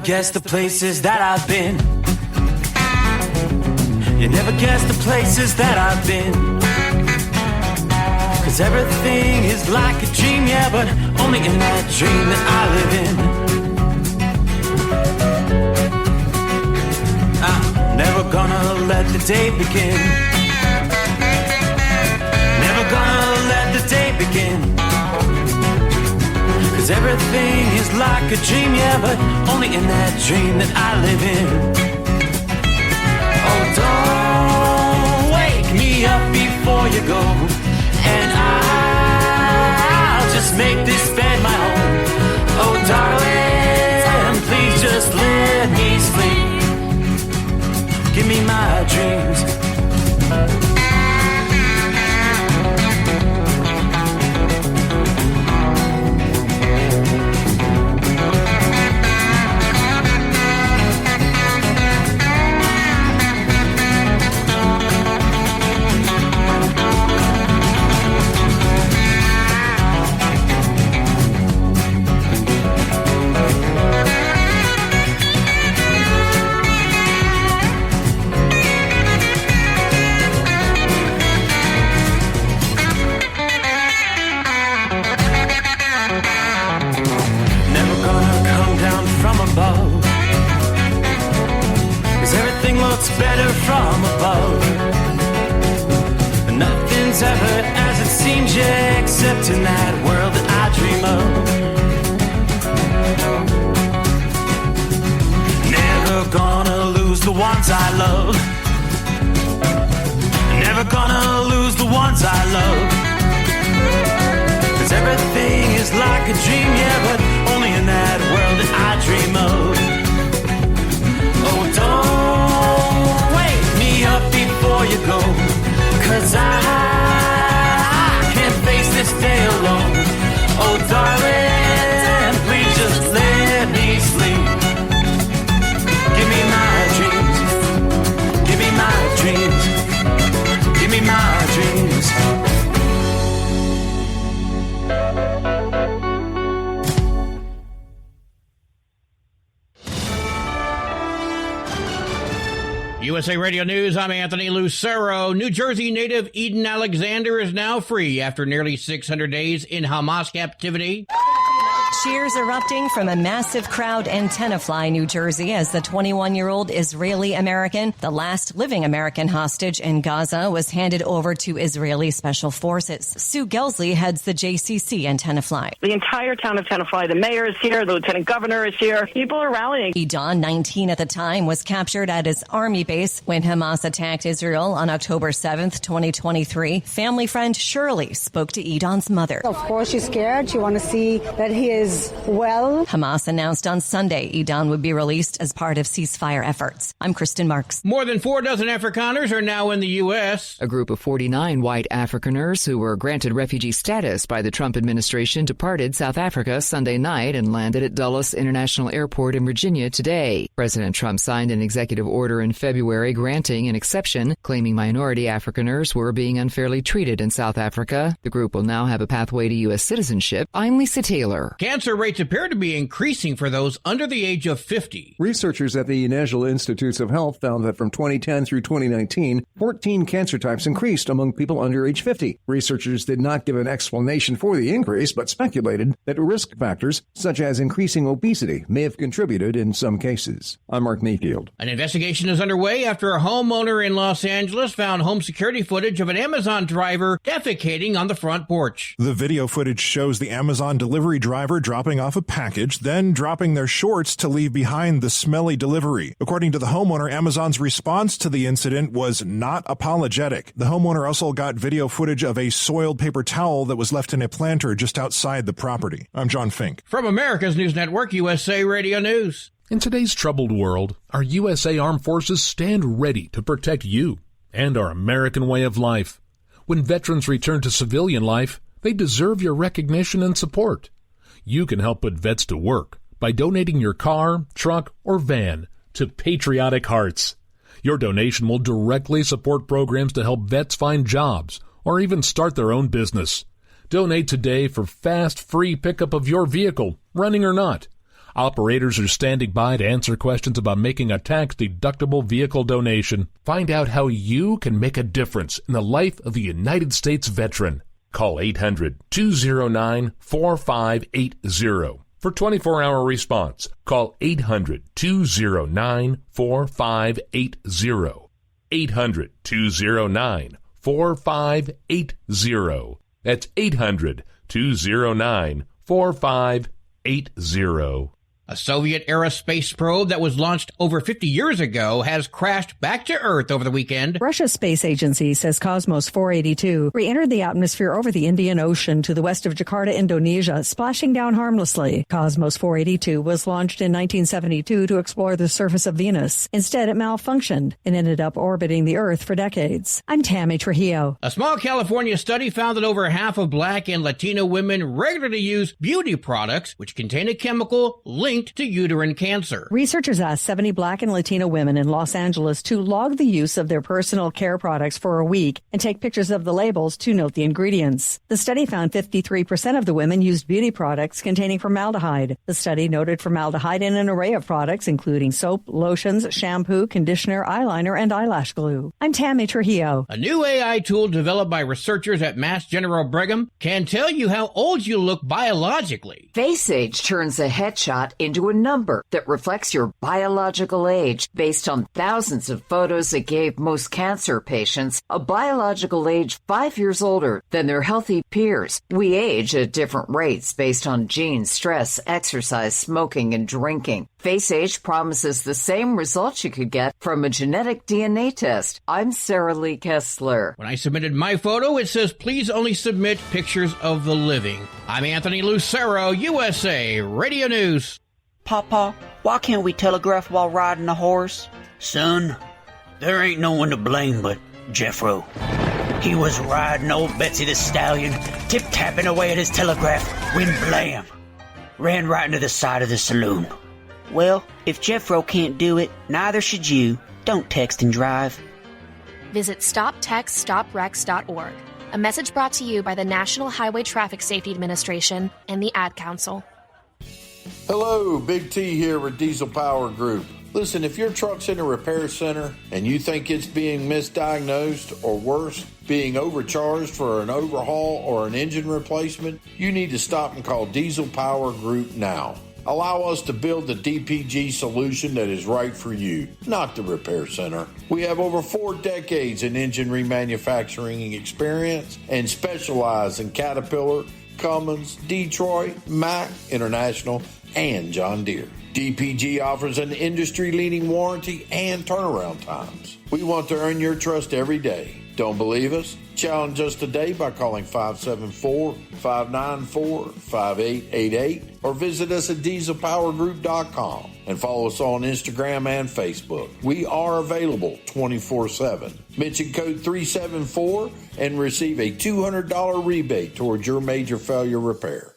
guess the places that I've been. You never guess the places that I've been. 'Cause everything is like a dream, yeah, but only in that dream that I live in. I'm never gonna let the day begin. Never gonna let the day begin. 'Cause everything is like a dream, yeah, but only in that dream that I live in. Oh, don't wake me up before you go, and I'll just make this bed my home. Oh, darling, please just let me sleep. Give me my dreams. Better from above. Nothing's ever as it seems, yeah, except in that world that I dream of. Never gonna lose the ones I love. Never gonna lose the ones I love. 'Cause everything is like a dream, yeah, but only in that world that I dream of. Oh, don't wake me up before you go, 'cause I can't face this day alone. Oh, darling, please just let me sleep. Give me my dreams. Give me my dreams. Give me my dreams. USA Radio News, I'm Anthony Lucero. New Jersey native Eden Alexander is now free after nearly 600 days in Hamas captivity. Cheers erupting from a massive crowd in Tenafly, New Jersey, as the 21-year-old Israeli-American, the last living American hostage in Gaza, was handed over to Israeli special forces. Sue Gelsley heads the JCC in Tenafly. The entire town of Tenafly, the mayor is here, the lieutenant governor is here. People are rallying. Edan, 19 at the time, was captured at his army base when Hamas attacked Israel on October 7th, 2023. Family friend Shirley spoke to Edan's mother. Of course, she's scared. She wants to see that he is well. Hamas announced on Sunday Edan would be released as part of ceasefire efforts. I'm Kristen Marks. More than 4 dozen Afrikaners are now in the U.S. A group of 49 white Afrikaners who were granted refugee status by the Trump administration departed South Africa Sunday night and landed at Dulles International Airport in Virginia today. President Trump signed an executive order in February granting an exception, claiming minority Afrikaners were being unfairly treated in South Africa. The group will now have a pathway to U.S. citizenship. I'm Lisa Taylor. Cancer rates appear to be increasing for those under the age of 50. Researchers at the National Institutes of Health found that from 2010 through 2019, 14 cancer types increased among people under age 50. Researchers did not give an explanation for the increase, but speculated that risk factors, such as increasing obesity, may have contributed in some cases. I'm Mark Mayfield. An investigation is underway after a homeowner in Los Angeles found home security footage of an Amazon driver defecating on the front porch. The video footage shows the Amazon delivery driver dropping off a package, then dropping their shorts to leave behind the smelly delivery. According to the homeowner, Amazon's response to the incident was not apologetic. The homeowner also got video footage of a soiled paper towel that was left in a planter just outside the property. I'm John Fink. From America's News Network, USA Radio News. In today's troubled world, our USA Armed Forces stand ready to protect you and our American way of life. When veterans return to civilian life, they deserve your recognition and support. You can help put vets to work by donating your car, truck, or van to Patriotic Hearts. Your donation will directly support programs to help vets find jobs or even start their own business. Donate today for fast, free pickup of your vehicle, running or not. Operators are standing by to answer questions about making a tax-deductible vehicle donation. Find out how you can make a difference in the life of a United States veteran. Call 800-209-4580 for 24-hour response. Call 800-209-4580. 800-209-4580. That's 800-209-4580. A Soviet-era space probe that was launched over 50 years ago has crashed back to Earth over the weekend. Russia's space agency says Cosmos 482 re-entered the atmosphere over the Indian Ocean to the west of Jakarta, Indonesia, splashing down harmlessly. Cosmos 482 was launched in 1972 to explore the surface of Venus. Instead, it malfunctioned and ended up orbiting the Earth for decades. I'm Tammy Trujillo. A small California study found that over half of Black and Latino women regularly use beauty products which contain a chemical linked to uterine cancer. Researchers asked 70 Black and Latino women in Los Angeles to log the use of their personal care products for a week and take pictures of the labels to note the ingredients. The study found 53% of the women used beauty products containing formaldehyde. The study noted formaldehyde in an array of products, including soap, lotions, shampoo, conditioner, eyeliner, and eyelash glue. I'm Tammy Trujillo. A new AI tool developed by researchers at Mass General Brigham can tell you how old you look biologically. Face Age turns a headshot into a number that reflects your biological age based on thousands of photos that gave most cancer patients a biological age 5 years older than their healthy peers. We age at different rates based on genes, stress, exercise, smoking, and drinking. Face Age promises the same results you could get from a genetic DNA test. I'm Sarah Lee Kessler. When I submitted my photo, it says please only submit pictures of the living. I'm Anthony Lucero, USA Radio News. Papa, why can't we telegraph while riding a horse? Son, there ain't no one to blame but Jeffro. He was riding old Betsy the Stallion, tip-tapping away at his telegraph, when blam! Ran right into the side of the saloon. Well, if Jeffro can't do it, neither should you. Don't text and drive. Visit StopTextStopWrecks.org. A message brought to you by the National Highway Traffic Safety Administration and the Ad Council. Hello, Big T here with Diesel Power Group. Listen, if your truck's in a repair center and you think it's being misdiagnosed or worse, being overcharged for an overhaul or an engine replacement, you need to stop and call Diesel Power Group now. Allow us to build the DPG solution that is right for you, not the repair center. We have over 4 decades in engine remanufacturing experience and specialize in Caterpillar, Cummins, Detroit, Mack, International, and John Deere. DPG offers an industry-leading warranty and turnaround times. We want to earn your trust every day. Don't believe us? Challenge us today by calling 574-594-5888 or visit us at dieselpowergroup.com and follow us on Instagram and Facebook. We are available 24/7. Mention code 374 and receive a $200 rebate towards your major failure repair.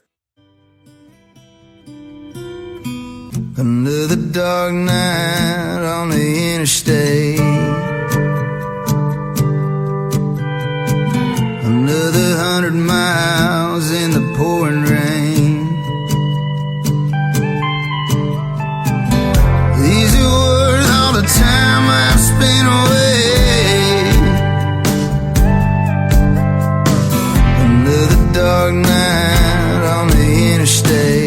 Another dark night on the interstate. Another 100 miles in the pouring rain. These are worth all the time I've spent away. Another dark night on the interstate.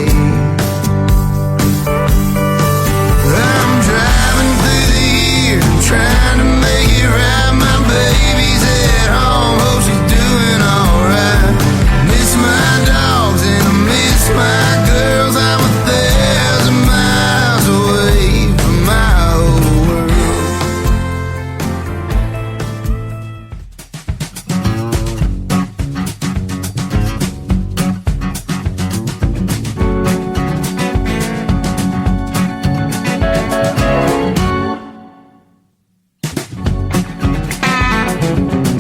I'm driving through the year, trying to make it right. My baby's at home, hope she's doing alright. Miss my dogs and I miss my girls. I'm 1,000 miles away from my old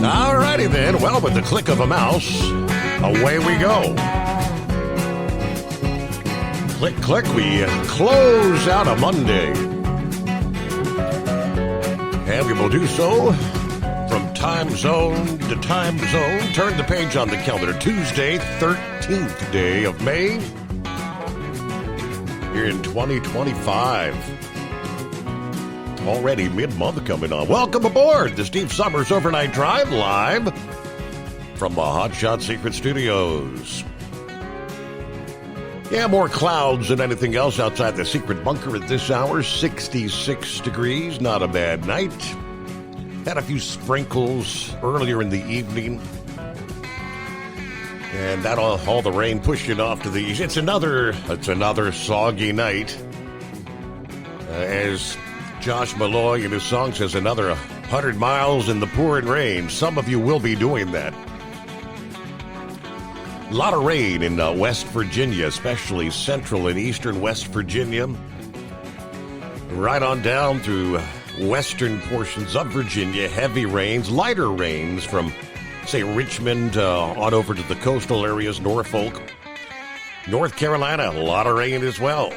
Alrighty then, well, with the click of a mouse, away we go. Click, click, we close out a Monday. And we will do so from time zone to time zone. Turn the page on the calendar. Tuesday, 13th day of May. here in 2025. Already mid-month coming on. Welcome aboard the Steve Summers Overnight Drive live from the Hot Shot Secret Studios. Yeah, more clouds than anything else outside the secret bunker at this hour. 66 degrees, not a bad night. Had a few sprinkles earlier in the evening. And that all the rain pushing off to the east. It's another soggy night. As Josh Malloy in his song says, another 100 miles in the pouring rain. Some of you will be doing that. A lot of rain in West Virginia, especially central and eastern West Virginia. Right on down through western portions of Virginia. Heavy rains, lighter rains from, say, Richmond on over to the coastal areas, Norfolk. North Carolina, a lot of rain as well.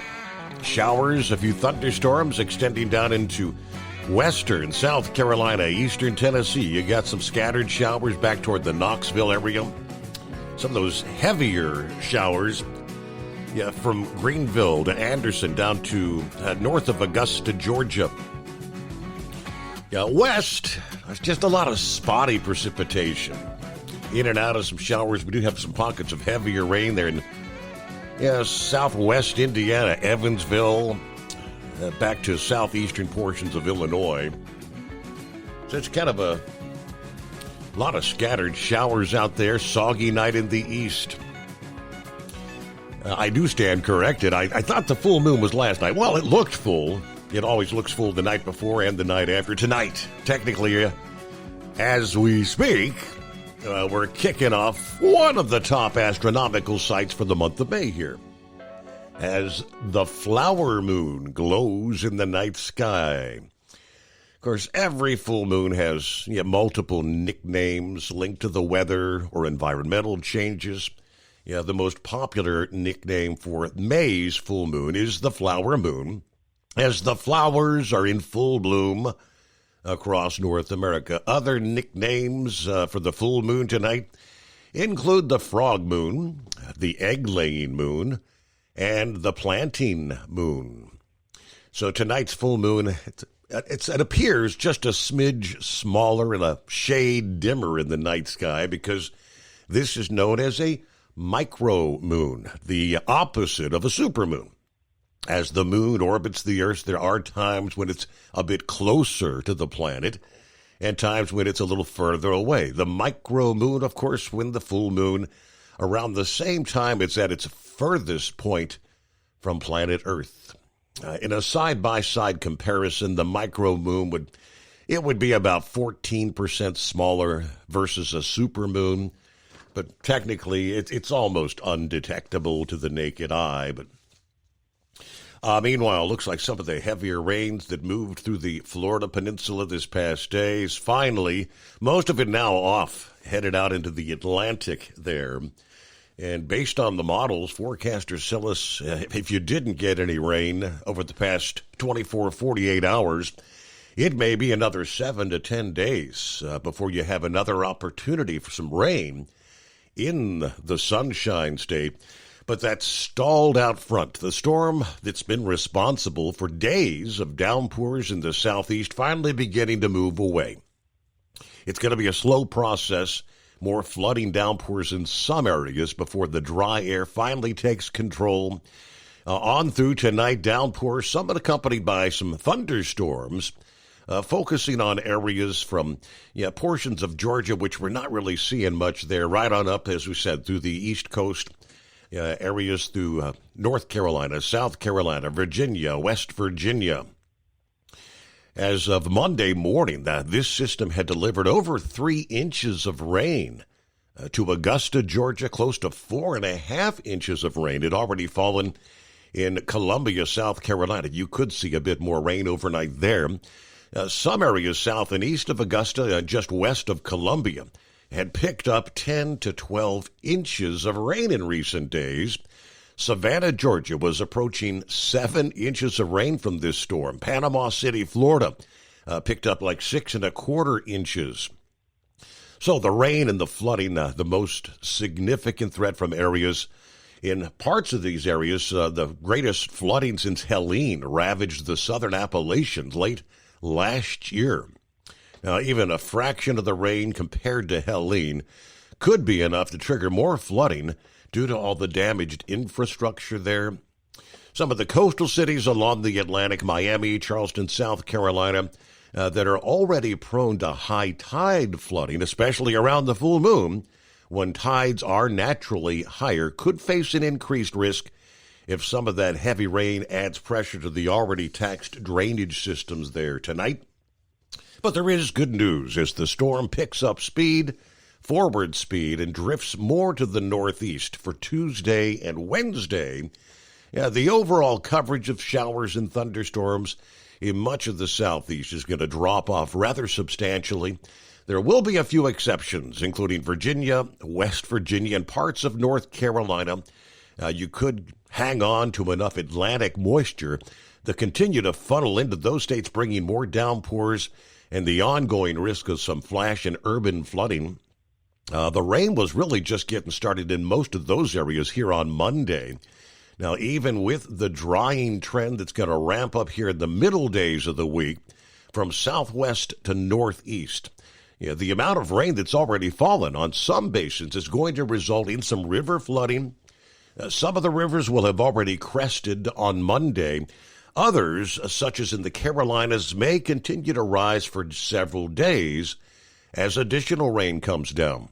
Showers, a few thunderstorms extending down into western South Carolina, eastern Tennessee. You got some scattered showers back toward the Knoxville area. Some of those heavier showers, from Greenville to Anderson down to north of Augusta, Georgia. West, there's just a lot of spotty precipitation. In and out of some showers. We do have some pockets of heavier rain there in southwest Indiana, Evansville, back to southeastern portions of Illinois. So it's kind of a lot of scattered showers out there. Soggy night in the east. I do stand corrected. I thought the full moon was last night. Well, it looked full. It always looks full the night before and the night after. Tonight, technically, as we speak, we're kicking off one of the top astronomical sights for the month of May here, as the flower moon glows in the night sky. Of course, every full moon has multiple nicknames linked to the weather or environmental changes. The most popular nickname for May's full moon is the flower moon, as the flowers are in full bloom across North America. Other nicknames for the full moon tonight include the frog moon, the egg-laying moon, and the planting moon. So tonight's full moon, it appears just a smidge smaller and a shade dimmer in the night sky because this is known as a micro moon, the opposite of a supermoon. As the moon orbits the Earth, there are times when it's a bit closer to the planet and times when it's a little further away. The micro moon, of course, when the full moon, around the same time it's at its furthest point from planet Earth. In a side-by-side comparison, the micro moon would be about 14% smaller versus a supermoon, but technically it's almost undetectable to the naked eye. But meanwhile, it looks like some of the heavier rains that moved through the Florida peninsula this past day is finally, most of it now off, headed out into the Atlantic there. And based on the models, forecasters tell us if you didn't get any rain over the past 24, 48 hours, it may be another 7 to 10 days before you have another opportunity for some rain in the Sunshine State. But that's stalled out front. The storm that's been responsible for days of downpours in the southeast finally beginning to move away. It's going to be a slow process, more flooding downpours in some areas before the dry air finally takes control. On through tonight, downpours, some accompanied by some thunderstorms, focusing on areas from portions of Georgia, which we're not really seeing much there, right on up, as we said, through the East Coast. Areas through North Carolina, South Carolina, Virginia, West Virginia. As of Monday morning, this system had delivered over 3 inches of rain to Augusta, Georgia. Close to 4.5 inches of rain had already fallen in Columbia, South Carolina. You could see a bit more rain overnight there. Some areas south and east of Augusta, just west of Columbia, had picked up 10 to 12 inches of rain in recent days. Savannah, Georgia was approaching 7 inches of rain from this storm. Panama City, Florida picked up like 6.25 inches. So the rain and the flooding, the most significant threat from areas In parts of these areas, the greatest flooding since Helene ravaged the southern Appalachians late last year. Now, even a fraction of the rain compared to Helene could be enough to trigger more flooding due to all the damaged infrastructure there. Some of the coastal cities along the Atlantic, Miami, Charleston, South Carolina, that are already prone to high tide flooding, especially around the full moon, when tides are naturally higher, could face an increased risk if some of that heavy rain adds pressure to the already taxed drainage systems there tonight. But there is good news as the storm picks up forward speed, and drifts more to the northeast for Tuesday and Wednesday. The overall coverage of showers and thunderstorms in much of the southeast is going to drop off rather substantially. There will be a few exceptions, including Virginia, West Virginia, and parts of North Carolina. You could hang on to enough Atlantic moisture that continue to funnel into those states, bringing more downpours and the ongoing risk of some flash and urban flooding. The rain was really just getting started in most of those areas here on Monday. Now, even with the drying trend that's going to ramp up here in the middle days of the week from southwest to northeast, the amount of rain that's already fallen on some basins is going to result in some river flooding. Some of the rivers will have already crested on Monday. Others, such as in the Carolinas, may continue to rise for several days as additional rain comes down.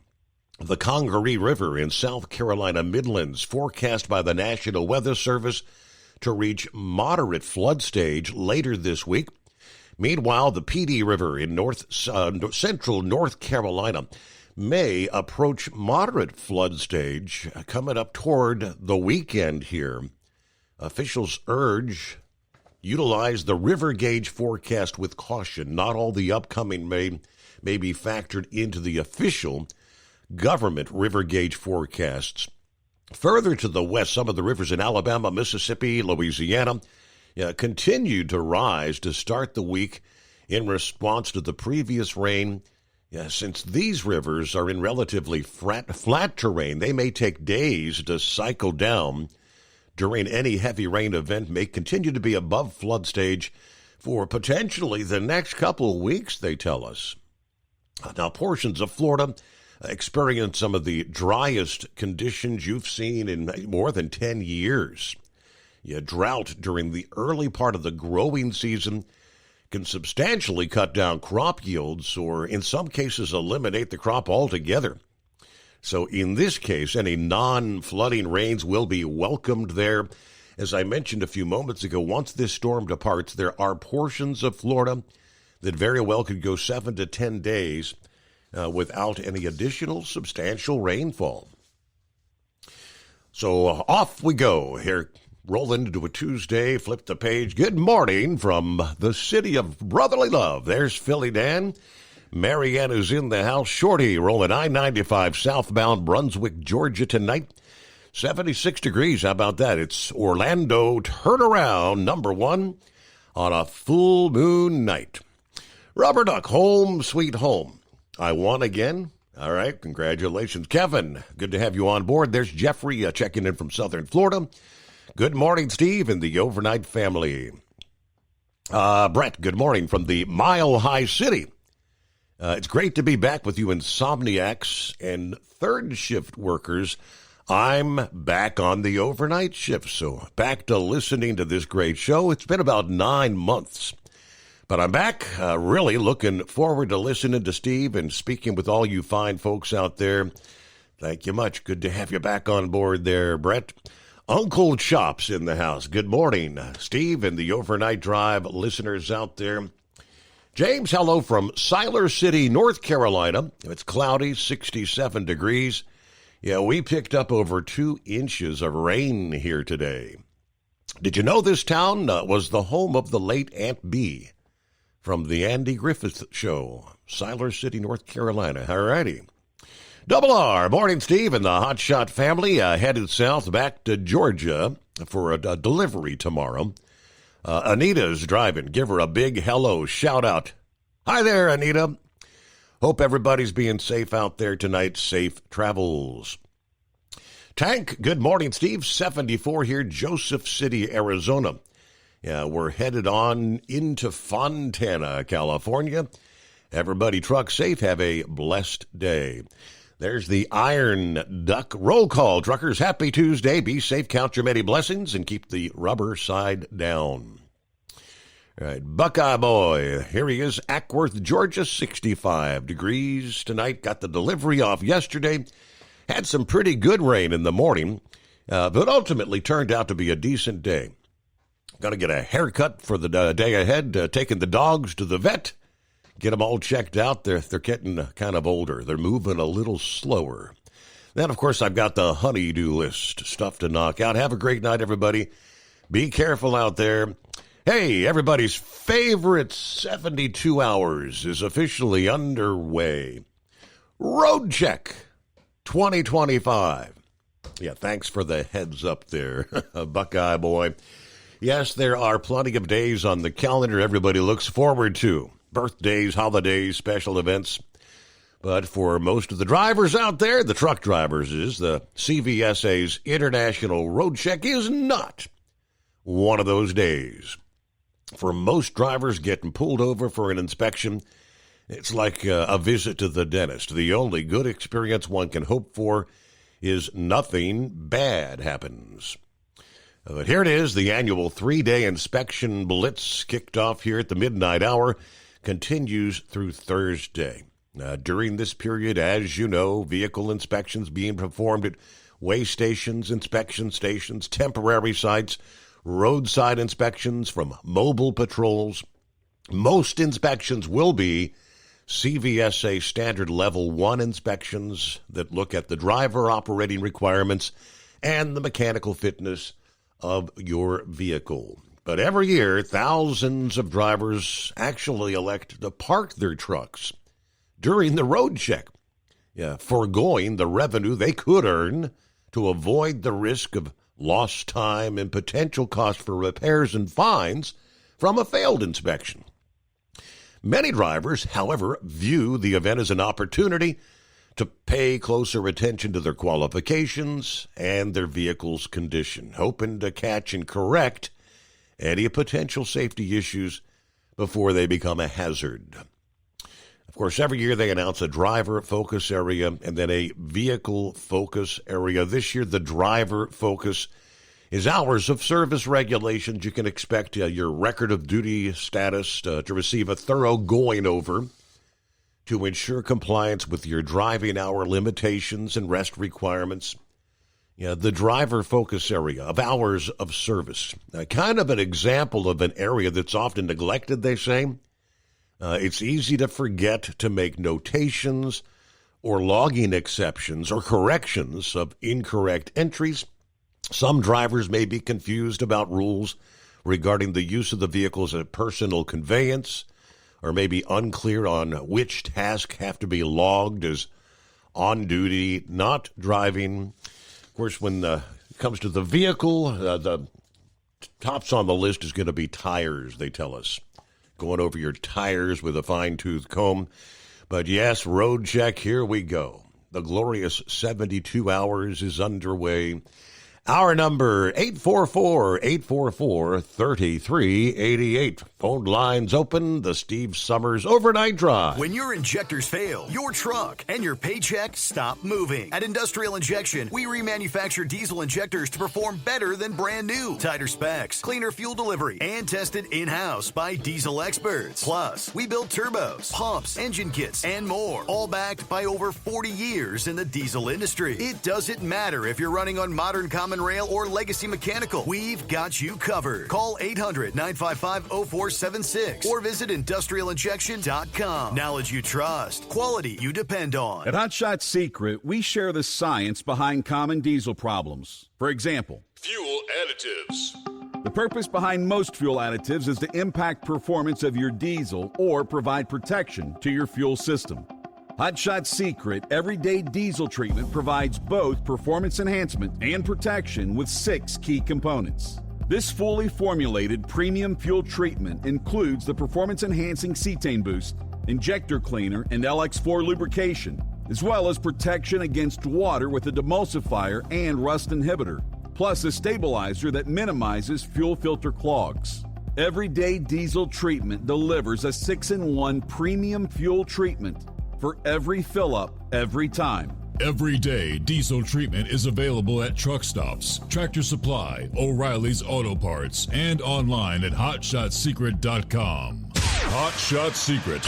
The Congaree River in South Carolina Midlands, forecast by the National Weather Service to reach moderate flood stage later this week. Meanwhile, the Petey River in central North Carolina may approach moderate flood stage coming up toward the weekend here. Officials utilize the river gauge forecast with caution. Not all the upcoming may be factored into the official government river gauge forecasts. Further to the west, some of the rivers in Alabama, Mississippi, Louisiana continued to rise to start the week in response to the previous rain. Since these rivers are in relatively flat terrain, they may take days to cycle down during any heavy rain event, may continue to be above flood stage for potentially the next couple of weeks, they tell us. Now, portions of Florida experience some of the driest conditions you've seen in more than 10 years. Drought during the early part of the growing season can substantially cut down crop yields or, in some cases, eliminate the crop altogether. So in this case, any non-flooding rains will be welcomed there. As I mentioned a few moments ago, once this storm departs, there are portions of Florida that very well could go 7 to 10 days without any additional substantial rainfall. So off we go here, rolling into a Tuesday, flip the page. Good morning from the city of brotherly love. There's Philly Dan. Marianne is in the house. Shorty rolling I-95 southbound Brunswick, Georgia tonight. 76 degrees. How about that? It's Orlando turnaround number 1 on a full moon night. Rubber Duck, home sweet home. I won again. All right. Congratulations, Kevin. Good to have you on board. There's Jeffrey checking in from Southern Florida. Good morning, Steve and the overnight family. Brett, good morning from the Mile High City. It's great to be back with you insomniacs and third shift workers. I'm back on the overnight shift, so back to listening to this great show. It's been about 9 months, but I'm back, really looking forward to listening to Steve and speaking with all you fine folks out there. Thank you much. Good to have you back on board there, Brett. Uncle Chop's in the house. Good morning, Steve and the Overnight Drive listeners out there. James, hello from Siler City, North Carolina. It's cloudy, 67 degrees. Yeah, we picked up over 2 inches of rain here today. Did you know this town was the home of the late Aunt Bee from the Andy Griffith Show? Siler City, North Carolina. All righty. Double R, morning, Steve, and the Hot Shot family headed south back to Georgia for a delivery tomorrow. Anita's driving. Give her a big hello shout out. Hi there, Anita. Hope everybody's being safe out there tonight. Safe travels. Tank, good morning, Steve. 74 here, Joseph City, Arizona. Yeah, we're headed on into Fontana, California. Everybody truck safe. Have a blessed day. There's the Iron Duck roll call. Truckers, happy Tuesday. Be safe, count your many blessings, and keep the rubber side down. All right, Buckeye Boy. Here he is, Ackworth, Georgia, 65 degrees tonight. Got the delivery off yesterday. Had some pretty good rain in the morning, but ultimately turned out to be a decent day. Got to get a haircut for the day ahead, taking the dogs to the vet. Get them all checked out. They're getting kind of older. They're moving a little slower. Then, of course, I've got the honey-do list, stuff to knock out. Have a great night, everybody. Be careful out there. Hey, everybody's favorite 72 hours is officially underway. Road Check 2025. Yeah, thanks for the heads up there, Buckeye Boy. Yes, there are plenty of days on the calendar everybody looks forward to. Birthdays, holidays, special events. But for most of the drivers out there, the truck drivers the CVSA's International Road Check is not one of those days. For most drivers getting pulled over for an inspection, it's like a visit to the dentist. The only good experience one can hope for is nothing bad happens. But here it is, the annual 3-day inspection blitz kicked off here at the midnight hour. Continues through Thursday. During this period, as you know, vehicle inspections being performed at weigh stations, inspection stations, temporary sites, roadside inspections from mobile patrols. Most inspections will be CVSA Standard Level 1 inspections that look at the driver operating requirements and the mechanical fitness of your vehicle. But every year, thousands of drivers actually elect to park their trucks during the road check, foregoing the revenue they could earn to avoid the risk of lost time and potential cost for repairs and fines from a failed inspection. Many drivers, however, view the event as an opportunity to pay closer attention to their qualifications and their vehicle's condition, hoping to catch and correct any potential safety issues before they become a hazard. Of course, every year they announce a driver focus area and then a vehicle focus area. This year, the driver focus is hours of service regulations. You can expect your record of duty status to receive a thorough going over to ensure compliance with your driving hour limitations and rest requirements. The driver focus area of hours of service, kind of an example of an area that's often neglected, they say. It's easy to forget to make notations or logging exceptions or corrections of incorrect entries. Some drivers may be confused about rules regarding the use of the vehicle as a personal conveyance, or may be unclear on which tasks have to be logged as on duty, not driving. Of course, when it comes to the vehicle, the tops on the list is going to be tires, they tell us. Going over your tires with a fine-tooth comb. But yes, road check, here we go. The glorious 72 hours is underway. Our number, 844-844-3388. Phone lines open. The Steve Summers Overnight Drive. When your injectors fail, your truck and your paycheck stop moving. At Industrial Injection, we remanufacture diesel injectors to perform better than brand new. Tighter specs, cleaner fuel delivery, and tested in-house by diesel experts. Plus, we build turbos, pumps, engine kits, and more. All backed by over 40 years in the diesel industry. It doesn't matter if you're running on modern common rail or legacy mechanical. We've got you covered. Call 800-955-0476 or visit industrialinjection.com. Knowledge you trust. Quality you depend on. At Hot Shot Secret, we share the science behind common diesel problems. For example, fuel additives. The purpose behind most fuel additives is to impact performance of your diesel or provide protection to your fuel system. Hot Shot Secret Everyday Diesel Treatment provides both performance enhancement and protection with 6 key components. This fully formulated premium fuel treatment includes the performance-enhancing cetane boost, injector cleaner, and LX4 lubrication, as well as protection against water with a demulsifier and rust inhibitor, plus a stabilizer that minimizes fuel filter clogs. Everyday Diesel Treatment delivers a 6-in-1 premium fuel treatment for every fill-up, every time. Everyday Diesel Treatment is available at truck stops, Tractor Supply, O'Reilly's Auto Parts, and online at HotShotSecret.com. Hot Shot Secret,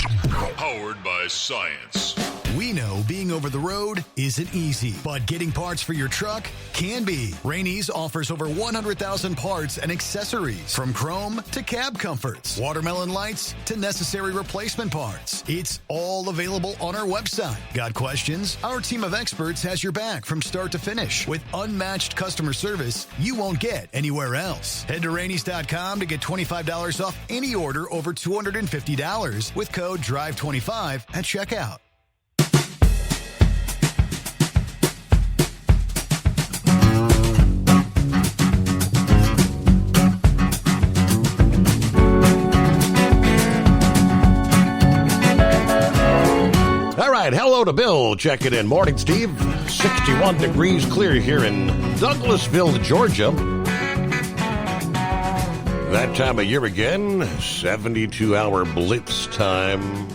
powered by science. We know being over the road isn't easy, but getting parts for your truck can be. Rainey's offers over 100,000 parts and accessories, from chrome to cab comforts, watermelon lights to necessary replacement parts. It's all available on our website. Got questions? Our team of experts has your back from start to finish with unmatched customer service you won't get anywhere else. Head to Rainey's.com to get $25 off any order over $250 with code DRIVE25 at checkout. All right, hello to Bill checking in. Morning, Steve. 61 degrees clear here in Douglasville, Georgia. That time of year again, 72-hour blitz time.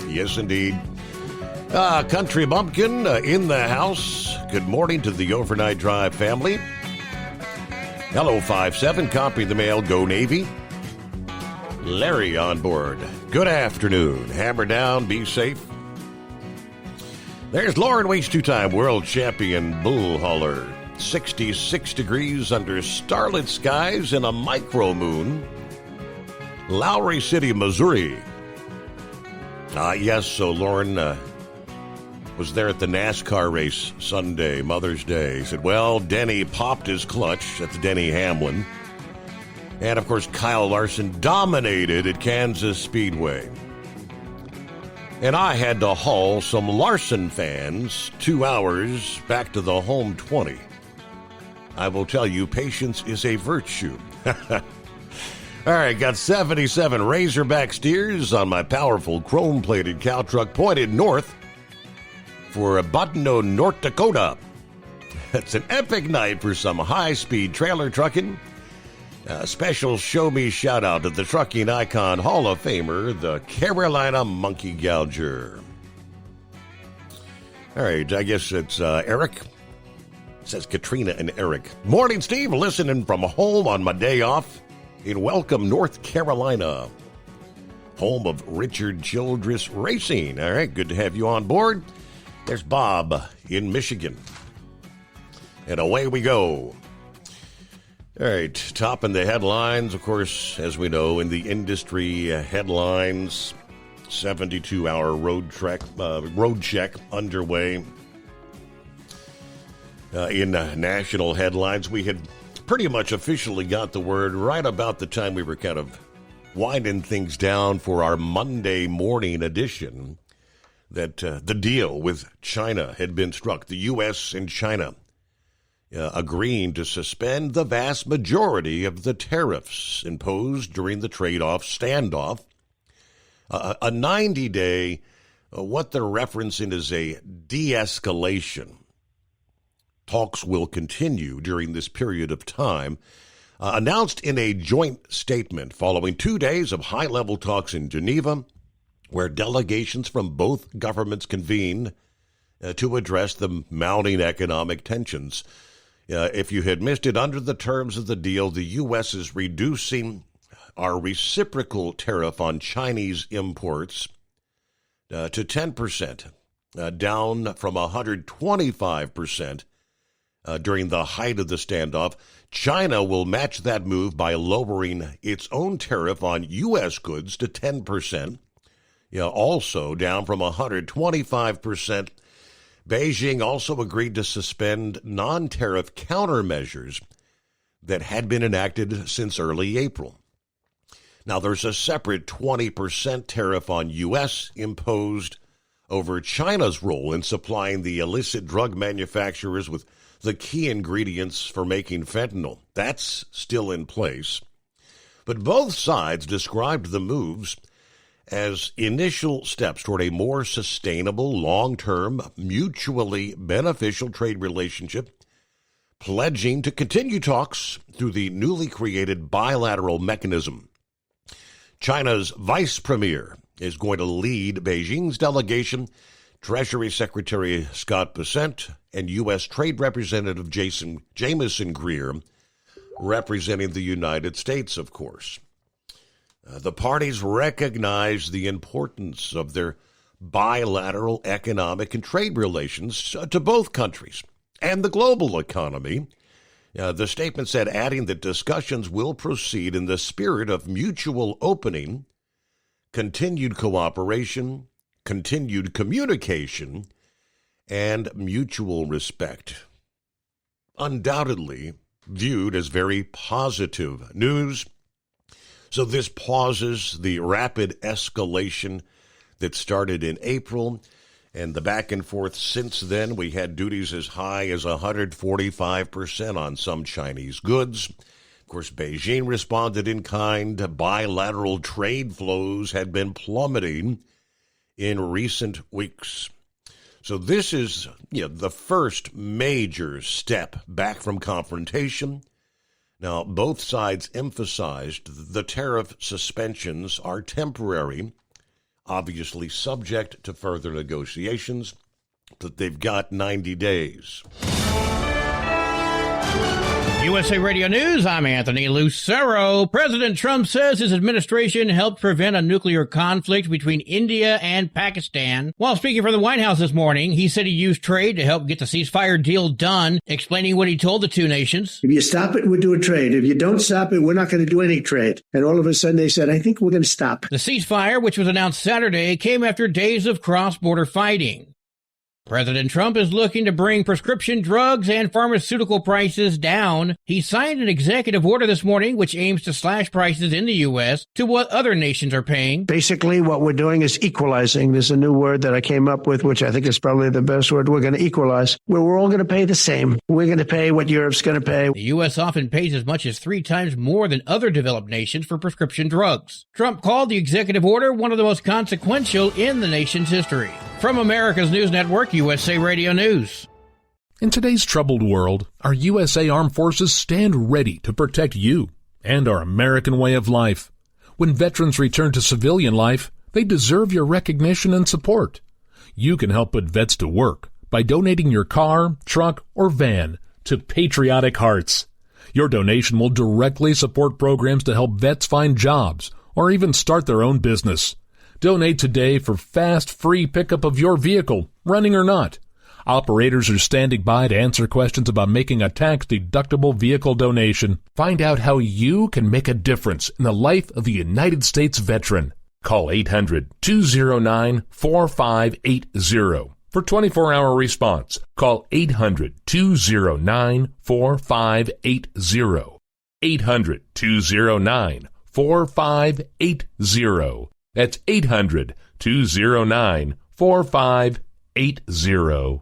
Yes, indeed. Country Bumpkin in the house. Good morning to the Overnight Drive family. Hello, 5-7. Copy the mail. Go Navy. Larry on board. Good afternoon. Hammer down. Be safe. There's Lauren Waits, two-time world champion bull hauler. 66 degrees under starlit skies and a micro moon. Lowry City, Missouri. Yes, so Lauren was there at the NASCAR race Sunday, Mother's Day. He said, well, Denny popped his clutch. That's Denny Hamlin. And, of course, Kyle Larson dominated at Kansas Speedway. And I had to haul some Larson fans 2 hours back to the home 20. I will tell you, patience is a virtue. All right, got 77 Razorback steers on my powerful chrome-plated cow truck pointed north for Butno, North Dakota. It's an epic night for some high-speed trailer trucking. A special show-me shout-out to the trucking icon Hall of Famer, the Carolina Monkey Gouger. All right, I guess it's Eric. It says Katrina and Eric. Morning, Steve. Listening from home on my day off in Welcome, North Carolina. Home of Richard Childress Racing. All right, good to have you on board. There's Bob in Michigan. And away we go. All right, topping the headlines, of course, as we know, in the industry headlines, 72-hour road check underway. In national headlines, we had pretty much officially got the word right about the time we were kind of winding things down for our Monday morning edition that the deal with China had been struck. The U.S. and China agreeing to suspend the vast majority of the tariffs imposed during the trade-off standoff. A 90-day, what they're referencing is a de-escalation. Talks will continue during this period of time, announced in a joint statement following 2 days of high-level talks in Geneva, where delegations from both governments convened to address the mounting economic tensions. If you had missed it, under the terms of the deal, the U.S. is reducing our reciprocal tariff on Chinese imports to 10%, down from 125% during the height of the standoff. China will match that move by lowering its own tariff on U.S. goods to 10%, also down from 125%. Beijing also agreed to suspend non-tariff countermeasures that had been enacted since early April. Now, there's a separate 20% tariff on U.S. imposed over China's role in supplying the illicit drug manufacturers with the key ingredients for making fentanyl. That's still in place. But both sides described the moves as initial steps toward a more sustainable, long-term, mutually beneficial trade relationship, pledging to continue talks through the newly created bilateral mechanism. China's vice premier is going to lead Beijing's delegation. Treasury Secretary Scott Bessent and U.S. Trade Representative Jamieson Greer representing the United States, of course. The parties recognize the importance of their bilateral economic and trade relations to both countries and the global economy. The statement said, adding that discussions will proceed in the spirit of mutual opening, continued cooperation, continued communication, and mutual respect. Undoubtedly viewed as very positive news. So this pauses the rapid escalation that started in April, and the back and forth since then. We had duties as high as 145% on some Chinese goods. Of course, Beijing responded in kind. Bilateral trade flows had been plummeting in recent weeks. So this is the first major step back from confrontation. Now, both sides emphasized the tariff suspensions are temporary, obviously subject to further negotiations, but they've got 90 days. USA Radio News, I'm Anthony Lucero. President Trump says his administration helped prevent a nuclear conflict between India and Pakistan. While speaking from the White House this morning, he said he used trade to help get the ceasefire deal done, explaining what he told the two nations. If you stop it, we'll do a trade. If you don't stop it, we're not going to do any trade. And all of a sudden they said, I think we're going to stop. The ceasefire, which was announced Saturday, came after days of cross-border fighting. President Trump is looking to bring prescription drugs and pharmaceutical prices down. He signed an executive order this morning which aims to slash prices in the U.S. to what other nations are paying. Basically, what we're doing is equalizing. There's a new word that I came up with, which I think is probably the best word. We're going to equalize, where we're all going to pay the same. We're going to pay what Europe's going to pay. The U.S. often pays as much as 3 times more than other developed nations for prescription drugs. Trump called the executive order one of the most consequential in the nation's history. From America's News Network, USA Radio News. In today's troubled world, our USA Armed Forces stand ready to protect you and our American way of life. When veterans return to civilian life, they deserve your recognition and support. You can help put vets to work by donating your car, truck, or van to Patriotic Hearts. Your donation will directly support programs to help vets find jobs or even start their own business. Donate today for fast, free pickup of your vehicle, running or not. Operators are standing by to answer questions about making a tax-deductible vehicle donation. Find out how you can make a difference in the life of a United States veteran. Call 800-209-4580 for 24-hour response. Call 800-209-4580. 800-209-4580. That's 800-209-4580.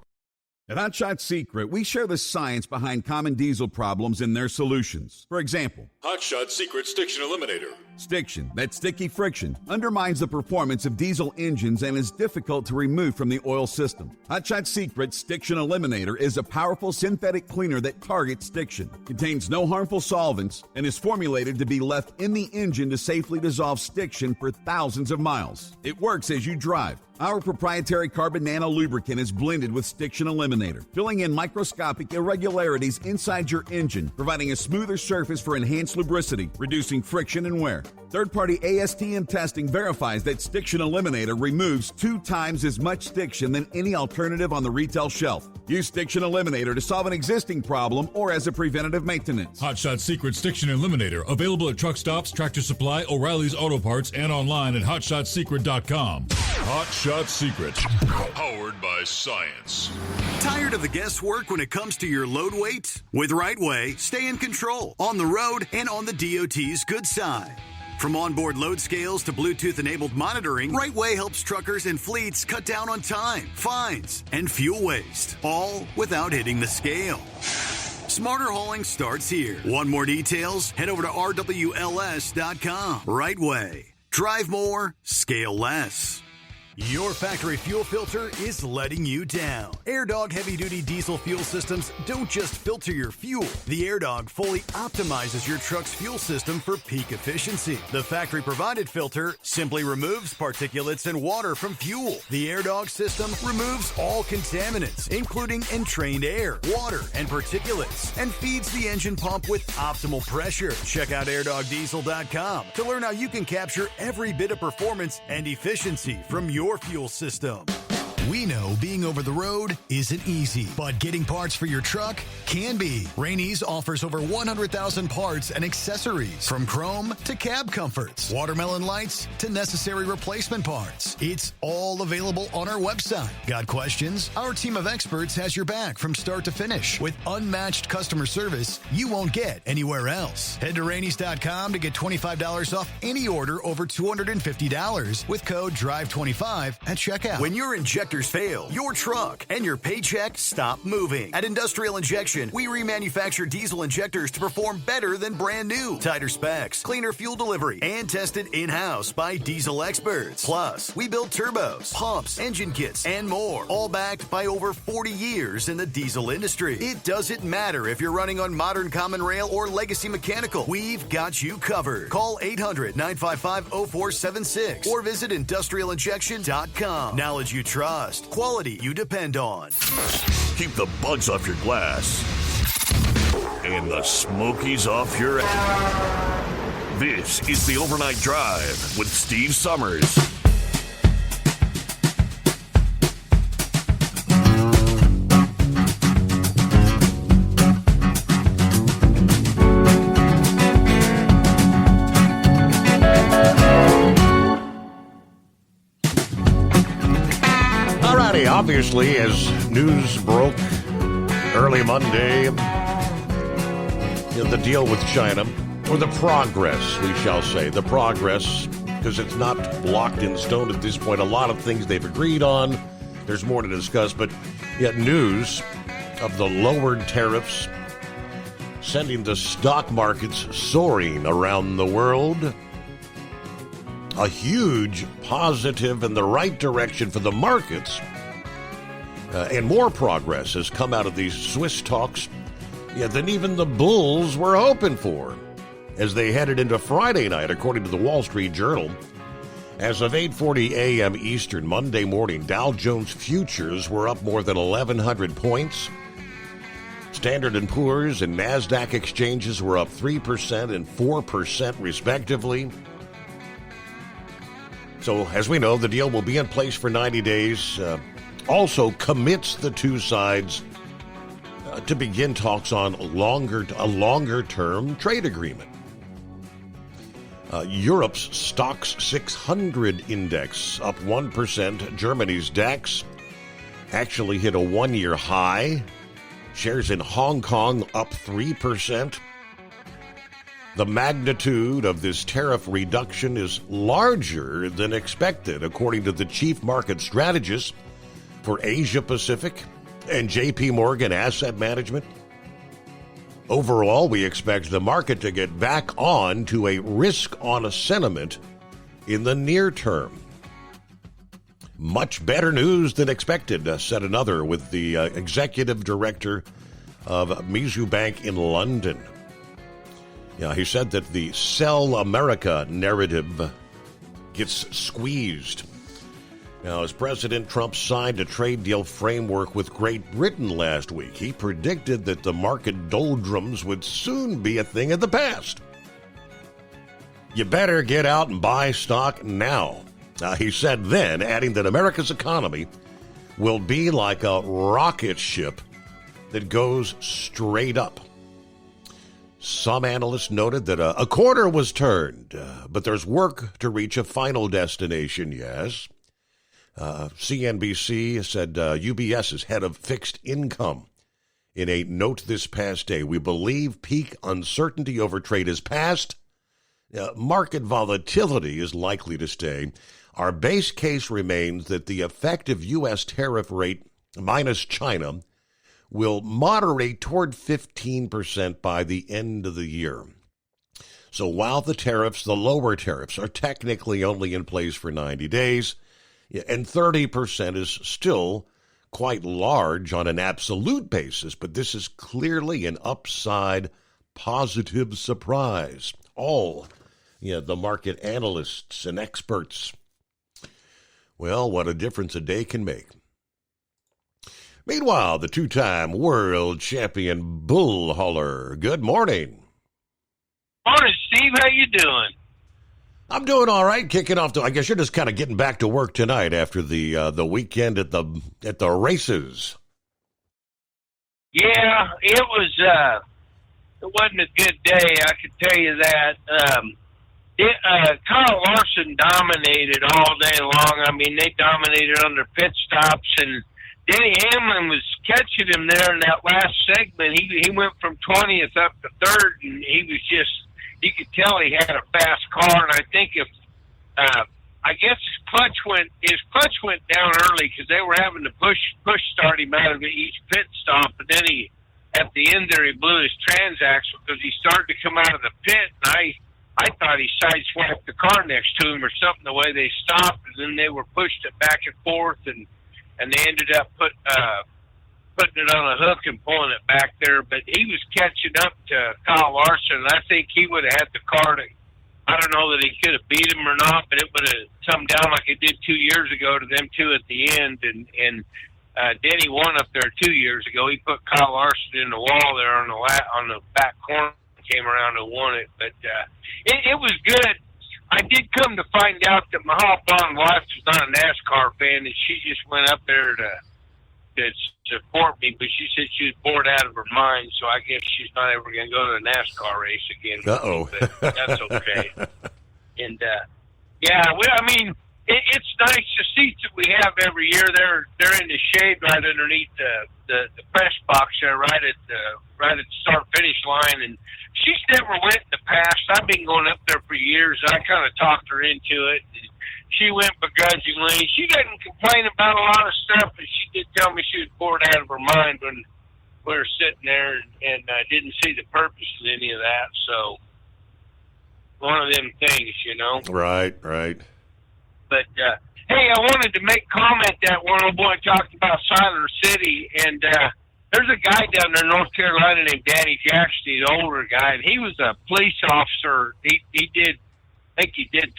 At Hot Shot Secret, we share the science behind common diesel problems and their solutions. For example, Hot Shot Secret Stiction Eliminator. Stiction, that sticky friction, undermines the performance of diesel engines and is difficult to remove from the oil system. Hot Shot Secret Stiction Eliminator is a powerful synthetic cleaner that targets stiction, contains no harmful solvents, and is formulated to be left in the engine to safely dissolve stiction for thousands of miles. It works as you drive. Our proprietary carbon nano lubricant is blended with Stiction Eliminator, filling in microscopic irregularities inside your engine, providing a smoother surface for enhanced lubricity, reducing friction and wear. Third-party ASTM testing verifies that Stiction Eliminator removes 2 times as much stiction than any alternative on the retail shelf. Use Stiction Eliminator to solve an existing problem or as a preventative maintenance. Hot Shot Secret Stiction Eliminator, available at truck stops, Tractor Supply, O'Reilly's Auto Parts, and online at hotshotsecret.com. Hot Shot Secret, powered by science. Tired of the guesswork when it comes to your load weight? With Rightway, stay in control on the road and on the DOT's good side. From onboard load scales to Bluetooth-enabled monitoring, Rightway helps truckers and fleets cut down on time, fines, and fuel waste, all without hitting the scale. Smarter hauling starts here. Want more details? Head over to RWLS.com. Rightway. Drive more, scale less. Your factory fuel filter is letting you down. AirDog heavy-duty diesel fuel systems don't just filter your fuel. The AirDog fully optimizes your truck's fuel system for peak efficiency. The factory-provided filter simply removes particulates and water from fuel. The AirDog system removes all contaminants, including entrained air, water, and particulates, and feeds the engine pump with optimal pressure. Check out airdogdiesel.com to learn how you can capture every bit of performance and efficiency from your fuel system. We know being over the road isn't easy, but getting parts for your truck can be. Rainey's offers over 100,000 parts and accessories, from chrome to cab comforts, watermelon lights to necessary replacement parts. It's all available on our website. Got questions? Our team of experts has your back from start to finish with unmatched customer service you won't get anywhere else. Head to Rainey's.com to get $25 off any order over $250 with code DRIVE25 at checkout. When your injectors fail, your truck and your paycheck stop moving. At Industrial Injection, we remanufacture diesel injectors to perform better than brand new. Tighter specs, cleaner fuel delivery, and tested in-house by diesel experts. Plus, we build turbos, pumps, engine kits, and more, all backed by over 40 years in the diesel industry. It doesn't matter if you're running on modern common rail or legacy mechanical. We've got you covered. Call 800-955-0476 or visit industrialinjection.com. Knowledge you trust. Quality you depend on. Keep the bugs off your glass and the smokies off your ass. This is the Overnight Drive with Steve Summers. Obviously, as news broke early Monday, the deal with China, or the progress, we shall say, the progress, because it's not locked in stone at this point. A lot of things they've agreed on. There's more to discuss, but yet news of the lowered tariffs sending the stock markets soaring around the world. A huge positive in the right direction for the markets. And more progress has come out of these Swiss talks than even the bulls were hoping for as they headed into Friday night, according to the Wall Street Journal. As of 8:40 a.m. Eastern Monday morning, Dow Jones futures were up more than 1,100 points. Standard & Poor's and NASDAQ exchanges were up 3% and 4% respectively. So, as we know, the deal will be in place for 90 days. Also commits the two sides to begin talks on a longer-term trade agreement. Europe's Stoxx 600 index up 1%. Germany's DAX actually hit a one-year high. Shares in Hong Kong up 3%. The magnitude of this tariff reduction is larger than expected, according to the chief market strategist for Asia Pacific and JP Morgan Asset Management. Overall, we expect the market to get back on to a risk-on sentiment in the near term. Much better news than expected, said another with the executive director of Mizu Bank in London. He said that the Sell America narrative gets squeezed. Now, as President Trump signed a trade deal framework with Great Britain last week, he predicted that the market doldrums would soon be a thing of the past. You better get out and buy stock now, he said then, adding that America's economy will be like a rocket ship that goes straight up. Some analysts noted that a corner was turned, but there's work to reach a final destination, yes. CNBC said UBS's head of fixed income in a note this past day. We believe peak uncertainty over trade is past. Market volatility is likely to stay. Our base case remains that the effective U.S. tariff rate minus China will moderate toward 15% by the end of the year. So while the lower tariffs are technically only in place for 90 days, and 30% is still quite large on an absolute basis, but this is clearly an upside positive surprise. All the market analysts and experts. Well, what a difference a day can make. Meanwhile, the two-time world champion bull hauler. Good morning. Morning, Steve. How you doing? I'm doing all right. Kicking off. I guess you're just kind of getting back to work tonight after the weekend at the races. Yeah, it wasn't a good day. I can tell you that. Kyle Larson dominated all day long. I mean, they dominated on their pit stops, and Denny Hamlin was catching him there in that last segment. He went from 20th up to 3rd, and he was just, you could tell he had a fast car. And I think I guess his clutch went down early because they were having to push start him out of each pit stop, and then at the end there he blew his transaxle because he started to come out of the pit, and I thought he sideswiped the car next to him or something, the way they stopped, and then they were pushed it back and forth, and they ended up putting it on a hook and pulling it back there. But he was catching up to Kyle Larson, and I think he would have had the car to, I don't know that he could have beat him or not, but it would have come down like it did 2 years ago to them two at the end, and Denny won up there 2 years ago. He put Kyle Larson in the wall there on the back corner, came around and won it. But it was good. I did come to find out that Mahal Bond's wife is not a NASCAR fan, and she just went up there to support me, but she said she was bored out of her mind, so I guess she's not ever going to go to a NASCAR race again. Uh-oh. But that's okay. And, I mean, it's nice. The seats that we have every year, they're in the shade right underneath the press box there, right at the start-finish line, and she's never went in the past. I've been going up there for years. I kind of talked her into it. And she went begrudgingly. She didn't complain about a lot of stuff, but she did tell me she was bored out of her mind when we were sitting there and didn't see the purpose in any of that. So, one of them things, Right. But, hey, I wanted to make comment that one old boy talked about Siler City, and there's a guy down there in North Carolina named Danny Jackson, an older guy, and he was a police officer. He did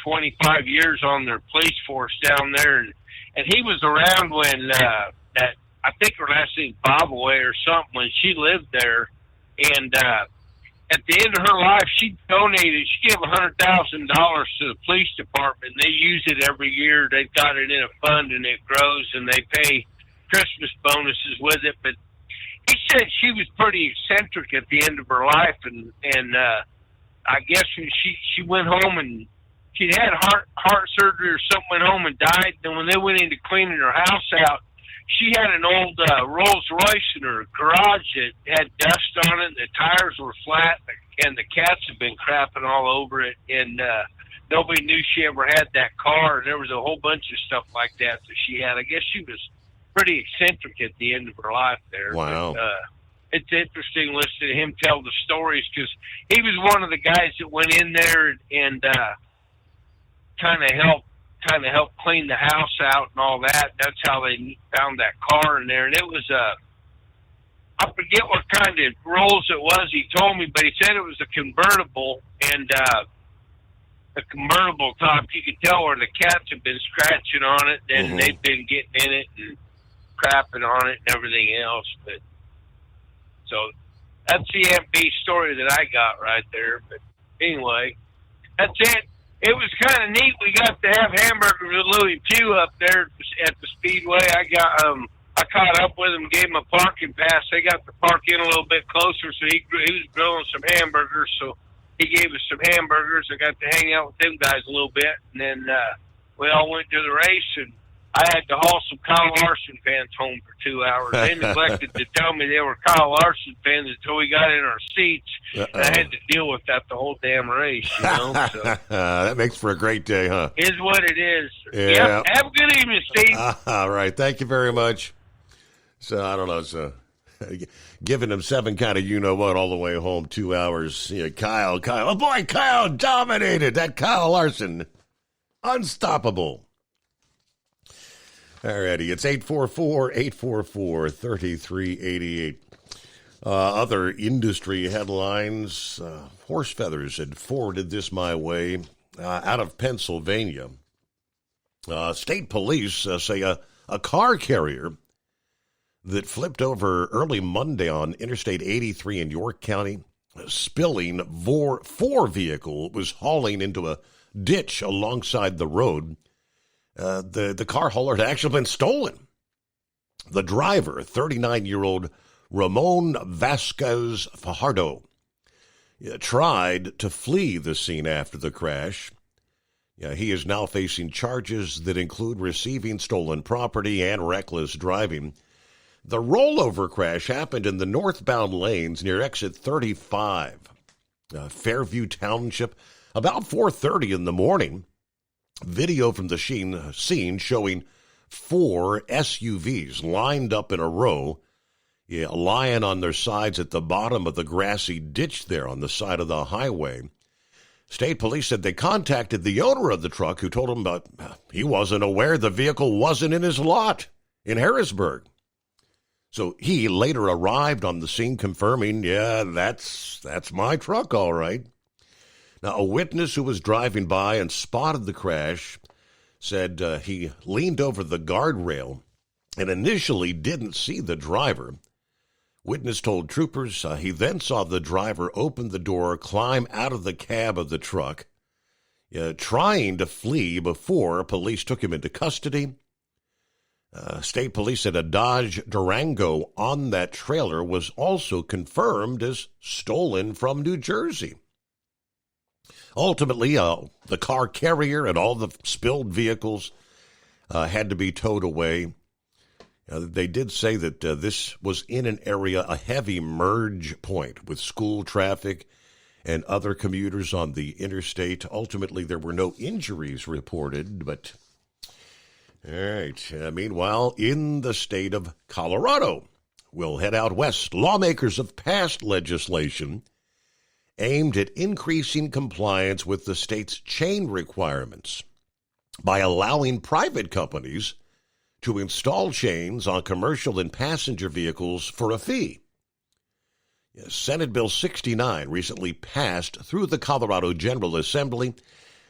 25 years on their police force down there, and he was around when I think her last name Bobaway or something, when she lived there, and at the end of her life, she gave $100,000 to the police department. They use it every year. They've got it in a fund, and it grows, and they pay Christmas bonuses with it. But he said she was pretty eccentric at the end of her life, and I guess when she went home and she had heart surgery or something, went home and died. Then when they went into cleaning her house out, she had an old Rolls Royce in her garage that had dust on it. The tires were flat, and the cats had been crapping all over it. And nobody knew she ever had that car. And there was a whole bunch of stuff like that she had. I guess she was pretty eccentric at the end of her life there. Wow. But, it's interesting listening to him tell the stories, because he was one of the guys that went in there and kind of helped clean the house out and all that. That's how they found that car in there. And it was I forget what kind of Rolls it was, he told me, but he said it was a convertible, and the convertible top, you could tell where the cats had been scratching on it, and they'd been getting in it and crapping on it and everything else. But so that's the MB story that I got right there. But anyway, that's it. It was kind of neat. We got to have hamburgers with Louis Pugh up there at the Speedway. I caught up with him, gave him a parking pass. They got to park in a little bit closer, so he was grilling some hamburgers. So he gave us some hamburgers. I got to hang out with them guys a little bit, and then we all went to the race, and I had to haul some Kyle Larson fans home for 2 hours. They neglected to tell me they were Kyle Larson fans until we got in our seats. And I had to deal with that the whole damn race, So. That makes for a great day, huh? Is what it is. Yeah. Have a good evening, Steve. All right. Thank you very much. So, I don't know. So, giving him seven kind of you-know-what all the way home, 2 hours. Kyle. Oh, boy, Kyle dominated. That Kyle Larson. Unstoppable. Alrighty, it's 844-844-3388. Other industry headlines. Horse Feathers had forwarded this my way out of Pennsylvania. State police say a car carrier that flipped over early Monday on Interstate 83 in York County, spilling four vehicle was hauling into a ditch alongside the road. The car hauler had actually been stolen. The driver, 39-year-old Ramon Vasquez Fajardo, tried to flee the scene after the crash. He is now facing charges that include receiving stolen property and reckless driving. The rollover crash happened in the northbound lanes near exit 35, Fairview Township, about 4:30 in the morning. Video from the scene showing 4 SUVs lined up in a row, lying on their sides at the bottom of the grassy ditch there on the side of the highway. State police said they contacted the owner of the truck, who told them he wasn't aware the vehicle wasn't in his lot in Harrisburg. So he later arrived on the scene confirming, that's my truck, all right. Now, a witness who was driving by and spotted the crash said he leaned over the guardrail and initially didn't see the driver. Witness told troopers he then saw the driver open the door, climb out of the cab of the truck, trying to flee before police took him into custody. State police said a Dodge Durango on that trailer was also confirmed as stolen from New Jersey. Ultimately, the car carrier and all the spilled vehicles had to be towed away. They did say that this was in an area, a heavy merge point with school traffic and other commuters on the interstate. Ultimately, there were no injuries reported, but all right. Meanwhile, in the state of Colorado, we'll head out west. Lawmakers have passed legislation aimed at increasing compliance with the state's chain requirements by allowing private companies to install chains on commercial and passenger vehicles for a fee. Senate Bill 69 recently passed through the Colorado General Assembly.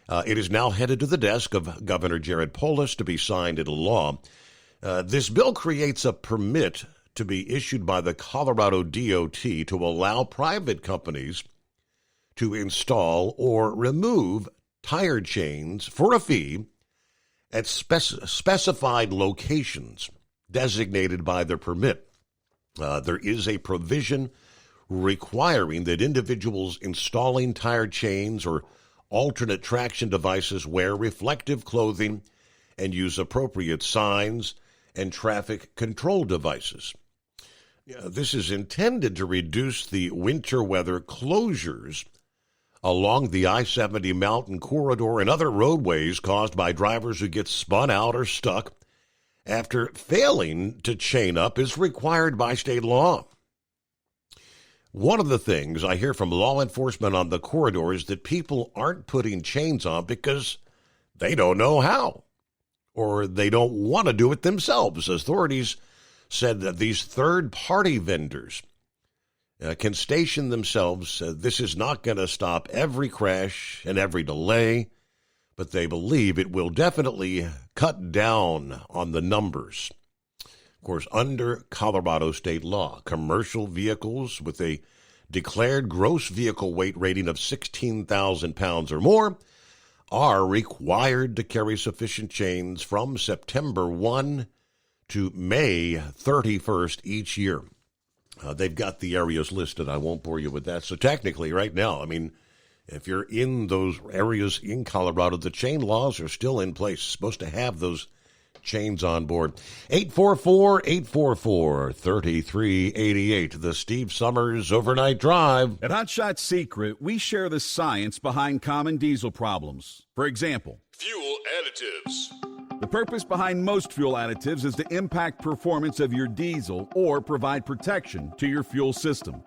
It is now headed to the desk of Governor Jared Polis to be signed into law. This bill creates a permit to be issued by the Colorado DOT to allow private companies to install or remove tire chains for a fee at specified locations designated by the permit. There is a provision requiring that individuals installing tire chains or alternate traction devices wear reflective clothing and use appropriate signs and traffic control devices. This is intended to reduce the winter weather closures along the I-70 mountain corridor and other roadways caused by drivers who get spun out or stuck after failing to chain up is required by state law. One of the things I hear from law enforcement on the corridor is that people aren't putting chains on because they don't know how, or they don't want to do it themselves. Authorities said that these third-party vendors can station themselves. This is not going to stop every crash and every delay, but they believe it will definitely cut down on the numbers. Of course, under Colorado state law, commercial vehicles with a declared gross vehicle weight rating of 16,000 pounds or more are required to carry sufficient chains from September 1 to May 31st each year. They've got the areas listed. I won't bore you with that. So technically, right now, if you're in those areas in Colorado, the chain laws are still in place. You're supposed to have those chains on board. 844-844-3388. The Steve Summers Overnight Drive. At Hot Shot Secret, we share the science behind common diesel problems. For example, fuel additives. The purpose behind most fuel additives is to impact performance of your diesel or provide protection to your fuel system.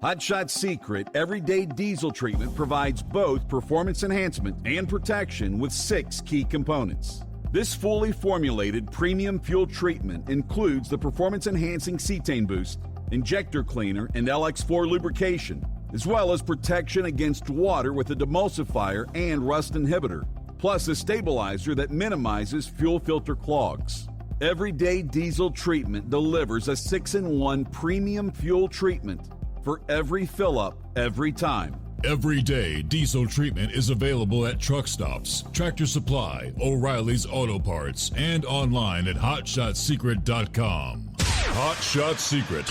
Hot Shot Secret Everyday Diesel Treatment provides both performance enhancement and protection with 6 key components. This fully formulated premium fuel treatment includes the performance-enhancing cetane boost, injector cleaner, and LX4 lubrication, as well as protection against water with a demulsifier and rust inhibitor, plus a stabilizer that minimizes fuel filter clogs. Everyday Diesel Treatment delivers a 6-in-1 premium fuel treatment for every fill-up, every time. Everyday Diesel Treatment is available at truck stops, Tractor Supply, O'Reilly's Auto Parts, and online at HotShotSecret.com. Hot Shot Secret,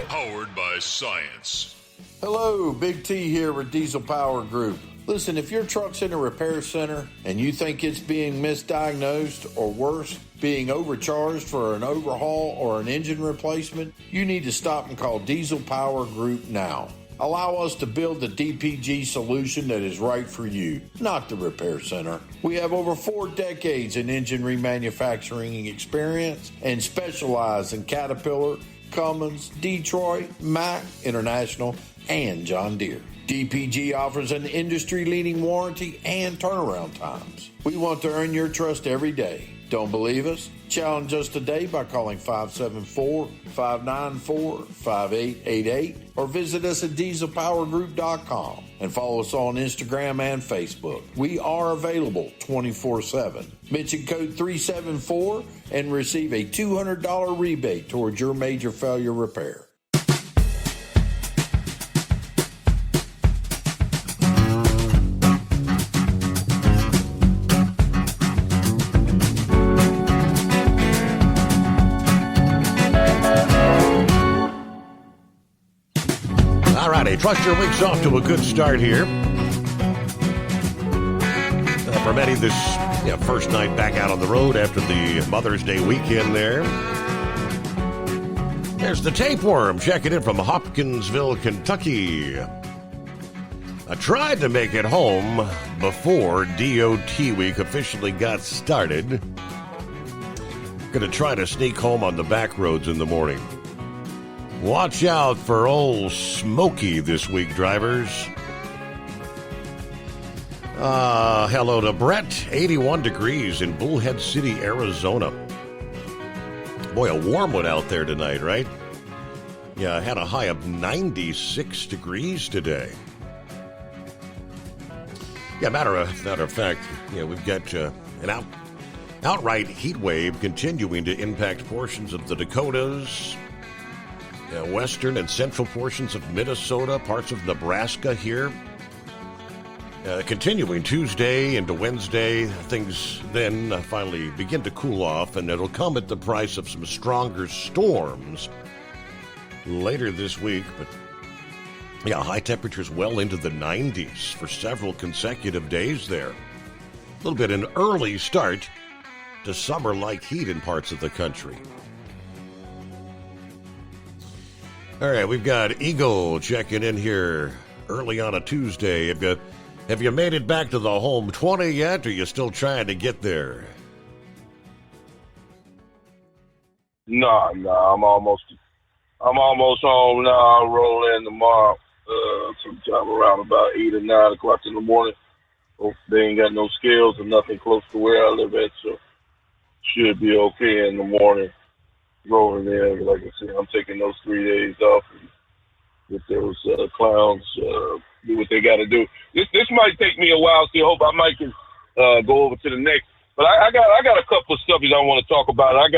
powered by science. Hello, Big T here with Diesel Power Group. Listen, if your truck's in a repair center and you think it's being misdiagnosed or worse, being overcharged for an overhaul or an engine replacement, you need to stop and call Diesel Power Group now. Allow us to build the DPG solution that is right for you, not the repair center. We have over 4 decades in engine remanufacturing experience and specialize in Caterpillar, Cummins, Detroit, Mack, International, and John Deere. DPG offers an industry-leading warranty and turnaround times. We want to earn your trust every day. Don't believe us? Challenge us today by calling 574-594-5888 or visit us at dieselpowergroup.com and follow us on Instagram and Facebook. We are available 24/7. Mention code 374 and receive a $200 rebate towards your major failure repair. Trust your week's off to a good start here. For many, this first night back out on the road after the Mother's Day weekend there. There's the tapeworm checking in from Hopkinsville, Kentucky. I tried to make it home before DOT week officially got started. Gonna try to sneak home on the back roads in the morning. Watch out for old Smokey this week, drivers. Hello to Brett, 81 degrees in Bullhead City, Arizona. Boy, a warm one out there tonight, right? Yeah, I had a high of 96 degrees today. Yeah, matter of fact, we've got an outright heat wave continuing to impact portions of the Dakotas, western and central portions of Minnesota, parts of Nebraska here. Continuing Tuesday into Wednesday, things then finally begin to cool off, and it'll come at the price of some stronger storms later this week. But high temperatures well into the 90s for several consecutive days there. A little bit an early start to summer-like heat in parts of the country. All right, we've got Eagle checking in here early on a Tuesday. Have you made it back to the home 20 yet, or are you still trying to get there? No, I'm almost home now. I'll roll in tomorrow sometime around about 8 or 9 o'clock in the morning. Hope they ain't got no scales or nothing close to where I live at, so should be okay in the morning. Rolling there, like I said, I'm taking those 3 days off and with those clowns do what they got to do. This might take me a while, so I hope I might can go over to the next. But I got a couple of subjects I want to talk about. I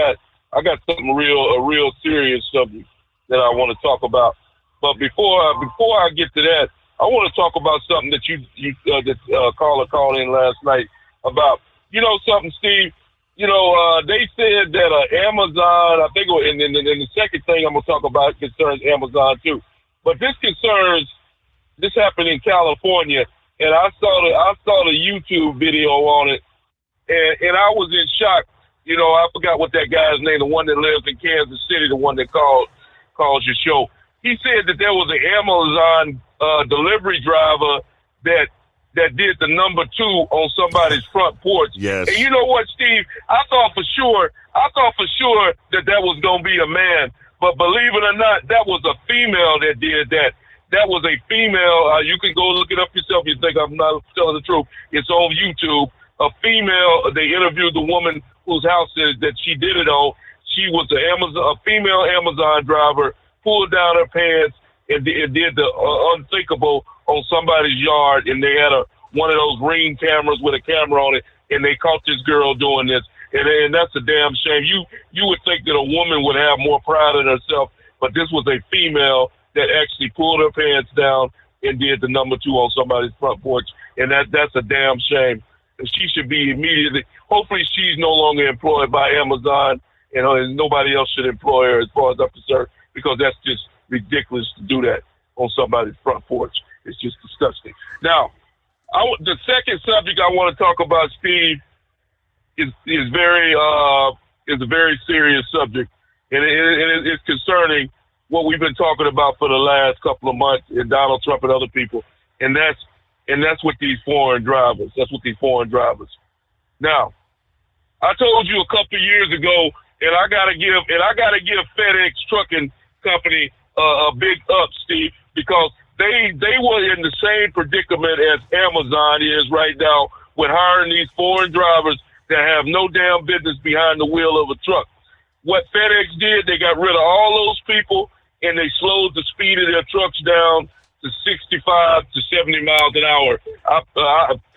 got something real serious subject that I want to talk about. But before I get to that, I want to talk about something that caller called in last night about. Something, Steve. They said that Amazon, I think, and the second thing I'm going to talk about concerns Amazon too. But this happened in California, and I saw the YouTube video on it, and I was in shock. I forgot what that guy's name, the one that lives in Kansas City, the one that calls your show. He said that there was an Amazon delivery driver that that did the number 2 on somebody's front porch. Yes. And you know what, Steve? I thought for sure that was going to be a man. But believe it or not, that was a female that did that. That was a female. You can go look it up yourself. You think I'm not telling the truth. It's on YouTube. A female, they interviewed the woman whose house that she did it on. She was a female Amazon driver, pulled down her pants and did the unthinkable on somebody's yard. And they had one of those Ring cameras with a camera on it, and they caught this girl doing this. And that's a damn shame. You would think that a woman would have more pride in herself, but this was a female that actually pulled her pants down and did the number 2 on somebody's front porch. And that's a damn shame. She should be immediately, hopefully she's no longer employed by Amazon, and nobody else should employ her as far as I'm concerned, because that's just ridiculous to do that on somebody's front porch. It's just disgusting. Now, the second subject I want to talk about, Steve, is a very serious subject, and it's concerning what we've been talking about for the last couple of months, and Donald Trump and other people, and that's with these foreign drivers. That's with these foreign drivers. Now, I told you a couple of years ago, and I gotta give FedEx Trucking Company a big up, Steve, because they were in the same predicament as Amazon is right now with hiring these foreign drivers that have no damn business behind the wheel of a truck. What FedEx did, they got rid of all those people, and they slowed the speed of their trucks down to 65 to 70 miles an hour.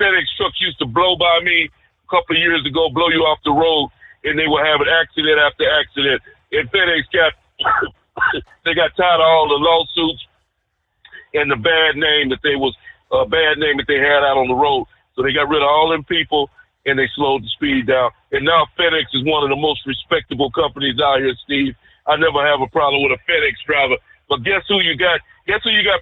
FedEx trucks used to blow by me a couple of years ago, blow you off the road, and they were having accident after accident. And FedEx they got tired of all the lawsuits and the bad name that they had out on the road. So they got rid of all them people, and they slowed the speed down. And now FedEx is one of the most respectable companies out here, Steve. I never have a problem with a FedEx driver. But guess who you got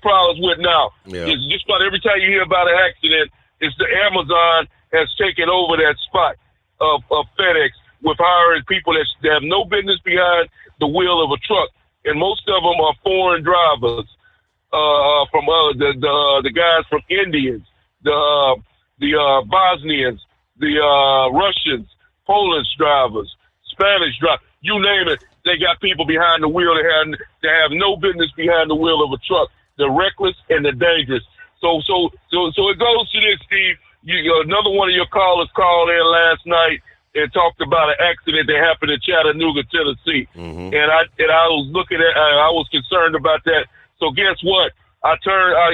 problems with now? Yeah. It's just about every time you hear about an accident, it's the Amazon has taken over that spot of FedEx with hiring people that have no business behind the wheel of a truck. And most of them are foreign drivers, from the guys from Indians, the Bosnians, the Russians, Polish drivers, Spanish drivers, you name it. They got people behind the wheel that have no business behind the wheel of a truck. They're reckless and they're dangerous. So it goes to this, Steve. Another one of your callers called in last night and talked about an accident that happened in Chattanooga, Tennessee. Mm-hmm. And I was looking at, I was concerned about that. So guess what? I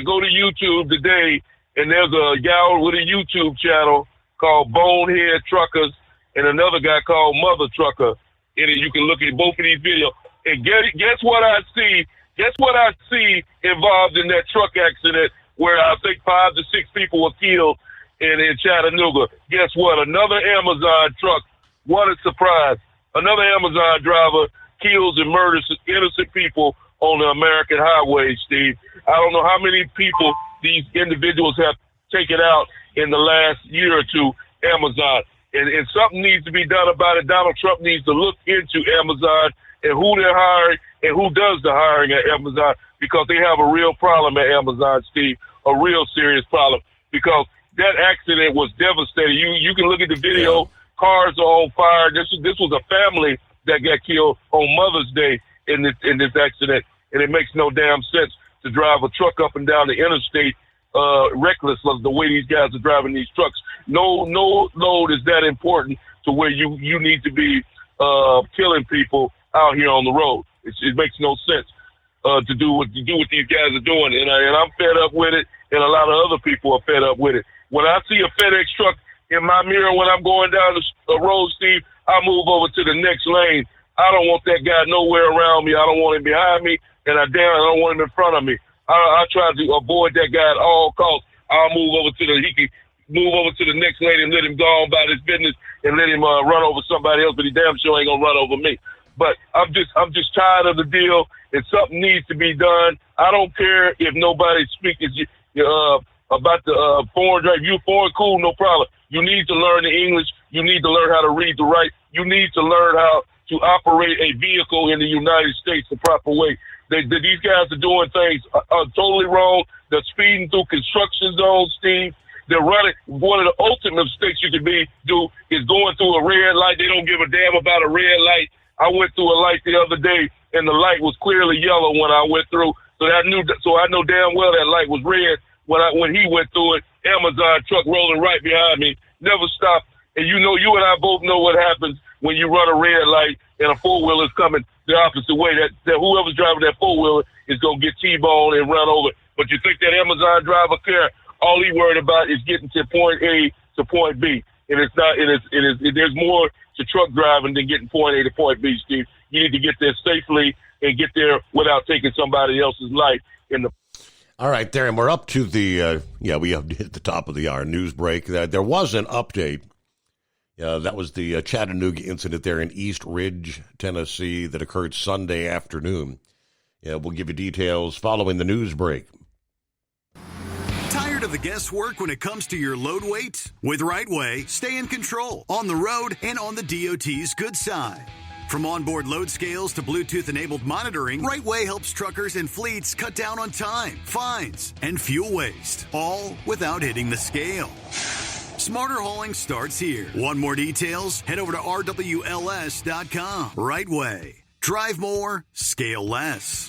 go to YouTube today, and there's a guy with a YouTube channel called Bonehead Truckers and another guy called Mother Trucker. And you can look at both of these videos. And guess what I see? Guess what I see involved in that truck accident where I think 5 to 6 people were killed in Chattanooga? Guess what? Another Amazon truck. What a surprise. Another Amazon driver kills and murders innocent people on the American highway, Steve. I don't know how many people these individuals have taken out in the last year or two, Amazon. And something needs to be done about it. Donald Trump needs to look into Amazon and who they're hiring and who does the hiring at Amazon, because they have a real problem at Amazon, Steve, a real serious problem, because that accident was devastating. You can look at the video. Cars are on fire. This was a family that got killed on Mother's Day in this accident, and it makes no damn sense to drive a truck up and down the interstate reckless of the way these guys are driving these trucks. No load is that important to where you need to be killing people out here on the road. It makes no sense to do what these guys are doing, and I'm fed up with it, and a lot of other people are fed up with it. When I see a FedEx truck in my mirror when I'm going down the road, Steve, I move over to the next lane. I don't want that guy nowhere around me. I don't want him behind me, and I don't want him in front of me. I try to avoid that guy at all costs. I'll move over to he can move over to the next lane and let him go on about his business and let him run over somebody else, but he damn sure ain't gonna run over me. But I'm just tired of the deal, and something needs to be done. I don't care if nobody's speaking about the foreign drive. You foreign, cool, no problem. You need to learn the English. You need to learn how to read the right. You need to learn how to operate a vehicle in the United States the proper way. These guys are doing things totally wrong. They're speeding through construction zones, Steve. they're running. One of the ultimate mistakes you can do is going through a red light. They don't give a damn about a red light. I went through a light the other day, and the light was clearly yellow when I went through. So I know damn well that light was red when he went through it. Amazon truck rolling right behind me, never stopped. And you and I both know what happens when you run a red light and a four-wheeler is coming the opposite way. That whoever's driving that four-wheeler is going to get T-boned and run over. But you think that Amazon driver care? All he worried about is getting to point A to point B. And it's not. There's more to truck driving than getting point A to point B, Steve. You need to get there safely and get there without taking somebody else's life in the. All right, there, and we're up to the, we have hit the top of the hour news break. There was an update. That was the Chattanooga incident there in East Ridge, Tennessee, that occurred Sunday afternoon. We'll give you details following the news break. Tired of the guesswork when it comes to your load weight? With RightWay, stay in control, on the road and on the DOT's good side. From onboard load scales to Bluetooth-enabled monitoring, RightWay helps truckers and fleets cut down on time, fines, and fuel waste, all without hitting the scale. Smarter hauling starts here. Want more details? Head over to rwls.com. RightWay. Drive more, scale less.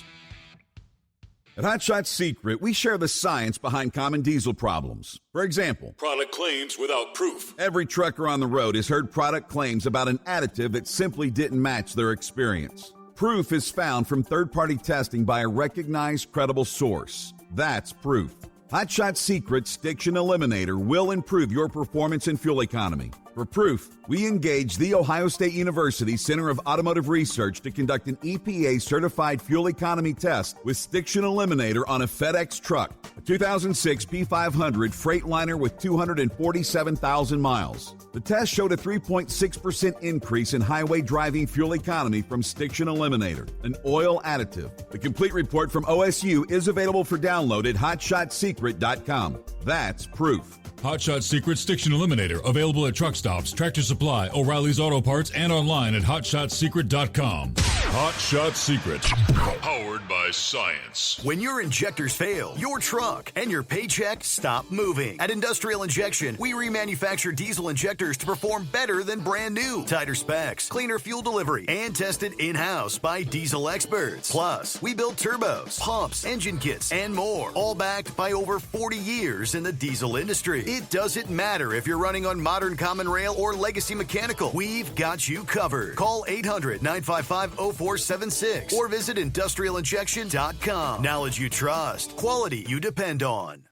At Hot Shot Secret, we share the science behind common diesel problems. For example, product claims without proof. Every trucker on the road has heard product claims about an additive that simply didn't match their experience. Proof is found from third-party testing by a recognized, credible source. That's proof. Hot Shot Secret Stiction Eliminator will improve your performance and fuel economy. For proof, we engaged the Ohio State University Center of Automotive Research to conduct an EPA-certified fuel economy test with Stiction Eliminator on a FedEx truck, a 2006 P500 Freightliner with 247,000 miles. The test showed a 3.6% increase in highway driving fuel economy from Stiction Eliminator, an oil additive. The complete report from OSU is available for download at hotshotsecret.com. That's proof. Hot Shot Secret Stiction Eliminator, available at truck stops, Tractor Supply, O'Reilly's Auto Parts, and online at hotshotsecret.com. Hot Shot Secret, powered by science. When your injectors fail, your truck and your paycheck stop moving. At Industrial Injection, we remanufacture diesel injectors to perform better than brand new. Tighter specs, cleaner fuel delivery, and tested in-house by diesel experts. Plus, we build turbos, pumps, engine kits, and more, all backed by over 40 years in the diesel industry. It doesn't matter if you're running on modern common rail or legacy mechanical. We've got you covered. Call 800-955-0476 or visit industrialinjection.com. Knowledge you trust. Quality you depend on.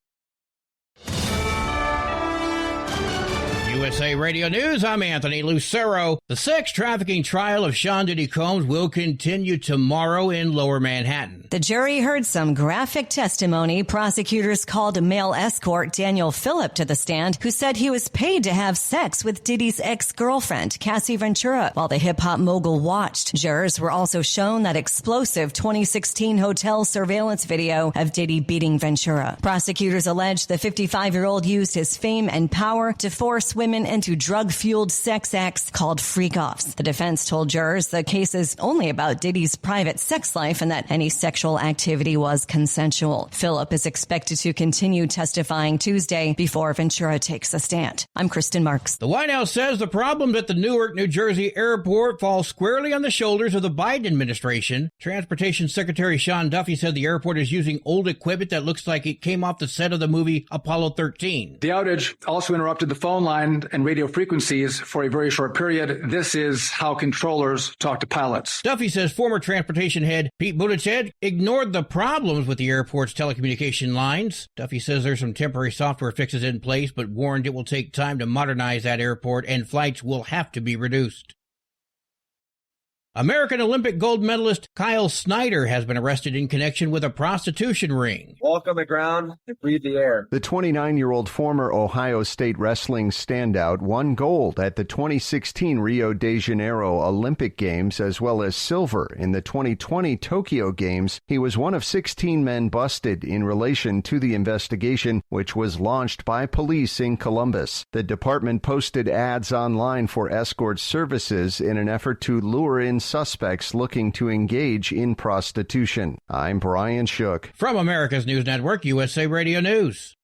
USA Radio News, I'm Anthony Lucero. The sex trafficking trial of Sean Diddy Combs will continue tomorrow in Lower Manhattan. The jury heard some graphic testimony. Prosecutors called a male escort, Daniel Phillip, to the stand, who said he was paid to have sex with Diddy's ex-girlfriend, Cassie Ventura, while the hip-hop mogul watched. Jurors were also shown that explosive 2016 hotel surveillance video of Diddy beating Ventura. Prosecutors allege the 55-year-old used his fame and power to force women into drug-fueled sex acts called freak-offs. The defense told jurors the case is only about Diddy's private sex life and that any sexual activity was consensual. Phillip is expected to continue testifying Tuesday before Ventura takes a stand. I'm Kristen Marks. The White House says the problem at the Newark, New Jersey airport falls squarely on the shoulders of the Biden administration. Transportation Secretary Sean Duffy said the airport is using old equipment that looks like it came off the set of the movie Apollo 13. The outage also interrupted the phone line and radio frequencies for a very short period. This is how controllers talk to pilots. Duffy says former transportation head Pete Buttigieg ignored the problems with the airport's telecommunication lines. Duffy says there's some temporary software fixes in place, but warned it will take time to modernize that airport and flights will have to be reduced. American Olympic gold medalist Kyle Snyder has been arrested in connection with a prostitution ring. Walk on the ground and breathe the air. The 29-year-old former Ohio State wrestling standout won gold at the 2016 Rio de Janeiro Olympic Games as well as silver in the 2020 Tokyo Games. He was one of 16 men busted in relation to the investigation, which was launched by police in Columbus. The department posted ads online for escort services in an effort to lure in suspects looking to engage in prostitution. I'm Brian Shook. From America's News Network, USA Radio News.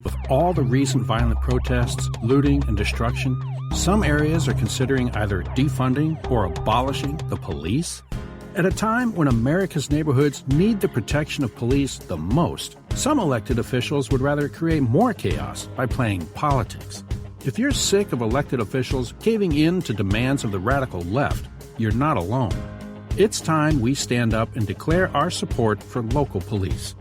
With all the recent violent protests, looting, and destruction, some areas are considering either defunding or abolishing the police. At a time when America's neighborhoods need the protection of police the most, some elected officials would rather create more chaos by playing politics. If you're sick of elected officials caving in to demands of the radical left, you're not alone. It's time we stand up and declare our support for local police.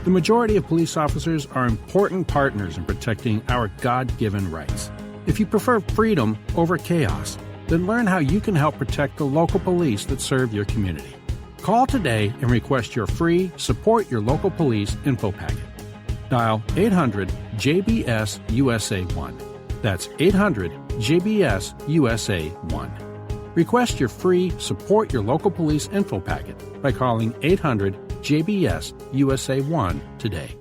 The majority of police officers are important partners in protecting our God-given rights. If you prefer freedom over chaos, then learn how you can help protect the local police that serve your community. Call today and request your free Support Your Local Police info packet. Dial 800-JBS-USA-1. That's 800-JBS-USA-1. Request your free Support Your Local Police info packet by calling 800-JBS-USA-1 today.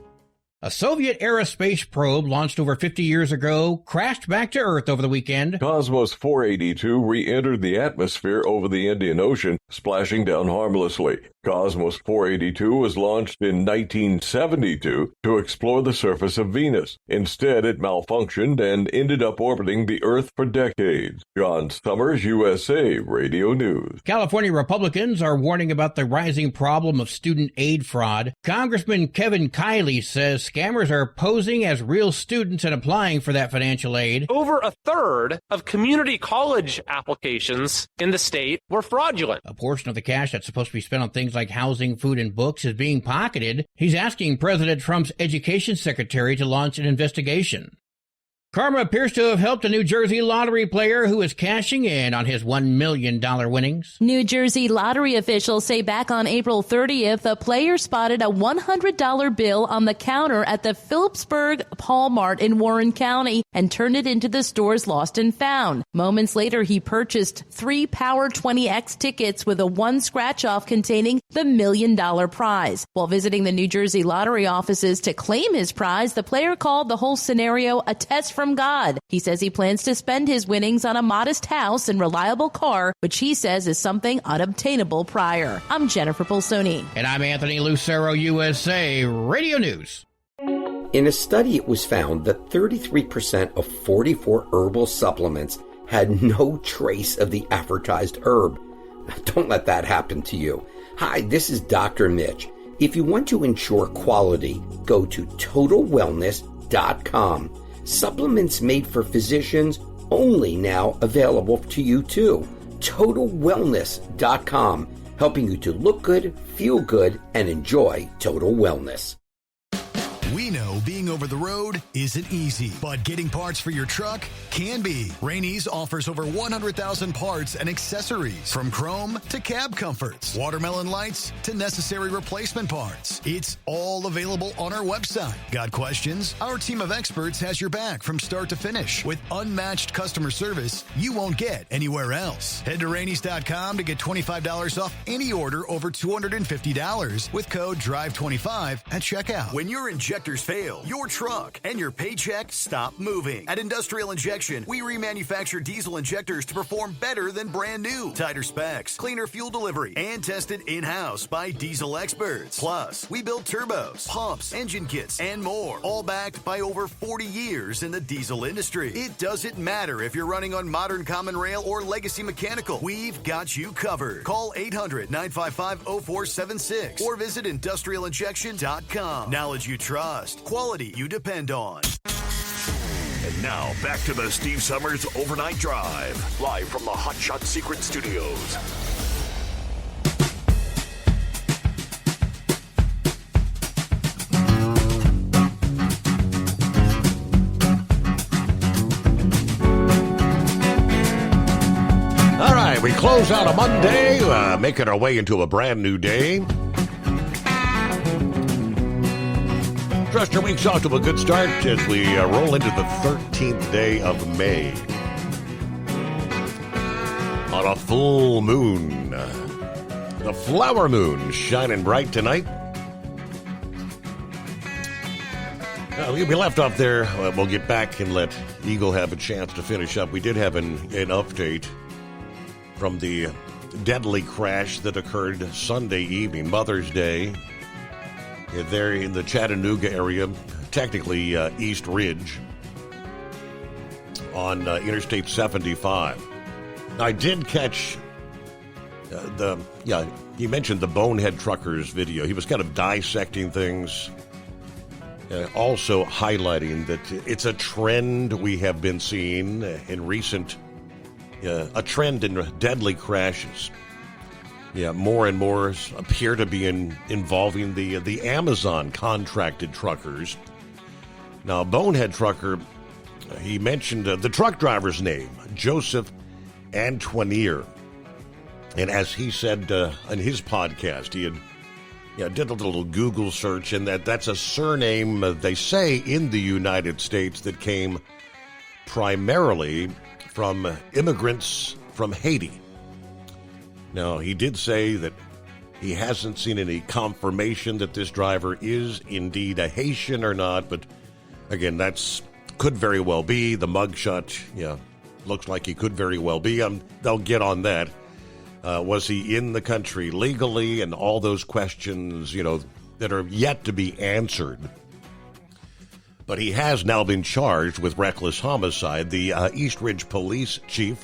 A Soviet-era space probe launched over 50 years ago crashed back to Earth over the weekend. Cosmos 482 re-entered the atmosphere over the Indian Ocean, splashing down harmlessly. Cosmos 482 was launched in 1972 to explore the surface of Venus. Instead, it malfunctioned and ended up orbiting the Earth for decades. John Summers, USA Radio News. California Republicans are warning about the rising problem of student aid fraud. Congressman Kevin Kiley says scammers are posing as real students and applying for that financial aid. Over a third of community college applications in the state were fraudulent. A portion of the cash that's supposed to be spent on things like housing, food, and books is being pocketed. He's asking President Trump's education secretary to launch an investigation. Karma appears to have helped a New Jersey lottery player who is cashing in on his $1 million winnings. New Jersey lottery officials say back on April 30th, the player spotted a $100 bill on the counter at the Phillipsburg Paul Mart in Warren County and turned it into the store's lost and found. Moments later, he purchased 3 Power 20X tickets with a 1 scratch-off containing the $1 million prize. While visiting the New Jersey lottery offices to claim his prize, the player called the whole scenario a test from God. He says he plans to spend his winnings on a modest house and reliable car, which he says is something unobtainable prior. I'm Jennifer Bolsoni. And I'm Anthony Lucero, USA Radio News. In a study, it was found that 33% of 44 herbal supplements had no trace of the advertised herb. Don't let that happen to you. Hi, this is Dr. Mitch. If you want to ensure quality, go to TotalWellness.com. Supplements made for physicians, only now available to you too. TotalWellness.com, helping you to look good, feel good, and enjoy total wellness. We know being over the road isn't easy, but getting parts for your truck can be. Rainey's offers over 100,000 parts and accessories, from chrome to cab comforts, watermelon lights to necessary replacement parts. It's all available on our website. Got questions? Our team of experts has your back from start to finish with unmatched customer service you won't get anywhere else. Head to Rainey's.com to get $25 off any order over $250 with code DRIVE25 at checkout. When your injectors fail, your truck and your paycheck stop moving. At Industrial Injection, we remanufacture diesel injectors to perform better than brand new. Tighter specs, cleaner fuel delivery, and tested in-house by diesel experts. Plus, we build turbos, pumps, engine kits, and more, all backed by over 40 years in the diesel industry. It doesn't matter if you're running on modern common rail or legacy mechanical. We've got you covered. Call 800-955-0476 or visit industrialinjection.com. Knowledge you trust. Quality you depend on. And now, back to the Steve Summers Overnight Drive, live from the Hot Shot Secret Studios. All right, we close out a Monday, making our way into a brand new day. Trust your week's off to a good start as we roll into the 13th day of May. On a full moon. The flower moon shining bright tonight. We left off there. We'll get back and let Eagle have a chance to finish up. We did have an update from the deadly crash that occurred Sunday evening, Mother's Day. There in the Chattanooga area, technically East Ridge on Interstate 75. Now, I did catch he mentioned the Bonehead Truckers video. He was kind of dissecting things, also highlighting that it's a trend we have been seeing in recent, a trend in deadly crashes. Yeah, more and more appear to be involving the Amazon contracted truckers. Now, Bonehead Trucker, he mentioned the truck driver's name, Joseph Antoinier. And as he said in his podcast, he had did a little Google search, and that's a surname, they say, in the United States that came primarily from immigrants from Haiti. Now, he did say that he hasn't seen any confirmation that this driver is indeed a Haitian or not, but again, that's could very well be. The mugshot, looks like he could very well be. They'll get on that. Was he in the country legally, and all those questions, that are yet to be answered. But he has now been charged with reckless homicide. The East Ridge Police Chief,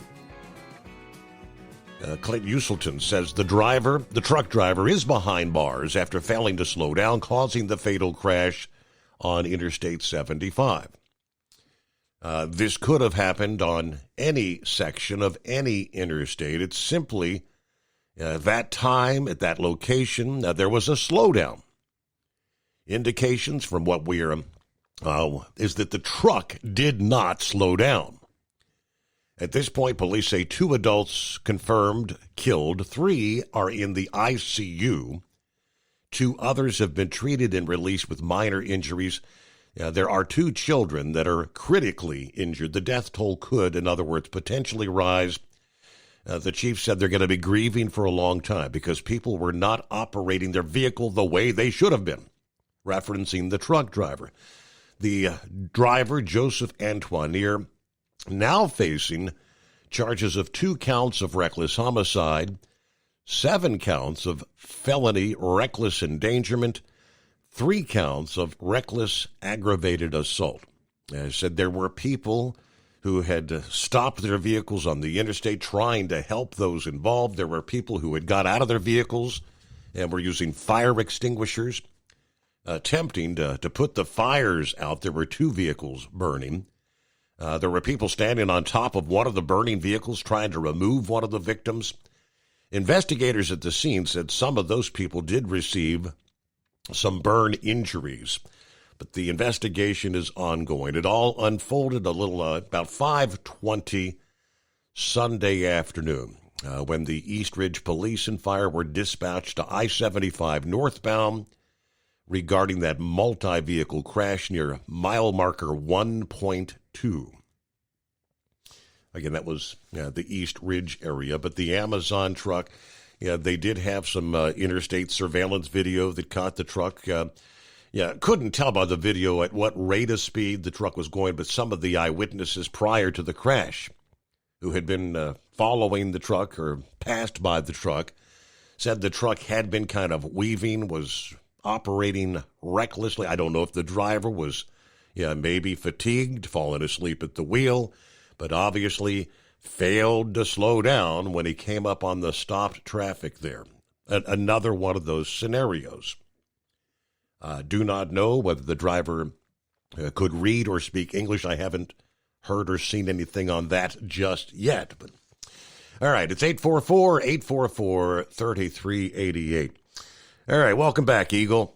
Clint Uselton, says the truck driver is behind bars after failing to slow down, causing the fatal crash on Interstate 75. This could have happened on any section of any interstate. It's simply that time at that location, there was a slowdown. Indications from what we are is that the truck did not slow down. At this point, police say 2 adults confirmed killed, 3 are in the ICU. 2 others have been treated and released with minor injuries. There are 2 children that are critically injured. The death toll could, in other words, potentially rise. The chief said they're going to be grieving for a long time because people were not operating their vehicle the way they should have been, referencing the truck driver. The driver, Joseph Antoinier, now facing charges of 2 counts of reckless homicide, 7 counts of felony reckless endangerment, 3 counts of reckless aggravated assault. As I said, there were people who had stopped their vehicles on the interstate trying to help those involved. There were people who had got out of their vehicles and were using fire extinguishers, attempting to put the fires out. There were 2 vehicles burning. There were people standing on top of one of the burning vehicles trying to remove one of the victims. Investigators at the scene said some of those people did receive some burn injuries, but the investigation is ongoing. It all unfolded a little about 5:20 Sunday afternoon when the East Ridge Police and Fire were dispatched to I-75 northbound regarding that multi-vehicle crash near mile marker 1.2. Again, that was the East Ridge area, but the Amazon truck, they did have some interstate surveillance video that caught the truck. Couldn't tell by the video at what rate of speed the truck was going, but some of the eyewitnesses prior to the crash who had been following the truck or passed by the truck said the truck had been kind of weaving, was operating recklessly. I don't know if the driver was maybe fatigued, fallen asleep at the wheel, but obviously failed to slow down when he came up on the stopped traffic there. Another one of those scenarios. Do not know whether the driver could read or speak English. I haven't heard or seen anything on that just yet. But all right, it's 844-844-3388. All right, welcome back, Eagle.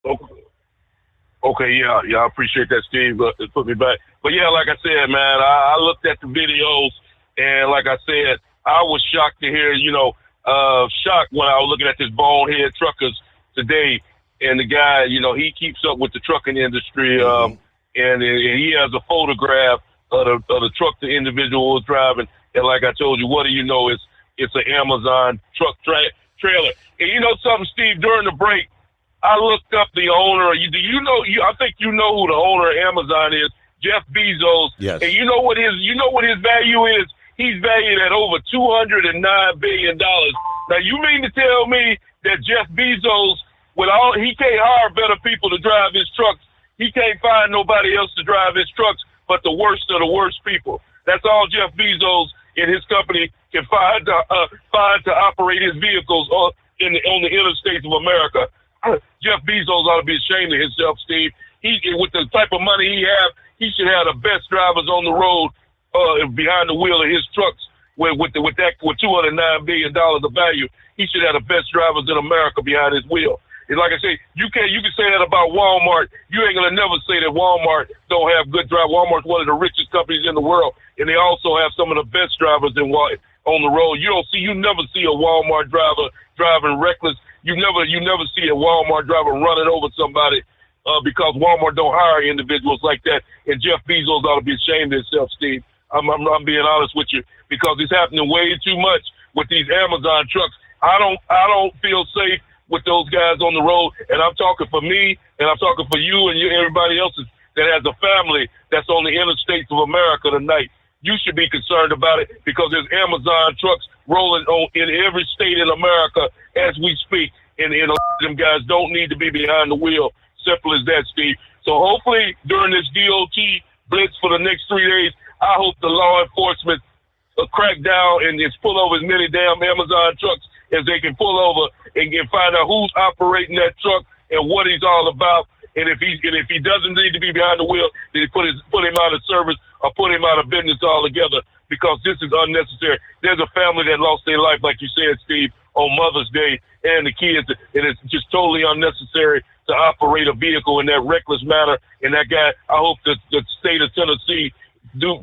Okay, yeah, I appreciate that, Steve. It put me back. But yeah, like I said, man, I looked at the videos, and like I said, I was shocked to hear, shocked when I was looking at this Bonehead Truckers today. And the guy, he keeps up with the trucking industry, and he has a photograph of the truck the individual was driving. And like I told you, what do you know? It's an Amazon truck trailer. And you know something, Steve? During the break, I looked up the owner. I think you know who the owner of Amazon is, Jeff Bezos. Yes. And you know what his value is? He's valued at over $209 billion. Now, you mean to tell me that Jeff Bezos, he can't hire better people to drive his trucks He can't find nobody else to drive his trucks but the worst of the worst people. That's all Jeff Bezos and his company can find to operate his vehicles on the interstates of America. Jeff Bezos ought to be ashamed of himself, Steve. With the type of money he have, he should have the best drivers on the road behind the wheel of his trucks with $209 billion of value. He should have the best drivers in America behind his wheel. And like I say, you can say that about Walmart. You ain't gonna never say that Walmart don't have good drivers. Walmart's one of the richest companies in the world, and they also have some of the best drivers on the road. You never see a Walmart driver driving reckless. You never see a Walmart driver running over somebody because Walmart don't hire individuals like that. And Jeff Bezos ought to be ashamed of himself, Steve. I'm being honest with you, because it's happening way too much with these Amazon trucks. I don't feel safe with those guys on the road, and I'm talking for me, and I'm talking for you and everybody else that has a family that's on the interstates of America tonight. You should be concerned about it, because there's Amazon trucks rolling in every state in America as we speak, and a lot of them guys don't need to be behind the wheel. Simple as that, Steve. So hopefully during this DOT blitz for the next 3 days, I hope the law enforcement crack down and just pull over as many damn Amazon trucks as they can pull over and find out who's operating that truck and what he's all about. And if he doesn't need to be behind the wheel, then he put him out of service or put him out of business altogether, because this is unnecessary. There's a family that lost their life, like you said, Steve, on Mother's Day, and the kids, and it's just totally unnecessary to operate a vehicle in that reckless manner. And that guy, I hope that the state of Tennessee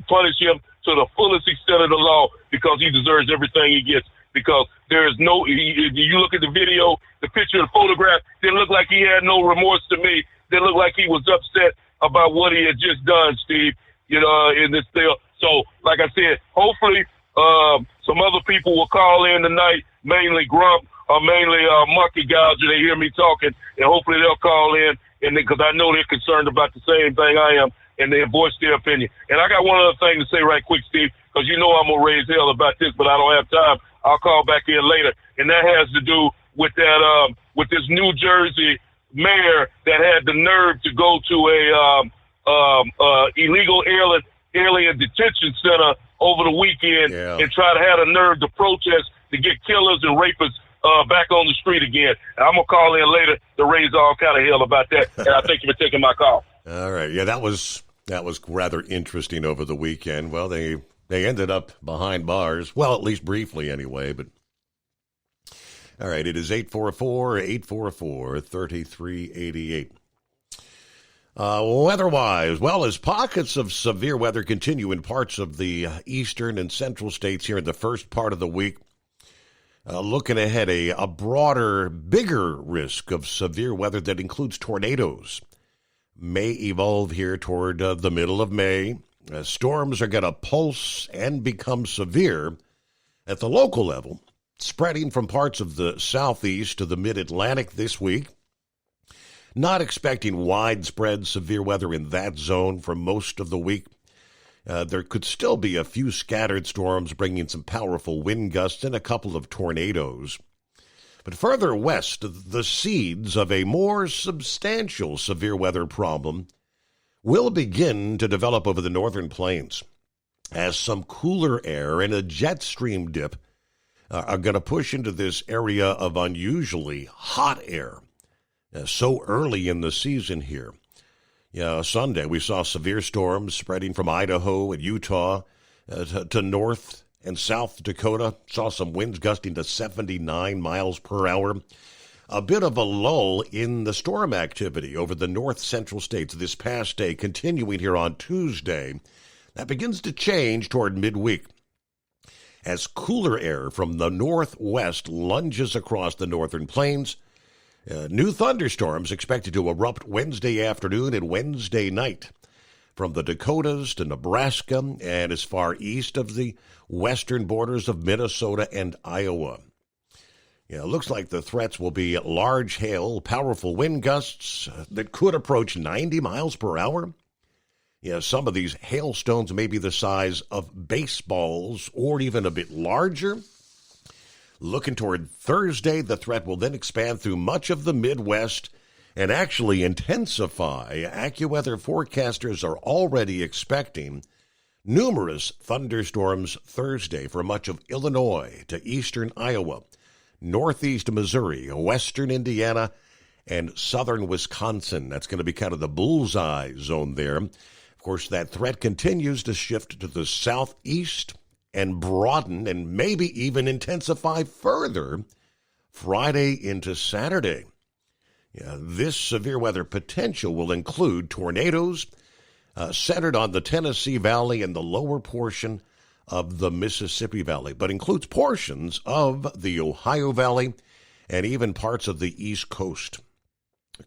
punish him to the fullest extent of the law, because he deserves everything he gets. Because there is you look at the video, the picture, the photograph, didn't look like he had no remorse to me. Didn't look like he was upset about what he had just done, Steve, in this deal. So, like I said, hopefully some other people will call in tonight, mainly Grump or mainly Monkey Gouger. They hear me talking, and hopefully they'll call in, and because I know they're concerned about the same thing I am, and they voice their opinion. And I got one other thing to say right quick, Steve, because you know I'm going to raise hell about this, but I don't have time. I'll call back in later. And that has to do with that, with this New Jersey mayor that had the nerve to go to a illegal alien detention center over the weekend and try to have the nerve to protest to get killers and rapists back on the street again. I'm going to call in later to raise all kind of hell about that. And I thank you for taking my call. All right. Yeah, that was rather interesting over the weekend. Well, they ended up behind bars. Well, at least briefly anyway. But all right, it is 844-3388. Weather-wise, well, as pockets of severe weather continue in parts of the eastern and central states here in the first part of the week, looking ahead, a broader, bigger risk of severe weather that includes tornadoes may evolve here toward the middle of May. Storms are going to pulse and become severe at the local level, spreading from parts of the southeast to the mid-Atlantic this week. Not expecting widespread severe weather in that zone for most of the week. There could still be a few scattered storms bringing some powerful wind gusts and a couple of tornadoes. But further west, the seeds of a more substantial severe weather problem will begin to develop over the northern plains as some cooler air and a jet stream dip are going to push into this area of unusually hot air so early in the season here. Sunday we saw severe storms spreading from Idaho and Utah to North and South Dakota. Saw some winds gusting to 79 miles per hour. A bit of a lull in the storm activity over the north central states this past day, continuing here on Tuesday. That begins to change toward midweek as cooler air from the northwest lunges across the northern plains. New thunderstorms expected to erupt Wednesday afternoon and Wednesday night from the Dakotas to Nebraska and as far east of the western borders of Minnesota and Iowa. It looks like the threats will be large hail, powerful wind gusts that could approach 90 miles per hour. Some of these hailstones may be the size of baseballs or even a bit larger. Looking toward Thursday, the threat will then expand through much of the Midwest and actually intensify. AccuWeather forecasters are already expecting numerous thunderstorms Thursday for much of Illinois to eastern Iowa, northeast Missouri, western Indiana, and southern Wisconsin. That's going to be kind of the bullseye zone there. Of course, that threat continues to shift to the southeast and broaden and maybe even intensify further Friday into Saturday. This severe weather potential will include tornadoes centered on the Tennessee Valley and the lower portion of the Mississippi Valley, but includes portions of the Ohio Valley and even parts of the East Coast.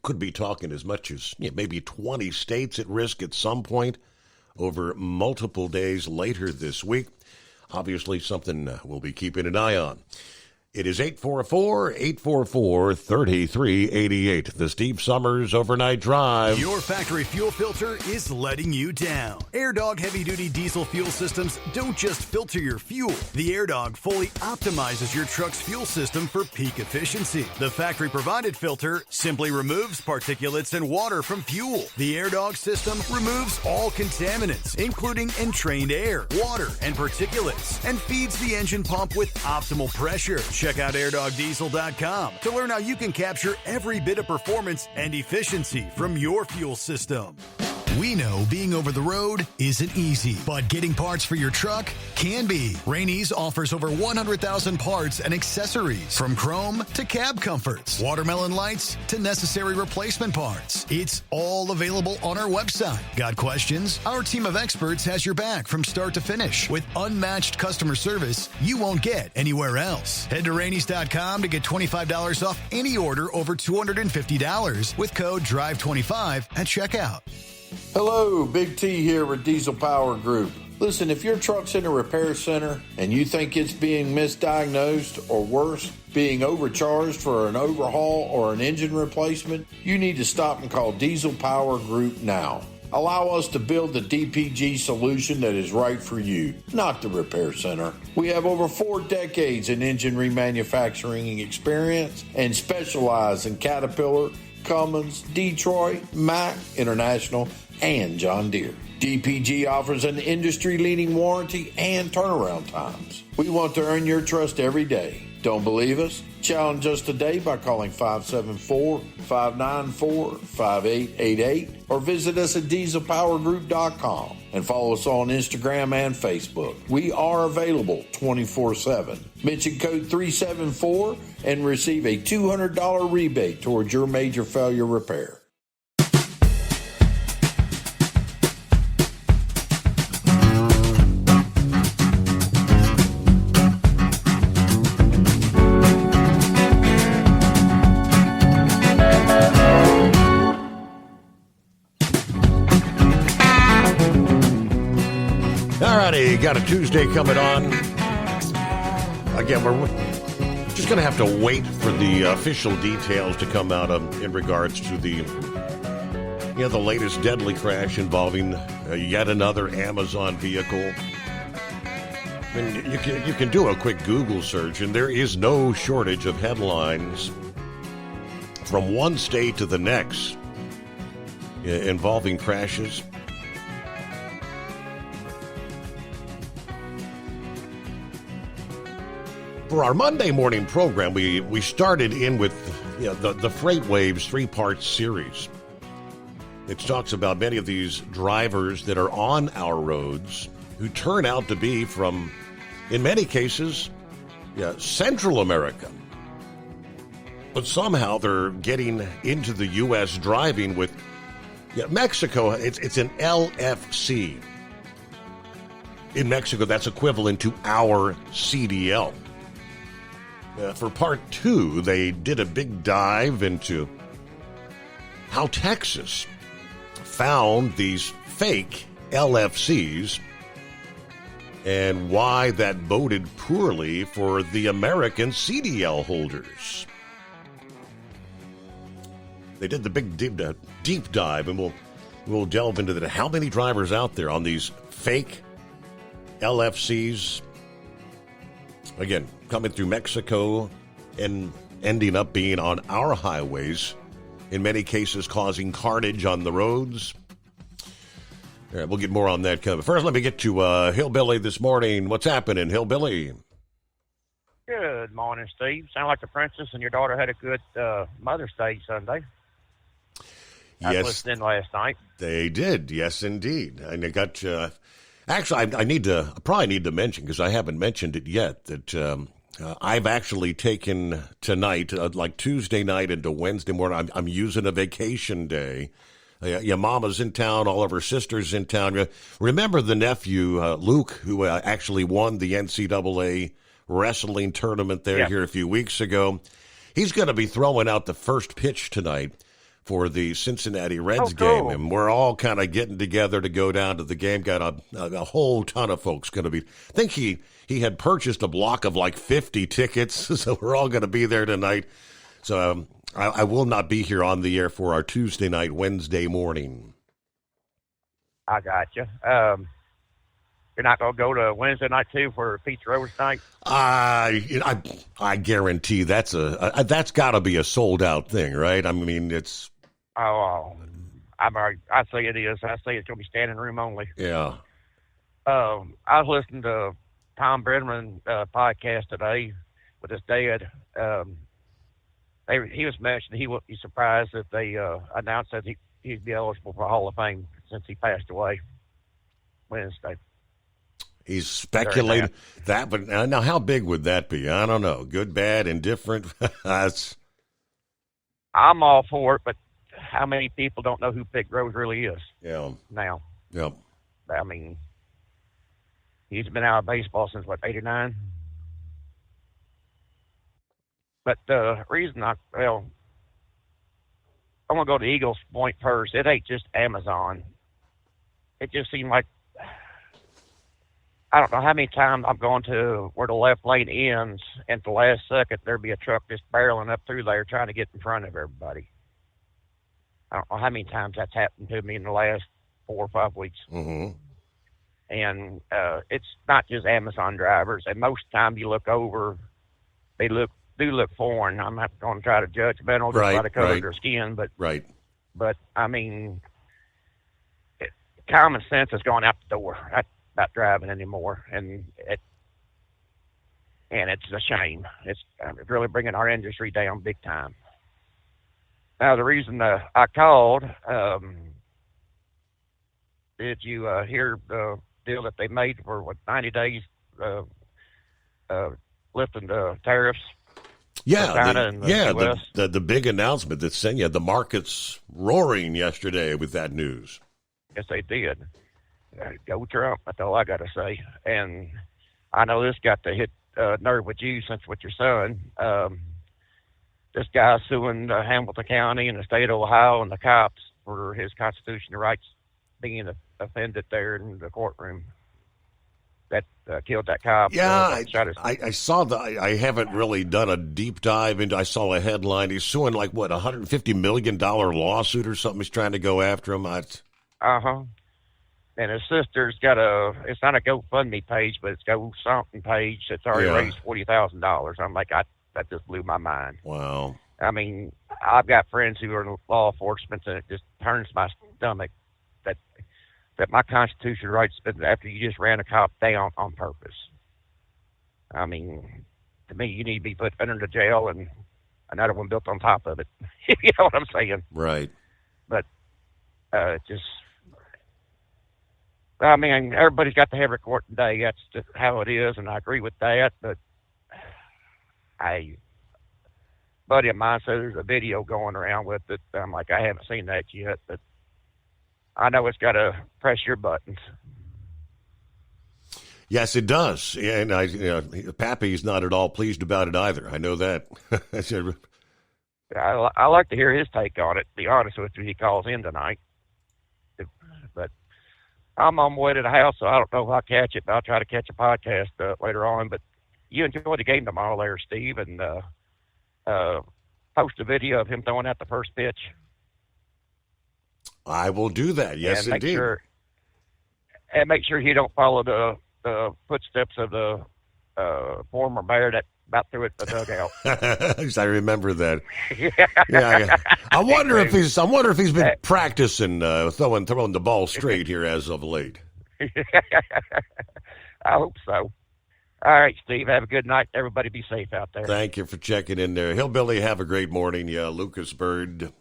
Could be talking as much as maybe 20 states at risk at some point over multiple days later this week. Obviously, something we'll be keeping an eye on. It is 844-844-3388. The Steve Summers Overnight Drive. Your factory fuel filter is letting you down. AirDog heavy-duty diesel fuel systems don't just filter your fuel. The AirDog fully optimizes your truck's fuel system for peak efficiency. The factory-provided filter simply removes particulates and water from fuel. The AirDog system removes all contaminants, including entrained air, water, and particulates, and feeds the engine pump with optimal pressure. Check out airdogdiesel.com to learn how you can capture every bit of performance and efficiency from your fuel system. We know being over the road isn't easy, but getting parts for your truck can be. Rainey's offers over 100,000 parts and accessories, from chrome to cab comforts, watermelon lights to necessary replacement parts. It's all available on our website. Got questions? Our team of experts has your back from start to finish with unmatched customer service you won't get anywhere else. Head to Rainey's.com to get $25 off any order over $250 with code DRIVE25 at checkout. Hello, Big T here with Diesel Power Group. Listen, if your truck's in a repair center and you think it's being misdiagnosed or worse, being overcharged for an overhaul or an engine replacement, you need to stop and call Diesel Power Group now. Allow us to build the DPG solution that is right for you, not the repair center. We have over 4 decades in engine remanufacturing experience and specialize in Caterpillar, Cummins, Detroit, Mack, International, and John Deere. DPG offers an industry-leading warranty and turnaround times. We want to earn your trust every day. Don't believe us? Challenge us today by calling 574-594-5888 or visit us at dieselpowergroup.com and follow us on Instagram and Facebook. We are available 24/7. Mention code 374 and receive a $200 rebate towards your major failure repair. Got a Tuesday coming on. Again, we're just going to have to wait for the official details to come out in regards to the latest deadly crash involving yet another Amazon vehicle. And you can do a quick Google search, and there is no shortage of headlines from one state to the next involving crashes. For our Monday morning program, we started in with the Freight Waves 3-part series. It talks about many of these drivers that are on our roads who turn out to be from, in many cases, Central America. But somehow they're getting into the U.S. driving with Mexico. It's an LFC. In Mexico, that's equivalent to our CDL. For part 2, they did a big dive into how Texas found these fake LFCs and why that boded poorly for the American CDL holders. They did the big deep dive, and we'll delve into that. How many drivers out there on these fake LFCs? Again, coming through Mexico and ending up being on our highways in many cases causing carnage on the roads. All right, we'll get more on that coming. First, let me get to Hillbilly this morning. What's happening, Hillbilly? Good morning, Steve. Sound like the princess and your daughter had a good Mother's Day Sunday. I was listening last night. They did, yes, indeed. And I got actually, I probably need to mention, because I haven't mentioned it yet, that I've actually taken tonight, like Tuesday night into Wednesday morning. I'm using a vacation day. Your mama's in town. All of her sisters in town. Remember the nephew, Luke, who actually won the NCAA wrestling tournament there here a few weeks ago. He's going to be throwing out the first pitch tonight for the Cincinnati Reds game, and we're all kind of getting together to go down to the game. Got a whole ton of folks going to be. I think he had purchased a block of like 50 tickets, so we're all going to be there tonight. So I will not be here on the air for our Tuesday night, Wednesday morning. I got you. You're not going to go to Wednesday night, too, for Pizza Roast night? I guarantee that's got to be a sold-out thing, right? I mean, it's... Oh, I say it is. I say it's going to be standing room only. Yeah. I was listening to Tom Brennan podcast today with his dad. He was mentioning he would be surprised if they announced that he'd be eligible for Hall of Fame since he passed away Wednesday. He's speculating that, but now how big would that be? I don't know. Good, bad, indifferent? I'm all for it, but how many people don't know who Pete Rose really is? Yeah. Now. Yep. I mean, he's been out of baseball since, 89? But the reason I want to go to Eagles Point first. It ain't just Amazon. It just seemed like, I don't know how many times I'm going to where the left lane ends, and at the last second there'd be a truck just barreling up through there trying to get in front of everybody. I don't know how many times that's happened to me in the last 4 or 5 weeks. Mm-hmm. And it's not just Amazon drivers. And most of the time you look over, they do look foreign. I'm not going to try to judge mental just by the color of their skin, but I mean, common sense has gone out the door. That's not driving anymore, and it's a shame. It's really bringing our industry down big time. Now, the reason I called, did you hear the deal that they made for 90 days lifting the tariffs? Yeah, China and the US? the big announcement that sent the market's roaring yesterday with that news. Yes, they did. Go Trump, that's all I got to say. And I know this got to hit nerve with you since with your son. This guy's suing Hamilton County and the state of Ohio and the cops for his constitutional rights being offended there in the courtroom. That killed that cop. Yeah, I saw I haven't really done a deep dive into. I saw a headline. He's suing like what, $150 million lawsuit or something. He's trying to go after him. And his sister's got it's not a GoFundMe page, but it's Go something page that's already raised $40,000. I'm like, that just blew my mind. Wow. I mean, I've got friends who are in law enforcement, and it just turns my stomach that my constitutional rights after you just ran a cop down on purpose. I mean, to me, you need to be put under the jail and another one built on top of it. You know what I'm saying? Right. But I mean, everybody's got to have a court today. That's just how it is, and I agree with that. But a buddy of mine said there's a video going around with it. I'm like, I haven't seen that yet, but I know it's got to press your buttons. Yes, it does. And Pappy's not at all pleased about it either. I know that. I like to hear his take on it, to be honest with you. He calls in tonight. But I'm on my way to the house, so I don't know if I'll catch it, but I'll try to catch a podcast later on. But you enjoy the game tomorrow there, Steve, and post a video of him throwing out the first pitch. I will do that. Yes, indeed. Make sure you don't follow the footsteps of the former mayor that about threw it in the dugout. I remember that. Yeah. I wonder if he's been practicing throwing the ball straight here as of late. I hope so. All right, Steve, have a good night. Everybody be safe out there. Thank you for checking in there. Hillbilly, have a great morning. Yeah, Lucas Bird.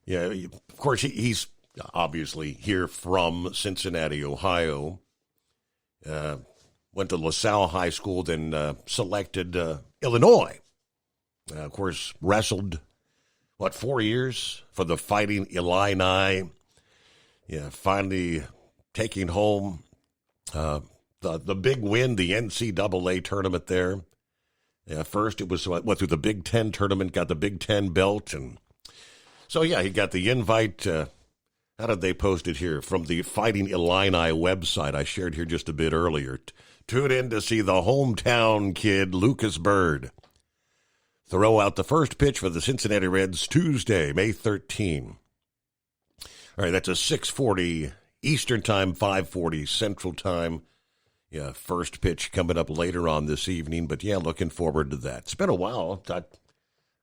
Yeah, of course, he's obviously here from Cincinnati, Ohio. Went to LaSalle High School, then selected Illinois. Of course, wrestled, 4 years for the Fighting Illini. Yeah, finally taking home the big win, the NCAA tournament there. Yeah, first it was went through the Big Ten tournament, got the Big Ten belt, and so he got the invite. How did they post it here? From the Fighting Illini website I shared here just a bit earlier. Tune in to see the hometown kid, Lucas Bird, throw out the first pitch for the Cincinnati Reds Tuesday, May 13. All right, that's a 6:40 Eastern Time, 5:40 Central Time. Yeah, first pitch coming up later on this evening, but looking forward to that. It's been a while. I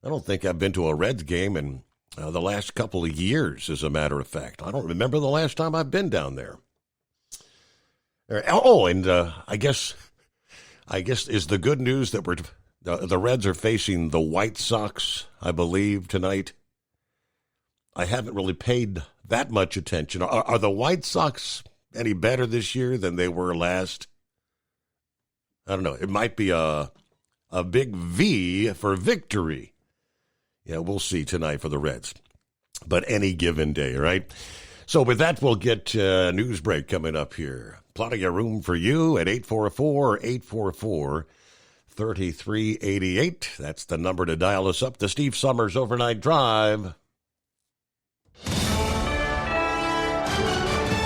don't think I've been to a Reds game in the last couple of years, as a matter of fact. I don't remember the last time I've been down there. Oh, and I guess is the good news that the Reds are facing the White Sox, I believe, tonight. I haven't really paid that much attention. Are the White Sox any better this year than they were last? I don't know. It might be a big V for victory. Yeah, we'll see tonight for the Reds. But any given day, right? So with that, we'll get a news break coming up here. Plenty of room for you at 844-844-3388. That's the number to dial us up. The Steve Summers Overnight Drive.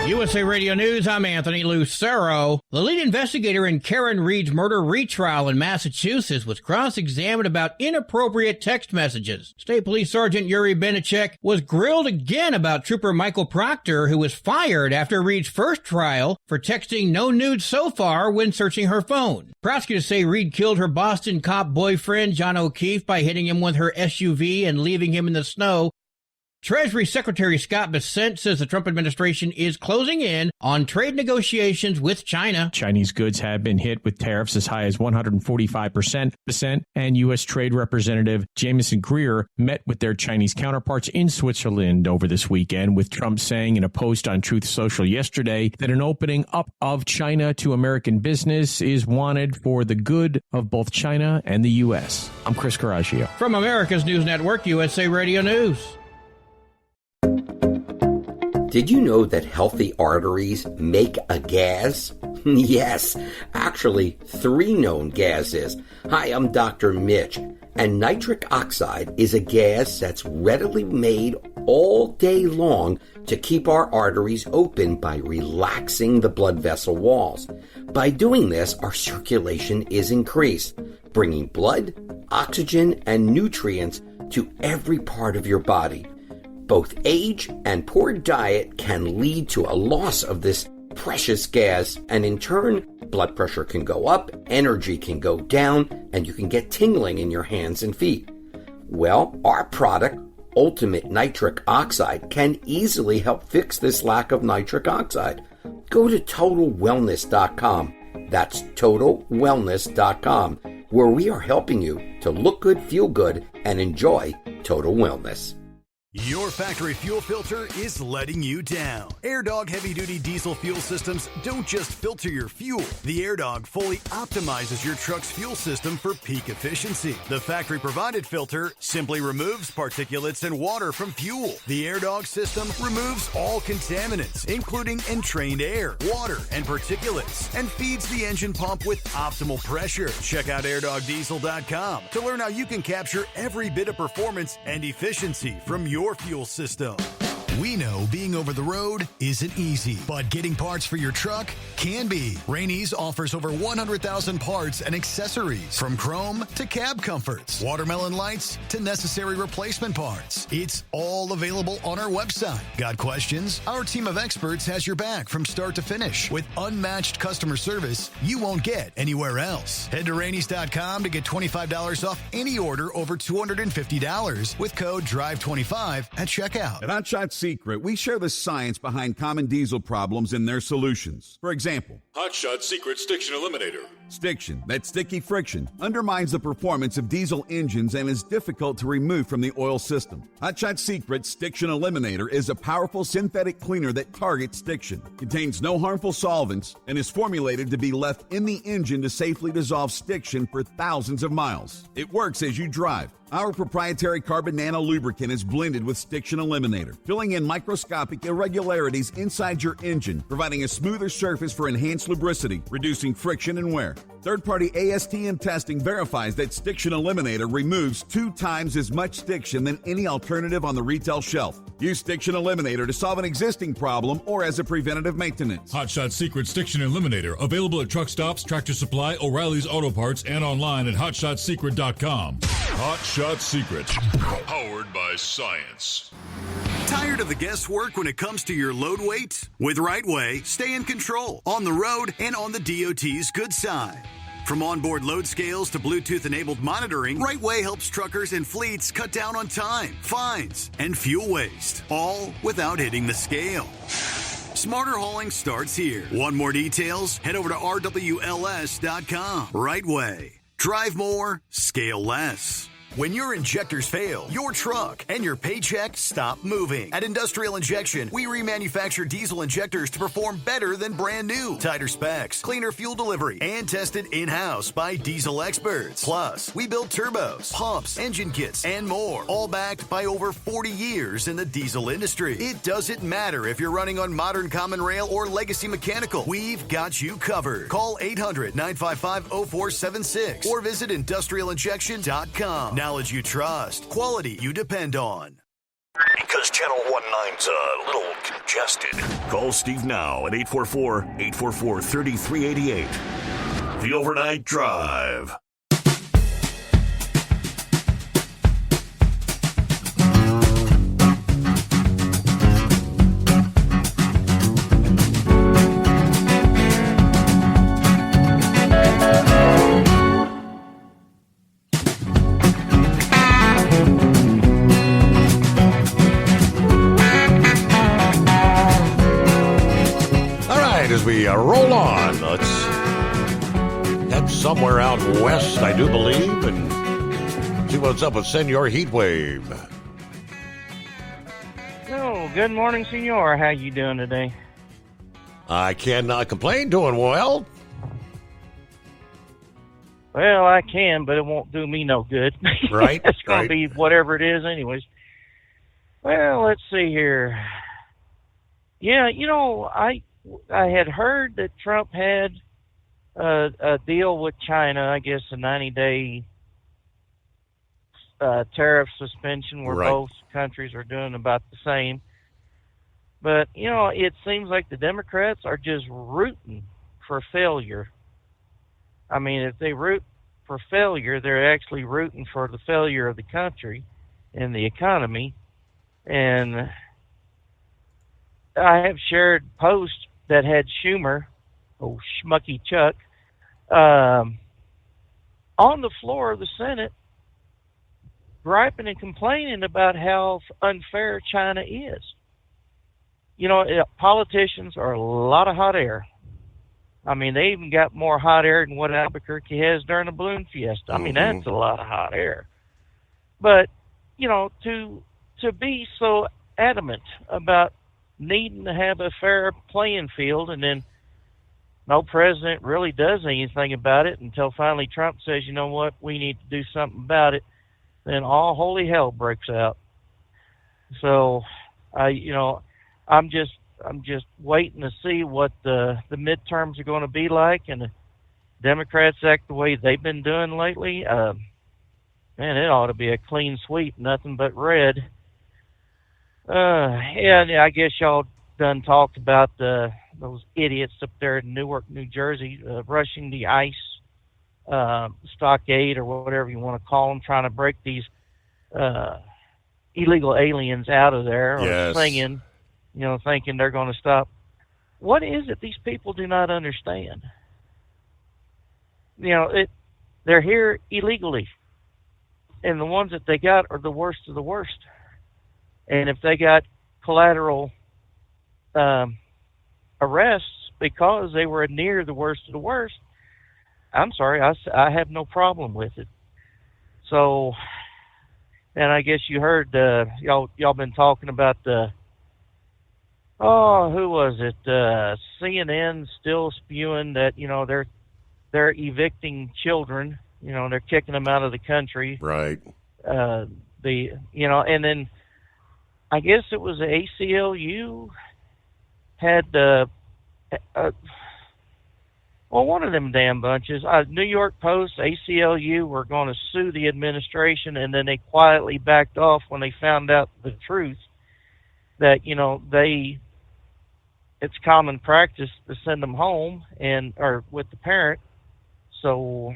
USA Radio News, I'm Anthony Lucero. The lead investigator in Karen Reed's murder retrial in Massachusetts was cross-examined about inappropriate text messages. State Police Sergeant Yuri Benachek was grilled again about Trooper Michael Proctor, who was fired after Reed's first trial for texting no nudes so far when searching her phone. Prosecutors say Reed killed her Boston cop boyfriend, John O'Keefe, by hitting him with her SUV and leaving him in the snow. Treasury Secretary Scott Bessent says the Trump administration is closing in on trade negotiations with China. Chinese goods have been hit with tariffs as high as 145%, and U.S. Trade Representative Jameson Greer met with their Chinese counterparts in Switzerland over this weekend, with Trump saying in a post on Truth Social yesterday that an opening up of China to American business is wanted for the good of both China and the U.S. I'm Chris Coraggio. From America's News Network, USA Radio News. Did you know that healthy arteries make a gas? Yes, actually 3 known gases. Hi, I'm Dr. Mitch, and nitric oxide is a gas that's readily made all day long to keep our arteries open by relaxing the blood vessel walls. By doing this, our circulation is increased, bringing blood, oxygen, and nutrients to every part of your body. Both age and poor diet can lead to a loss of this precious gas, and in turn, blood pressure can go up, energy can go down, and you can get tingling in your hands and feet. Well, our product, Ultimate Nitric Oxide, can easily help fix this lack of nitric oxide. Go to TotalWellness.com. That's TotalWellness.com, where we are helping you to look good, feel good, and enjoy total wellness. Your factory fuel filter is letting you down. AirDog heavy-duty diesel fuel systems don't just filter your fuel. The AirDog fully optimizes your truck's fuel system for peak efficiency. The factory-provided filter simply removes particulates and water from fuel. The AirDog system removes all contaminants, including entrained air, water, and particulates, and feeds the engine pump with optimal pressure. Check out AirDogDiesel.com to learn how you can capture every bit of performance and efficiency from your fuel system. We know being over the road isn't easy, but getting parts for your truck can be. Rainey's offers over 100,000 parts and accessories, from chrome to cab comforts, watermelon lights to necessary replacement parts. It's all available on our website. Got questions? Our team of experts has your back from start to finish with unmatched customer service you won't get anywhere else. Head to Rainey's.com to get $25 off any order over $250 with code DRIVE25 at checkout. At Hot Shot Secret, we share the science behind common diesel problems and their solutions. For example, Hot Shot Secret Stiction Eliminator. Stiction, that sticky friction, undermines the performance of diesel engines and is difficult to remove from the oil system. Hot Shot Secret Stiction Eliminator is a powerful synthetic cleaner that targets stiction, contains no harmful solvents, and is formulated to be left in the engine to safely dissolve stiction for thousands of miles. It works as you drive. Our proprietary carbon nano lubricant is blended with Stiction Eliminator, filling in microscopic irregularities inside your engine, providing a smoother surface for enhanced lubricity, reducing friction and wear. Third-party ASTM testing verifies that Stiction Eliminator removes 2 times as much stiction than any alternative on the retail shelf. Use Stiction Eliminator to solve an existing problem or as a preventative maintenance. Hot Shot Secret Stiction Eliminator, available at truck stops, Tractor Supply, O'Reilly's Auto Parts, and online at HotShotSecret.com. Hot Shot Secret, powered by science. Tired of the guesswork when it comes to your load weight? With RightWay, stay in control on the road and on the DOT's good side. From onboard load scales to Bluetooth-enabled monitoring, RightWay helps truckers and fleets cut down on time, fines, and fuel waste, all without hitting the scale. Smarter hauling starts here. Want more details? Head over to RWLS.com. RightWay. Drive more, scale less. When your injectors fail, your truck and your paycheck stop moving. At Industrial Injection, we remanufacture diesel injectors to perform better than brand new. Tighter specs, cleaner fuel delivery, and tested in-house by diesel experts. Plus, we build turbos, pumps, engine kits, and more, all backed by over 40 years in the diesel industry. It doesn't matter if you're running on modern common rail or legacy mechanical. We've got you covered. Call 800-955-0476 or visit industrialinjection.com. Knowledge you trust, quality you depend on. Because Channel 19's a little congested. Call Steve now at 844-844-3388. The Overnight Drive. As we roll on, let's head somewhere out west, I do believe, and see what's up with Senor Heatwave. Oh, good morning, Senor. How you doing today? I cannot complain. Doing well. Well, I can, but it won't do me no good. Right. It's going to be whatever it is anyways. Well, let's see here. Yeah, you know, I had heard that Trump had a deal with China, I guess a 90-day tariff suspension where both countries are doing about the same. But, you know, it seems like the Democrats are just rooting for failure. I mean, if they root for failure, they're actually rooting for the failure of the country and the economy. And I have shared posts that had Schumer, Schmucky Chuck, on the floor of the Senate, griping and complaining about how unfair China is. You know, politicians are a lot of hot air. I mean, they even got more hot air than what Albuquerque has during the balloon fiesta. I mean, that's a lot of hot air. But, you know, to be so adamant about needing to have a fair playing field, and then no president really does anything about it until finally Trump says, you know what, we need to do something about it, then all holy hell breaks out. So, I'm just waiting to see what the midterms are going to be like, and the Democrats act the way they've been doing lately. Man, it ought to be a clean sweep, nothing but red. Yeah, I guess y'all done talked about those idiots up there in Newark, New Jersey, rushing the ICE stockade or whatever you want to call them, trying to break these illegal aliens out of there, or Yes. thinking they're going to stop. What is it these people do not understand? They're here illegally, and the ones that they got are the worst of the worst. And if they got collateral arrests because they were near the worst of the worst, I'm sorry, I have no problem with it. So, and I guess you heard y'all been talking about who was it? CNN still spewing that they're evicting children. They're kicking them out of the country. Right. And then I guess it was the ACLU had one of them damn bunches. New York Post, ACLU were going to sue the administration, and then they quietly backed off when they found out the truth that it's common practice to send them home or with the parent. So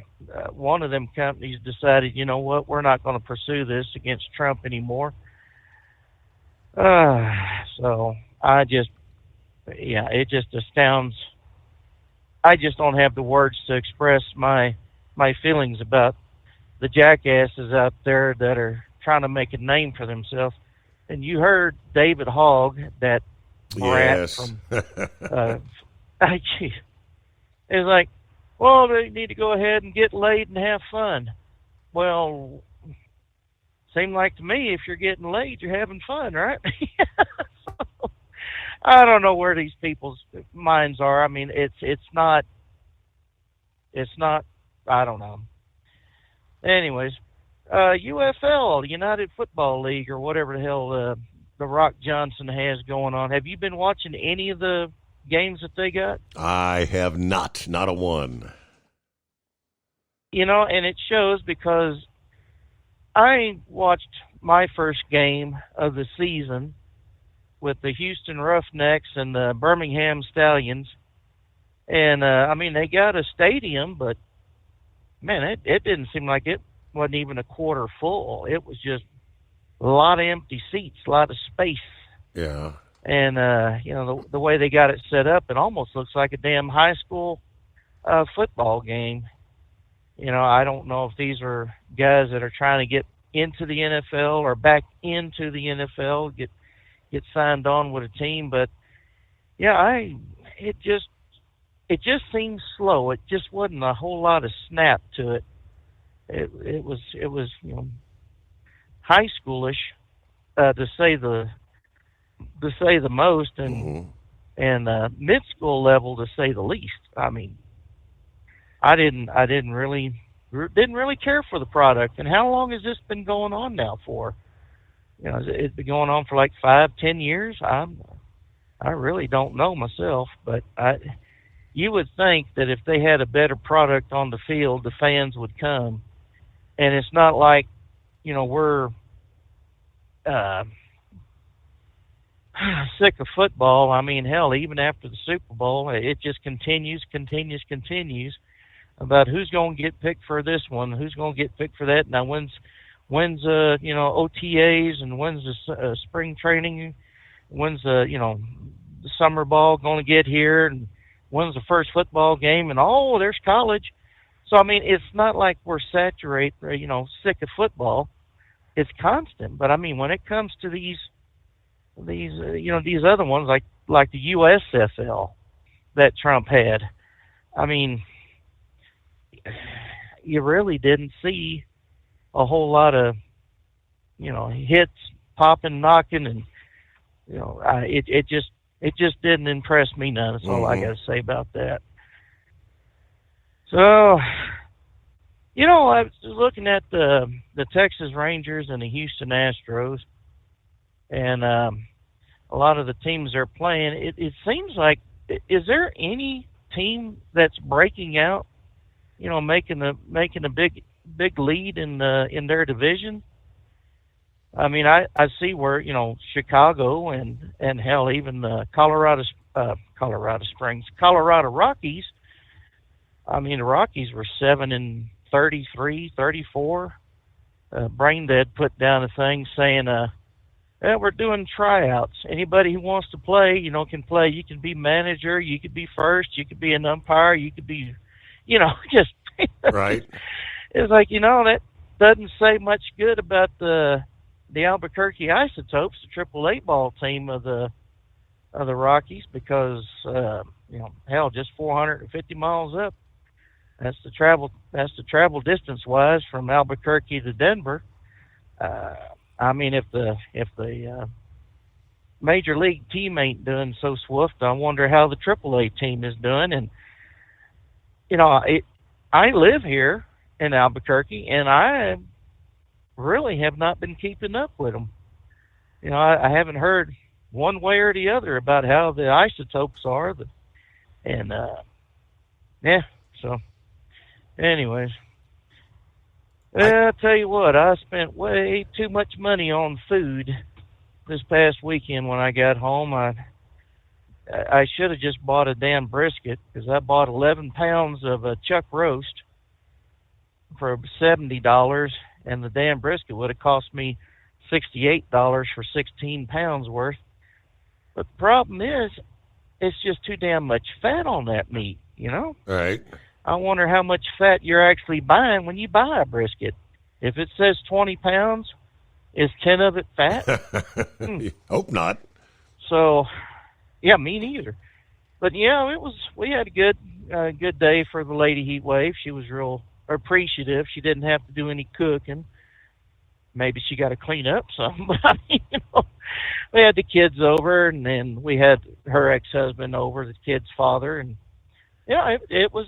one of them companies decided, you know what, we're not going to pursue this against Trump anymore. So it just astounds. I just don't have the words to express my feelings about the jackasses out there that are trying to make a name for themselves. And you heard David Hogg, that brat Yes. from it's like, well, they need to go ahead and get laid and have fun. Well, seemed like to me, if you're getting laid, you're having fun, right? So, I don't know where these people's minds are. I mean, it's not. I don't know. Anyways, UFL, United Football League, or whatever the hell the Rock Johnson has going on. Have you been watching any of the games that they got? I have not a one. And it shows, because I watched my first game of the season with the Houston Roughnecks and the Birmingham Stallions. And, they got a stadium, but, man, it didn't seem like it wasn't even a quarter full. It was just a lot of empty seats, a lot of space. Yeah. And, the way they got it set up, it almost looks like a damn high school football game. I don't know if these are guys that are trying to get into the NFL or back into the NFL, get signed on with a team. But, yeah, it just seems slow. It just wasn't a whole lot of snap to it. It was high schoolish, to say the most, and mid school level to say the least. I mean, I didn't really care for the product. And how long has this been going on now for? It's been going on for like 5-10 years. I really don't know myself, but you would think that if they had a better product on the field, the fans would come. And it's not like, we're sick of football. I mean, hell, even after the Super Bowl, it just continues about who's going to get picked for this one, who's going to get picked for that. Now, when's OTAs, and when's the spring training, when's the summer ball going to get here, and when's the first football game, and there's college. So, I mean, it's not like we're sick of football. It's constant. But, I mean, when it comes to these other ones, like the USFL that Trump had, I mean, you really didn't see a whole lot of, hits, popping, knocking, and, it just didn't impress me none. That's all I got to say about that. So, I was looking at the Texas Rangers and the Houston Astros, and a lot of the teams they're playing. It seems like, is there any team that's breaking out, making a big lead in their division? I mean, I see where, Chicago and hell, even the Colorado Springs, Colorado Rockies. I mean, the Rockies were 7-33, 34. Brain Dead put down a thing saying, we're doing tryouts. Anybody who wants to play, can play. You can be manager, you could be first, you could be an umpire, you could be, just right. It's like, that doesn't say much good about the Albuquerque Isotopes, the AAA ball team of the Rockies, because hell, just 450 miles up. That's the travel distance wise from Albuquerque to Denver. I mean, if the major league team ain't doing so swift, I wonder how the AAA team is doing. And I live here in Albuquerque, and I really have not been keeping up with them. I haven't heard one way or the other about how the Isotopes are. So anyways, I'll tell you what, I spent way too much money on food this past weekend when I got home. I should have just bought a damn brisket, because I bought 11 pounds of a chuck roast for $70, and the damn brisket would have cost me $68 for 16 pounds worth. But the problem is, it's just too damn much fat on that meat, Right. I wonder how much fat you're actually buying when you buy a brisket. If it says 20 pounds, is 10 of it fat? Hope not. So, yeah, me neither. But we had a good day for the Lady Heat Wave. She was real appreciative. She didn't have to do any cooking. Maybe she got to clean up some. But we had the kids over, and then we had her ex-husband over, the kid's father, and it was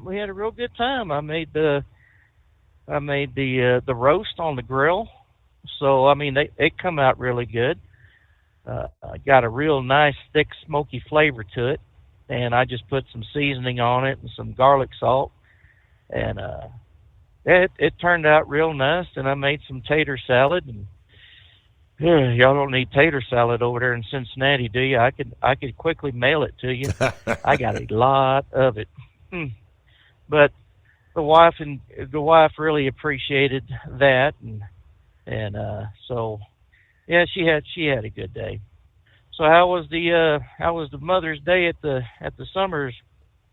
we had a real good time. I made the roast on the grill, so I mean it come out really good. Got a real nice thick smoky flavor to it, and I just put some seasoning on it and some garlic salt, and it turned out real nice. And I made some tater salad, and y'all don't need tater salad over there in Cincinnati, do you? I could quickly mail it to you. I got a lot of it. But the wife really appreciated that, and so yeah, she had a good day. So how was the Mother's Day at the Summers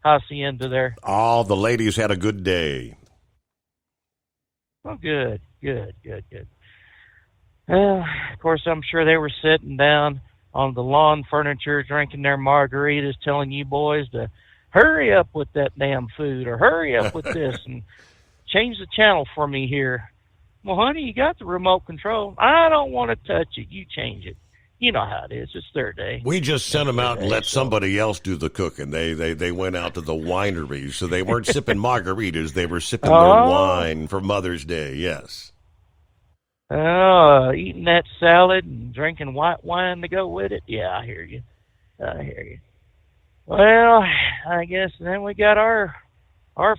Hacienda there? All the ladies had a good day. Oh, good. Well, of course, I'm sure they were sitting down on the lawn furniture, drinking their margaritas, telling you boys to hurry up with that damn food, or hurry up with this, and change the channel for me here. Well, honey, you got the remote control. I don't want to touch it. You change it. You know how it is. It's their day. We just sent them out and let somebody else do the cooking. They went out to the wineries, so they weren't sipping margaritas. They were sipping their wine for Mother's Day, yes. Oh, eating that salad and drinking white wine to go with it? Yeah, I hear you. Well, I guess then we got our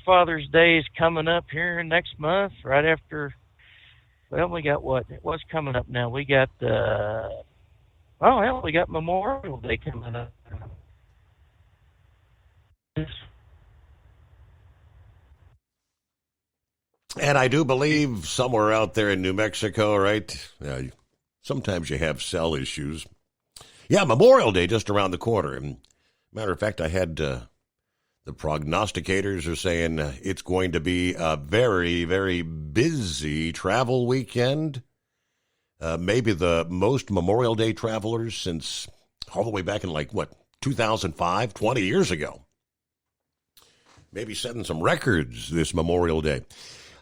Father's Day is coming up here next month, right after. Well, we got what's coming up now? We got we got Memorial Day coming up. And I do believe somewhere out there in New Mexico, right? Sometimes you have cell issues. Yeah, Memorial Day just around the corner. And matter of fact, I had the prognosticators are saying it's going to be a very, very busy travel weekend. Maybe the most Memorial Day travelers since all the way back in 2005, 20 years ago. Maybe setting some records this Memorial Day.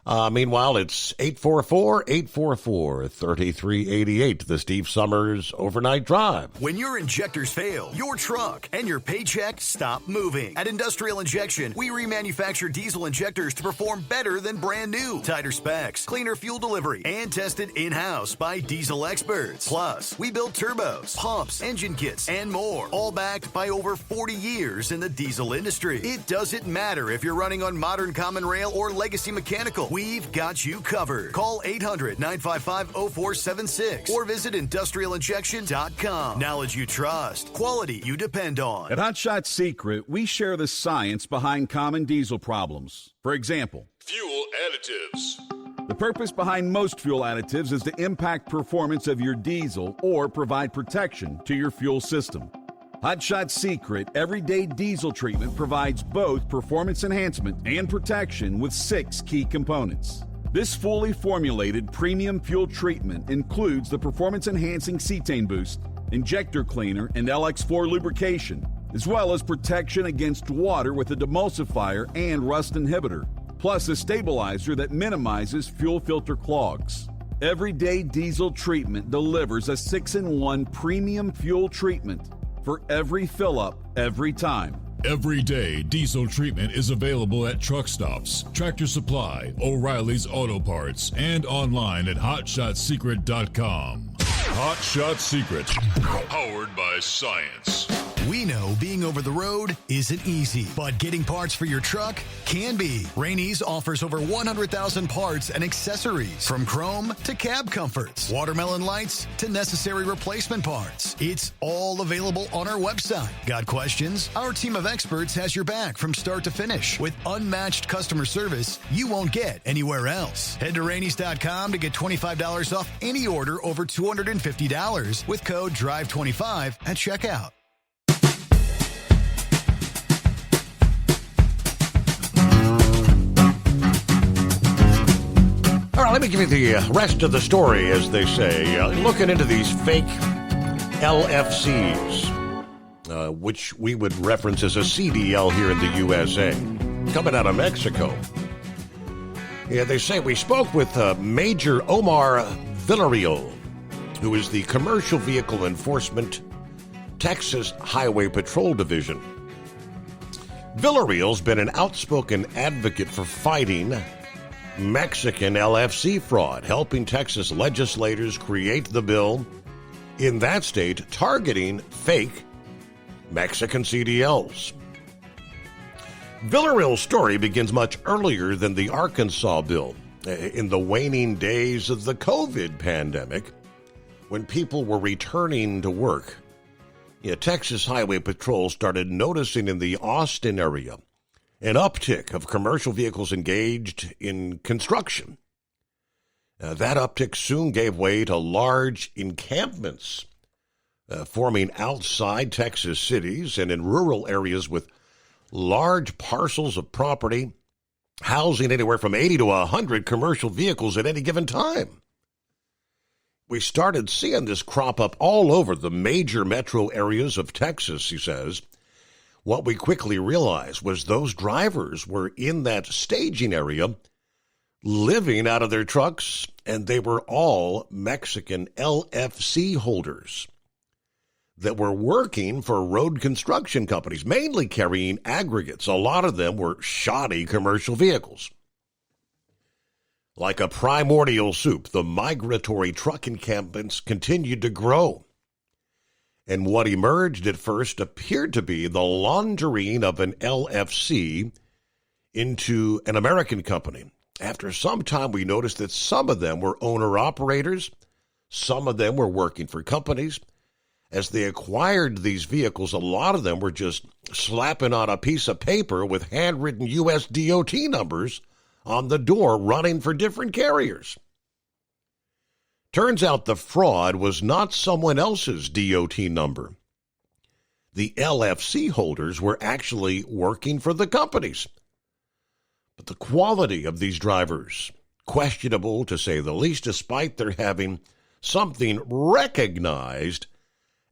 Meanwhile, it's 844-844-3388, the Steve Summers Overnight Drive. When your injectors fail, your truck and your paycheck stop moving. At Industrial Injection, we remanufacture diesel injectors to perform better than brand new. Tighter specs, cleaner fuel delivery, and tested in-house by diesel experts. Plus, we build turbos, pumps, engine kits, and more, all backed by over 40 years in the diesel industry. It doesn't matter if you're running on modern common rail or legacy mechanical. we've got you covered. Call 800-955-0476 or visit industrialinjection.com. Knowledge you trust. Quality you depend on. At Hot Shot Secret, we share the science behind common diesel problems. For example, Fuel additives. the purpose behind most fuel additives is to impact performance of your diesel or provide protection to your fuel system. Hot Shot Secret Everyday Diesel Treatment provides both performance enhancement and protection with 6 key components. This fully formulated premium fuel treatment includes the performance-enhancing cetane boost, injector cleaner, and LX4 lubrication, as well as protection against water with a demulsifier and rust inhibitor, plus a stabilizer that minimizes fuel filter clogs. Everyday Diesel Treatment delivers a 6-in-1 premium fuel treatment for every fill-up, every time. Everyday Diesel Treatment is available at truck stops, Tractor Supply, O'Reilly's Auto Parts, and online at HotShotSecret.com. Hot Shot Secret, powered by science. We know being over the road isn't easy, but getting parts for your truck can be. Rainey's offers over 100,000 parts and accessories, from chrome to cab comforts, watermelon lights to necessary replacement parts. It's all available on our website. Got questions? Our team of experts has your back from start to finish with unmatched customer service you won't get anywhere else. Head to Rainey's.com to get $25 off any order over $250 with code DRIVE25 at checkout. All right, let me give you the rest of the story, as they say. Looking into these fake LFCs, which we would reference as a CDL here in the USA, coming out of Mexico. Yeah, they say we spoke with Major Omar Villarreal, who is the Commercial Vehicle Enforcement Texas Highway Patrol Division. Villarreal's been an outspoken advocate for fighting Mexican LFC fraud, helping Texas legislators create the bill in that state targeting fake Mexican CDLs. Villarreal's story begins much earlier than the Arkansas bill. In the waning days of the COVID pandemic, when people were returning to work, Texas Highway Patrol started noticing in the Austin area an uptick of commercial vehicles engaged in construction. That uptick soon gave way to large encampments forming outside Texas cities and in rural areas with large parcels of property housing anywhere from 80 to 100 commercial vehicles at any given time. We started seeing this crop up all over the major metro areas of Texas, he says. What we quickly realized was those drivers were in that staging area living out of their trucks, and they were all Mexican LFC holders that were working for road construction companies, mainly carrying aggregates. A lot of them were shoddy commercial vehicles. Like a primordial soup, the migratory truck encampments continued to grow. And what emerged at first appeared to be the laundering of an LFC into an American company. After some time, we noticed that some of them were owner-operators, some of them were working for companies. As they acquired these vehicles, a lot of them were just slapping on a piece of paper with handwritten U.S. DOT numbers on the door, running for different carriers. Turns out the fraud was not someone else's DOT number. The LFC holders were actually working for the companies. But the quality of these drivers, questionable to say the least, despite their having something recognized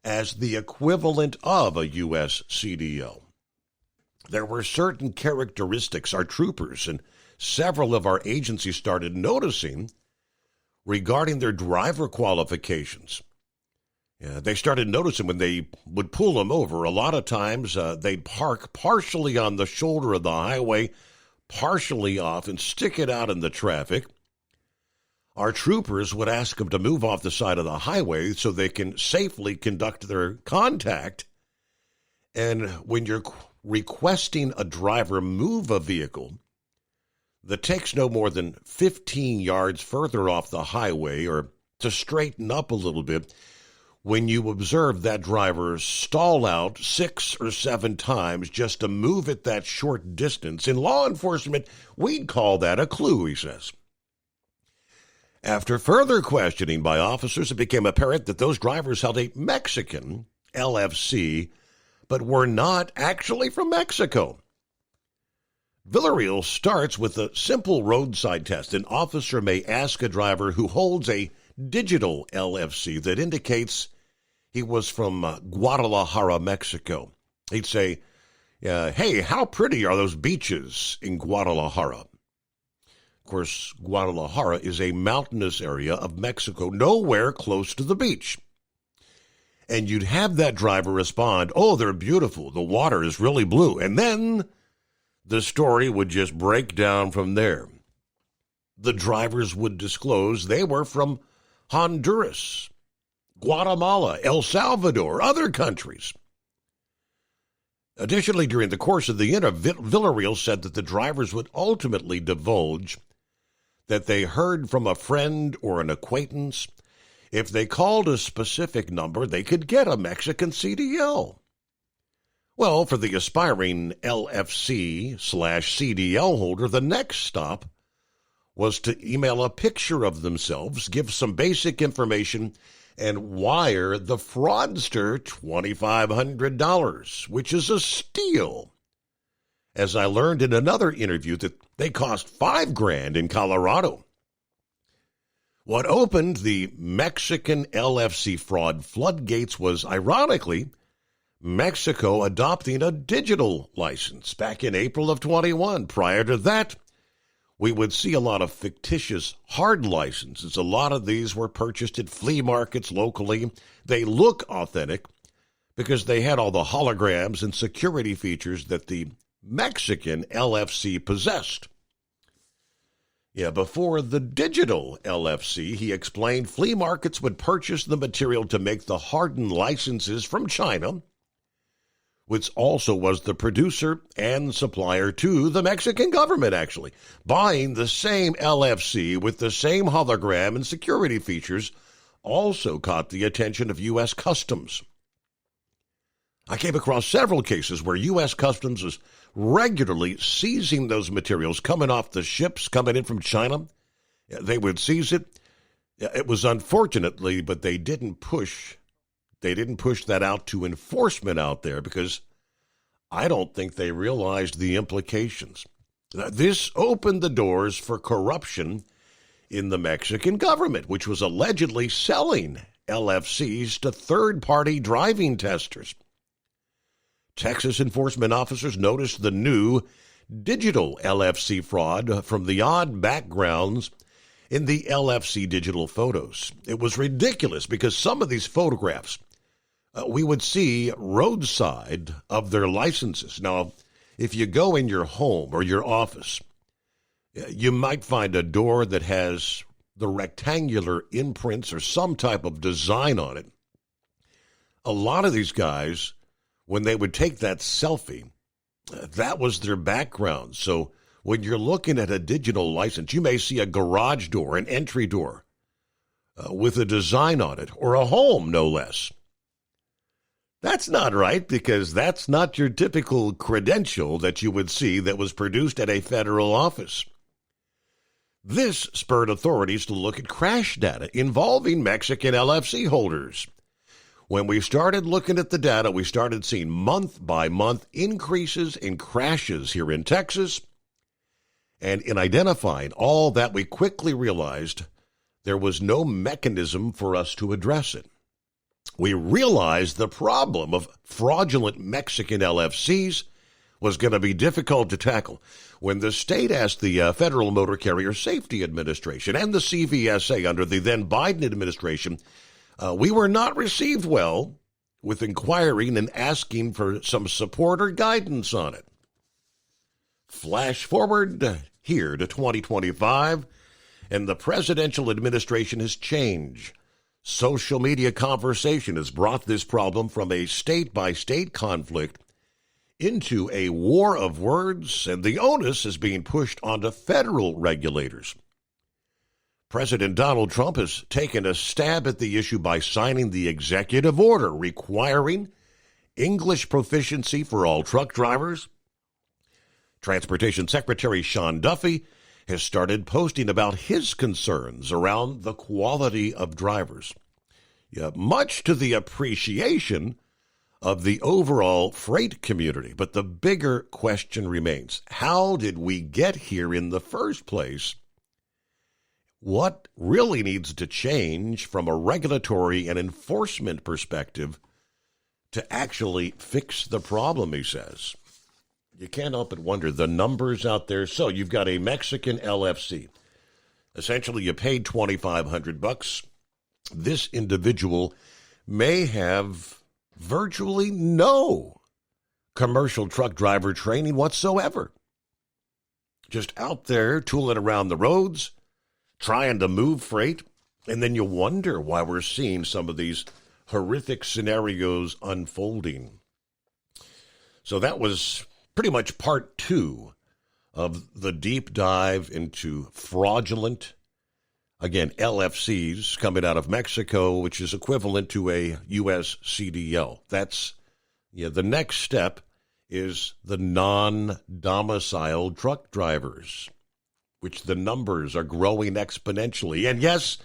as the equivalent of a U.S. CDL. There were certain characteristics our troopers and several of our agencies started noticing regarding their driver qualifications. They started noticing when they would pull them over, a lot of times they'd park partially on the shoulder of the highway, partially off, and stick it out in the traffic. Our troopers would ask them to move off the side of the highway so they can safely conduct their contact. And when you're requesting a driver move a vehicle, that takes no more than 15 yards further off the highway, or to straighten up a little bit, when you observe that driver stall out 6 or 7 times just to move at that short distance. In law enforcement, we'd call that a clue, he says. After further questioning by officers, it became apparent that those drivers held a Mexican LFC, but were not actually from Mexico. Villarreal starts with a simple roadside test. An officer may ask a driver who holds a digital LFC that indicates he was from Guadalajara, Mexico. He'd say, hey, how pretty are those beaches in Guadalajara? Of course, Guadalajara is a mountainous area of Mexico, nowhere close to the beach. And you'd have that driver respond, oh, they're beautiful, the water is really blue. And then the story would just break down from there. The drivers would disclose they were from Honduras, Guatemala, El Salvador, other countries. Additionally, during the course of the interview, Villarreal said that the drivers would ultimately divulge that they heard from a friend or an acquaintance. If they called a specific number, they could get a Mexican CDL. Well, for the aspiring LFC/CDL holder, the next stop was to email a picture of themselves, give some basic information, and wire the fraudster $2,500, which is a steal. As I learned in another interview, that they cost $5,000 in Colorado. What opened the Mexican LFC fraud floodgates was, ironically, Mexico adopting a digital license back in April of 21. Prior to that, we would see a lot of fictitious hard licenses. A lot of these were purchased at flea markets locally. They look authentic because they had all the holograms and security features that the Mexican LFC possessed. Yeah, before the digital LFC, he explained, flea markets would purchase the material to make the hardened licenses from China, which also was the producer and supplier to the Mexican government, actually. Buying the same LFC with the same hologram and security features also caught the attention of U.S. Customs. I came across several cases where U.S. Customs was regularly seizing those materials coming off the ships coming in from China. They would seize it. It was unfortunately, but they didn't push that out to enforcement out there because I don't think they realized the implications. This opened the doors for corruption in the Mexican government, which was allegedly selling LFCs to third-party driving testers. Texas enforcement officers noticed the new digital LFC fraud from the odd backgrounds in the LFC digital photos. It was ridiculous because some of these photographs we would see roadside of their licenses. Now, if you go in your home or your office, you might find a door that has the rectangular imprints or some type of design on it. A lot of these guys, when they would take that selfie, that was their background. So when you're looking at a digital license, you may see a garage door, an entry door with a design on it, or a home, no less. That's not right because that's not your typical credential that you would see that was produced at a federal office. This spurred authorities to look at crash data involving Mexican LFC holders. When we started looking at the data, we started seeing month-by-month increases in crashes here in Texas. And in identifying all that, we quickly realized there was no mechanism for us to address it. We realized the problem of fraudulent Mexican LFCs was going to be difficult to tackle when the state asked the Federal Motor Carrier Safety Administration and the CVSA under the then Biden administration. We were not received well with inquiring and asking for some support or guidance on it. Flash forward here to 2025, and the presidential administration has changed. Social media conversation has brought this problem from a state-by-state conflict into a war of words, and the onus is being pushed onto federal regulators. President Donald Trump has taken a stab at the issue by signing the executive order requiring English proficiency for all truck drivers. Transportation Secretary Sean Duffy has started posting about his concerns around the quality of drivers, much to the appreciation of the overall freight community. But the bigger question remains, how did we get here in the first place? What really needs to change from a regulatory and enforcement perspective to actually fix the problem, he says. You can't help but wonder the numbers out there. So you've got a Mexican LFC. Essentially, you paid $2,500. This individual may have virtually no commercial truck driver training whatsoever. Just out there tooling around the roads, trying to move freight, and then you wonder why we're seeing some of these horrific scenarios unfolding. So that was pretty much part 2 of the deep dive into fraudulent, again, LFCs coming out of Mexico, which is equivalent to a U.S. CDL. That's, the next step is the non-domiciled truck drivers, which the numbers are growing exponentially. And yes,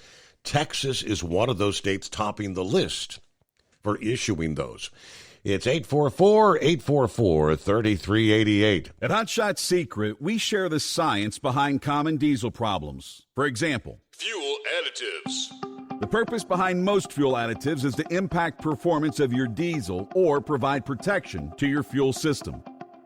Texas is one of those states topping the list for issuing those. It's 844-844-3388. At Hot Shot Secret, we share the science behind common diesel problems. For example, fuel additives. The purpose behind most fuel additives is to impact performance of your diesel or provide protection to your fuel system.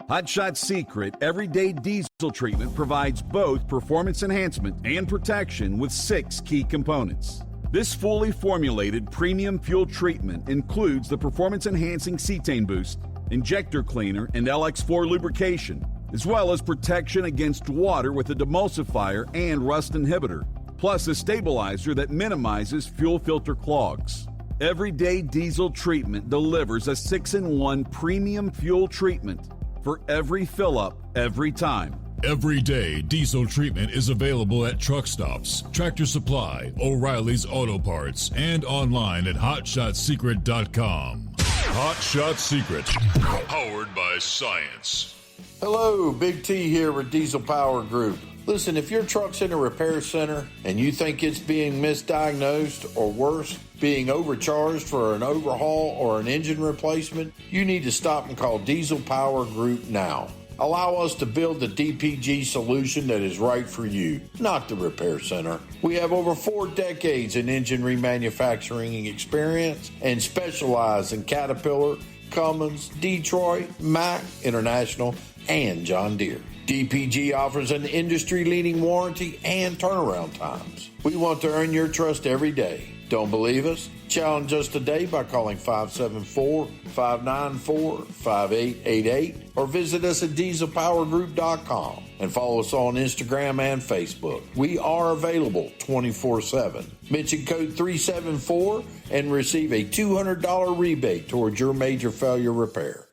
Hot Shot Secret Everyday Diesel Treatment provides both performance enhancement and protection with 6 key components. This fully formulated premium fuel treatment includes the performance-enhancing cetane boost, injector cleaner, and LX4 lubrication, as well as protection against water with a demulsifier and rust inhibitor, plus a stabilizer that minimizes fuel filter clogs. Everyday Diesel Treatment delivers a 6-in-1 premium fuel treatment for every fill-up, every time. Everyday Diesel Treatment is available at truck stops, Tractor Supply, O'Reilly's Auto Parts, and online at HotShotSecret.com. Hot Shot Secret, powered by science. Hello, Big T here with Diesel Power Group. Listen, if your truck's in a repair center and you think it's being misdiagnosed or worse, being overcharged for an overhaul or an engine replacement, you need to stop and call Diesel Power Group now. Allow us to build the DPG solution that is right for you, not the repair center. We have over 4 decades in engine remanufacturing experience and specialize in Caterpillar, Cummins, Detroit, Mack, International, and John Deere. DPG offers an industry-leading warranty and turnaround times. We want to earn your trust every day. Don't believe us? Challenge us today by calling 574-594-5888 or visit us at dieselpowergroup.com and follow us on Instagram and Facebook. We are available 24/7. Mention code 374 and receive a $200 rebate towards your major failure repair.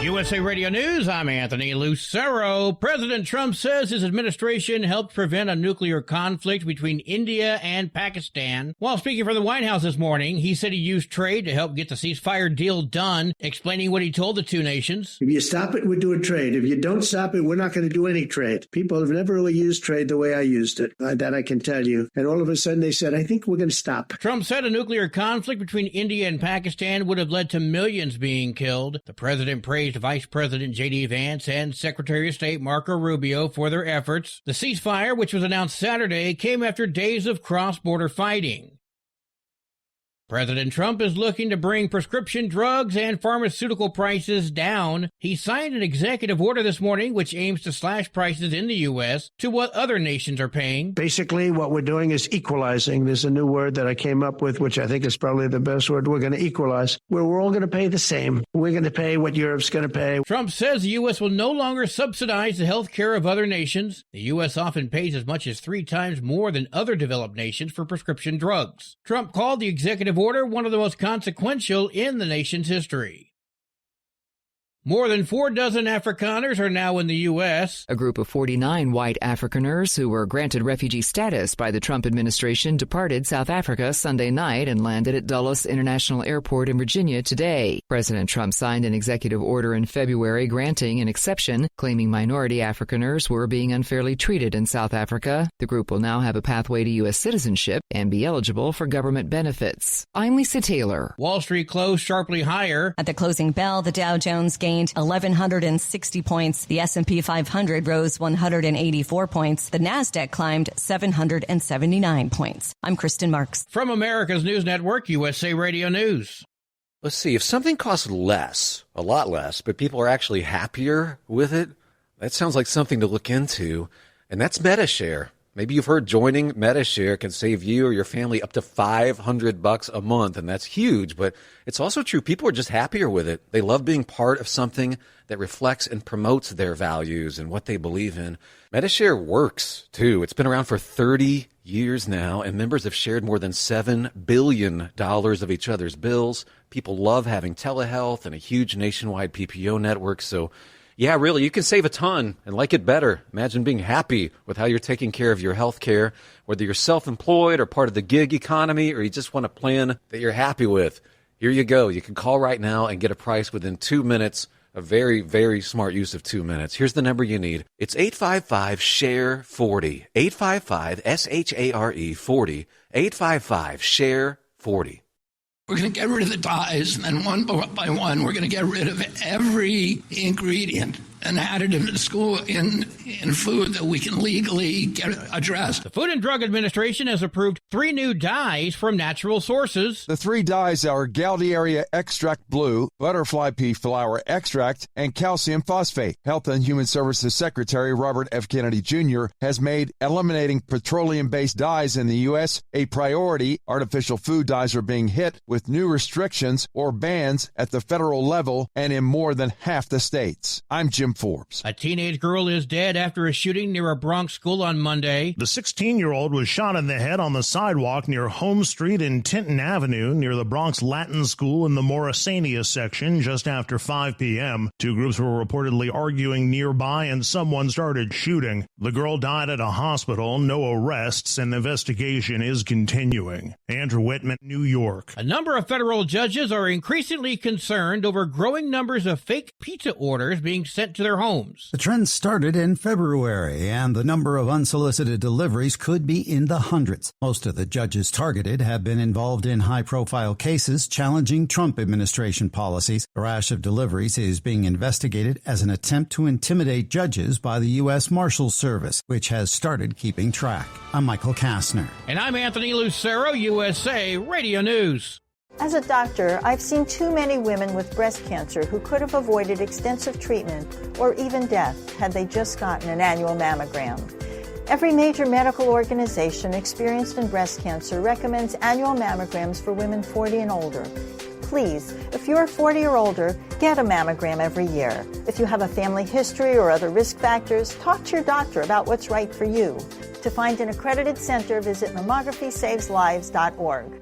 USA Radio News, I'm Anthony Lucero. President Trump says his administration helped prevent a nuclear conflict between India and Pakistan. While speaking from the White House this morning, he said he used trade to help get the ceasefire deal done, explaining what he told the two nations. If you stop it, we're doing trade. If you don't stop it, we're not going to do any trade. People have never really used trade the way I used it. That I can tell you. And all of a sudden they said, I think we're going to stop. Trump said a nuclear conflict between India and Pakistan would have led to millions being killed. The president praised Vice President J.D. Vance and Secretary of State Marco Rubio for their efforts. The ceasefire, which was announced Saturday, came after days of cross-border fighting. President Trump is looking to bring prescription drugs and pharmaceutical prices down. He signed an executive order this morning which aims to slash prices in the U.S. to what other nations are paying. Basically, what we're doing is equalizing. There's a new word that I came up with, which I think is probably the best word. We're going to equalize, where we're all going to pay the same. We're going to pay what Europe's going to pay. Trump says the U.S. will no longer subsidize the health care of other nations. The U.S. often pays as much as 3 times more than other developed nations for prescription drugs. Trump called the executive border, one of the most consequential in the nation's history. More than 46 Afrikaners are now in the U.S. A group of 49 white Afrikaners who were granted refugee status by the Trump administration departed South Africa Sunday night and landed at Dulles International Airport in Virginia today. President Trump signed an executive order in February granting an exception, claiming minority Afrikaners were being unfairly treated in South Africa. The group will now have a pathway to U.S. citizenship and be eligible for government benefits. I'm Lisa Taylor. Wall Street closed sharply higher. At the closing bell, the Dow Jones gained 1,160 points. The S&P 500 rose 184 points. The NASDAQ climbed 779 points. I'm Kristen Marks. From America's News Network, USA Radio News. Let's see, if something costs less, a lot less, but people are actually happier with it, that sounds like something to look into, and that's MediShare. Maybe you've heard joining MediShare can save you or your family up to $500 a month, and that's huge, but it's also true. People are just happier with it. They love being part of something that reflects and promotes their values and what they believe in. MediShare works, too. It's been around for 30 years now, and members have shared more than $7 billion of each other's bills. People love having telehealth and a huge nationwide PPO network, so yeah, really, you can save a ton and like it better. Imagine being happy with how you're taking care of your health care, whether you're self-employed or part of the gig economy, or you just want a plan that you're happy with. Here you go. You can call right now and get a price within 2 minutes. A very, very smart use of 2 minutes. Here's the number you need. It's 855-SHARE-40. 855-SHARE-40. 855-SHARE-40. We're going to get rid of the dyes, and then one by one, we're going to get rid of every ingredient and additive in school in food that we can legally get addressed. The Food and Drug Administration has approved 3 new dyes from natural sources. The 3 dyes are Galdiaria Extract Blue, Butterfly Pea Flower Extract, and Calcium Phosphate. Health and Human Services Secretary Robert F. Kennedy Jr. has made eliminating petroleum-based dyes in the U.S. a priority. Artificial food dyes are being hit with new restrictions or bans at the federal level and in more than half the states. I'm Jim Forbes. A teenage girl is dead after a shooting near a Bronx school on Monday. The 16-year-old was shot in the head on the sidewalk near Holmes Street and Tinton Avenue near the Bronx Latin School in the Morrisania section just after 5 p.m. 2 groups were reportedly arguing nearby and someone started shooting. The girl died at a hospital, no arrests, and the investigation is continuing. Andrew Whitman, New York. A number of federal judges are increasingly concerned over growing numbers of fake pizza orders being sent to their homes. The trend started in February, and the number of unsolicited deliveries could be in the hundreds. Most of the judges targeted have been involved in high-profile cases challenging Trump administration policies. A rash of deliveries is being investigated as an attempt to intimidate judges by the U.S. Marshals Service, which has started keeping track. I'm Michael Kastner. And I'm Anthony Lucero, USA Radio News. As a doctor, I've seen too many women with breast cancer who could have avoided extensive treatment or even death had they just gotten an annual mammogram. Every major medical organization experienced in breast cancer recommends annual mammograms for women 40 and older. Please, if you're 40 or older, get a mammogram every year. If you have a family history or other risk factors, talk to your doctor about what's right for you. To find an accredited center, visit mammography-saves-lives.org.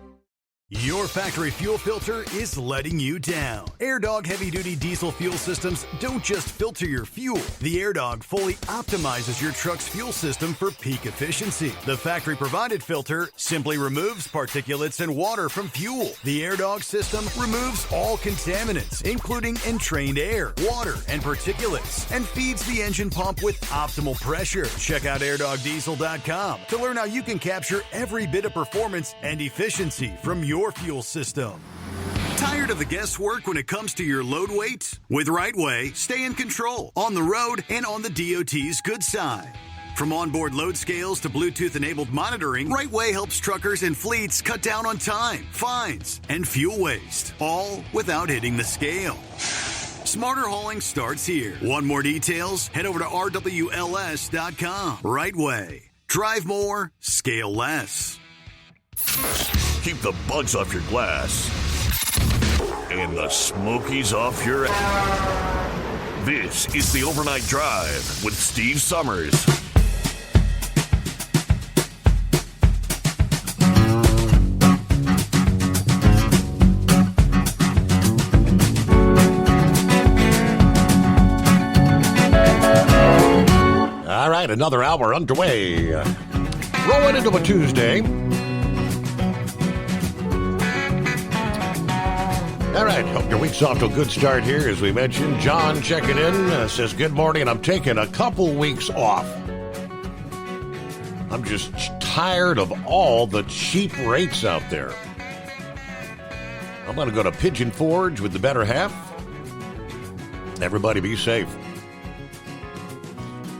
Your factory fuel filter is letting you down. AirDog heavy-duty diesel fuel systems don't just filter your fuel. The AirDog fully optimizes your truck's fuel system for peak efficiency. The factory-provided filter simply removes particulates and water from fuel. The AirDog system removes all contaminants, including entrained air, water, and particulates, and feeds the engine pump with optimal pressure. Check out airdogdiesel.com to learn how you can capture every bit of performance and efficiency from your fuel system. Tired of the guesswork when it comes to your load weight? With RightWay, stay in control on the road and on the DOT's good side. From onboard load scales to Bluetooth-enabled monitoring, RightWay helps truckers and fleets cut down on time, fines, and fuel waste, all without hitting the scale. Smarter hauling starts here. Want more details? Head over to RWLS.com. RightWay. Drive more, scale less. Keep the bugs off your glass and the Smokies off your ass. This is the Overnight Drive with Steve Summers. right, another hour underway. Rolling into a Tuesday. All right, hope your week's off to a good start here. As we mentioned, John checking in, says, good morning. I'm taking a couple weeks off. I'm just tired of all the cheap rates out there. I'm going to go to Pigeon Forge with the better half. Everybody be safe.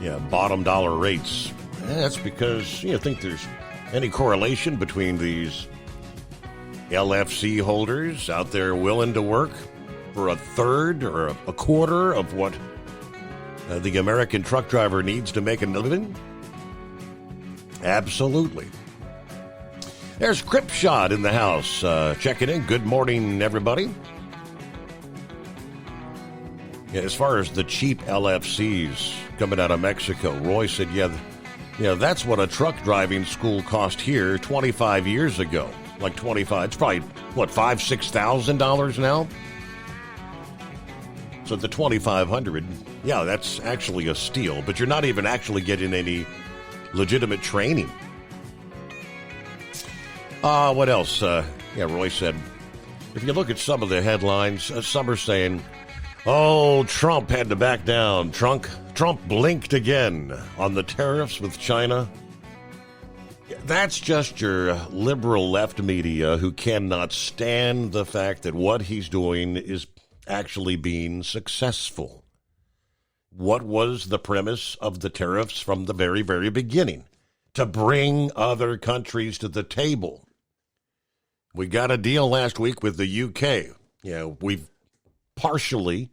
Yeah, bottom dollar rates. That's because you think there's any correlation between these LFC holders out there willing to work for a third or a quarter of what the American truck driver needs to make a living? Absolutely. There's Cripshot in the house checking in. Good morning, everybody. Yeah, as far as the cheap LFCs coming out of Mexico, Roy said, yeah, that's what a truck driving school cost here 25 years ago. Like 25, it's probably, $5,000-$6,000 now? So the 2,500, yeah, that's actually a steal, but you're not even actually getting any legitimate training. What else? Roy said, if you look at some of the headlines, some are saying, oh, Trump had to back down. Trump blinked again on the tariffs with China. That's just your liberal left media who cannot stand the fact that what he's doing is actually being successful. What was the premise of the tariffs from the very, very beginning? To bring other countries to the table. We got a deal last week with the UK. We've partially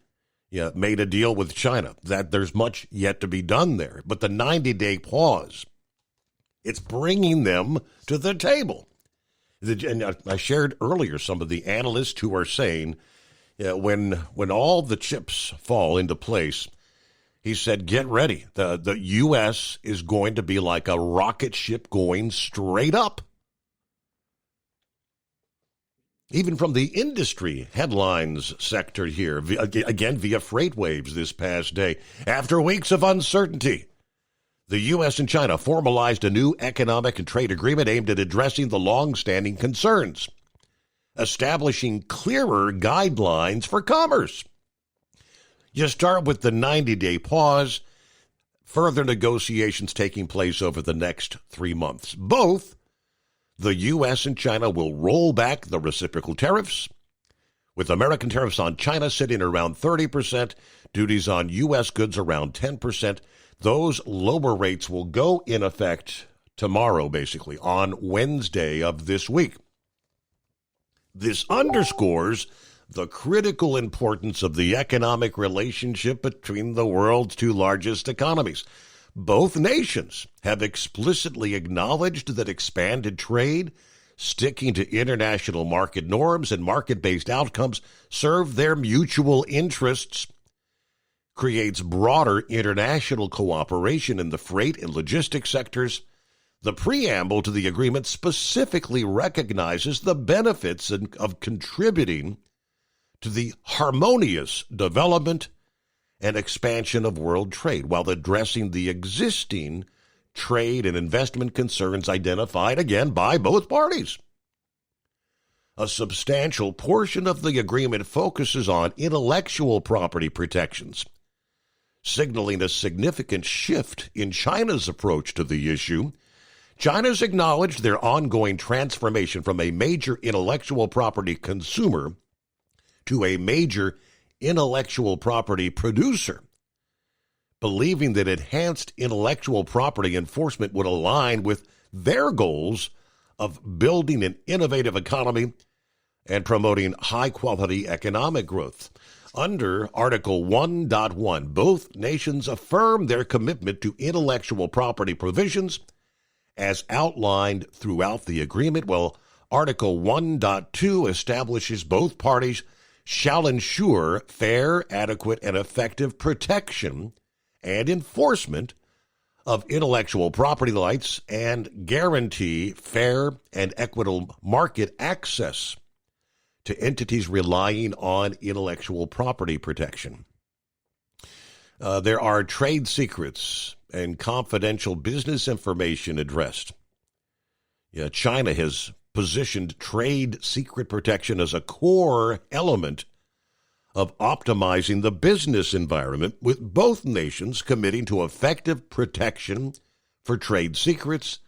made a deal with China. That there's much yet to be done there. But the 90-day pause, it's bringing them to the table. And I shared earlier some of the analysts who are saying when all the chips fall into place, he said, get ready. The U.S. is going to be like a rocket ship going straight up. Even from the industry headlines sector here, again via FreightWaves this past day, after weeks of uncertainty, the U.S. and China formalized a new economic and trade agreement aimed at addressing the long-standing concerns, establishing clearer guidelines for commerce. You start with the 90-day pause, further negotiations taking place over the next 3 months. Both the U.S. and China will roll back the reciprocal tariffs, with American tariffs on China sitting around 30%, duties on U.S. goods around 10%. Those lower rates will go in effect tomorrow, basically, on Wednesday of this week. This underscores the critical importance of the economic relationship between the world's two largest economies. Both nations have explicitly acknowledged that expanded trade, sticking to international market norms and market-based outcomes, serve their mutual interests, creates broader international cooperation in the freight and logistics sectors. The preamble to the agreement specifically recognizes the benefits of contributing to the harmonious development and expansion of world trade, while addressing the existing trade and investment concerns identified, again, by both parties. A substantial portion of the agreement focuses on intellectual property protections, signaling a significant shift in China's approach to the issue. China's acknowledged their ongoing transformation from a major intellectual property consumer to a major intellectual property producer, believing that enhanced intellectual property enforcement would align with their goals of building an innovative economy and promoting high-quality economic growth. Under Article 1.1, both nations affirm their commitment to intellectual property provisions as outlined throughout the agreement, while Article 1.2 establishes both parties shall ensure fair, adequate, and effective protection and enforcement of intellectual property rights and guarantee fair and equitable market access to entities relying on intellectual property protection. There are trade secrets and confidential business information addressed. Yeah, China has positioned trade secret protection as a core element of optimizing the business environment, with both nations committing to effective protection for trade secrets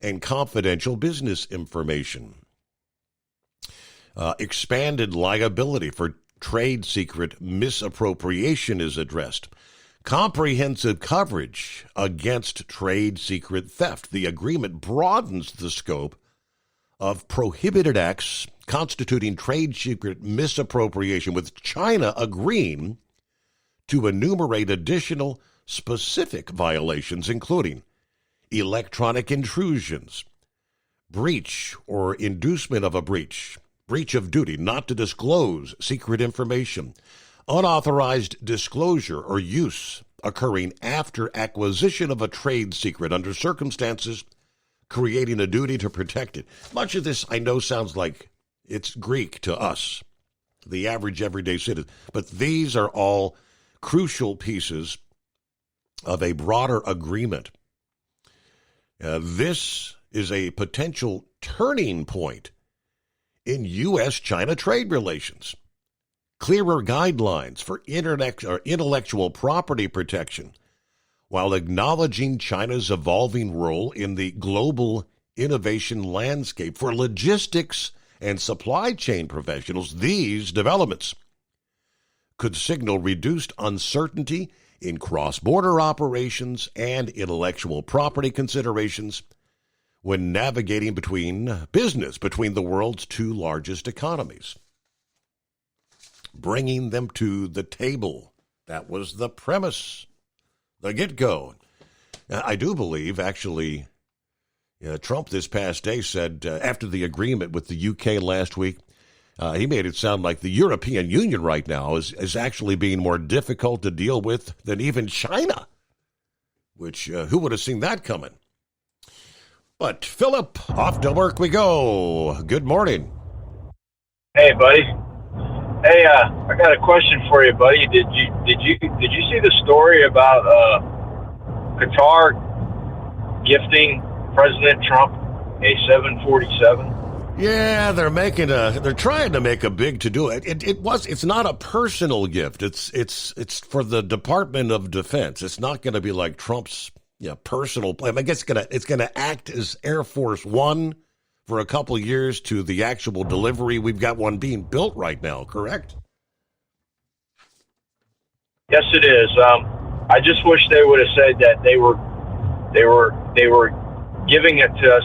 and confidential business information. Expanded liability for trade secret misappropriation is addressed. Comprehensive coverage against trade secret theft. The agreement broadens the scope of prohibited acts constituting trade secret misappropriation, with China agreeing to enumerate additional specific violations, including electronic intrusions, breach or inducement of a breach of duty not to disclose secret information, unauthorized disclosure or use occurring after acquisition of a trade secret under circumstances creating a duty to protect it. Much of this, I know, sounds like it's Greek to us, the average everyday citizen, but these are all crucial pieces of a broader agreement. This is a potential turning point in U.S.-China trade relations. Clearer guidelines for intellectual property protection, while acknowledging China's evolving role in the global innovation landscape. For logistics and supply chain professionals, these developments could signal reduced uncertainty in cross-border operations and intellectual property considerations when navigating between the world's two largest economies. Bringing them to the table. That was the premise, the get-go. I do believe, actually, Trump this past day said, after the agreement with the UK last week, he made it sound like the European Union right now is actually being more difficult to deal with than even China, which who would have seen that coming? But Philip, off to work we go. Good morning. Hey, buddy. Hey, I got a question for you, buddy. Did you see the story about Qatar gifting President Trump a 747? Yeah, they're trying to make a big to-do. It's not a personal gift. It's for the Department of Defense. It's not going to be like Trump's personal plane. I guess it's gonna act as Air Force One for a couple of years to the actual delivery. We've got one being built right now, correct? Yes, it is. I just wish they would have said that they were giving it to us,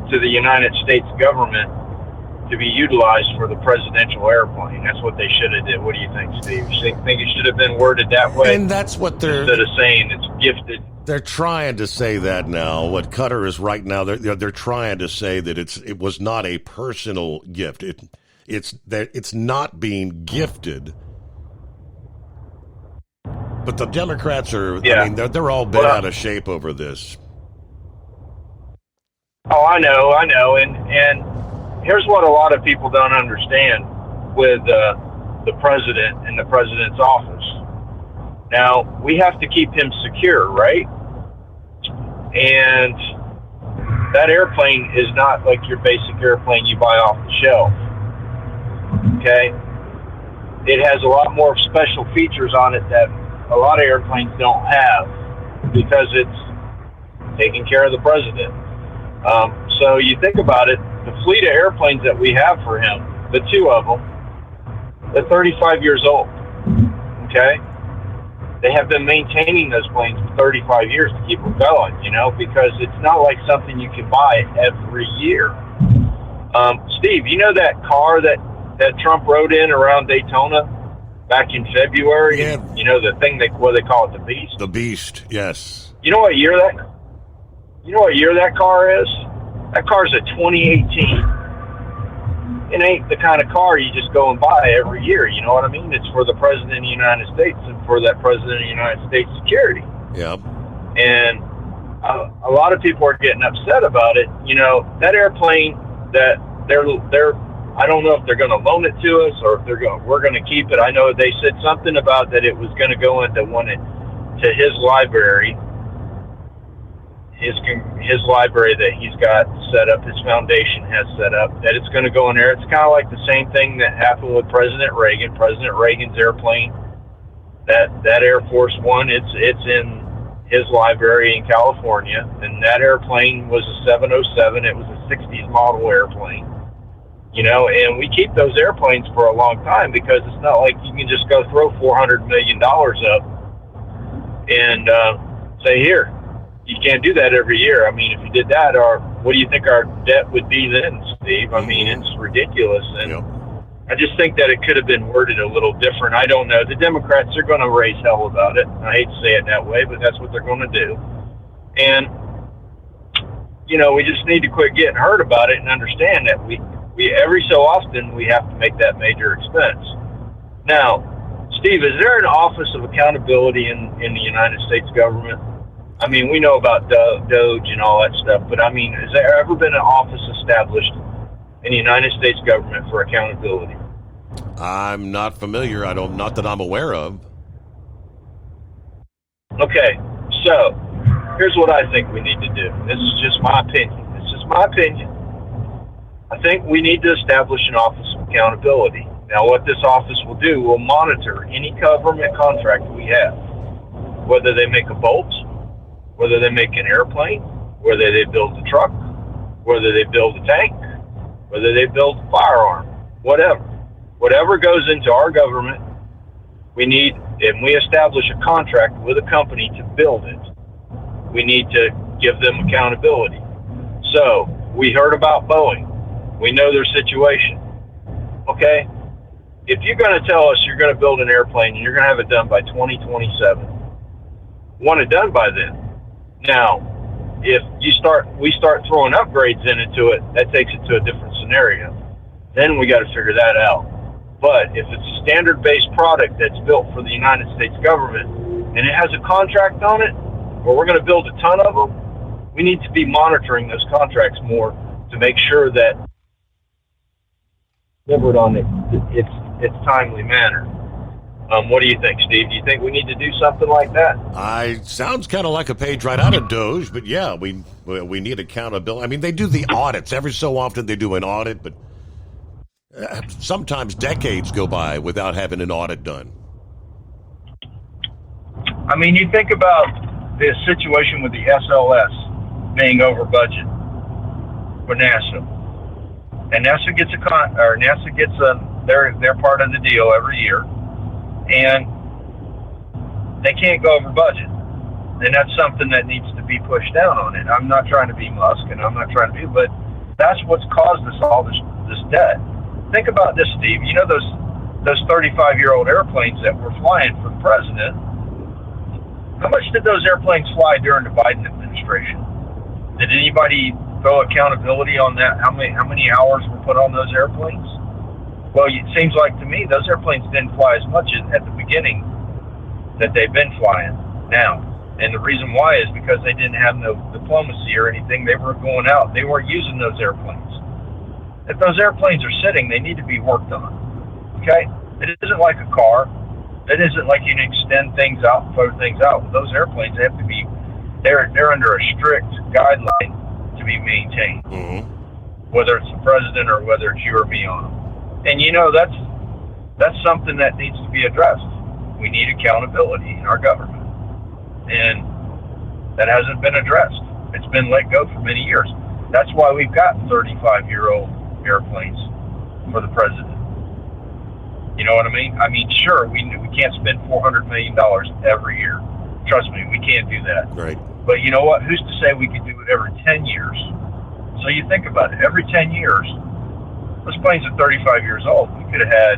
to the United States government, to be utilized for the presidential airplane. That's what they should have did. What do you think, Steve? You think it should have been worded that way? And that's what they're... Instead of saying it's gifted. They're trying to say that now. What Qatar is right now, they're trying to say that it was not a personal gift. It's not being gifted. But the Democrats are, I mean, they're all bent out of shape over this. Oh, I know. And here's what a lot of people don't understand with the president and the president's office. Now, we have to keep him secure, right? And that airplane is not like your basic airplane you buy off the shelf. Okay? It has a lot more special features on it that a lot of airplanes don't have because it's taking care of the president. So you think about it, the fleet of airplanes that we have for him, the two of them, they're 35 years old. Okay? They have been maintaining those planes for 35 years to keep them going, because it's not like something you can buy every year. Steve, you know that car that Trump rode in around Daytona back in February? Yeah. The thing they call it, the Beast? The Beast, yes. You know what year that car is? That car's a 2018. It ain't the kind of car you just go and buy every year, you know what I mean? It's for the President of the United States and for that President of the United States security. Yeah. And a lot of people are getting upset about it. That airplane that they're I don't know if they're going to loan it to us or if we're going to keep it. I know they said something about that it was going to go into his library his library that he's got set up, his foundation has set up, that it's going to go in there. It's kind of like the same thing that happened with President Reagan. President Reagan's airplane, that Air Force One, it's in his library in California, and that airplane was a 707. It was a 60s model airplane, and we keep those airplanes for a long time because it's not like you can just go throw $400 million up and say, here, you can't do that every year. I mean, if you did that, what do you think our debt would be then, Steve? I mean, it's ridiculous. And I just think that it could have been worded a little different. I don't know. The Democrats are going to raise hell about it. I hate to say it that way, but that's what they're going to do. And, we just need to quit getting hurt about it and understand that we every so often we have to make that major expense. Now, Steve, is there an Office of Accountability in the United States government? I mean, we know about Doge and all that stuff, but I mean, has there ever been an office established in the United States government for accountability? I'm not familiar. Not that I'm aware of. Okay, so here's what I think we need to do. This is just my opinion. I think we need to establish an Office of Accountability. Now, what this office will do will monitor any government contract we have, whether they make a bolt, whether they make an airplane, whether they build a truck, whether they build a tank, whether they build a firearm, whatever goes into our government, we establish a contract with a company to build it. We need to give them accountability. So we heard about Boeing. We know their situation. Okay? If you're going to tell us you're going to build an airplane and you're going to have it done by 2027, want it done by then. Now, if we start throwing upgrades into it, that takes it to a different scenario. Then we got to figure that out. But if it's a standard-based product that's built for the United States government and it has a contract on it, or we're going to build a ton of them, we need to be monitoring those contracts more to make sure that delivered on its timely manner. What do you think, Steve? Do you think we need to do something like that? Sounds kind of like a page right out of Doge, but yeah, we need accountability. I mean, they do the audits. Every so often they do an audit, but sometimes decades go by without having an audit done. I mean, you think about the situation with the SLS being over budget for NASA, and NASA gets they're part of the deal every year, and they can't go over budget, and that's something that needs to be pushed down on it. I'm not trying to be Musk, and I'm not trying to be, but that's what's caused us all this debt. Think about this, Steve. You know those 35-year-old airplanes that were flying for the president? How much did those airplanes fly during the Biden administration? Did anybody throw accountability on that? How many hours were put on those airplanes? Well, it seems like to me those airplanes didn't fly as much at the beginning that they've been flying now. And the reason why is because they didn't have no diplomacy or anything. They were going out. They weren't using those airplanes. If those airplanes are sitting, they need to be worked on. Okay? It isn't like a car. It isn't like you can extend things out and throw things out. With those airplanes, they have to be, they're under a strict guideline to be maintained. Mm-hmm. Whether it's the president or whether it's you or me on them. And that's something that needs to be addressed. We need accountability in our government. And that hasn't been addressed. It's been let go for many years. That's why we've got 35-year-old airplanes for the president. You know what I mean? I mean, sure, we can't spend $400 million every year. Trust me, we can't do that. Right. But you know what? Who's to say we could do it every 10 years? So you think about it. Every 10 years, those planes are 35 years old. We could have had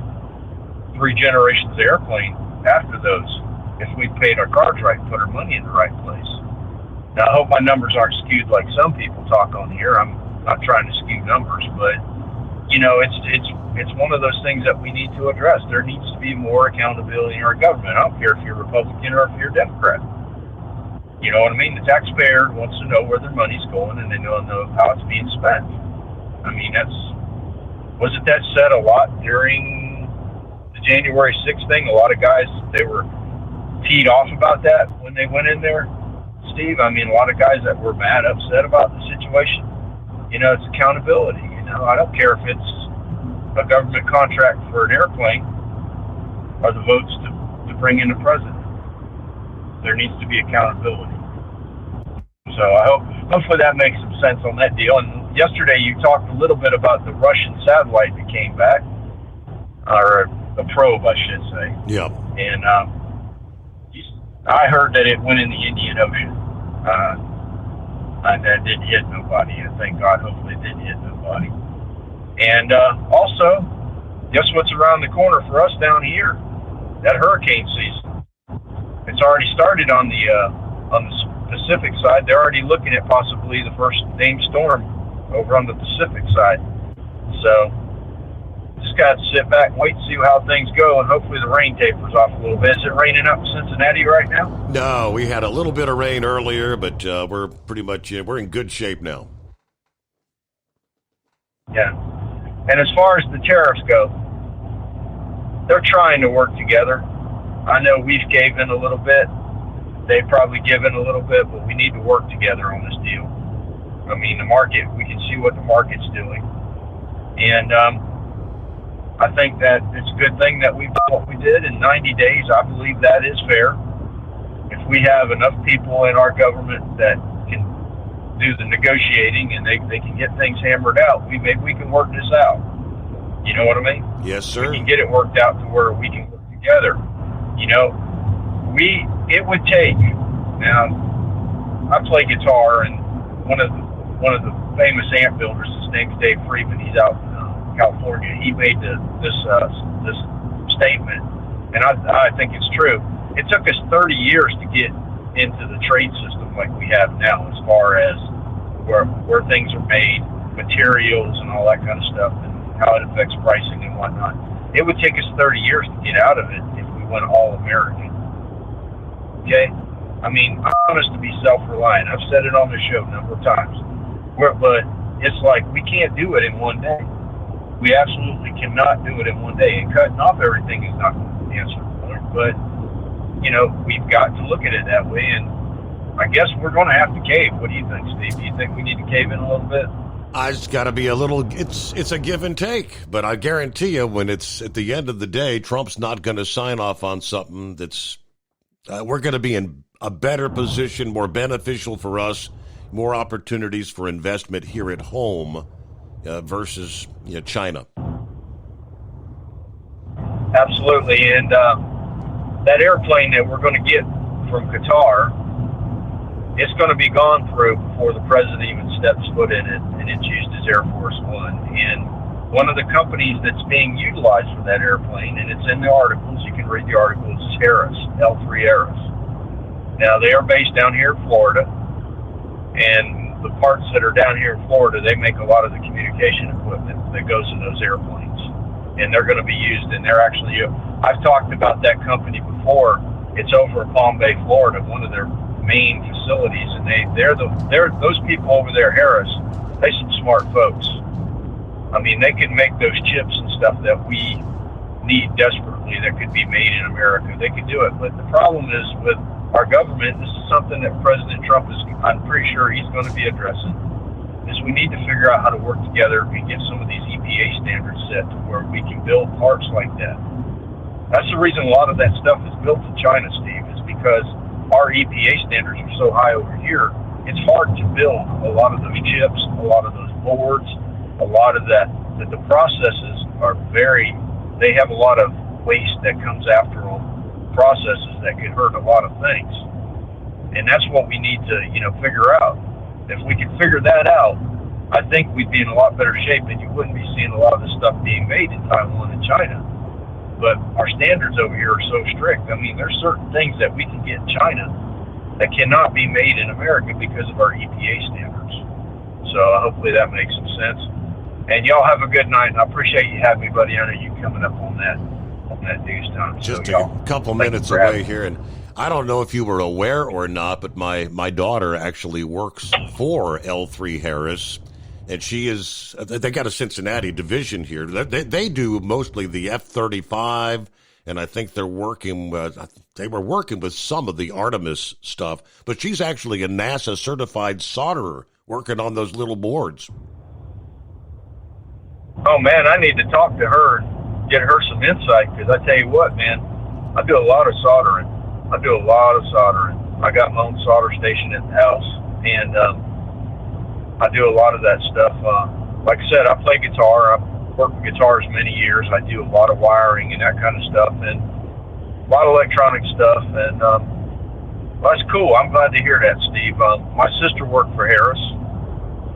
3 generations of airplane after those if we paid our cards right and put our money in the right place. Now, I hope my numbers aren't skewed like some people talk on here. I'm not trying to skew numbers, but, you know, it's one of those things that we need to address. There needs to be more accountability in our government. I don't care if you're Republican or if you're Democrat. You know what I mean? The taxpayer wants to know where their money's going, and they don't know how it's being spent. I mean, wasn't that said a lot during the January 6th thing? A lot of guys, they were teed off about that when they went in there. Steve. I mean, a lot of guys that were mad, upset about the situation. You know, it's accountability. You know, I don't care if it's a government contract for an airplane or the votes to bring in the president. There needs to be accountability. So hopefully that makes some sense on that deal. And yesterday you talked a little bit about the Russian satellite that came back, or a probe, I should say. Yeah. And I heard that it went in the Indian Ocean. And that didn't hit nobody. And thank God, hopefully it didn't hit nobody. And also, guess what's around the corner for us down here? That hurricane season. It's already started on the Pacific side. They're already looking at possibly the first named storm over on the Pacific side. So just got to sit back and wait and see how things go, and hopefully the rain tapers off a little bit. Is it raining up in Cincinnati right now? No, we had a little bit of rain earlier, but we're pretty much we're in good shape now. Yeah. And as far as the tariffs go, they're trying to work together. I know we've gave in a little bit. They've probably given a little bit, but we need to work together on this deal. I mean, the market, we can see what the market's doing. And I think that it's a good thing that we did what we did in 90 days. I believe that is fair. If we have enough people in our government that can do the negotiating and they can get things hammered out, maybe we can work this out. You know what I mean? Yes, sir. We can get it worked out to where we can work together. You know, it would take. Now, I play guitar, and one of the famous amp builders, his name's Dave Friedman. He's out in California. He made this statement, and I think it's true. It took us 30 years to get into the trade system like we have now, as far as where things are made, materials, and all that kind of stuff, and how it affects pricing and whatnot. It would take us 30 years to get out of it if we went all American. Okay? I mean, I want us to be self-reliant. I've said it on the show a number of times. But it's like we can't do it in one day. We absolutely cannot do it in one day. And cutting off everything is not the answer. But, you know, we've got to look at it that way. And I guess we're going to have to cave. What do you think, Steve? Do you think we need to cave in a little bit? It's got to be a little. It's a give and take, but I guarantee you, when it's at the end of the day, Trump's not going to sign off on something that's. We're going to be in a better position, more beneficial for us, more opportunities for investment here at home versus China. Absolutely, and that airplane that we're going to get from Qatar, it's going to be gone through before the president even steps foot in it, and it's used as Air Force One. And one of the companies that's being utilized for that airplane, and it's in the articles, you can read the articles, is Harris, L3 Harris. Now, they are based down here in Florida, and the parts that are down here in Florida, they make a lot of the communication equipment that goes in those airplanes. And they're going to be used, and they're actually, I've talked about that company before. It's over in Palm Bay, Florida, one of their main facilities, and they're those people over there, Harris, they're some smart folks. I mean, they can make those chips and stuff that we need desperately that could be made in America. They could do it, but the problem is with our government, this is something that President Trump is, I'm pretty sure he's going to be addressing, is we need to figure out how to work together and get some of these EPA standards set to where we can build parts like that. That's the reason a lot of that stuff is built in China, Steve, is because our EPA standards are so high over here, it's hard to build a lot of those chips, a lot of those boards, a lot of that the processes are they have a lot of waste that comes after them, processes that could hurt a lot of things. And that's what we need to, figure out. If we could figure that out, I think we'd be in a lot better shape, and you wouldn't be seeing a lot of this stuff being made in Taiwan and China. But our standards over here are so strict. I mean, there's certain things that we can get in China that cannot be made in America because of our EPA standards. So hopefully that makes some sense. And y'all have a good night, and I appreciate you having me, buddy. I know you coming up on that news time. Just a couple minutes away here, and I don't know if you were aware or not, but my daughter actually works for L3 Harris. And they got a Cincinnati division here. They do mostly the F-35 and I think they were working with some of the Artemis stuff, but she's actually a NASA certified solderer working on those little boards. Oh man, I need to talk to her, get her some insight, because I tell you what, man, I do a lot of soldering. I got my own solder station at the house, and I do a lot of that stuff. Like I said, I play guitar. I've worked with guitars many years. I do a lot of wiring and that kind of stuff, and a lot of electronic stuff. And well, that's cool. I'm glad to hear that, Steve. My sister worked for Harris.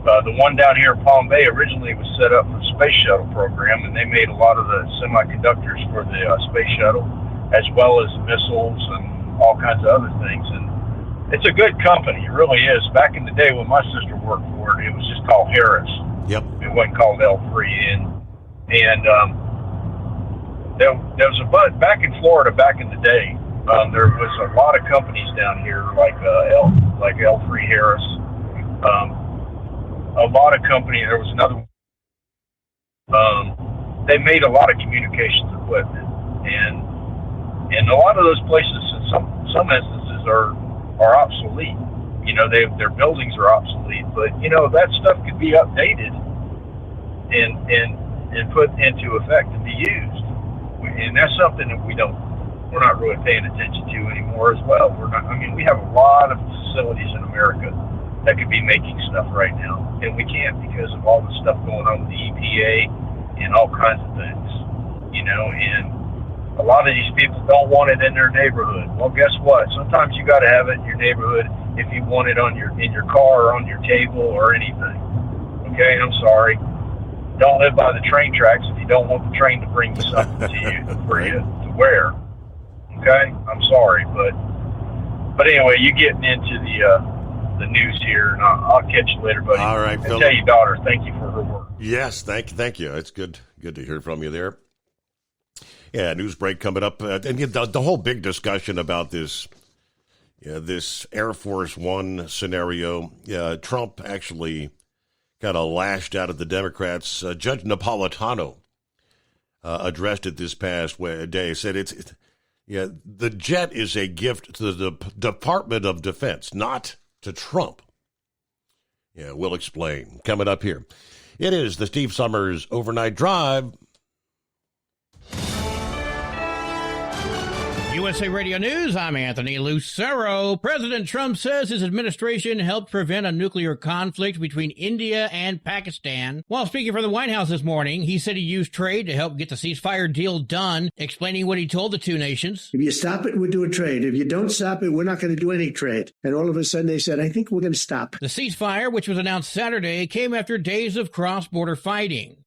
The one down here in Palm Bay originally was set up for the space shuttle program, and they made a lot of the semiconductors for the space shuttle, as well as missiles and all kinds of other things. And it's a good company. It really is. Back in the day when my sister worked for it, it was just called Harris. Yep. It wasn't called L3. And there was a bunch back in Florida back in the day. There was a lot of companies down here like L3 Harris. A lot of companies. There was another one. They made a lot of communications equipment, and a lot of those places, in some instances, are obsolete. You know, their buildings are obsolete, but you know that stuff could be updated and put into effect and be used. And that's something that we're not really paying attention to anymore as well. We have a lot of facilities in America that could be making stuff right now, and we can't because of all the stuff going on with the EPA and all kinds of things. You know, and a lot of these people don't want it in their neighborhood. Well, guess what? Sometimes you got to have it in your neighborhood if you want it in your car or on your table or anything. Okay, I'm sorry. Don't live by the train tracks if you don't want the train to bring you something to you for you to wear. Okay, I'm sorry, but anyway, you're getting into the news here, and I'll catch you later, buddy. All right, and Phil. tell your daughter thank you for her work. Yes, thank you. It's good to hear from you there. Yeah, news break coming up, and the whole big discussion about this Air Force One scenario. Trump actually kind of lashed out at the Democrats. Judge Napolitano addressed it this past day. Said the jet is a gift to the Department of Defense, not to Trump. Yeah, we'll explain. Coming up here. It is the Steve Summers Overnight Drive. USA Radio News, I'm Anthony Lucero. President Trump says his administration helped prevent a nuclear conflict between India and Pakistan. While speaking from the White House this morning, he said he used trade to help get the ceasefire deal done, explaining what he told the two nations. If you stop it, we'll do a trade. If you don't stop it, we're not going to do any trade. And all of a sudden they said, I think we're going to stop. The ceasefire, which was announced Saturday, came after days of cross-border fighting.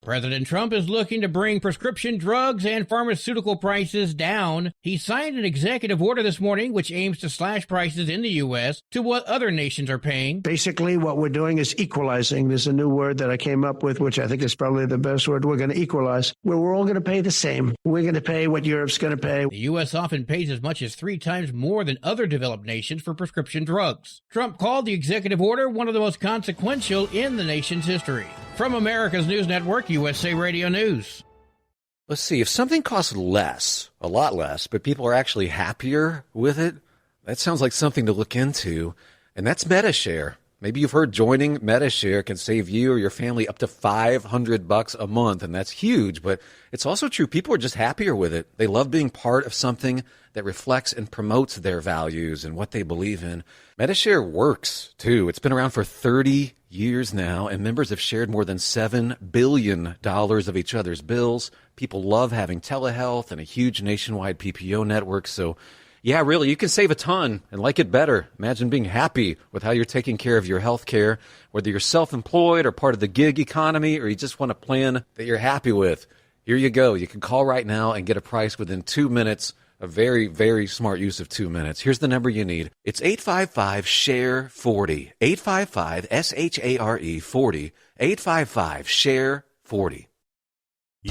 President Trump is looking to bring prescription drugs and pharmaceutical prices down. He signed an executive order this morning which aims to slash prices in the U.S. to what other nations are paying. Basically, what we're doing is equalizing. There's a new word that I came up with, which I think is probably the best word. We're going to equalize, where we're all going to pay the same. We're going to pay what Europe's going to pay. The U.S. often pays as much as 3 times more than other developed nations for prescription drugs. Trump called the executive order one of the most consequential in the nation's history. From America's News Network, USA Radio News. Let's see, if something costs less, a lot less, but people are actually happier with it, that sounds like something to look into, and that's MediShare. Maybe you've heard joining MediShare can save you or your family up to $500 a month, and that's huge, but it's also true. People are just happier with it. They love being part of something that reflects and promotes their values and what they believe in. MediShare works, too. It's been around for 30 years now, and members have shared more than $7 billion of each other's bills. People love having telehealth and a huge nationwide PPO network, so yeah, really, you can save a ton and like it better. Imagine being happy with how you're taking care of your health care, whether you're self-employed or part of the gig economy, or you just want a plan that you're happy with. Here you go. You can call right now and get a price within 2 minutes. A very, very smart use of 2 minutes. Here's the number you need. It's 855-SHARE-40. 855-SHARE-40. 855-SHARE-40.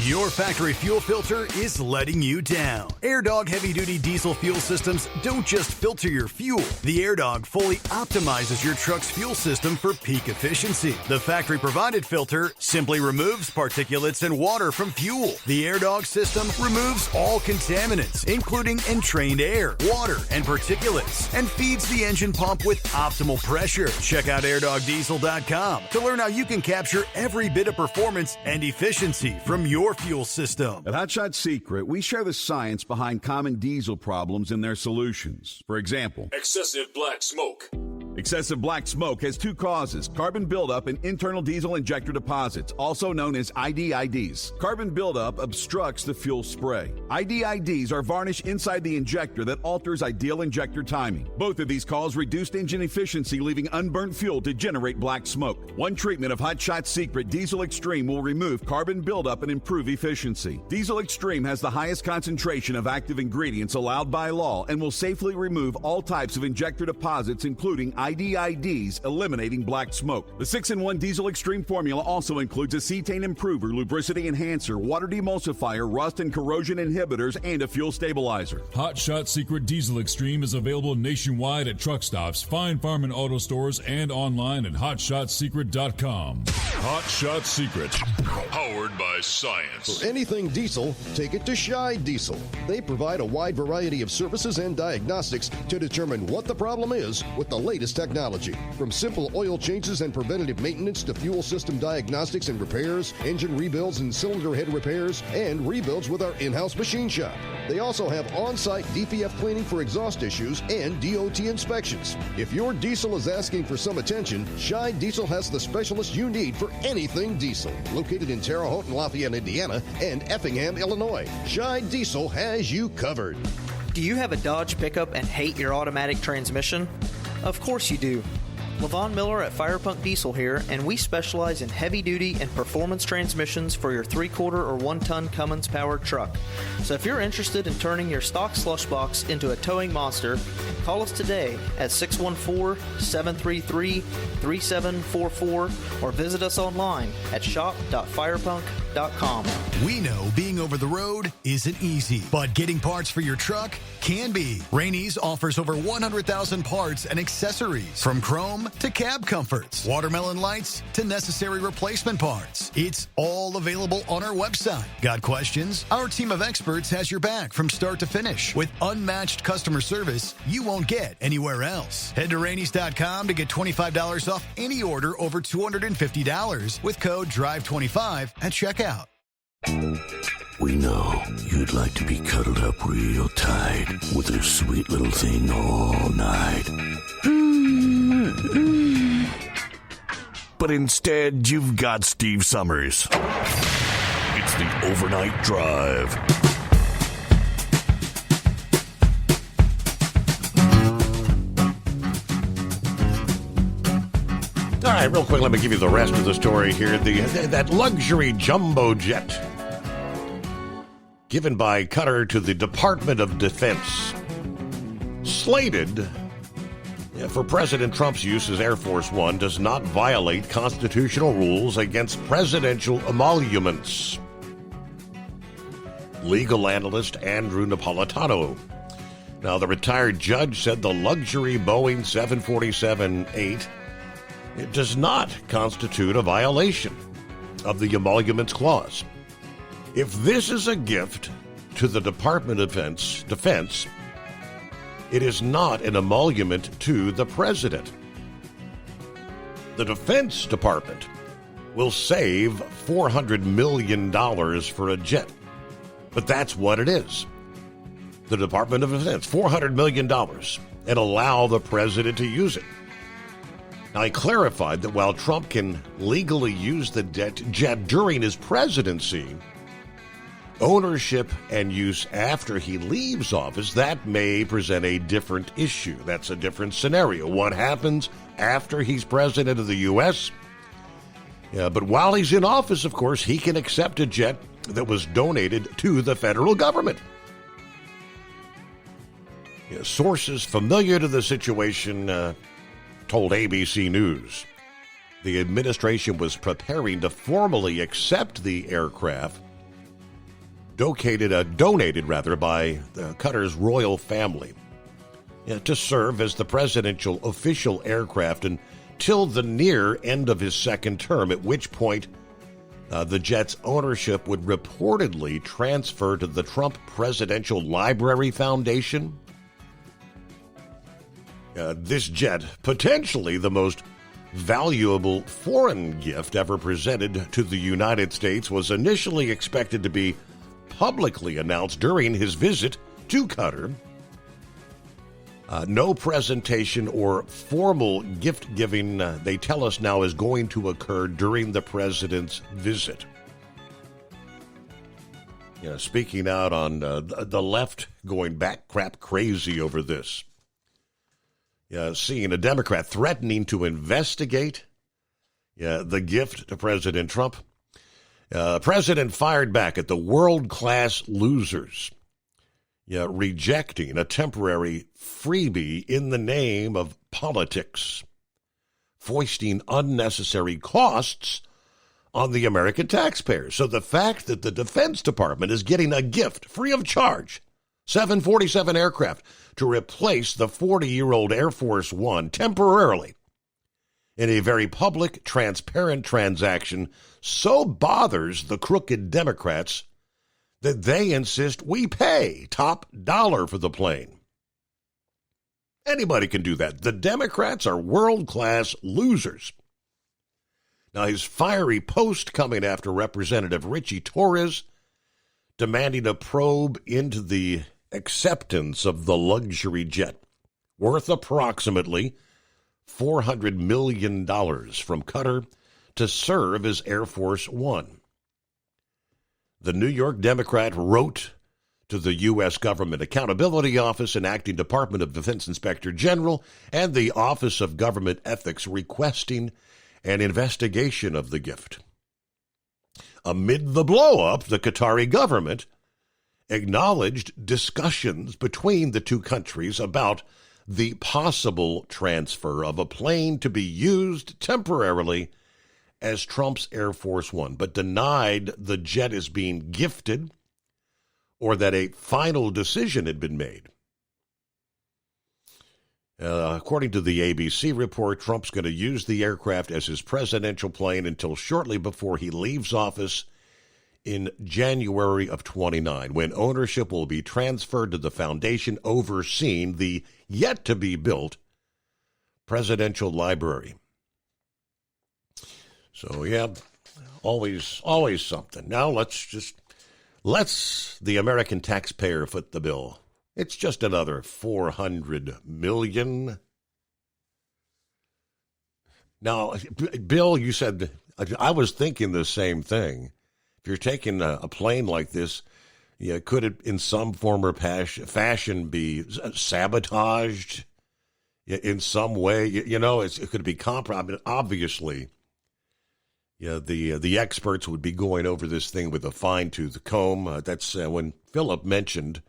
Your factory fuel filter is letting you down. AirDog heavy-duty diesel fuel systems don't just filter your fuel. The AirDog fully optimizes your truck's fuel system for peak efficiency. The factory-provided filter simply removes particulates and water from fuel. The AirDog system removes all contaminants, including entrained air, water, and particulates, and feeds the engine pump with optimal pressure. Check out airdogdiesel.com to learn how you can capture every bit of performance and efficiency from your fuel system. At Hot Shot Secret, we share the science behind common diesel problems and their solutions. For example, excessive black smoke. Excessive black smoke has two causes: carbon buildup and internal diesel injector deposits, also known as IDIDs. Carbon buildup obstructs the fuel spray. IDIDs are varnish inside the injector that alters ideal injector timing. Both of these cause reduced engine efficiency, leaving unburnt fuel to generate black smoke. One treatment of Hot Shot Secret Diesel Extreme will remove carbon buildup and improve efficiency. Diesel Extreme has the highest concentration of active ingredients allowed by law and will safely remove all types of injector deposits, including IDIDs, eliminating black smoke. The 6-in-1 Diesel Extreme formula also includes a cetane improver, lubricity enhancer, water demulsifier, rust and corrosion inhibitors, and a fuel stabilizer. Hot Shot Secret Diesel Extreme is available nationwide at truck stops, fine farm and auto stores, and online at hotshotsecret.com. Hot Shot Secret, powered by science. For anything diesel, take it to Scheid Diesel. They provide a wide variety of services and diagnostics to determine what the problem is with the latest technology. From simple oil changes and preventative maintenance to fuel system diagnostics and repairs, engine rebuilds and cylinder head repairs, and rebuilds with our in-house machine shop. They also have on-site DPF cleaning for exhaust issues and DOT inspections. If your diesel is asking for some attention, Scheid Diesel has the specialist you need for anything diesel. Located in Terre Haute and Lafayette, Indiana, and Effingham, Illinois, Scheid Diesel has you covered. Do you have a Dodge pickup and hate your automatic transmission? Of course you do. LaVon Miller at Firepunk Diesel here, and we specialize in heavy-duty and performance transmissions for your 3-quarter or 1-ton Cummins-powered truck. So if you're interested in turning your stock slush box into a towing monster, call us today at 614-733-3744 or visit us online at shop.firepunk.com. We know being over the road isn't easy, but getting parts for your truck can be. Rainey's offers over 100,000 parts and accessories, from chrome to cab comforts, watermelon lights to necessary replacement parts. It's all available on our website. Got questions? Our team of experts has your back from start to finish with unmatched customer service you won't get anywhere else. Head to Rainey's.com to get $25 off any order over $250 with code DRIVE25 at checkout. We know you'd like to be cuddled up real tight with a sweet little thing all night. But instead, you've got Steve Summers. It's the Overnight Drive. All right, real quick, let me give you the rest of the story here. That luxury jumbo jet given by Qatar to the Department of Defense, slated for President Trump's use as Air Force One, does not violate constitutional rules against presidential emoluments. Legal analyst Andrew Napolitano. Now, the retired judge said the luxury Boeing 747-8 it does not constitute a violation of the emoluments clause. If this is a gift to the Department of Defense, it is not an emolument to the president. The Defense Department will save $400 million for a jet. But that's what it is. The Department of Defense, $400 million, and allow the president to use it. Now, he clarified that while Trump can legally use the jet during his presidency, ownership and use after he leaves office, that may present a different issue. That's a different scenario. What happens after he's president of the U.S.? Yeah, but while he's in office, of course, he can accept a jet that was donated to the federal government. Yeah, sources familiar to the situation told ABC News the administration was preparing to formally accept the aircraft donated by Qatar's royal family to serve as the presidential official aircraft until the near end of his second term, at which point the jet's ownership would reportedly transfer to the Trump Presidential Library Foundation. This jet, potentially the most valuable foreign gift ever presented to the United States, was initially expected to be publicly announced during his visit to Qatar. No presentation or formal gift giving, they tell us now, is going to occur during the president's visit. Speaking out on the left going back crap crazy over this. Seeing a Democrat threatening to investigate the gift to President Trump. President fired back at the world-class losers, rejecting a temporary freebie in the name of politics, foisting unnecessary costs on the American taxpayers. So the fact that the Defense Department is getting a gift free of charge, 747 aircraft, to replace the 40-year-old Air Force One temporarily in a very public, transparent transaction, so bothers the crooked Democrats that they insist we pay top dollar for the plane. Anybody can do that. The Democrats are world-class losers. Now, his fiery post coming after Representative Richie Torres demanding a probe into the acceptance of the luxury jet, worth approximately $400 million from Qatar to serve as Air Force One. The New York Democrat wrote to the U.S. Government Accountability Office and Acting Department of Defense Inspector General and the Office of Government Ethics requesting an investigation of the gift. Amid the blow-up, the Qatari government acknowledged discussions between the two countries about the possible transfer of a plane to be used temporarily as Trump's Air Force One, but denied the jet is being gifted or that a final decision had been made. According to the ABC report, Trump's going to use the aircraft as his presidential plane until shortly before he leaves office in January of 29, when ownership will be transferred to the foundation overseeing the yet-to-be-built presidential library. So, yeah, always something. Now let's the American taxpayer foot the bill. It's just another $400 million. Now, Bill, you said, I was thinking the same thing. If you're taking a plane like this, could it in some form or fashion be sabotaged in some way? It could be compromised. Obviously, the experts would be going over this thing with a fine-tooth comb. That's when Philip mentioned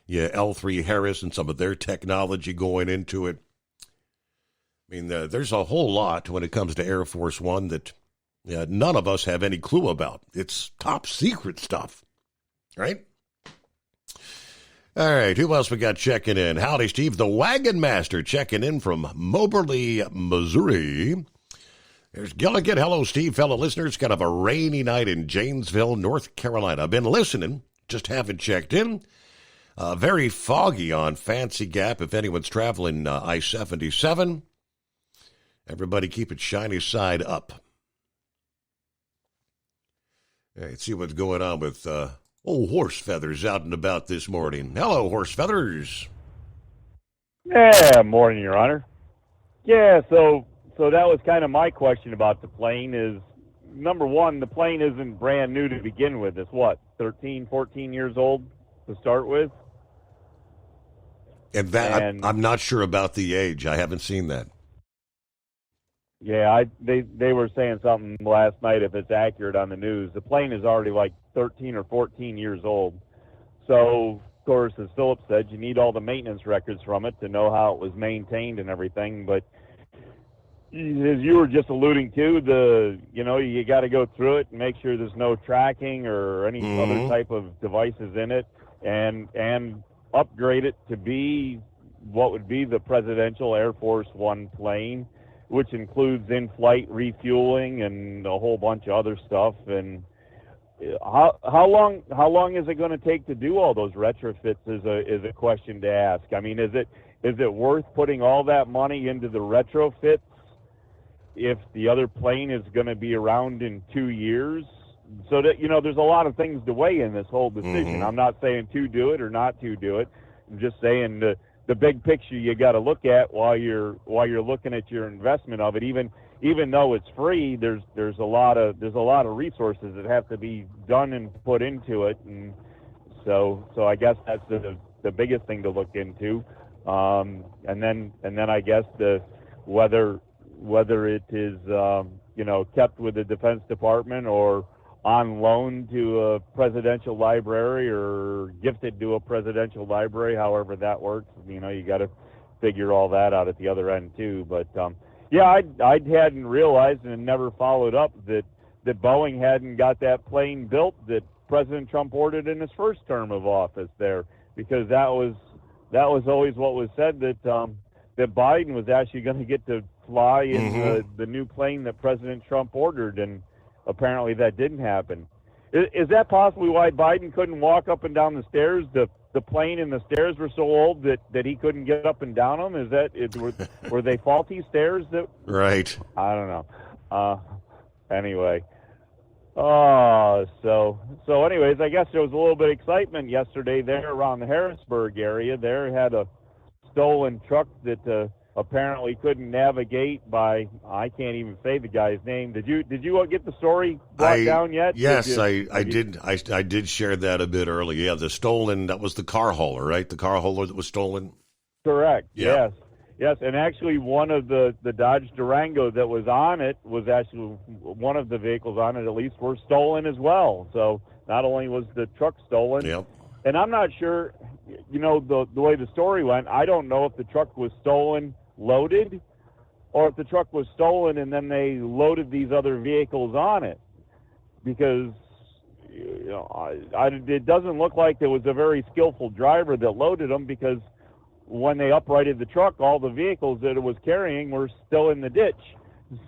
L3 Harris and some of their technology going into it. I mean, there's a whole lot when it comes to Air Force One that none of us have any clue about. It's top secret stuff, right? All right, who else we got checking in? Howdy, Steve, the Wagon Master checking in from Moberly, Missouri. There's Gilligan. Hello, Steve, fellow listeners. Kind of a rainy night in Janesville, North Carolina. I've been listening, just haven't checked in. Very foggy on Fancy Gap if anyone's traveling I-77. Everybody keep it shiny side up. All right, see what's going on with old Horse Feathers out and about this morning. Hello, Horse Feathers. Yeah, morning, Your Honor. Yeah, so that was kind of my question about the plane is, number one, the plane isn't brand new to begin with. It's what, 13, 14 years old to start with? And I'm not sure about the age. I haven't seen that. Yeah, they were saying something last night, if it's accurate on the news. The plane is already like 13 or 14 years old. So, of course, as Philip said, you need all the maintenance records from it to know how it was maintained and everything. But as you were just alluding to, you got to go through it and make sure there's no tracking or any other type of devices in it, and upgrade it to be what would be the presidential Air Force One plane, which includes in-flight refueling and a whole bunch of other stuff. And how long is it going to take to do all those retrofits is a question to ask. I mean, is it worth putting all that money into the retrofits if the other plane is going to be around in 2 years? So that, there's a lot of things to weigh in this whole decision. I'm not saying to do it or not to do it. I'm just saying the big picture you got to look at while you're looking at your investment of it. Even though it's free, there's a lot of resources that have to be done and put into it, and so I guess that's the biggest thing to look into. And then I guess whether it is kept with the Defense Department or on loan to a presidential library or gifted to a presidential library, however that works. You got to figure all that out at the other end too. But I hadn't realized and never followed up that Boeing hadn't got that plane built that President Trump ordered in his first term of office there, because that was always what was said, that Biden was actually going to get to fly in the new plane that President Trump ordered, and apparently that didn't happen. Is that possibly why Biden couldn't walk up and down the stairs? The plane and the stairs were so old that he couldn't get up and down them? Were they faulty stairs? Right. I don't know. Anyway. So anyways, I guess there was a little bit of excitement yesterday there around the Harrisburg area. There had a stolen truck that apparently couldn't navigate by, I can't even say the guy's name. Did you get the story brought down yet? Yes, I did. I did share that a bit earlier. Yeah, that was the car hauler, right? The car hauler that was stolen? Correct. Yeah. Yes, and actually one of the Dodge Durango that was on it was actually one of the vehicles on it, at least, were stolen as well. So not only was the truck stolen, and I'm not sure, the way the story went, I don't know if the truck was stolen loaded or if the truck was stolen and then they loaded these other vehicles on it, because it doesn't look like there was a very skillful driver that loaded them, because when they uprighted the truck, all the vehicles that it was carrying were still in the ditch.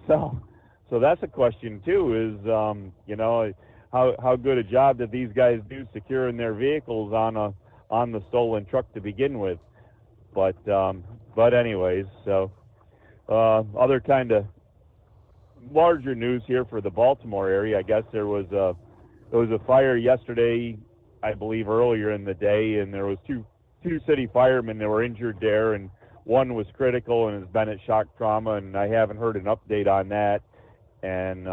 So that's a question too, is how good a job did these guys do securing their vehicles on the stolen truck to begin with. But anyways, so other kind of larger news here for the Baltimore area. I guess there was a fire yesterday, I believe earlier in the day, and there was two city firemen that were injured there, and one was critical and has been at shock trauma, and I haven't heard an update on that. And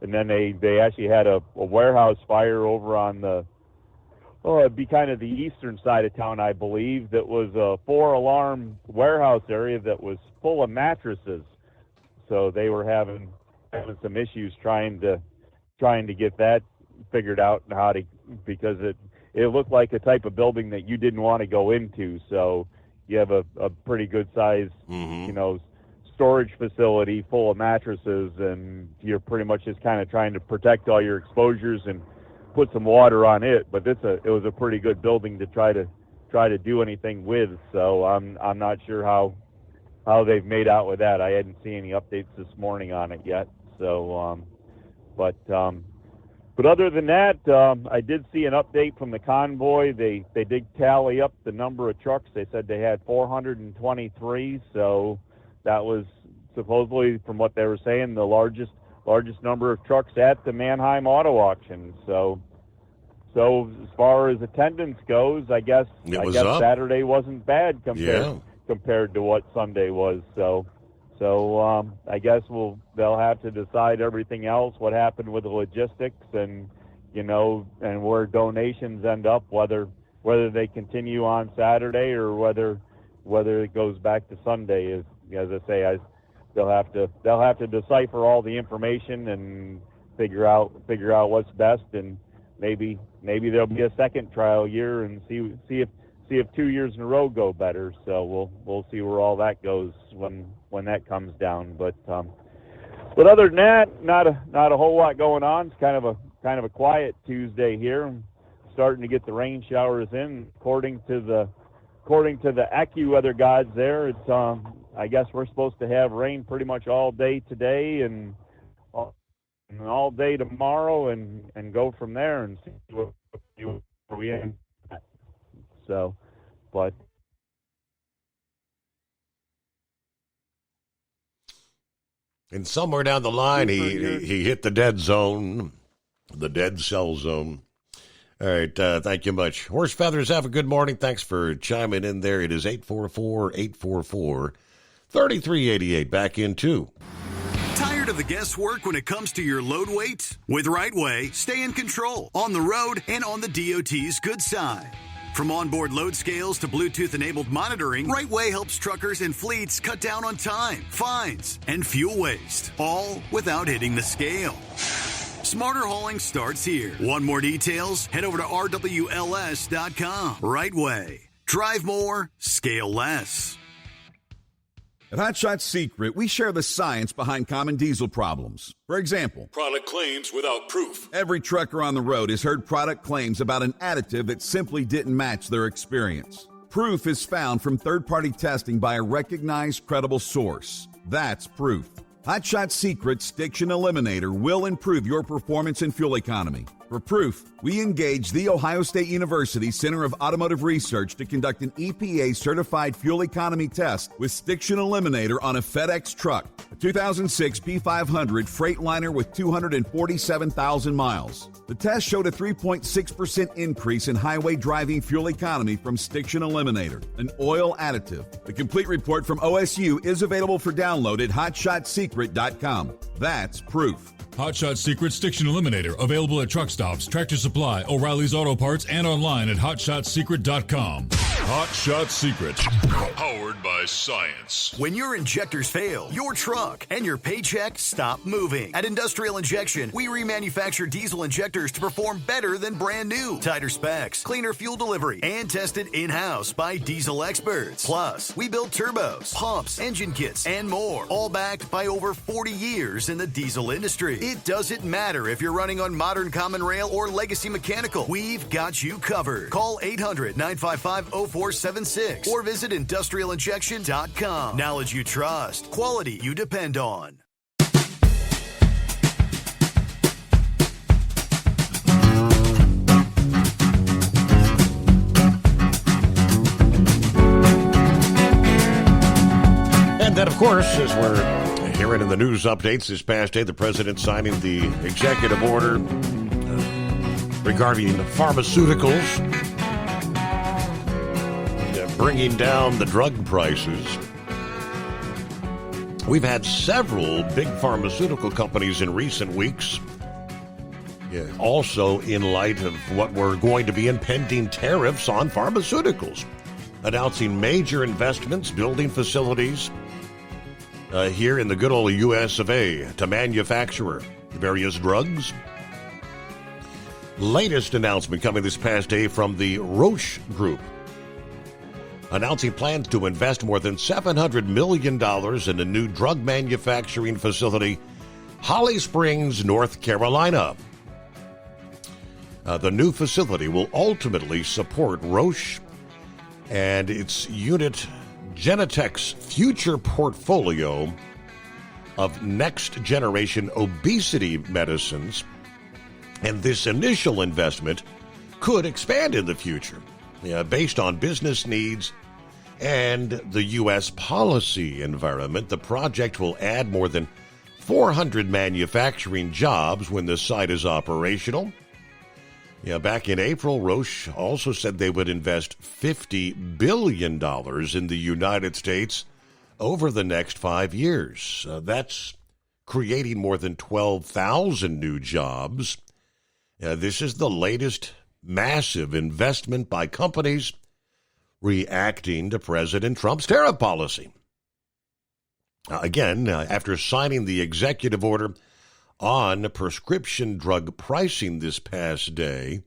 then they actually had a warehouse fire over on it'd be kind of the eastern side of town, I believe, that was a 4-alarm warehouse area that was full of mattresses. So they were having some issues trying to get that figured out, and because it looked like a type of building that you didn't want to go into. So you have a pretty good size, storage facility full of mattresses, and you're pretty much just kind of trying to protect all your exposures and put some water on it. But it was a pretty good building to try to do anything with. So I'm not sure how they've made out with that. I hadn't seen any updates this morning on it yet. So, but other than that, I did see an update from the convoy. They did tally up the number of trucks. They said they had 423. So that was supposedly, from what they were saying, the largest number of trucks at the Manheim Auto Auction. So as far as attendance goes, I guess Saturday wasn't bad compared to what Sunday was. So I guess they'll have to decide everything else, what happened with the logistics, and and where donations end up, whether they continue on Saturday or whether it goes back to Sunday. As I say, they'll have to decipher all the information and figure out what's best, and maybe there'll be a second trial year and see if 2 years in a row go better. So we'll see where all that goes when when that comes down. But other than that, not a whole lot going on. It's kind of a quiet Tuesday here. Starting to get the rain showers in, according to the AccuWeather gods. There, it's I guess we're supposed to have rain pretty much all day today and all day tomorrow, and go from there and see where we end. So, but. And somewhere down the line, he hit the dead zone, the dead cell zone. All right, thank you much. Horse Feathers, have a good morning. Thanks for chiming in there. It is 844-844-3388. Back in two. Tired of the guesswork when it comes to your load weight? With RightWay, stay in control on the road and on the DOT's good side. From onboard load scales to Bluetooth-enabled monitoring, RightWay helps truckers and fleets cut down on time, fines, and fuel waste, all without hitting the scale. Smarter hauling starts here. Want more details? Head over to RWLS.com. RightWay. Drive more, scale less. At Hot Shot Secret, we share the science behind common diesel problems. For example, product claims without proof. Every trucker on the road has heard product claims about an additive that simply didn't match their experience. Proof is found from third-party testing by a recognized, credible source. That's proof. Hot Shot Secret Stiction Eliminator will improve your performance and fuel economy. For proof, we engaged The Ohio State University Center of Automotive Research to conduct an EPA-certified fuel economy test with Stiction Eliminator on a FedEx truck, a 2006 P500 Freightliner with 247,000 miles. The test showed a 3.6% increase in highway driving fuel economy from Stiction Eliminator, an oil additive. The complete report from OSU is available for download at hotshotsecret.com. That's proof. Hot Shot Secret Stiction Eliminator, available at truck stops, Tractor Supply, O'Reilly's Auto Parts, and online at hotshotsecret.com. Hot Shot Secret, powered by science. When your injectors fail, your truck and your paycheck stop moving. At Industrial Injection, we remanufacture diesel injectors to perform better than brand new. Tighter specs, cleaner fuel delivery, and tested in-house by diesel experts. Plus, we build turbos, pumps, engine kits, and more, all backed by over 40 years in the diesel industry. It doesn't matter if you're running on modern common rail or legacy mechanical. We've got you covered. Call 800-955-0476 or visit industrialinjection.com. Knowledge you trust. Quality you depend on. And then, of course, as we're hearing in the news updates this past day, the president signing the executive order regarding pharmaceuticals, bringing down the drug prices. We've had several big pharmaceutical companies in recent weeks, also in light of what were going to be impending tariffs on pharmaceuticals, announcing major investments, building facilities here in the good old U.S. of A. to manufacture various drugs. Latest announcement coming this past day from the Roche Group, announcing plans to invest more than $700 million in a new drug manufacturing facility, Holly Springs, North Carolina. The new facility will ultimately support Roche and its unit Genentech's future portfolio of next-generation obesity medicines, and this initial investment could expand in the future based on business needs and the U.S. policy environment. The project will add more than 400 manufacturing jobs when the site is operational. Back in April, Roche also said they would invest $50 billion in the United States over the next 5 years. That's creating more than 12,000 new jobs. This is the latest massive investment by companies reacting to President Trump's tariff policy. Again, after signing the executive order on prescription drug pricing this past day,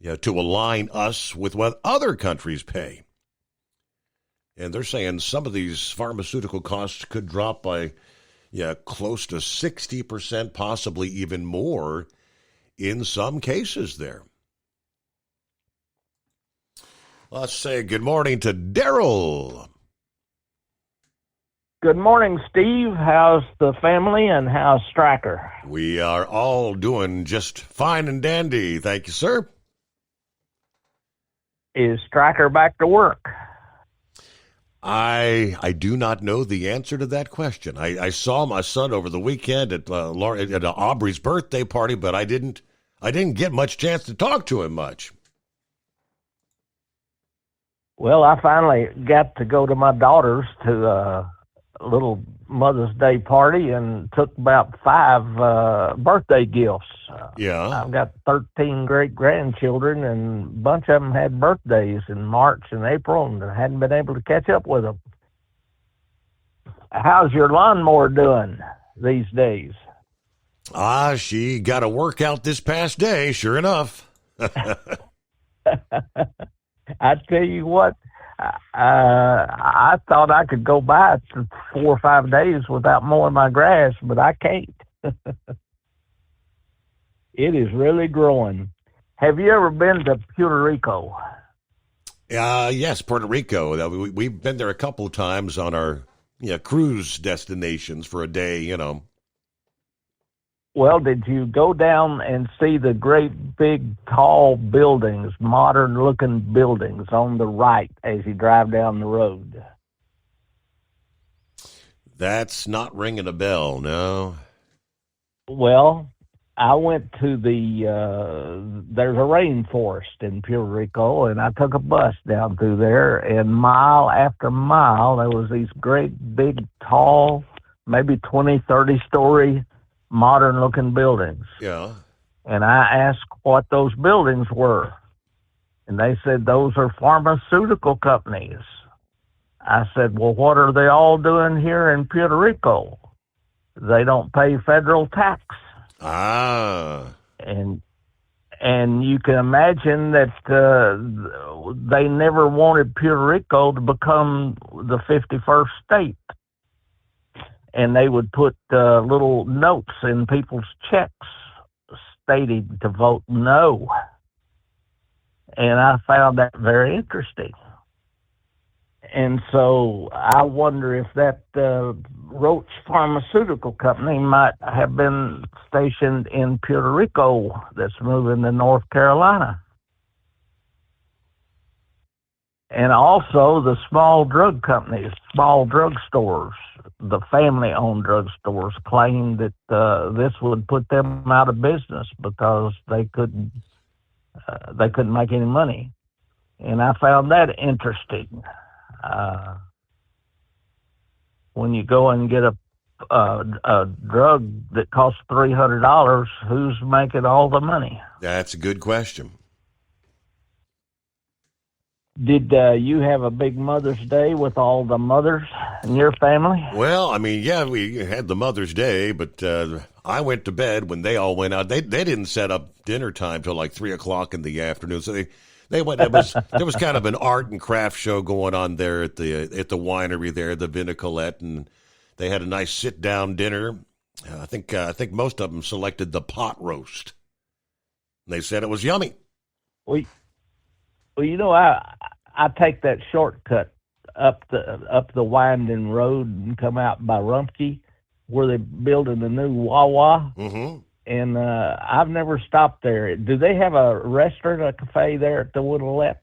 to align us with what other countries pay. And they're saying some of these pharmaceutical costs could drop by, close to 60%, possibly even more in some cases there. Let's say good morning to Daryl. Good morning, Steve. How's the family and how's Stryker? We are all doing just fine and dandy. Thank you, sir. Is Stryker back to work? I do not know the answer to that question. I saw my son over the weekend at Aubrey's birthday party, but I didn't get much chance to talk to him much. Well, I finally got to go to my daughter's to a little Mother's Day party and took about 5 birthday gifts. Yeah. I've got 13 great-grandchildren, and a bunch of them had birthdays in March and April, and I hadn't been able to catch up with them. How's your lawnmower doing these days? She got a workout this past day, sure enough. I tell you what, I thought I could go by 4 or 5 days without mowing my grass, but I can't. It is really growing. Have you ever been to Puerto Rico? Yes, Puerto Rico. We've been there a couple of times on our cruise destinations for a day, Well, did you go down and see the great big tall buildings, modern-looking buildings on the right as you drive down the road? That's not ringing a bell, no. Well, I went to there's a rainforest in Puerto Rico, and I took a bus down through there, and mile after mile, there was these great big tall, maybe 20, 30-story modern-looking buildings. Yeah. And I asked what those buildings were. And they said, those are pharmaceutical companies. I said, well, what are they all doing here in Puerto Rico? They don't pay federal tax. And you can imagine that they never wanted Puerto Rico to become the 51st state. And they would put little notes in people's checks stating to vote no. And I found that very interesting. And so I wonder if that Roche Pharmaceutical Company might have been stationed in Puerto Rico that's moving to North Carolina. And also the small drug companies, small drug stores, the family-owned drug stores claim that this would put them out of business because they couldn't make any money. And I found that interesting. When you go and get a drug that costs $300, who's making all the money? That's a good question. Did you have a big Mother's Day with all the mothers in your family? Well, I mean, yeah, we had the Mother's Day, but I went to bed when they all went out. They didn't set up dinner time till like 3 o'clock in the afternoon, so they went. There was kind of an art and craft show going on there at the winery there, the Vinicolette, and they had a nice sit down dinner. I think most of them selected the pot roast. They said it was yummy. Well, you know, I take that shortcut up the winding road and come out by Rumpke, where they're building the new Wawa. Mm-hmm. And I've never stopped there. Do they have a restaurant, a cafe there at the Woodlette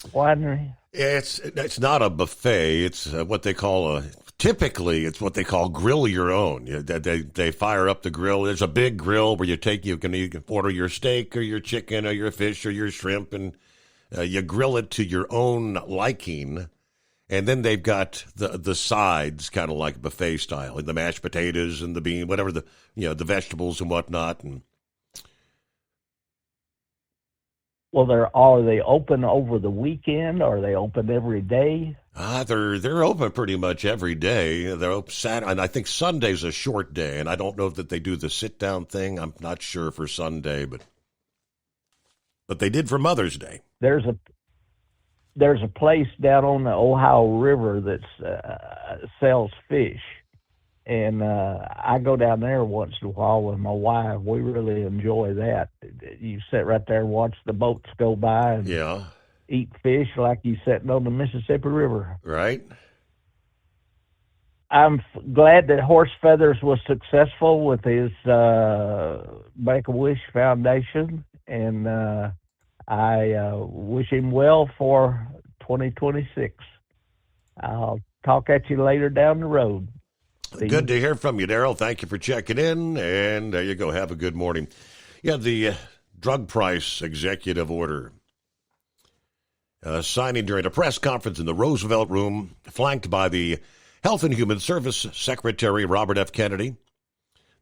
Winery? It's not a buffet. It's what they call typically it's what they call grill your own. They fire up the grill. There's a big grill where you can order your steak or your chicken or your fish or your shrimp, and you grill it to your own liking, and then they've got the sides, kind of like buffet style, and the mashed potatoes and the bean, whatever the vegetables and whatnot. And well, are they open over the weekend? Or are they open every day? They're open pretty much every day. They're open Saturday, and I think Sunday's a short day. And I don't know that they do the sit down thing. I'm not sure for Sunday, but they did for Mother's Day. There's there's a place down on the Ohio River that sells fish. And I go down there once in a while with my wife. We really enjoy that. You sit right there and watch the boats go by and eat fish like you sitting on the Mississippi River. Right. I'm glad that Horse Feathers was successful with his Make-A-Wish Foundation, and I wish him well for 2026. I'll talk at you later down the road. Good to hear from you, Daryl. Thank you for checking in, and there you go. Have a good morning. Yeah, the drug price executive order signing during a press conference in the Roosevelt Room, flanked by the Health and Human Service Secretary Robert F. Kennedy,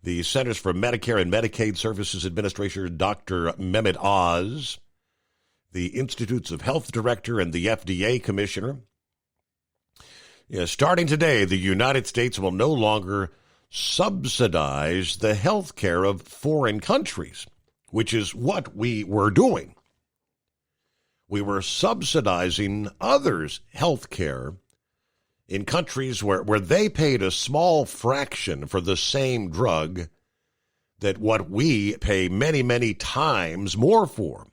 the Centers for Medicare and Medicaid Services Administrator Dr. Mehmet Oz, the Institutes of Health Director, and the FDA Commissioner. Starting today, the United States will no longer subsidize the health care of foreign countries, which is what we were doing. We were subsidizing others' health care in countries where they paid a small fraction for the same drug that what we pay many, many times more for.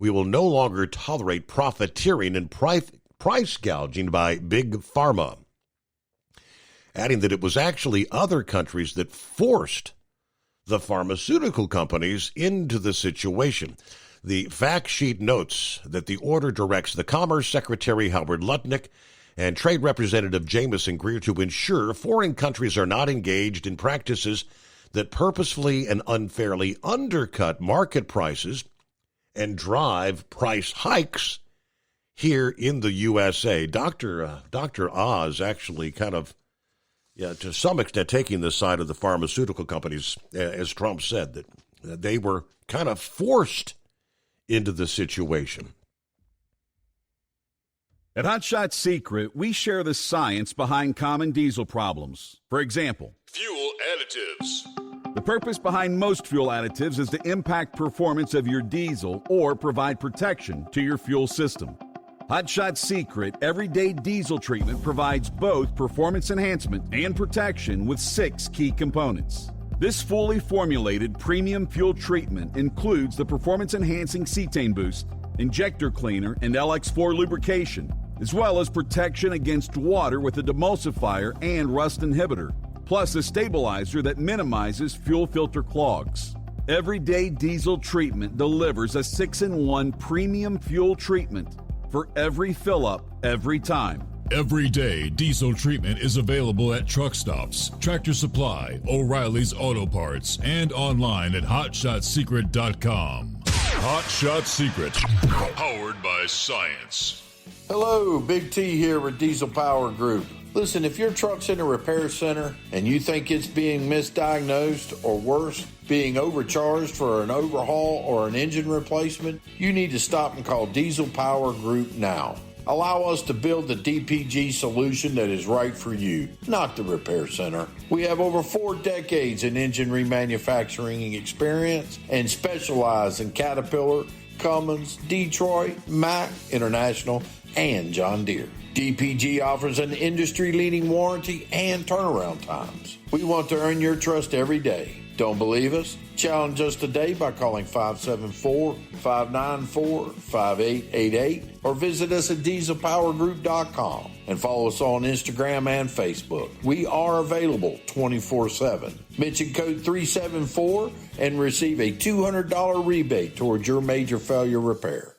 We will no longer tolerate profiteering and price gouging by big pharma, adding that it was actually other countries that forced the pharmaceutical companies into the situation. The fact sheet notes that the order directs the Commerce Secretary Howard Lutnick and Trade Representative Jamison Greer to ensure foreign countries are not engaged in practices that purposefully and unfairly undercut market prices and drive price hikes here in the USA. Dr. Oz actually kind of, to some extent, taking the side of the pharmaceutical companies, as Trump said, that they were kind of forced into the situation. At Hot Shot Secret, we share the science behind common diesel problems. For example, fuel additives. The purpose behind most fuel additives is to impact performance of your diesel or provide protection to your fuel system. Hot Shot Secret Everyday Diesel Treatment provides both performance enhancement and protection with 6 key components. This fully formulated premium fuel treatment includes the performance-enhancing cetane boost, injector cleaner, and LX4 lubrication, as well as protection against water with a demulsifier and rust inhibitor, plus a stabilizer that minimizes fuel filter clogs. Everyday Diesel Treatment delivers a 6-in-1 premium fuel treatment for every fill-up, every time. Everyday Diesel Treatment is available at truck stops, Tractor Supply, O'Reilly's Auto Parts, and online at HotShotSecret.com. Hot Shot Secret, powered by science. Hello, Big T here with Diesel Power Group. Listen, if your truck's in a repair center and you think it's being misdiagnosed or worse, being overcharged for an overhaul or an engine replacement, you need to stop and call Diesel Power Group now. Allow us to build the DPG solution that is right for you, not the repair center. We have over 4 decades in engine remanufacturing experience and specialize in Caterpillar, Cummins, Detroit, Mack, International, and John Deere. DPG offers an industry-leading warranty and turnaround times. We want to earn your trust every day. Don't believe us? Challenge us today by calling 574-594-5888 or visit us at dieselpowergroup.com and follow us on Instagram and Facebook. We are available 24/7. Mention code 374 and receive a $200 rebate towards your major failure repair.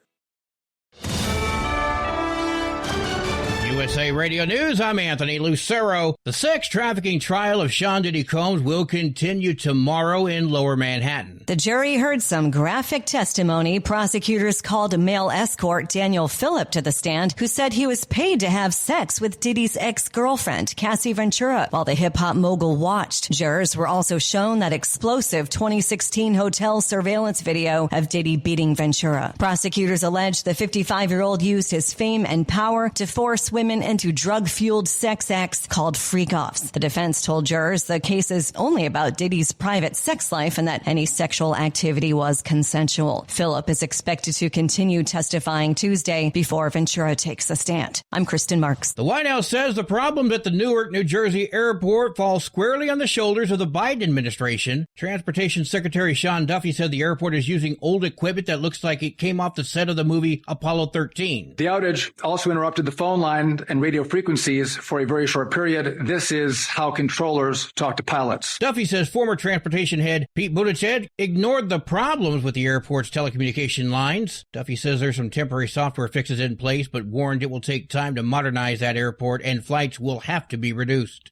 USA Radio News, I'm Anthony Lucero. The sex trafficking trial of Sean Diddy Combs will continue tomorrow in Lower Manhattan. The jury heard some graphic testimony. Prosecutors called a male escort, Daniel Phillip, to the stand, who said he was paid to have sex with Diddy's ex-girlfriend, Cassie Ventura, while the hip-hop mogul watched. Jurors were also shown that explosive 2016 hotel surveillance video of Diddy beating Ventura. Prosecutors allege the 55-year-old used his fame and power to force women into drug-fueled sex acts called freak-offs. The defense told jurors the case is only about Diddy's private sex life and that any sexual sexual activity was consensual. Phillip is expected to continue testifying Tuesday before Ventura takes a stand. I'm Kristen Marks. The White House says the problems at the Newark, New Jersey airport fall squarely on the shoulders of the Biden administration. Transportation Secretary Sean Duffy said the airport is using old equipment that looks like it came off the set of the movie Apollo 13. The outage also interrupted the phone line and radio frequencies for a very short period. This is how controllers talk to pilots. Duffy says former transportation head Pete Buttigieg ignored the problems with the airport's telecommunication lines. Duffy says there's some temporary software fixes in place, but warned it will take time to modernize that airport and flights will have to be reduced.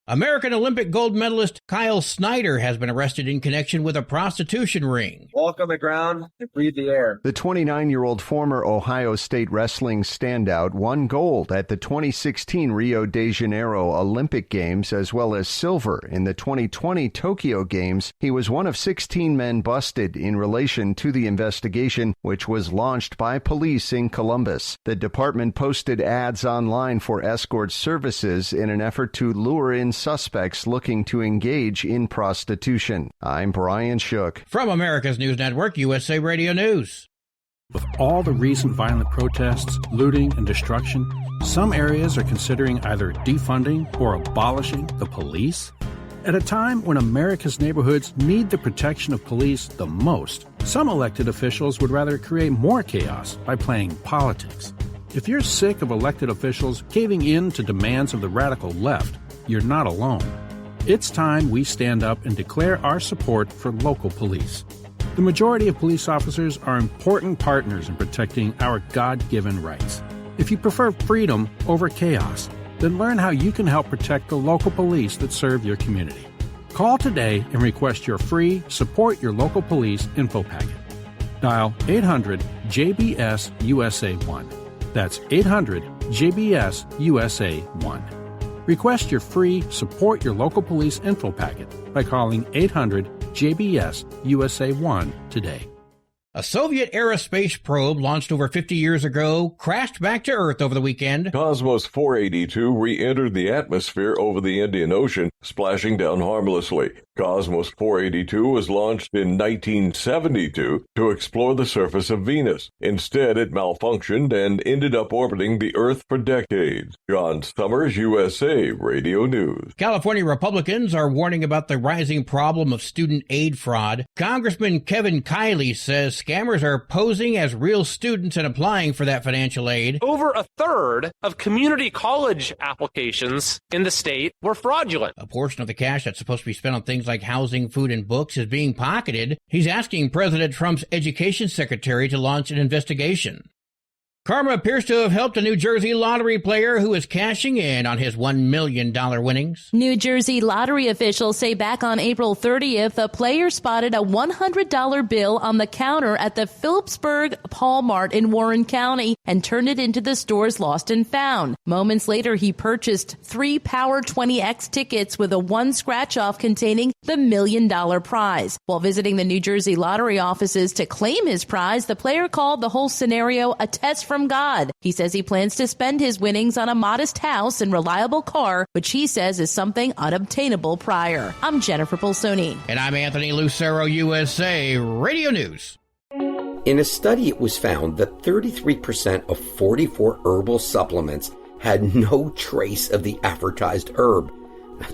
American Olympic gold medalist Kyle Snyder has been arrested in connection with a prostitution ring. Walk on the ground and breathe the air. The 29-year-old former Ohio State wrestling standout won gold at the 2016 Rio de Janeiro Olympic Games as well as silver in the 2020 Tokyo Games. He was one of 16 men busted in relation to the investigation, which was launched by police in Columbus. The department posted ads online for escort services in an effort to lure in suspects looking to engage in prostitution. I'm Brian Shook. From America's News Network, USA Radio News. With all the recent violent protests, looting, and destruction, some areas are considering either defunding or abolishing the police. At a time when America's neighborhoods need the protection of police the most, some elected officials would rather create more chaos by playing politics. If you're sick of elected officials caving in to demands of the radical left, you're not alone. It's time we stand up and declare our support for local police. The majority of police officers are important partners in protecting our God-given rights. If you prefer freedom over chaos, then learn how you can help protect the local police that serve your community. Call today and request your free Support Your Local Police info packet. Dial 800-JBS-USA-1. That's 800-JBS-USA-1. Request your free Support Your Local Police info packet by calling 800-JBS-USA-1 today. A Soviet-era space probe launched over 50 years ago crashed back to Earth over the weekend. Cosmos 482 re-entered the atmosphere over the Indian Ocean, splashing down harmlessly. Cosmos 482 was launched in 1972 to explore the surface of Venus. Instead, it malfunctioned and ended up orbiting the Earth for decades. John Summers, USA Radio News. California Republicans are warning about the rising problem of student aid fraud. Congressman Kevin Kiley says scammers are posing as real students and applying for that financial aid. Over a third of community college applications in the state were fraudulent. A portion of the cash that's supposed to be spent on things like housing, food, and books is being pocketed. He's asking President Trump's education secretary to launch an investigation. Karma appears to have helped a New Jersey lottery player who is cashing in on his $1 million winnings. New Jersey lottery officials say back on April 30th, a player spotted a $100 bill on the counter at the Phillipsburg Paul Mart in Warren County and turned it into the store's lost and found. Moments later, he purchased 3 Power 20X tickets with a 1 scratch-off containing the $1 million prize. While visiting the New Jersey lottery offices to claim his prize, the player called the whole scenario a test from God. He says he plans to spend his winnings on a modest house and reliable car, which he says is something unobtainable prior. I'm Jennifer Polsoni. And I'm Anthony Lucero, USA Radio News. In a study, it was found that 33% of 44 herbal supplements had no trace of the advertised herb.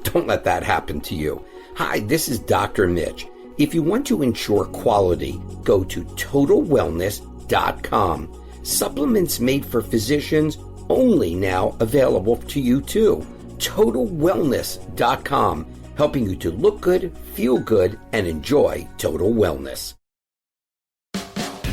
Don't let that happen to you. Hi, this is Dr. Mitch. If you want to ensure quality, go to TotalWellness.com. Supplements made for physicians, only now available to you too. TotalWellness.com, helping you to look good, feel good, and enjoy total wellness.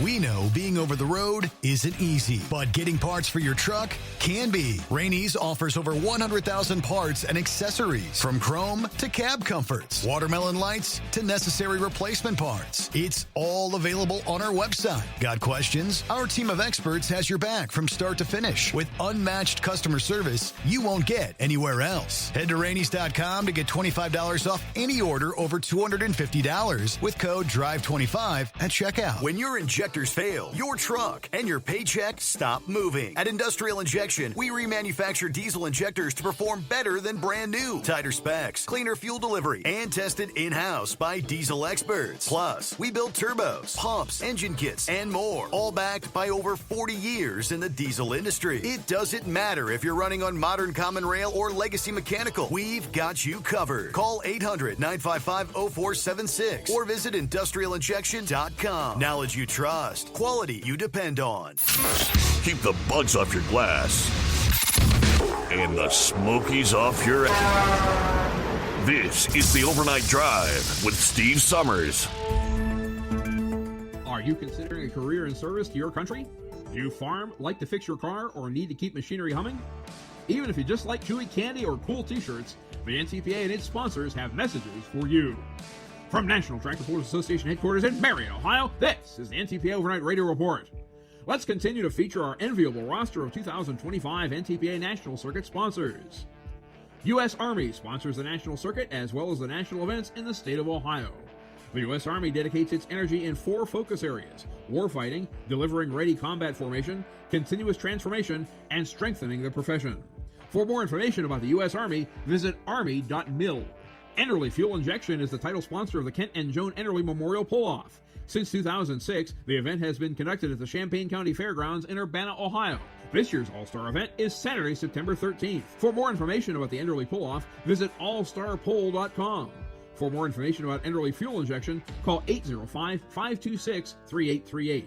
We know being over the road isn't easy, but getting parts for your truck can be. Rainey's offers over 100,000 parts and accessories, from chrome to cab comforts, watermelon lights to necessary replacement parts. It's all available on our website. Got questions? Our team of experts has your back from start to finish with unmatched customer service you won't get anywhere else. Head to Rainey's.com to get $25 off any order over $250 with code DRIVE25 at checkout. When you're injecting injectors fail, your truck and your paycheck stop moving. At Industrial Injection, we remanufacture diesel injectors to perform better than brand new. Tighter specs, cleaner fuel delivery, and tested in-house by diesel experts. Plus, we build turbos, pumps, engine kits, and more, all backed by over 40 years in the diesel industry. It doesn't matter if you're running on modern common rail or legacy mechanical. We've got you covered. Call 800-955-0476 or visit industrialinjection.com. Knowledge you trust. Quality you depend on. Keep the bugs off your glass and the smokies off your ass. This is the Overnight Drive with Steve Summers. Are you considering a career in service to your country? Do you farm, like to fix your car, or need to keep machinery humming? Even if you just like chewy candy or cool t-shirts, the NTPA and its sponsors have messages for you. From National Tractor Pullers Association headquarters in Marion, Ohio, this is the NTPA Overnight Radio Report. Let's continue to feature our enviable roster of 2025 NTPA National Circuit sponsors. U.S. Army sponsors the National Circuit as well as the national events in the state of Ohio. The U.S. Army dedicates its energy in 4 focus areas: warfighting, delivering ready combat formation, continuous transformation, and strengthening the profession. For more information about the U.S. Army, visit army.mil. Enderly Fuel Injection is the title sponsor of the Kent and Joan Enderly Memorial Pull-Off. Since 2006, the event has been conducted at the Champaign County Fairgrounds in Urbana, Ohio. This year's All-Star event is Saturday, September 13th. For more information about the Enderly Pull-Off, visit allstarpoll.com. For more information about Enderly Fuel Injection, call 805-526-3838.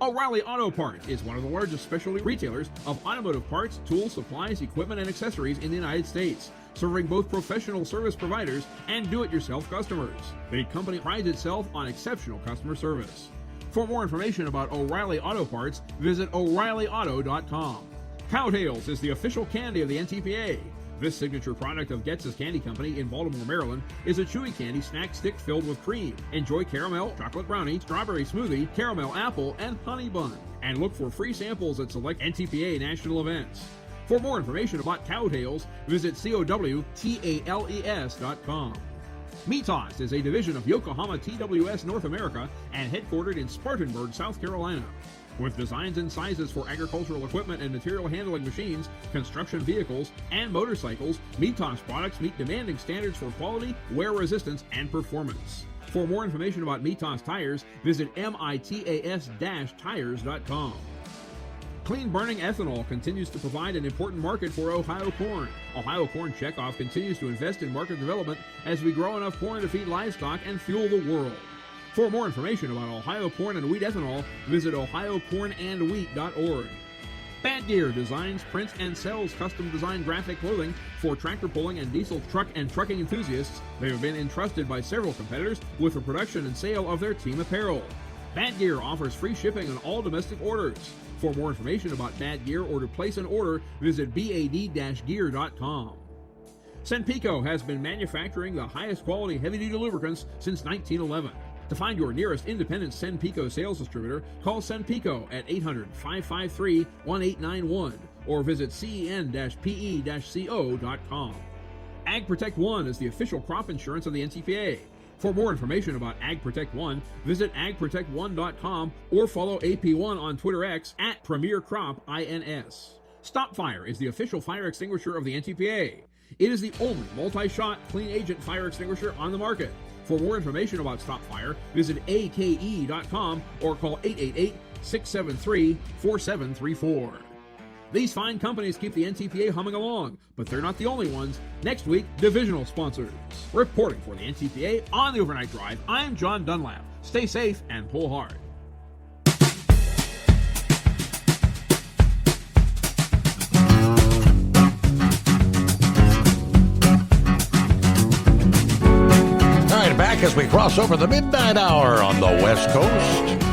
O'Reilly Auto Parts is one of the largest specialty retailers of automotive parts, tools, supplies, equipment, and accessories in the United States, serving both professional service providers and do-it-yourself customers. The company prides itself on exceptional customer service. For more information about O'Reilly Auto Parts, visit O'ReillyAuto.com. Cowtails is the official candy of the NTPA. This signature product of Getz's Candy Company in Baltimore, Maryland, is a chewy candy snack stick filled with cream. Enjoy caramel, chocolate brownie, strawberry smoothie, caramel apple, and honey bun. And look for free samples at select NTPA national events. For more information about Cowtails, visit COWTALES.com. Meatos is a division of Yokohama TWS North America and headquartered in Spartanburg, South Carolina. With designs and sizes for agricultural equipment and material handling machines, construction vehicles, and motorcycles, Meatos products meet demanding standards for quality, wear resistance, and performance. For more information about Meatos tires, visit mitas-tires.com. Clean Burning Ethanol continues to provide an important market for Ohio corn. Ohio Corn Checkoff continues to invest in market development as we grow enough corn to feed livestock and fuel the world. For more information about Ohio corn and wheat ethanol, visit ohiocornandwheat.org. Bad Gear designs, prints, and sells custom-designed graphic clothing for tractor pulling and diesel truck and trucking enthusiasts. They have been entrusted by several competitors with the production and sale of their team apparel. Bad Gear offers free shipping on all domestic orders. For more information about Bad Gear or to place an order, visit bad-gear.com. Senpico has been manufacturing the highest quality heavy-duty lubricants since 1911. To find your nearest independent Senpico sales distributor, call Senpico at 800-553-1891 or visit cen-pe-co.com. Ag Protect One is the official crop insurance of the NTPA. For more information about Ag Protect One, visit agprotect1.com or follow AP1 on Twitter X at Premier Crop INS. StopFire is the official fire extinguisher of the NTPA. It is the only multi-shot clean agent fire extinguisher on the market. For more information about StopFire, visit ake.com or call 888-673-4734. These fine companies keep the NTPA humming along, but they're not the only ones. Next week, divisional sponsors. Reporting for the NTPA on the Overnight Drive, I'm John Dunlap. Stay safe and pull hard. Back as we cross over the midnight hour on the West Coast.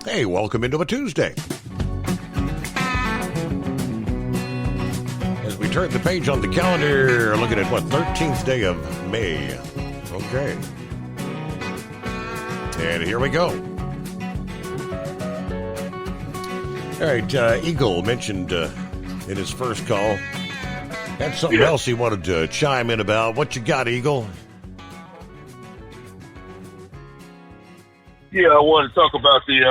Hey, welcome into a Tuesday. As we turn the page on the calendar, looking at 13th day of May. Okay. And here we go. All right, Eagle mentioned in his first call, had something else he wanted to chime in about. What you got, Eagle? Yeah, I want to talk about the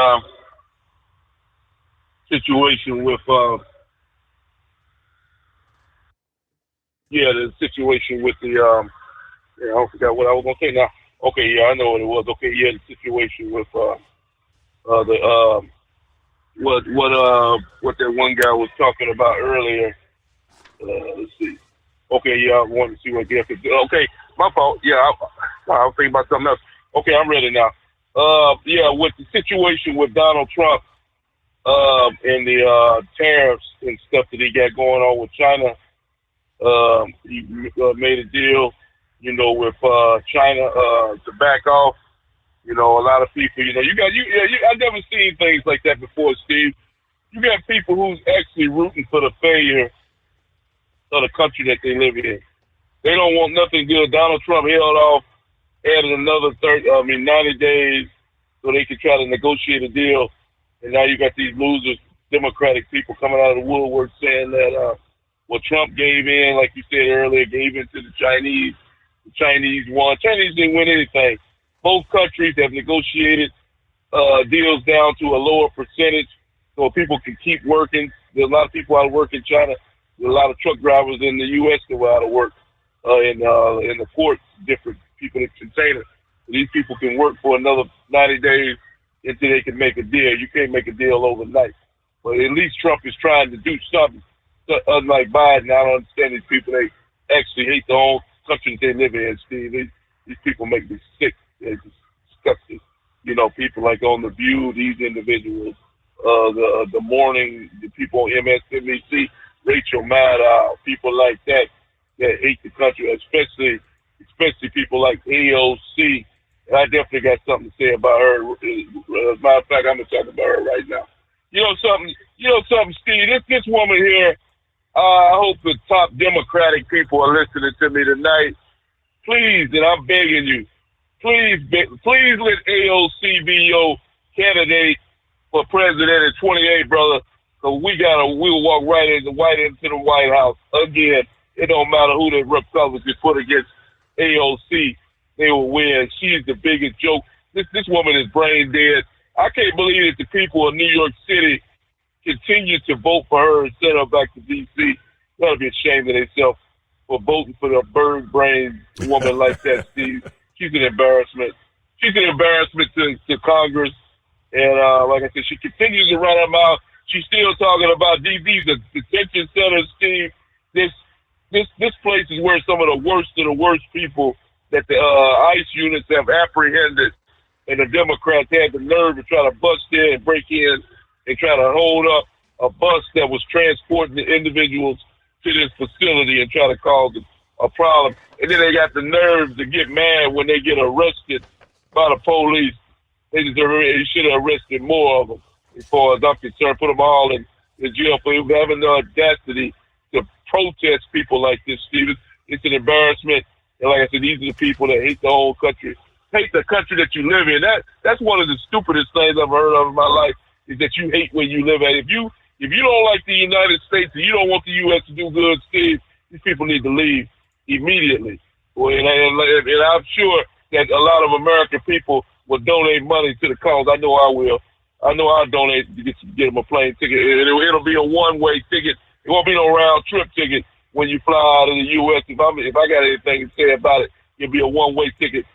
situation with the situation with the I forgot what I was gonna say now. Okay, yeah, I know what it was. Okay, yeah, the situation with what that one guy was talking about earlier. Let's see. Okay, yeah, I wanted to see what they could do. Okay, my fault. Yeah, I'll think about something else. Okay, I'm ready now. With the situation with Donald Trump and the tariffs and stuff that he got going on with China, he made a deal, with China to back off. A lot of people, I've never seen things like that before, Steve. You got people who's actually rooting for the failure of the country that they live in. They don't want nothing good. Donald Trump held off, added another 90 days so they could try to negotiate a deal. And now you got these losers, Democratic people coming out of the woodwork saying that, Trump gave in, like you said earlier, gave in to the Chinese. The Chinese won. Chinese didn't win anything. Both countries have negotiated deals down to a lower percentage so people can keep working. There's a lot of people out of work in China. There's a lot of truck drivers in the U.S. that were out of work in the ports, different people in containers. These people can work for another 90 days until they can make a deal. You can't make a deal overnight. But at least Trump is trying to do something. Unlike Biden, I don't understand these people. They actually hate the whole country that they live in, Steve. These people make me sick. They're disgusting. People like on The View, these individuals, the morning, the people on MSNBC, Rachel Maddow, people like that hate the country, especially people like AOC. And I definitely got something to say about her. As a matter of fact, I'm going to talk about her right now. You know something, Steve? This woman here, I hope the top Democratic people are listening to me tonight. Please, and I'm begging you, please let AOC be your candidate for president in 28, brother. Because we'll walk right into the White House again. It don't matter who the Republicans put against AOC, they will win. She's the biggest joke. This woman is brain dead. I can't believe that the people of New York City continue to vote for her and send her back to D.C. They ought to be ashamed of themselves for voting for a bird-brained woman like that, Steve. She's an embarrassment. She's an embarrassment to Congress. And like I said, she continues to run her mouth. She's still talking about these detention centers, Steve. This place is where some of the worst of the worst people that the ICE units have apprehended, and the Democrats had the nerve to try to bust in and break in and try to hold up a bus that was transporting the individuals to this facility and try to cause a problem. And then they got the nerve to get mad when they get arrested by the police. They should have arrested more of them, as far as I'm concerned. Put them all in jail for having the audacity to protest people like this, Steve. It's an embarrassment. And like I said, these are the people that hate the whole country. Hate the country that you live in. That's one of the stupidest things I've heard of in my life, is that you hate where you live at. If you don't like the United States and you don't want the U.S. to do good, Steve, these people need to leave immediately. And I'm sure that a lot of American people will donate money to the cause. I know I will. I know I'll donate to get them a plane ticket. It'll be a one-way ticket. It won't be no round-trip ticket when you fly out of the U.S. If I got anything to say about it, it'll be a one-way ticket,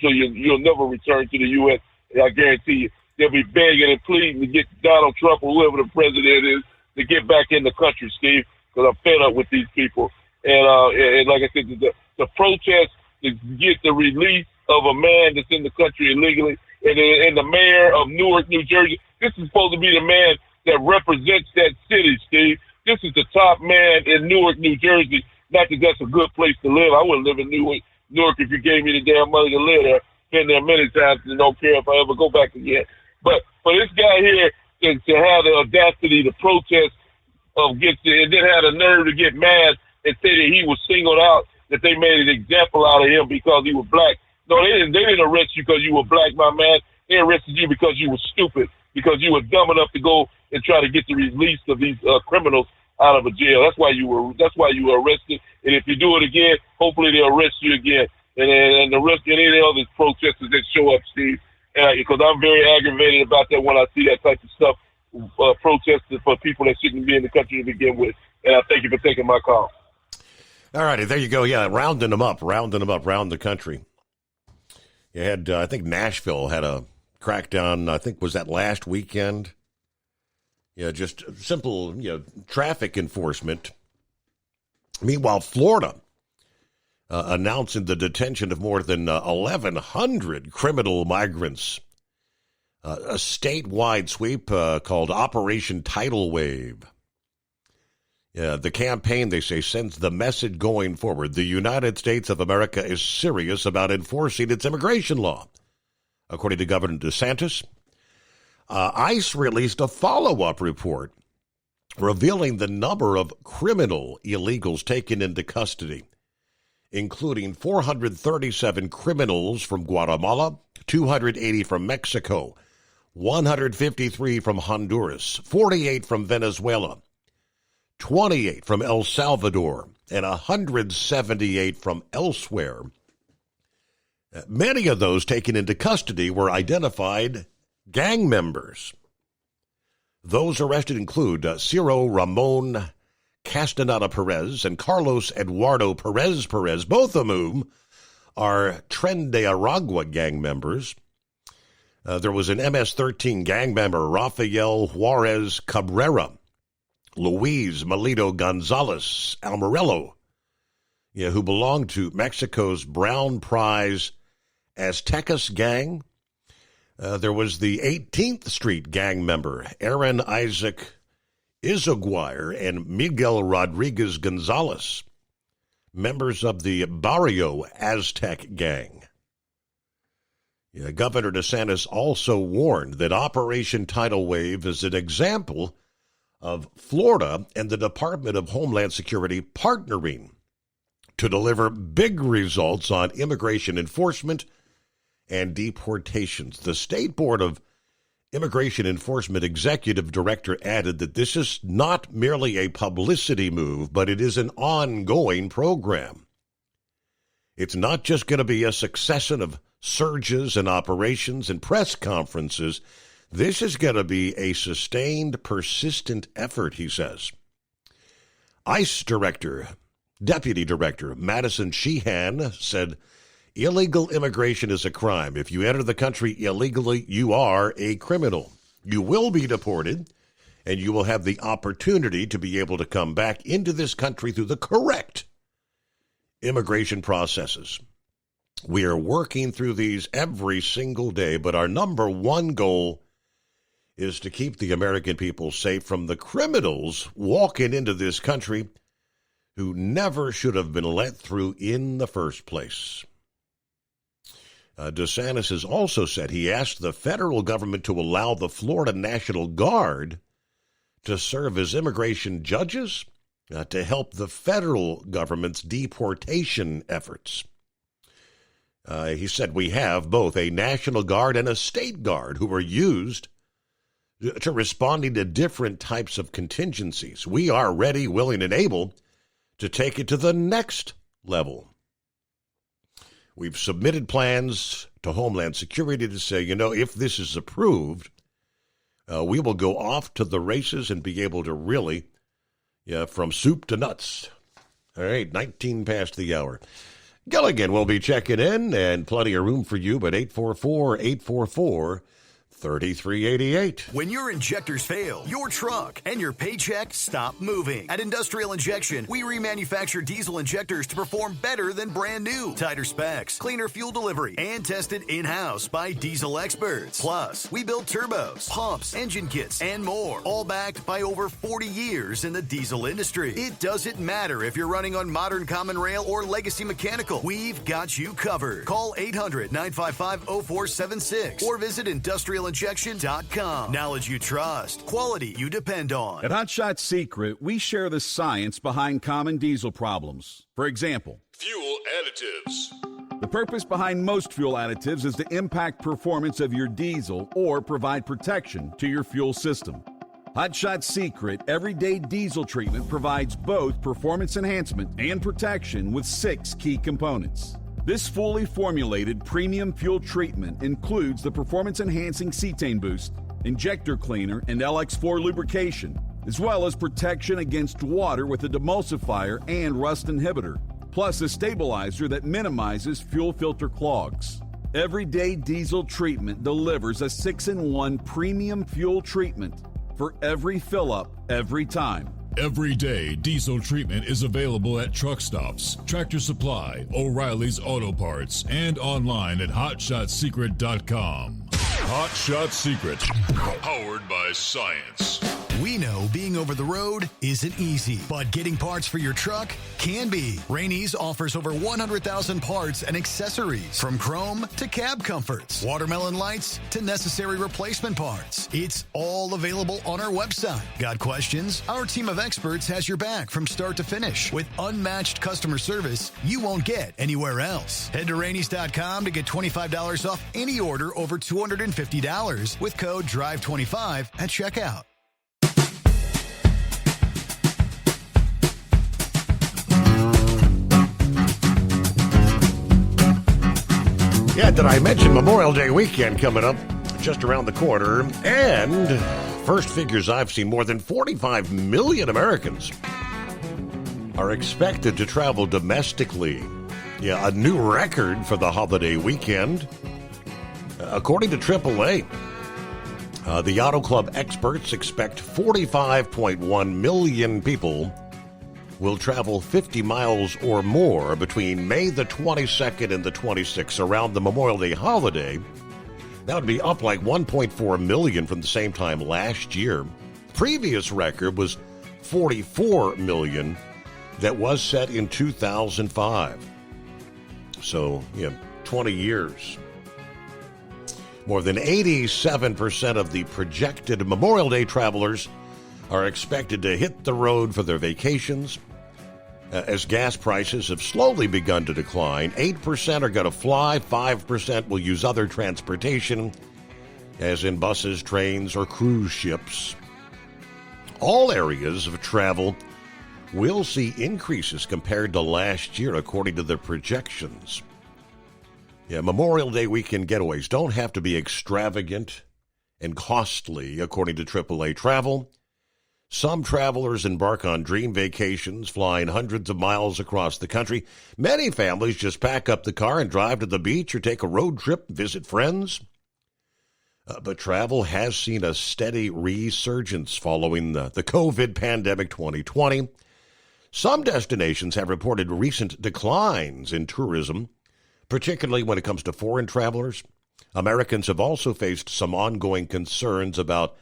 so you'll never return to the U.S. And I guarantee you, they'll be begging and pleading to get Donald Trump or whoever the president is to get back in the country, Steve, because I'm fed up with these people. And like I said, the protest to get the release of a man that's in the country illegally, and the mayor of Newark, New Jersey, this is supposed to be the man that represents that city, Steve. This is the top man in Newark, New Jersey. Not that that's a good place to live. I wouldn't live in Newark if you gave me the damn money to live there. Been there many times and don't care if I ever go back again. But for this guy here to have the audacity to protest against it, and then have the nerve to get mad and say that he was singled out, that they made an example out of him because he was black. No, they didn't arrest you because you were black, my man. They arrested you because you were stupid, because you were dumb enough to go and try to get the release of these criminals out of a jail. That's why you were arrested. And if you do it again, hopefully they'll arrest you again. And the rest, any of the other protesters that show up, Steve, because I'm very aggravated about that when I see that type of stuff protesting for people that shouldn't be in the country to begin with. And I thank you for taking my call. All righty, there you go. Yeah, rounding them up around the country. You had, I think Nashville had a crackdown, I think was that last weekend. Yeah, just simple, traffic enforcement. Meanwhile, Florida announcing the detention of more than 1,100 criminal migrants. A statewide sweep called Operation Tidal Wave. The campaign, they say, sends the message going forward. The United States of America is serious about enforcing its immigration law. According to Governor DeSantis, ICE released a follow-up report revealing the number of criminal illegals taken into custody, including 437 criminals from Guatemala, 280 from Mexico, 153 from Honduras, 48 from Venezuela, 28 from El Salvador, and 178 from elsewhere. Many of those taken into custody were identified gang members. Those arrested include Ciro Ramon Castaneda Perez and Carlos Eduardo Perez, both of whom are Tren de Aragua gang members. There was an MS-13 gang member, Rafael Juarez Cabrera, Luis Melito Gonzalez Almarello, who belonged to Mexico's Brown Prize Aztecas gang. There was the 18th Street gang member, Aaron Isaac Izaguirre and Miguel Rodriguez Gonzalez, members of the Barrio Aztec gang. Governor DeSantis also warned that Operation Tidal Wave is an example of Florida and the Department of Homeland Security partnering to deliver big results on immigration enforcement and deportations. The State Board of Immigration Enforcement Executive Director added that this is not merely a publicity move, but it is an ongoing program. It's not just going to be a succession of surges and operations and press conferences. This is going to be a sustained, persistent effort, he says. ICE Deputy Director Madison Sheehan said, illegal immigration is a crime. If you enter the country illegally, you are a criminal. You will be deported, and you will have the opportunity to be able to come back into this country through the correct immigration processes. We are working through these every single day, but our number one goal is to keep the American people safe from the criminals walking into this country who never should have been let through in the first place. DeSantis has also said he asked the federal government to allow the Florida National Guard to serve as immigration judges to help the federal government's deportation efforts. He said, we have both a National Guard and a State Guard who are used to responding to different types of contingencies. We are ready, willing, and able to take it to the next level. We've submitted plans to Homeland Security to say, if this is approved, we will go off to the races and be able to really, from soup to nuts. All right, 19 past the hour. Gilligan will be checking in, and plenty of room for you, but 844-844-3388. When your injectors fail, your truck and your paycheck stop moving. At Industrial Injection, we remanufacture diesel injectors to perform better than brand new. Tighter specs, cleaner fuel delivery, and tested in-house by diesel experts. Plus, we build turbos, pumps, engine kits, and more, all backed by over 40 years in the diesel industry. It doesn't matter if you're running on modern common rail or legacy mechanical. We've got you covered. Call 800-955-0476 or visit industrialinjection.com. Knowledge you trust. Quality you depend on. At Hot Shot Secret, we share the science behind common diesel problems. For example, fuel additives. The purpose behind most fuel additives is to impact performance of your diesel or provide protection to your fuel system. Hot Shot Secret Everyday Diesel Treatment provides both performance enhancement and protection with 6 key components. This fully formulated premium fuel treatment includes the performance-enhancing cetane boost, injector cleaner, and LX4 lubrication, as well as protection against water with a demulsifier and rust inhibitor, plus a stabilizer that minimizes fuel filter clogs. Everyday Diesel Treatment delivers a 6-in-1 premium fuel treatment for every fill-up, every time. Everyday Diesel Treatment is available at truck stops, Tractor Supply, O'Reilly's Auto Parts, and online at HotShotSecret.com. Hot Shot Secret, powered by science. We know being over the road isn't easy, but getting parts for your truck can be. Rainey's offers over 100,000 parts and accessories, from chrome to cab comforts, watermelon lights to necessary replacement parts. It's all available on our website. Got questions? Our team of experts has your back from start to finish with unmatched customer service you won't get anywhere else. Head to Rainey's.com to get $25 off any order over $250 with code DRIVE25 at checkout. Yeah, did I mention Memorial Day weekend coming up just around the corner? And first figures I've seen, more than 45 million Americans are expected to travel domestically. Yeah, a new record for the holiday weekend. According to AAA, the Auto Club experts expect 45.1 million people will travel 50 miles or more between May the 22nd and the 26th around the Memorial Day holiday. That would be up like 1.4 million from the same time last year. Previous record was 44 million that was set in 2005. So, 20 years. More than 87% of the projected Memorial Day travelers are expected to hit the road for their vacations. As gas prices have slowly begun to decline, 8% are going to fly, 5% will use other transportation, as in buses, trains, or cruise ships. All areas of travel will see increases compared to last year, according to the projections. Memorial Day weekend getaways don't have to be extravagant and costly, according to AAA Travel. Some travelers embark on dream vacations, flying hundreds of miles across the country. Many families just pack up the car and drive to the beach or take a road trip, visit friends. But travel has seen a steady resurgence following the COVID pandemic 2020. Some destinations have reported recent declines in tourism, particularly when it comes to foreign travelers. Americans have also faced some ongoing concerns about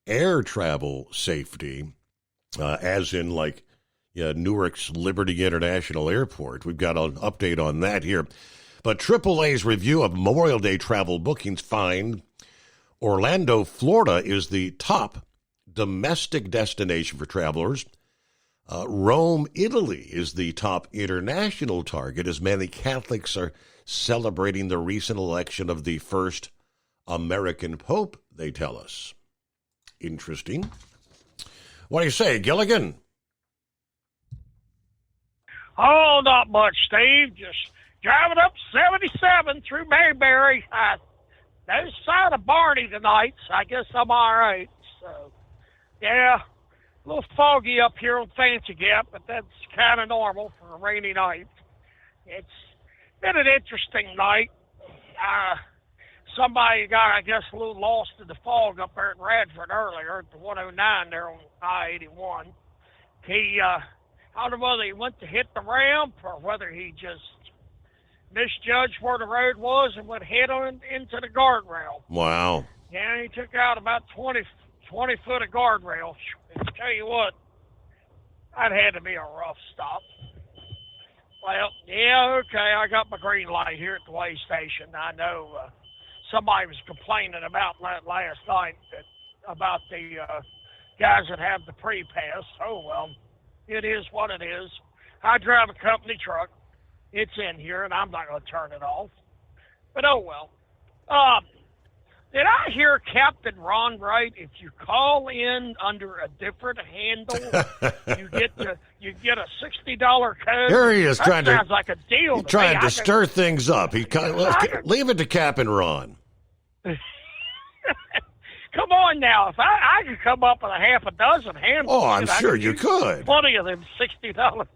air travel safety, as in Newark's Liberty International Airport. We've got an update on that here. But AAA's review of Memorial Day travel bookings find Orlando, Florida is the top domestic destination for travelers. Rome, Italy is the top international target, as many Catholics are celebrating the recent election of the first American Pope, they tell us. Interesting. What do you say, Gilligan? Oh, not much, Steve. Just driving up 77 through Mayberry. No sign of Barney tonight, so I guess I'm all right. So, yeah, a little foggy up here on Fancy Gap, but that's kind of normal for a rainy night. It's been an interesting night. Somebody got, I guess, a little lost in the fog up there in Radford earlier at the 109 there on I-81. He, I don't know whether he went to hit the ramp or whether he just misjudged where the road was and went head on into the guardrail. Wow. Yeah, he took out about 20 foot of guardrail. I tell you what, that had to be a rough stop. Well, yeah, okay, I got my green light here at the way station. I know somebody was complaining about that last night about the guys that have the pre-pass. Oh, well, it is what it is. I drive a company truck. It's in here, and I'm not going to turn it off. But oh, well. Did I hear Captain Ron right? If you call in under a different handle, you get a $60 code. Here he is that trying sounds to like a deal. He's trying to stir things up. Leave it to Captain Ron. Come on now. If I could come up with a half a dozen handfuls. Oh, I'm sure you could. Plenty of them $60.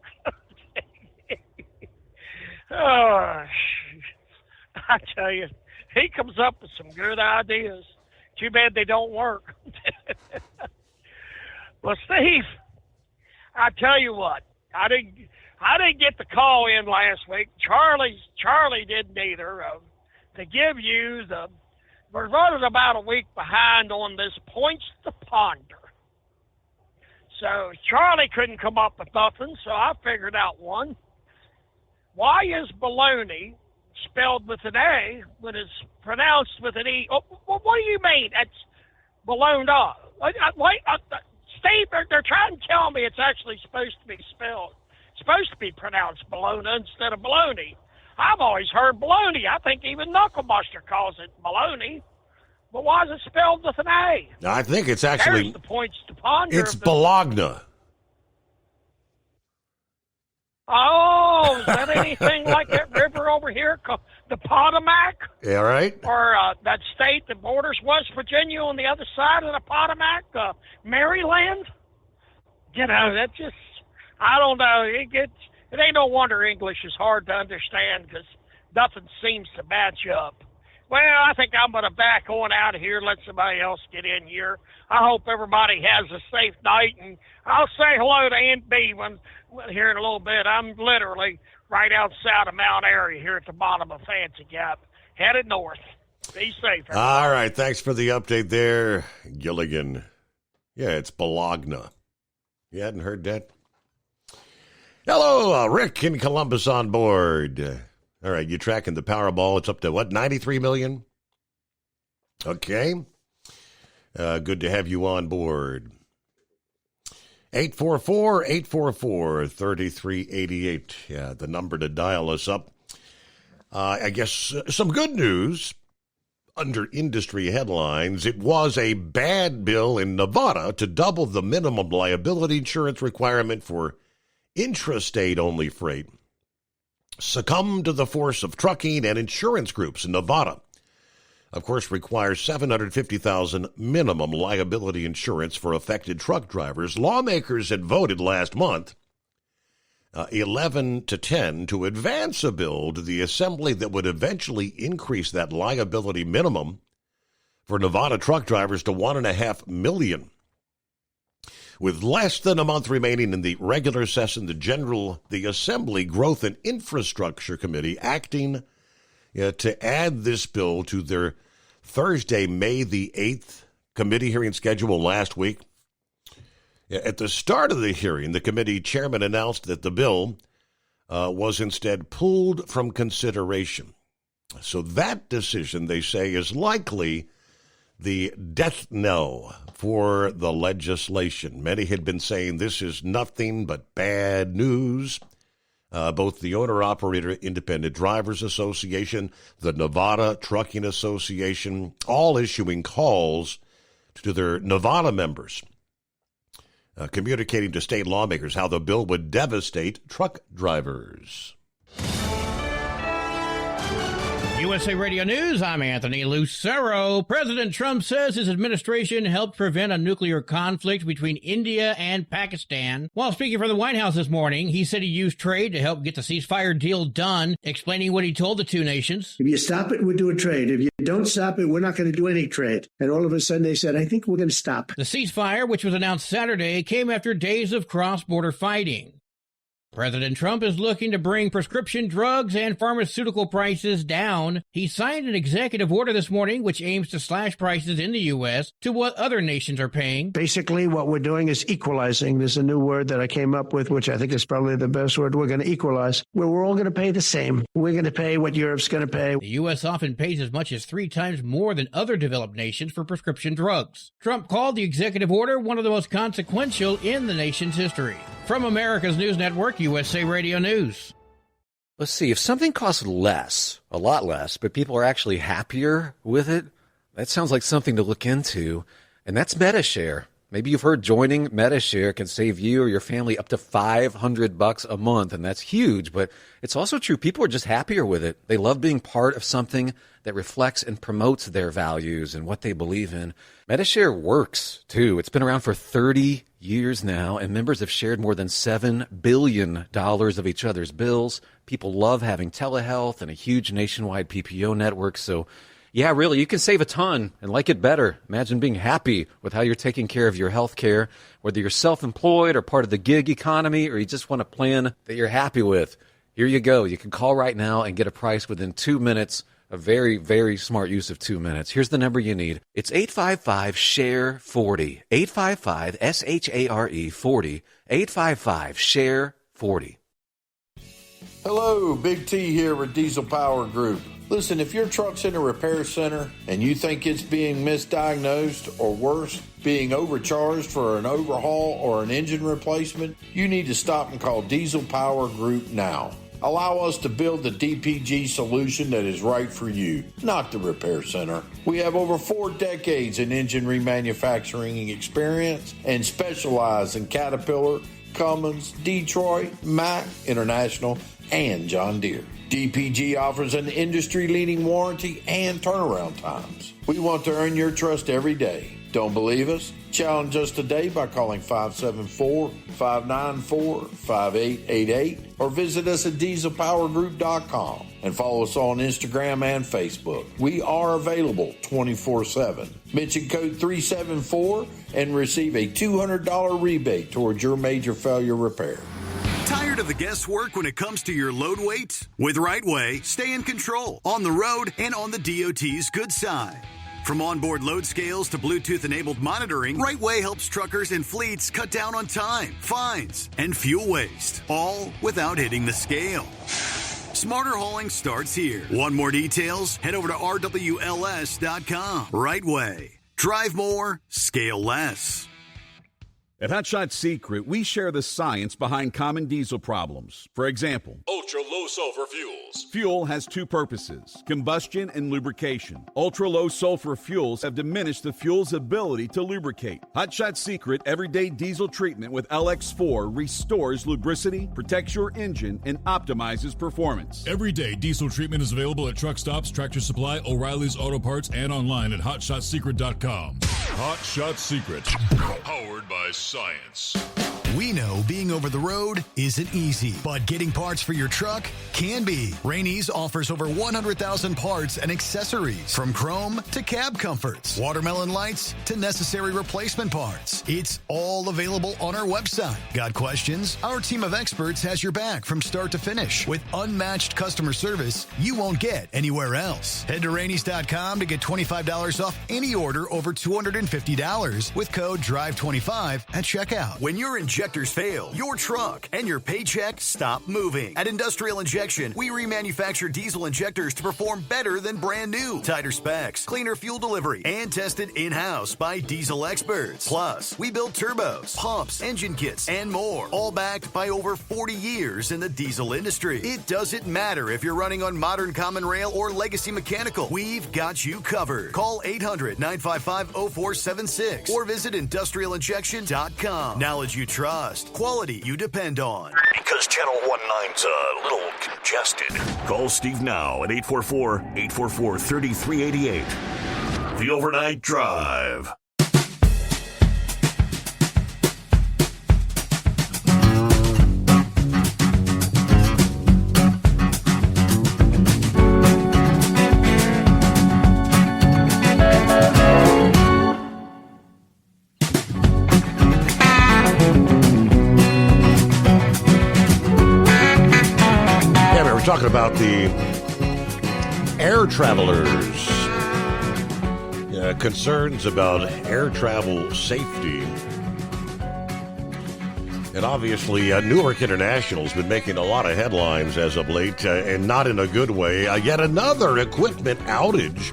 Oh, I tell you, he comes up with some good ideas. Too bad they don't work. Well, Steve, I tell you what, I didn't get the call in last week. Charlie didn't either. To give you we're running about a week behind on this points to ponder. So Charlie couldn't come up with nothing, so I figured out one. Why is baloney spelled with an A when it's pronounced with an E? Oh, what do you mean? That's baloned up. Steve, they're trying to tell me it's actually supposed to be pronounced bologna instead of baloney. I've always heard baloney. I think even Knucklebuster calls it baloney. But why is it spelled with an A? I think it's actually... There's the points to ponder. It's Bologna. Oh, is that anything like that river over here, the Potomac? Yeah, right. Or that state that borders West Virginia on the other side of the Potomac, Maryland? You know, that just, I don't know. It ain't no wonder English is hard to understand because nothing seems to match up. Well, I think I'm going to back on out of here, let somebody else get in here. I hope everybody has a safe night, and I'll say hello to Aunt B here in a little bit. I'm literally right outside of Mount Airy here at the bottom of Fancy Gap, headed north. Be safe, everybody. All right, thanks for the update there, Gilligan. Yeah, it's Bologna. You hadn't heard that? Hello, Rick in Columbus on board. All right, you tracking the Powerball. It's up to, what, 93 million? Okay. Good to have you on board. 844-844-3388. Yeah, the number to dial us up. I guess some good news under industry headlines. It was a bad bill in Nevada to double the minimum liability insurance requirement for intrastate-only freight. Succumb to the force of trucking and insurance groups in Nevada. Of course, requires $750,000 minimum liability insurance for affected truck drivers. Lawmakers had voted last month, 11-10, to advance a bill to the assembly that would eventually increase that liability minimum for Nevada truck drivers to $1.5 million. With less than a month remaining in the regular session, the Assembly Growth and Infrastructure Committee acting to add this bill to their Thursday, May the 8th committee hearing schedule last week. At the start of the hearing, the committee chairman announced that the bill was instead pulled from consideration. So that decision, they say, is likely the death knell for the legislation. Many had been saying this is nothing but bad news. Both the Owner-Operator Independent Drivers Association, the Nevada Trucking Association, all issuing calls to their Nevada members, communicating to state lawmakers how the bill would devastate truck drivers. USA Radio News, I'm Anthony Lucero. President Trump says his administration helped prevent a nuclear conflict between India and Pakistan. While speaking from the White House this morning, he said he used trade to help get the ceasefire deal done, explaining what he told the two nations. If you stop it, we'll do a trade. If you don't stop it, we're not going to do any trade. And all of a sudden they said, I think we're going to stop. The ceasefire, which was announced Saturday, came after days of cross-border fighting. President Trump is looking to bring prescription drugs and pharmaceutical prices down. He signed an executive order this morning which aims to slash prices in the U.S. to what other nations are paying. Basically, what we're doing is equalizing. There's a new word that I came up with, which I think is probably the best word. We're going to equalize, where we're all going to pay the same. We're going to pay what Europe's going to pay. The U.S. often pays as much as 3 times more than other developed nations for prescription drugs. Trump called the executive order one of the most consequential in the nation's history. From America's News Network, USA Radio News. Let's see, if something costs less, a lot less, but people are actually happier with it, that sounds like something to look into, and that's MetaShare. Maybe you've heard joining Medi-Share can save you or your family up to $500 a month, and that's huge, but it's also true. People are just happier with it. They love being part of something that reflects and promotes their values and what they believe in. Medi-Share works, too. It's been around for 30 years now, and members have shared more than $7 billion of each other's bills. People love having telehealth and a huge nationwide PPO network, so yeah, really, you can save a ton and like it better. Imagine being happy with how you're taking care of your health care, whether you're self-employed or part of the gig economy, or you just want a plan that you're happy with. Here you go. You can call right now and get a price within 2 minutes. A very, very smart use of 2 minutes. Here's the number you need. It's 855-SHARE-40. 855-SHARE-40. 855-SHARE-40. Hello, Big T here with Diesel Power Group. Listen, if your truck's in a repair center and you think it's being misdiagnosed or worse, being overcharged for an overhaul or an engine replacement, you need to stop and call Diesel Power Group now. Allow us to build the DPG solution that is right for you, not the repair center. We have over 4 decades in engine remanufacturing experience and specialize in Caterpillar, Cummins, Detroit, Mack, International, and John Deere. DPG offers an industry-leading warranty and turnaround times. We want to earn your trust every day. Don't believe us? Challenge us today by calling 574-594-5888 or visit us at dieselpowergroup.com and follow us on Instagram and Facebook. We are available 24/7. Mention code 374 and receive a $200 rebate towards your major failure repair. Tired of the guesswork when it comes to your load weight? With RightWay, stay in control on the road and on the DOT's good side. From onboard load scales to Bluetooth-enabled monitoring, RightWay helps truckers and fleets cut down on time, fines, and fuel waste, all without hitting the scale. Smarter hauling starts here. Want more details? Head over to rwls.com. RightWay. Drive more, scale less. At Hot Shot Secret, we share the science behind common diesel problems. For example, ultra-low sulfur fuels. Fuel has 2 purposes, combustion and lubrication. Ultra-low sulfur fuels have diminished the fuel's ability to lubricate. Hot Shot Secret Everyday Diesel Treatment with LX4 restores lubricity, protects your engine, and optimizes performance. Everyday diesel treatment is available at truck stops, Tractor Supply, O'Reilly's Auto Parts, and online at hotshotsecret.com. Hot Shot Secret, powered by science. We know being over the road isn't easy, but getting parts for your truck can be. Rainey's offers over 100,000 parts and accessories, from chrome to cab comforts, watermelon lights to necessary replacement parts. It's all available on our website. Got questions? Our team of experts has your back from start to finish with unmatched customer service you won't get anywhere else. Head to Rainey's.com to get $25 off any order over $250 with code DRIVE25 at checkout. When your injectors fail, your truck and your paycheck stop moving. At Industrial Injection, we remanufacture diesel injectors to perform better than brand new. Tighter specs, cleaner fuel delivery, and tested in-house by diesel experts. Plus, we build turbos, pumps, engine kits, and more, all backed by over 40 years in the diesel industry. It doesn't matter if you're running on modern common rail or legacy mechanical. We've got you covered. Call 800-955-0476 or visit industrialinjection.com. Knowledge you trust. Quality you depend on. Because Channel 19's a little congested. Call Steve now at 844-844-3388. The Overnight Drive. Talking about the air travelers, concerns about air travel safety. And obviously, Newark International has been making a lot of headlines as of late, and not in a good way. Yet another equipment outage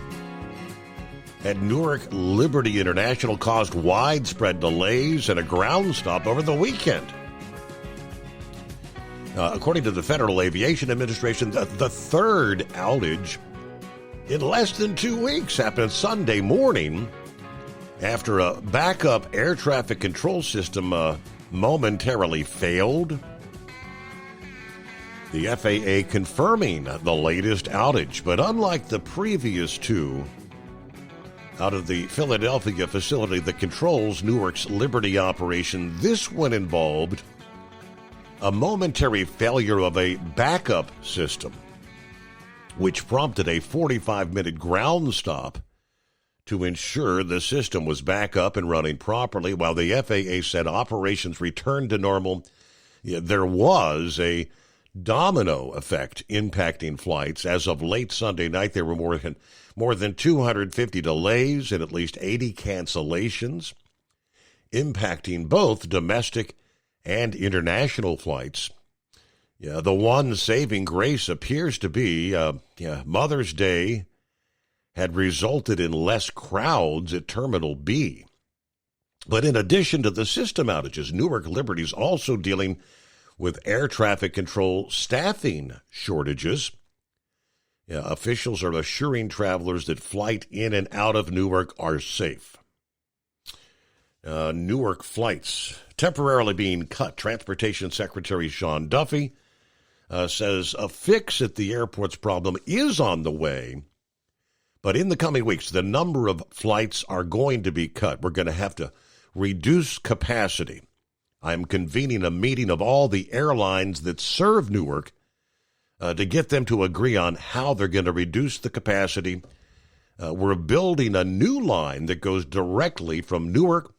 at Newark Liberty International caused widespread delays and a ground stop over the weekend. According to the Federal Aviation Administration, the third outage in less than 2 weeks happened Sunday morning after a backup air traffic control system momentarily failed. The FAA confirming the latest outage, but unlike the previous two, out of the Philadelphia facility that controls Newark's Liberty operation, this one involved a momentary failure of a backup system, which prompted a 45-minute ground stop to ensure the system was back up and running properly. While the FAA said operations returned to normal, there was a domino effect impacting flights. As of late Sunday night, there were more than 250 delays and at least 80 cancellations, impacting both domestic and international flights. The one saving grace appears to be Mother's Day had resulted in less crowds at Terminal B. But in addition to the system outages, Newark Liberty is also dealing with air traffic control staffing shortages. Officials are assuring travelers that flight in and out of Newark are safe. Newark flights temporarily being cut. Transportation Secretary Sean Duffy says a fix at the airport's problem is on the way, but in the coming weeks, the number of flights are going to be cut. We're going to have to reduce capacity. I'm convening a meeting of all the airlines that serve Newark to get them to agree on how they're going to reduce the capacity. We're building a new line that goes directly from Newark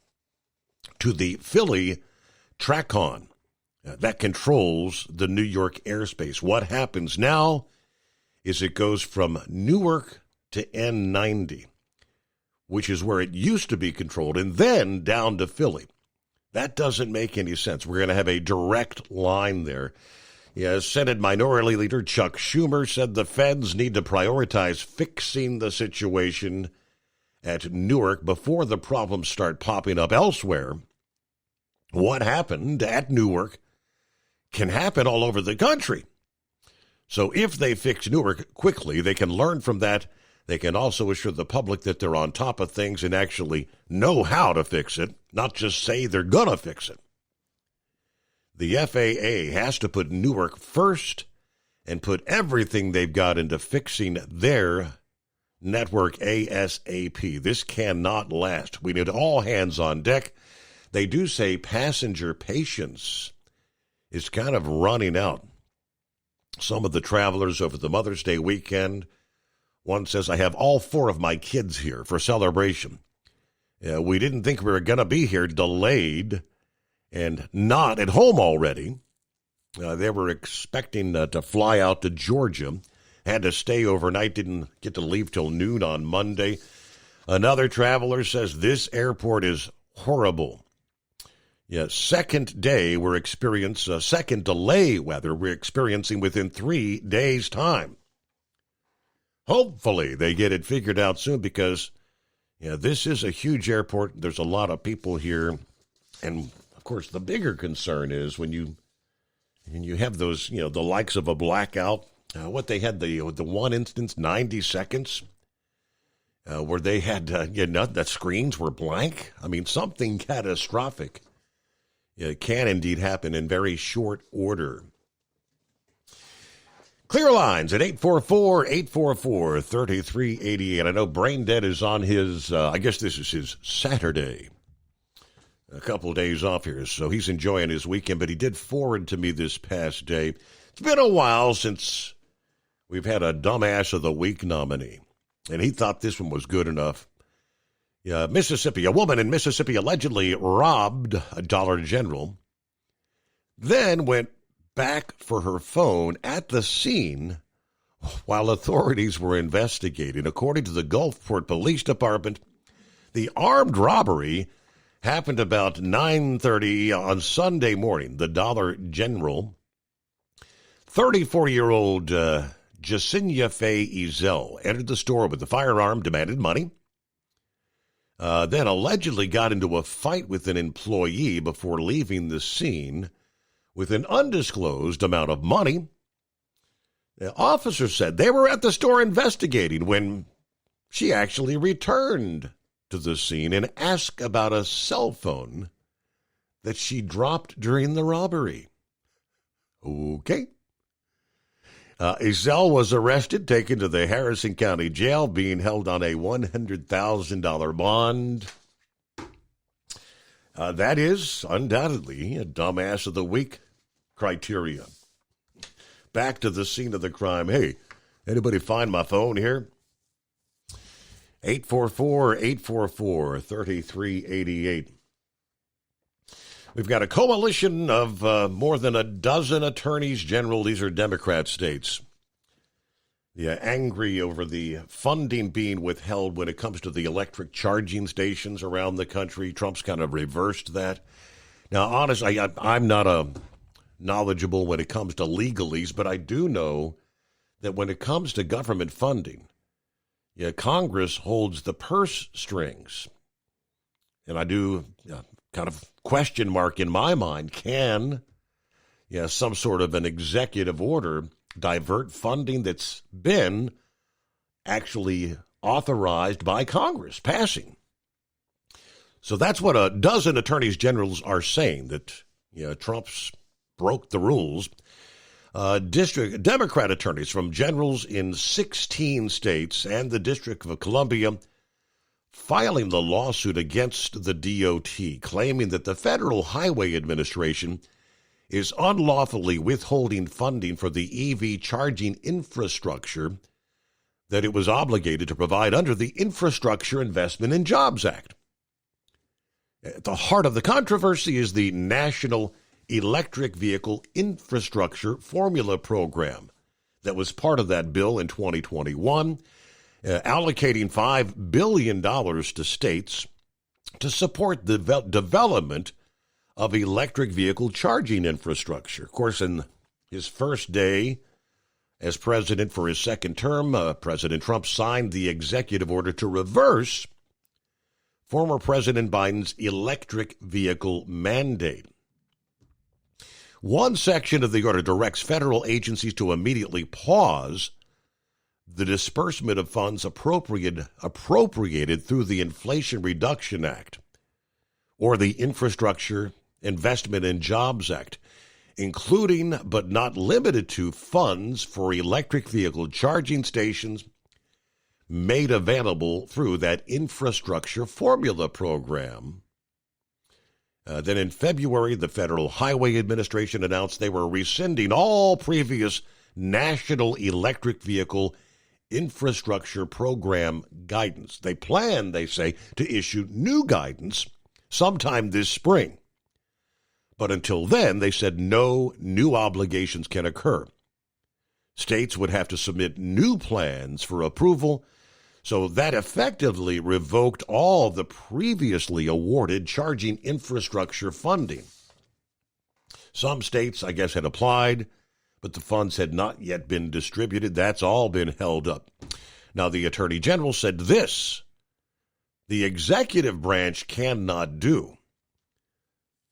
to the Philly TRACON that controls the New York airspace. What happens now is it goes from Newark to N90, which is where it used to be controlled, and then down to Philly. That doesn't make any sense. We're going to have a direct line there. Senate Minority Leader Chuck Schumer said the feds need to prioritize fixing the situation at Newark before the problems start popping up elsewhere. What happened at Newark can happen all over the country. So if they fix Newark quickly, they can learn from that. They can also assure the public that they're on top of things and actually know how to fix it, not just say they're going to fix it. The FAA has to put Newark first and put everything they've got into fixing their network ASAP. This cannot last. We need all hands on deck. They do say passenger patience is kind of running out. Some of the travelers over the Mother's Day weekend, one says, I have all 4 of my kids here for celebration. We didn't think we were going to be here, delayed and not at home already. They were expecting to fly out to Georgia, had to stay overnight, didn't get to leave till noon on Monday. Another traveler says this airport is horrible. Second delay we're experiencing within 3 days' time. Hopefully they get it figured out soon because this is a huge airport. There's a lot of people here. And, of course, the bigger concern is when you have those, the likes of a blackout. What they had, the one instance, 90 seconds, where they had, that screens were blank. I mean, something catastrophic can indeed happen in very short order. Clear lines at 844-844-3388. I know Brain Dead is on his, I guess this is his Saturday. A couple of days off here, so he's enjoying his weekend, but he did forward to me this past day. It's been a while since we've had a Dumbass of the Week nominee, and he thought this one was good enough. Mississippi, a woman in Mississippi allegedly robbed a Dollar General, then went back for her phone at the scene while authorities were investigating. According to the Gulfport Police Department, the armed robbery happened about 9:30 on Sunday morning. The Dollar General, 34-year-old Jacinia Faye Ezel entered the store with a firearm, demanded money, then allegedly got into a fight with an employee before leaving the scene with an undisclosed amount of money. The officer said they were at the store investigating when she actually returned to the scene and ask about a cell phone that she dropped during the robbery. Okay. Ezell was arrested, taken to the Harrison County Jail, being held on a $100,000 bond. That is undoubtedly a dumbass of the week criteria. Back to the scene of the crime. Hey, anybody find my phone here? 844-844-3388. We've got a coalition of more than a dozen attorneys general. These are Democrat states. Yeah, angry over the funding being withheld when it comes to the electric charging stations around the country. Trump's kind of reversed that. Now, honestly, I'm not knowledgeable when it comes to legalese, but I do know that when it comes to government funding, Congress holds the purse strings. And I do kind of question mark in my mind, can some sort of an executive order divert funding that's been actually authorized by Congress passing? So that's what a dozen attorneys generals are saying, that Trump's broke the rules. District Democrat attorneys from generals in 16 states and the District of Columbia filing the lawsuit against the DOT, claiming that the Federal Highway Administration is unlawfully withholding funding for the EV charging infrastructure that it was obligated to provide under the Infrastructure Investment and Jobs Act. At the heart of the controversy is the National Electric Vehicle Infrastructure Formula Program that was part of that bill in 2021, allocating $5 billion to states to support the development of electric vehicle charging infrastructure. Of course, in his first day as president for his second term, President Trump signed the executive order to reverse former President Biden's electric vehicle mandate. One section of the order directs federal agencies to immediately pause the disbursement of funds appropriated through the Inflation Reduction Act or the Infrastructure Investment and Jobs Act, including but not limited to funds for electric vehicle charging stations made available through that infrastructure formula program. Then in February, the Federal Highway Administration announced they were rescinding all previous National Electric Vehicle Infrastructure Program guidance. They plan, they say, to issue new guidance sometime this spring. But until then, they said no new obligations can occur. States would have to submit new plans for approval, so that effectively revoked all the previously awarded charging infrastructure funding. Some states, I guess, had applied, but the funds had not yet been distributed. That's all been held up. Now, the Attorney General said this: the executive branch cannot do,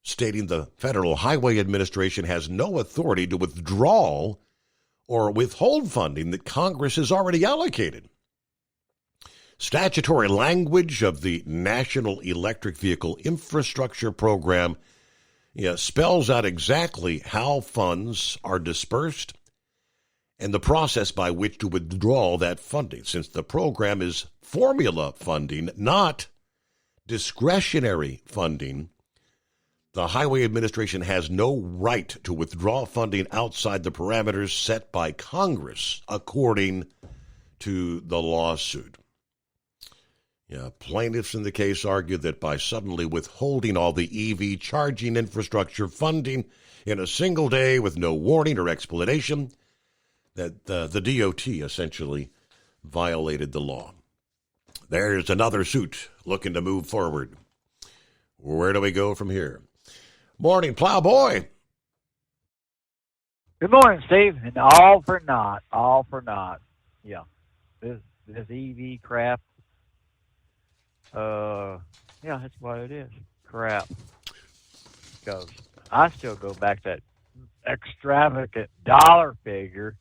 stating the Federal Highway Administration has no authority to withdraw or withhold funding that Congress has already allocated. Statutory language of the National Electric Vehicle Infrastructure Program spells out exactly how funds are dispersed and the process by which to withdraw that funding, since the program is formula funding, not discretionary funding. The Highway Administration has no right to withdraw funding outside the parameters set by Congress, according to the lawsuit. Plaintiffs in the case argued that by suddenly withholding all the EV charging infrastructure funding in a single day with no warning or explanation, that the DOT essentially violated the law. There's another suit looking to move forward. Where do we go from here? Morning, Plowboy. Good morning, Steve. And all for naught. Yeah. This EV crap. Yeah, that's what it is. Crap. Because I still go back to that extravagant dollar figure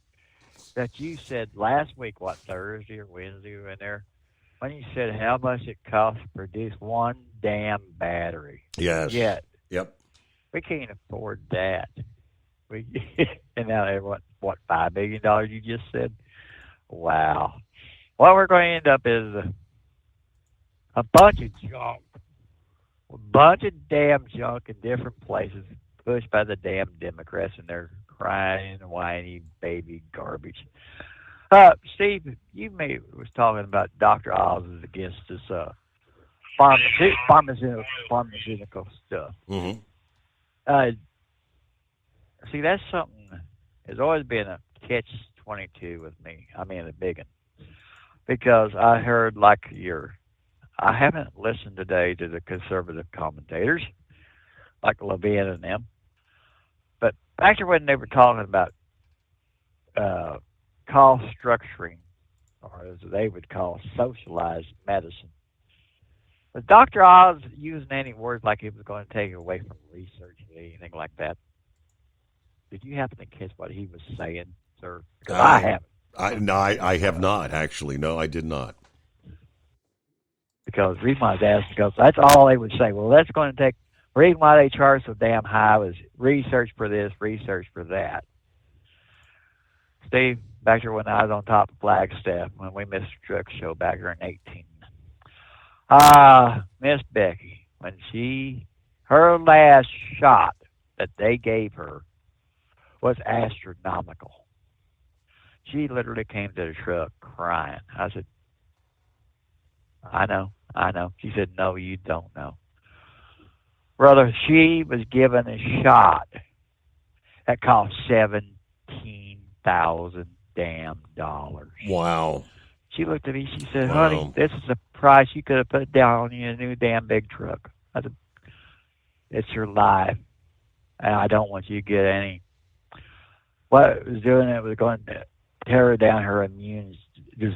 that you said last week, Thursday or Wednesday, in there, when you said how much it costs to produce one damn battery. Yes. Yet, Yep. we can't afford that. And now they what $5 billion you just said? Wow. What we're going to end up is a bunch of junk. A bunch of damn junk in different places pushed by the damn Democrats and their crying, whiny, baby garbage. Steve, you was talking about Dr. Oz is against this pharmaceutical stuff. Mm-hmm. See, that's something. There's always been a catch-22 with me. I mean, a big one. Because I heard I haven't listened today to the conservative commentators, like Levin and them. But back to when they were talking about cost structuring, or as they would call socialized medicine. Was Dr. Oz using any words like he was going to take it away from research or anything like that? Did you happen to catch what he was saying, sir? Because I haven't. I have not, actually. No, I did not. Because the reason why I was asking, because that's all they would say. Well, that's going to take, the reason why they charge so damn high was research for this, research for that. Steve, back there when I was on top of Flagstaff, when we missed the truck show back there in 18. Miss Becky, when her last shot that they gave her was astronomical. She literally came to the truck crying. I said, I know. She said, no, you don't know. Brother, she was given a shot that cost $17,000 damn dollars. Wow. She looked at me, she said, honey, this is a price you could have put down on your new damn big truck. I said, it's your life. And I don't want you to get any. What it was doing, it was going to tear down her immune. It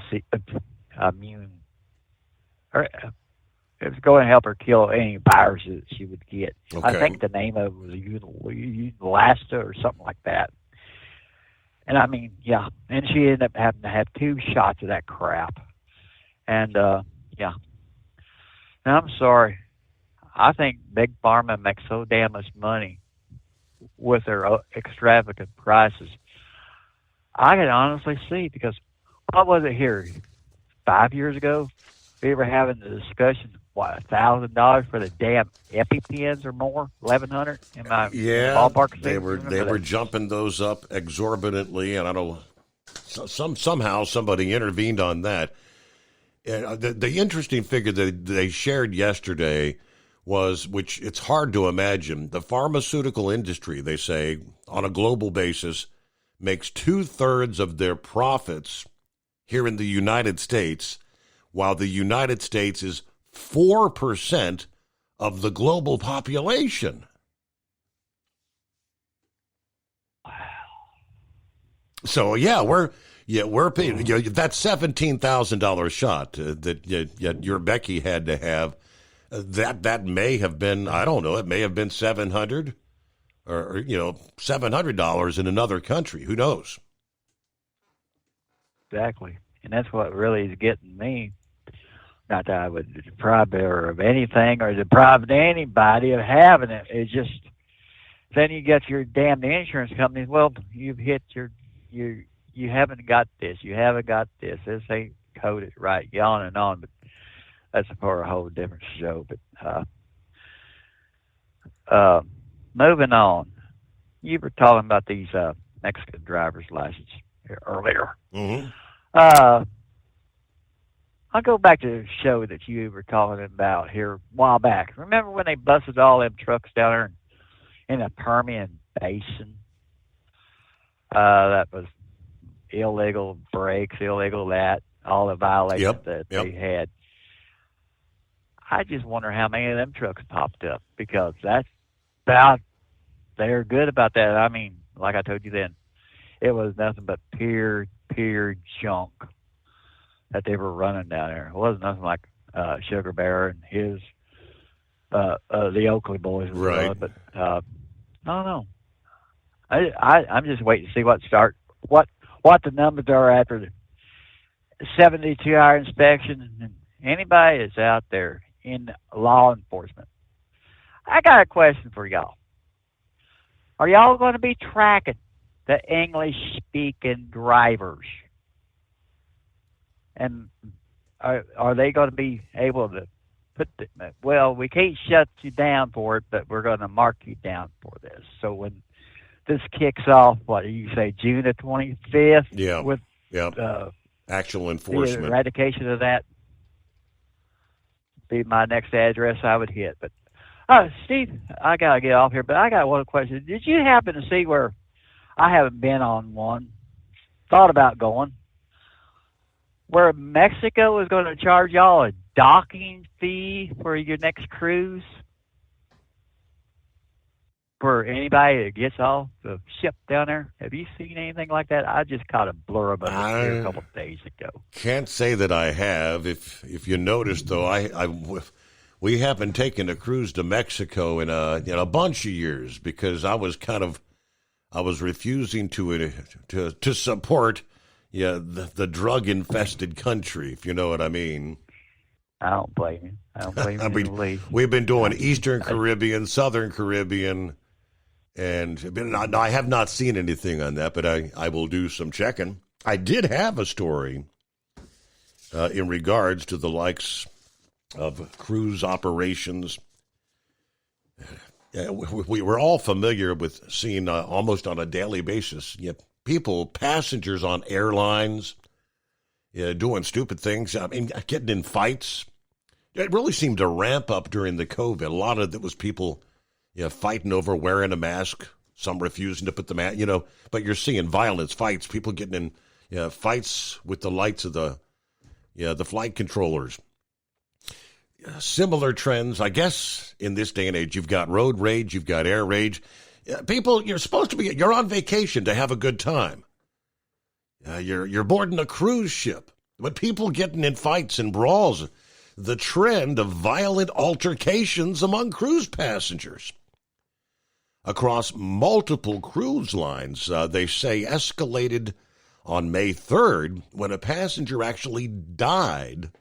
was going to help her kill any viruses that she would get. Okay. I think the name of it was Unilasta or something like that. And I mean, yeah. And she ended up having to have 2 shots of that crap. And, yeah. Now, I'm sorry. I think Big Pharma makes so damn much money with their extravagant prices. I can honestly see, because what was it here? 5 years ago, we were having the discussion, what, $1,000 for the damn EpiPens or more? 1,100? Am I ballpark? They were jumping those up exorbitantly, and I don't. Somehow somebody intervened on that. The interesting figure that they shared yesterday was, which it's hard to imagine, the pharmaceutical industry, they say, on a global basis, makes 2/3 of their profits here in the United States, while the United States is 4% of the global population. Wow. So we're paying that $17,000 shot that your Becky had to have. That may have been, I don't know, it may have been $700 or $700 in another country. Who knows? Exactly. And that's what really is getting me. Not that I would deprive her of anything or deprive anybody of having it. It's just, then you get your damn insurance companies. Well, you've hit you haven't got this. You haven't got this. This ain't coded right. On and on. But that's for a whole different show. But moving on. You were talking about these Mexican driver's license here earlier. Mm-hmm. I'll go back to the show that you were talking about here a while back. Remember when they busted all them trucks down there in the Permian Basin? That was illegal brakes, illegal that, all the violations they had. I just wonder how many of them trucks popped up, because they're good about that. I mean, like I told you then, it was nothing but pure junk that they were running down there. It wasn't nothing like Sugar Bear and his the Oakley boys, right? But I don't know. I'm just waiting to see what the numbers are after the 72-hour inspection anybody that's out there in law enforcement, I got a question for y'all. Are y'all going to be tracking the English-speaking drivers? And are they going to be able to well, we can't shut you down for it, but we're going to mark you down for this. So when this kicks off, what do you say, June the 25th? Yeah. With actual the enforcement. eradication of that be my next address I would hit. But Steve, I got to get off here, but I got one question. Did you happen to see where I haven't been on one, thought about going, where Mexico is going to charge y'all a docking fee for your next cruise for anybody that gets off the ship down there? Have you seen anything like that? I just caught a blurb of it here a couple of days ago. Can't say that I have. If you noticed, though, we haven't taken a cruise to Mexico in a bunch of years because I was refusing to support the drug-infested country, if you know what I mean. I don't blame you. I don't blame you. We've been doing Eastern Caribbean, Southern Caribbean, and I have not seen anything on that, but I will do some checking. I did have a story in regards to the likes of cruise operations. We were all familiar with seeing almost on a daily basis passengers on airlines doing stupid things. I mean, getting in fights. It really seemed to ramp up during the COVID. A lot of it was people fighting over wearing a mask, some refusing to put the mask, but you're seeing violence, fights, people getting in fights with the lights of the flight controllers. Similar trends, I guess, in this day and age. You've got road rage, you've got air rage. People, you're on vacation to have a good time. You're boarding a cruise ship. But people getting in fights and brawls, the trend of violent altercations among cruise passengers. Across multiple cruise lines, they say escalated on May 3rd when a passenger actually died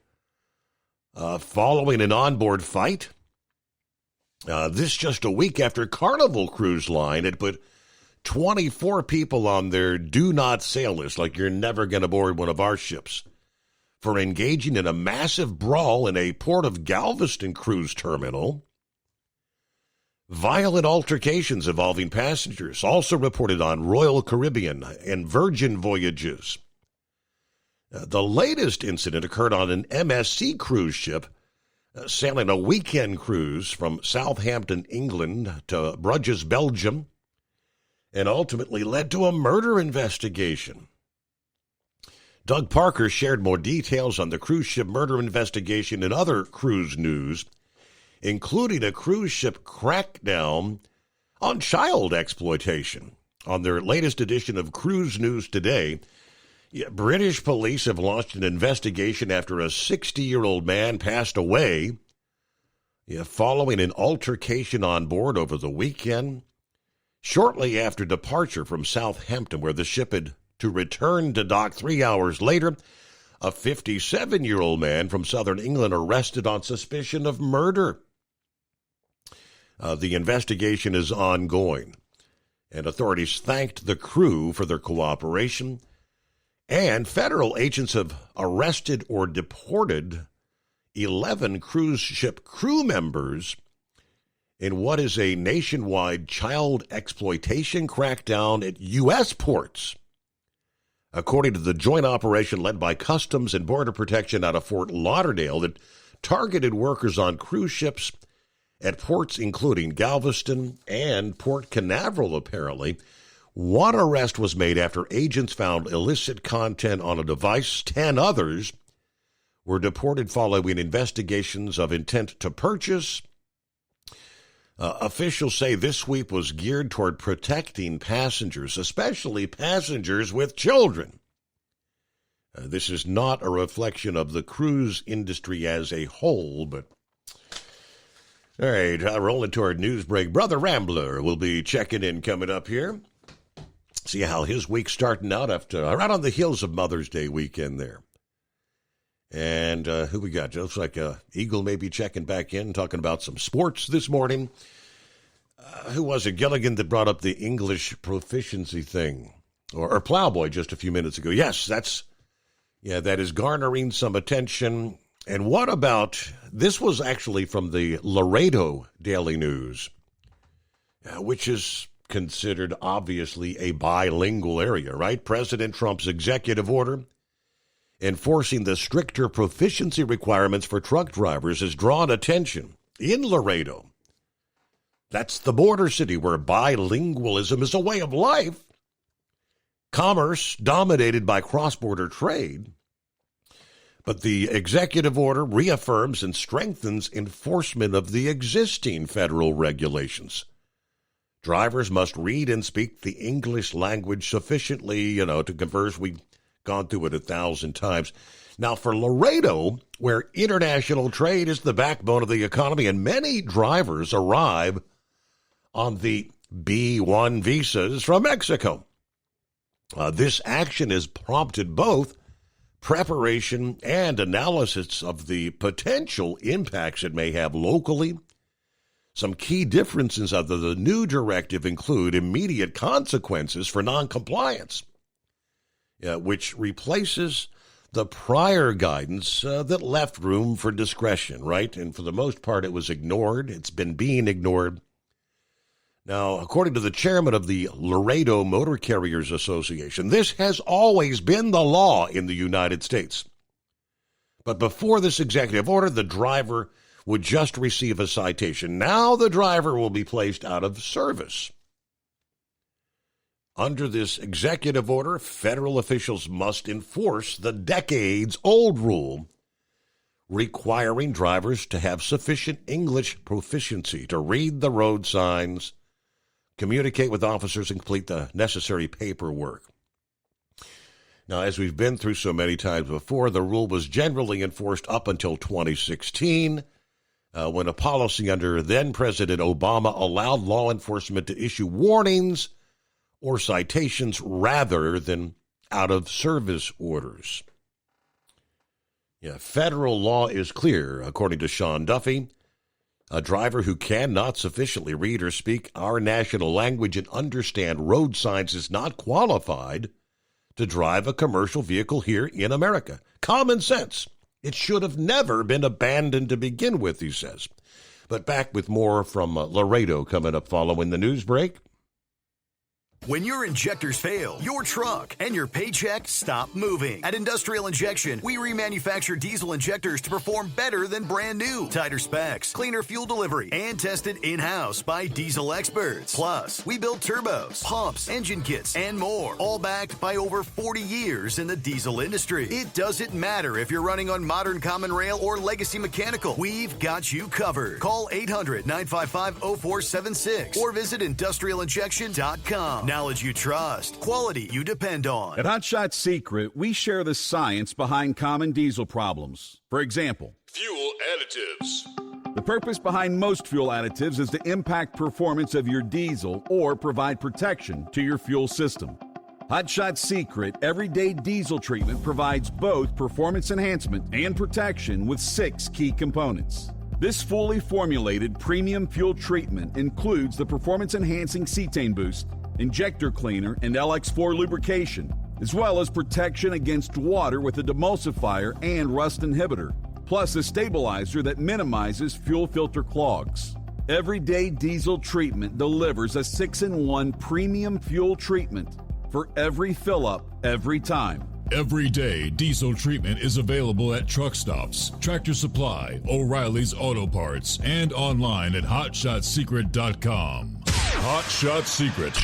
following an onboard fight. This just a week after Carnival Cruise Line had put 24 people on their do not sail list, like you're never going to board one of our ships, for engaging in a massive brawl in a Port of Galveston cruise terminal. Violent altercations involving passengers also reported on Royal Caribbean and Virgin voyages. The latest incident occurred on an MSC cruise ship sailing a weekend cruise from Southampton, England to Bruges, Belgium, and ultimately led to a murder investigation. Doug Parker shared more details on the cruise ship murder investigation and other cruise news, including a cruise ship crackdown on child exploitation. On their latest edition of Cruise News Today, British police have launched an investigation after a 60-year-old man passed away following an altercation on board over the weekend. Shortly after departure from Southampton, where the ship had to return to dock 3 hours later, a 57-year-old man from southern England arrested on suspicion of murder. The investigation is ongoing, and authorities thanked the crew for their cooperation. And federal agents have arrested or deported 11 cruise ship crew members in what is a nationwide child exploitation crackdown at U.S. ports. According to the joint operation led by Customs and Border Protection out of Fort Lauderdale that targeted workers on cruise ships at ports including Galveston and Port Canaveral, apparently. One arrest was made after agents found illicit content on a device. 10 others were deported following investigations of intent to purchase. Officials say this sweep was geared toward protecting passengers, especially passengers with children. This is not a reflection of the cruise industry as a whole, but... All right, rolling toward news break. Brother Rambler will be checking in coming up here. See how his week's starting out after right on the heels of Mother's Day weekend there. And who we got? Looks like Eagle may be checking back in, talking about some sports this morning. Who was it, Gilligan, that brought up the English proficiency thing? Or Plowboy just a few minutes ago. Yes, that is garnering some attention. And what about, this was actually from the Laredo Daily News, which is considered obviously a bilingual area, right? President Trump's executive order enforcing the stricter proficiency requirements for truck drivers has drawn attention in Laredo. That's the border city where bilingualism is a way of life. Commerce dominated by cross-border trade. But the executive order reaffirms and strengthens enforcement of the existing federal regulations. Drivers must read and speak the English language sufficiently, to converse. We've gone through it 1,000 times. Now, for Laredo, where international trade is the backbone of the economy, and many drivers arrive on the B-1 visas from Mexico, this action has prompted both preparation and analysis of the potential impacts it may have locally. Some key differences of the new directive include immediate consequences for noncompliance, which replaces the prior guidance that left room for discretion, right? And for the most part, it was ignored. It's been being ignored. Now, according to the chairman of the Laredo Motor Carriers Association, this has always been the law in the United States. But before this executive order, the driver would just receive a citation. Now the driver will be placed out of service. Under this executive order, federal officials must enforce the decades-old rule requiring drivers to have sufficient English proficiency to read the road signs, communicate with officers, and complete the necessary paperwork. Now, as we've been through so many times before, the rule was generally enforced up until 2016, when a policy under then-President Obama allowed law enforcement to issue warnings or citations rather than out-of-service orders. Federal law is clear, according to Sean Duffy. A driver who cannot sufficiently read or speak our national language and understand road signs is not qualified to drive a commercial vehicle here in America. Common sense. It should have never been abandoned to begin with, he says. But back with more from Laredo coming up following the news break. When your injectors fail, your truck and your paycheck stop moving. At Industrial Injection, we remanufacture diesel injectors to perform better than brand new. Tighter specs, cleaner fuel delivery, and tested in-house by diesel experts. Plus, we build turbos, pumps, engine kits, and more, all backed by over 40 years in the diesel industry. It doesn't matter if you're running on modern common rail or legacy mechanical. We've got you covered. Call 800-955-0476 or visit industrialinjection.com. Knowledge you trust, quality you depend on. At Hot Shot Secret, we share the science behind common diesel problems. For example, fuel additives. The purpose behind most fuel additives is to impact performance of your diesel or provide protection to your fuel system. Hot Shot Secret Everyday Diesel Treatment provides both performance enhancement and protection with 6 key components. This fully formulated premium fuel treatment includes the performance-enhancing cetane boost, injector cleaner, and LX4 lubrication, as well as protection against water with a demulsifier and rust inhibitor, plus a stabilizer that minimizes fuel filter clogs. Everyday Diesel Treatment delivers a 6-in-1 premium fuel treatment for every fill-up, every time. Everyday Diesel Treatment is available at truck stops, Tractor Supply, O'Reilly's Auto Parts, and online at HotShotSecret.com. Hot Shot Secret,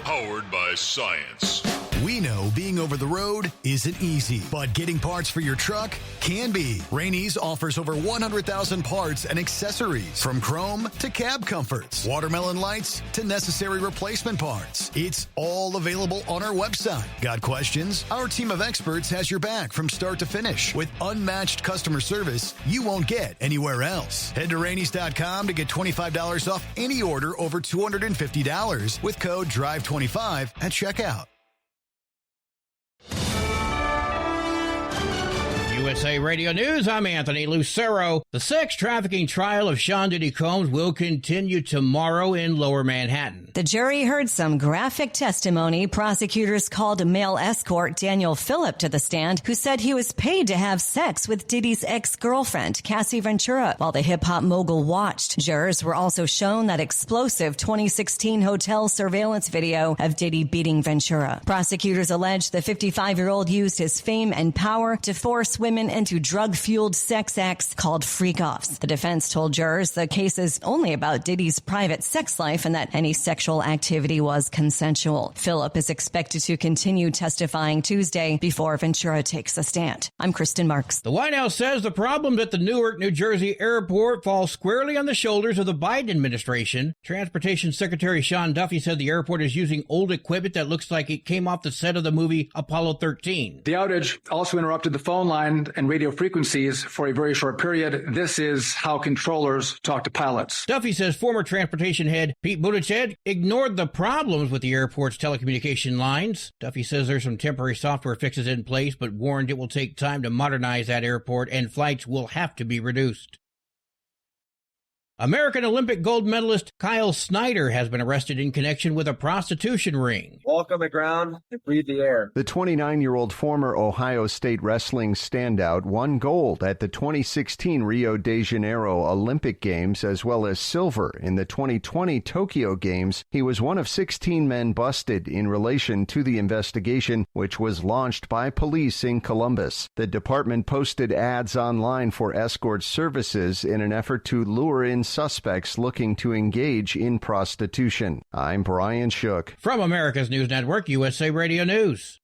powered by science. We know being over the road isn't easy, but getting parts for your truck can be. Rainey's offers over 100,000 parts and accessories, from chrome to cab comforts, watermelon lights to necessary replacement parts. It's all available on our website. Got questions? Our team of experts has your back from start to finish with unmatched customer service you won't get anywhere else. Head to Rainey's.com to get $25 off any order over $250 with code DRIVE25 at checkout. USA Radio News, I'm Anthony Lucero. The sex trafficking trial of Sean Diddy Combs will continue tomorrow in Lower Manhattan. The jury heard some graphic testimony. Prosecutors called a male escort, Daniel Phillip, to the stand, who said he was paid to have sex with Diddy's ex-girlfriend, Cassie Ventura, while the hip-hop mogul watched. Jurors were also shown that explosive 2016 hotel surveillance video of Diddy beating Ventura. Prosecutors allege the 55-year-old used his fame and power to force women into drug-fueled sex acts called freak-offs. The defense told jurors the case is only about Diddy's private sex life and that any sexual activity was consensual. Phillip is expected to continue testifying Tuesday before Ventura takes a stand. I'm Kristen Marks. The White House says the problems at the Newark, New Jersey airport fall squarely on the shoulders of the Biden administration. Transportation Secretary Sean Duffy said the airport is using old equipment that looks like it came off the set of the movie Apollo 13. The outage also interrupted the phone line and radio frequencies for a very short period. This is how controllers talk to pilots. Duffy says former transportation head Pete Buttigieg ignored the problems with the airport's telecommunication lines. Duffy says there's some temporary software fixes in place, but warned it will take time to modernize that airport and flights will have to be reduced. American Olympic gold medalist Kyle Snyder has been arrested in connection with a prostitution ring. Walk on the ground and breathe the air. The 29-year-old former Ohio State wrestling standout won gold at the 2016 Rio de Janeiro Olympic Games as well as silver in the 2020 Tokyo Games. He was one of 16 men busted in relation to the investigation, which was launched by police in Columbus. The department posted ads online for escort services in an effort to lure in suspects looking to engage in prostitution. I'm Brian Shook. From America's News Network, USA Radio News.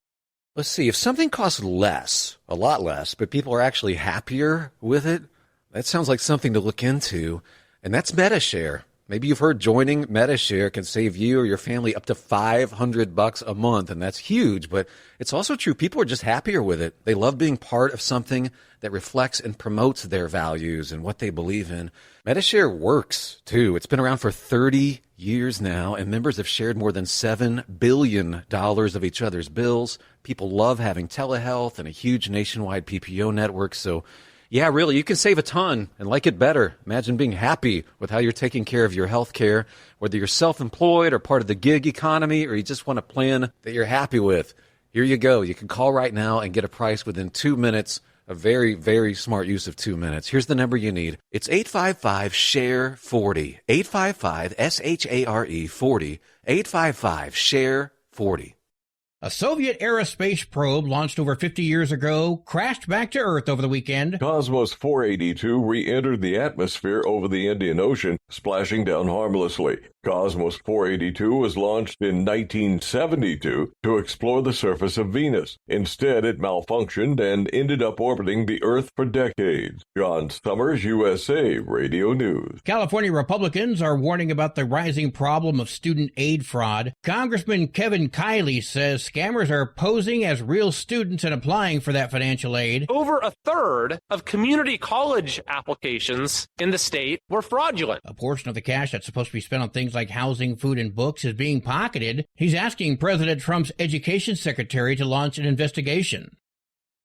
Let's see, if something costs less, a lot less, but people are actually happier with it, that sounds like something to look into, and that's Medi-Share. Maybe you've heard joining Medi-Share can save you or your family up to $500 a month, and that's huge, but it's also true. People are just happier with it. They love being part of something that reflects and promotes their values and what they believe in. Medi-Share works, too. It's been around for 30 years now, and members have shared more than $7 billion of each other's bills. People love having telehealth and a huge nationwide PPO network, so yeah, really, you can save a ton and like it better. Imagine being happy with how you're taking care of your health care, whether you're self-employed or part of the gig economy, or you just want a plan that you're happy with. Here you go. You can call right now and get a price within 2 minutes. A very, very smart use of 2 minutes. Here's the number you need. It's 855-SHARE-40. 855-SHARE-40. 855-SHARE-40. A Soviet-era space probe launched over 50 years ago crashed back to Earth over the weekend. Cosmos 482 re-entered the atmosphere over the Indian Ocean, splashing down harmlessly. Cosmos 482 was launched in 1972 to explore the surface of Venus. Instead, it malfunctioned and ended up orbiting the Earth for decades. John Summers, USA Radio News. California Republicans are warning about the rising problem of student aid fraud. Congressman Kevin Kiley says scammers are posing as real students and applying for that financial aid. Over a third of community college applications in the state were fraudulent. A portion of the cash that's supposed to be spent on things like housing, food, and books is being pocketed. He's asking President Trump's education secretary to launch an investigation.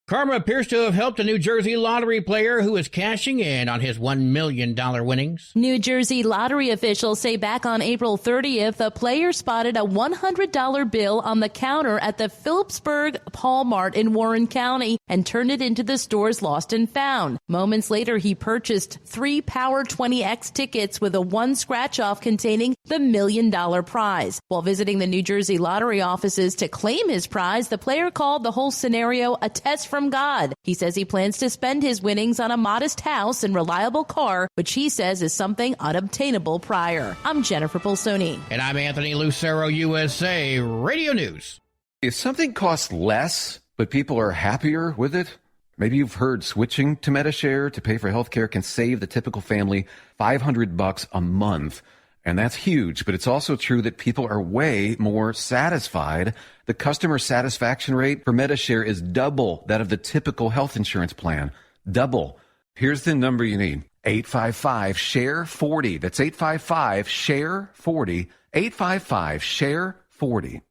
Karma appears to have helped a New Jersey lottery player who is cashing in on his $1 million winnings. New Jersey lottery officials say back on April 30th, a player spotted a $100 bill on the counter at the Phillipsburg Paul Mart in Warren County and turned it into the store's lost and found. Moments later, he purchased 3 Power 20X tickets with a 1 scratch-off containing the $1 million prize. While visiting the New Jersey lottery offices to claim his prize, the player called the whole scenario a test from God. He says he plans to spend his winnings on a modest house and reliable car, which he says is something unobtainable prior. I'm Jennifer Polsoni. And I'm Anthony Lucero, USA Radio News. If something costs less, but people are happier with it, maybe you've heard switching to Medi-Share to pay for healthcare can save the typical family $500 a month. And that's huge, but it's also true that people are way more satisfied. The customer satisfaction rate for Medi-Share is double that of the typical health insurance plan. Double. Here's the number you need. 855-SHARE-40. That's 855-SHARE-40. 855-SHARE-40.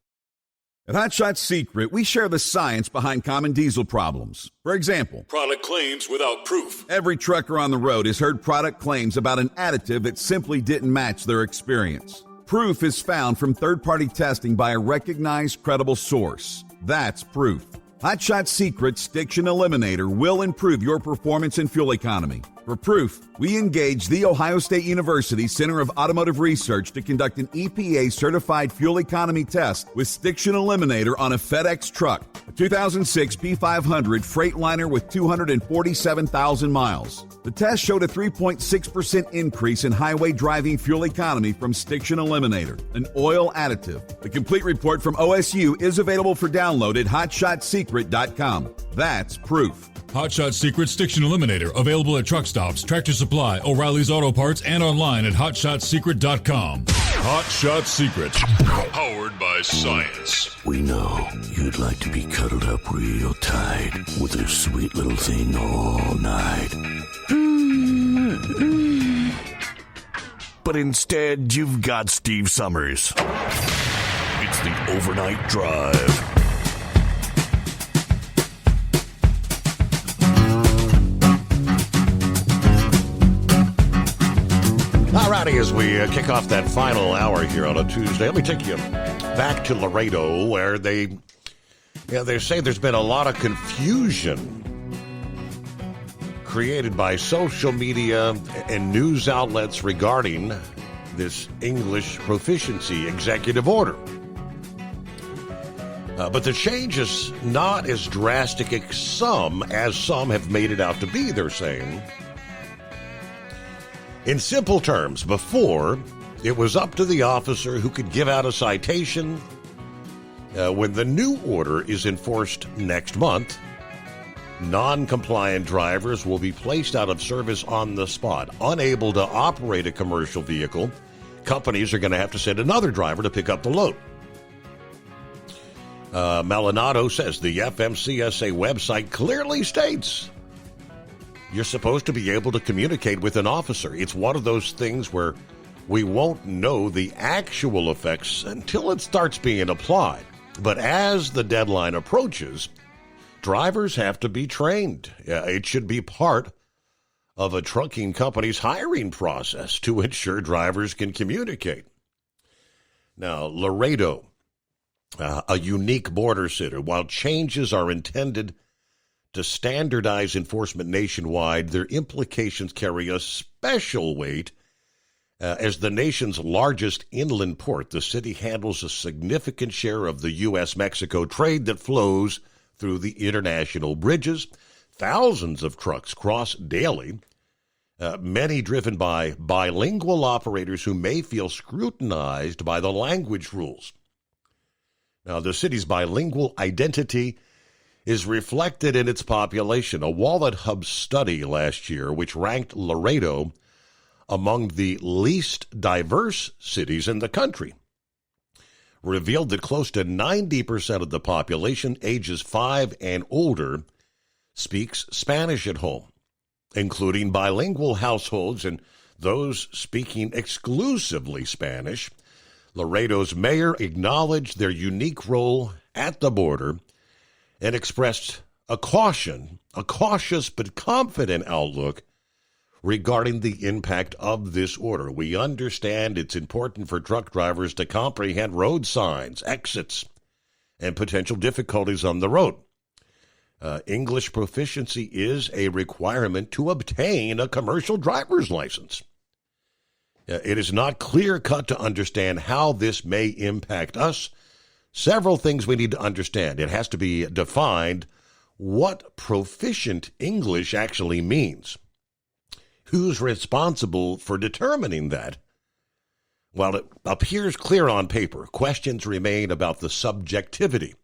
At Hot Shot Secret, we share the science behind common diesel problems. For example, Product claims without proof. every trucker on the road has heard product claims about an additive that simply didn't match their experience. Proof is found from third-party testing by a recognized, credible source. That's proof. Hot Shot Secret's Stiction Eliminator will improve your performance and fuel economy. For proof, we engaged the Ohio State University Center of Automotive Research to conduct an EPA-certified fuel economy test with Stiction Eliminator on a FedEx truck, a 2006 P500 Freightliner with 247,000 miles. The test showed a 3.6% increase in highway driving fuel economy from Stiction Eliminator, an oil additive. The complete report from OSU is available for download at hotshotsecret.com. That's proof. Hot Shot Secret Stiction Eliminator, available at truck stops, Tractor Supply, O'Reilly's Auto Parts, and online at hotshotsecret.com. Hot Shot Secret, powered by science. We know you'd like to be cuddled up real tight with a sweet little thing all night. But instead, you've got Steve Summers. It's the Overnight Drive. Alrighty, as we kick off that final hour here on a Tuesday, let me take you back to Laredo, where they say there's been a lot of confusion created by social media and news outlets regarding this English proficiency executive order. But the change is not as drastic as some have made it out to be, they're saying. In simple terms, before, it was up to the officer who could give out a citation. When the new order is enforced next month, non-compliant drivers will be placed out of service on the spot. Unable to operate a commercial vehicle, companies are going to have to send another driver to pick up the load. Maldonado says the FMCSA website clearly states you're supposed to be able to communicate with an officer. It's one of those things where we won't know the actual effects until it starts being applied. But as the deadline approaches, drivers have to be trained. It should be part of a trucking company's hiring process to ensure drivers can communicate. Now, Laredo, a unique border city, while changes are intended to standardize enforcement nationwide, their implications carry a special weight. As the nation's largest inland port, the city handles a significant share of the U.S.-Mexico trade that flows through the international bridges. Thousands of trucks cross daily, many driven by bilingual operators who may feel scrutinized by the language rules. Now, the city's bilingual identity is reflected in its population. A Wallet Hub study last year, which ranked Laredo among the least diverse cities in the country, revealed that close to 90% of the population ages 5 and older speaks Spanish at home, including bilingual households and those speaking exclusively Spanish. Laredo's mayor acknowledged their unique role at the border and expressed a cautious but confident outlook regarding the impact of this order. We understand it's important for truck drivers to comprehend road signs, exits, and potential difficulties on the road. English proficiency is a requirement to obtain a commercial driver's license. It is not clear-cut to understand how this may impact us. Several things we need to understand. It has to be defined what proficient English actually means. Who's responsible for determining that? While it appears clear on paper, questions remain about the subjectivity,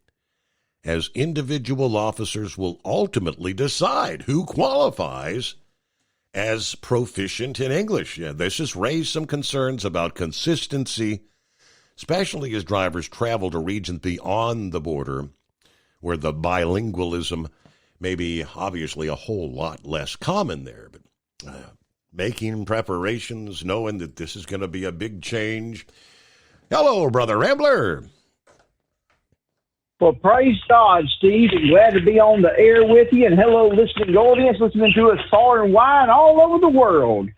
as individual officers will ultimately decide who qualifies as proficient in English. This has raised some concerns about consistency, especially as drivers travel to regions beyond the border where the bilingualism may be obviously a whole lot less common there. But making preparations, knowing that this is going to be a big change. Hello, Brother Rambler. Well, praise God, Steve, and glad to be on the air with you. And hello, listening audience, listening to us far and wide all over the world.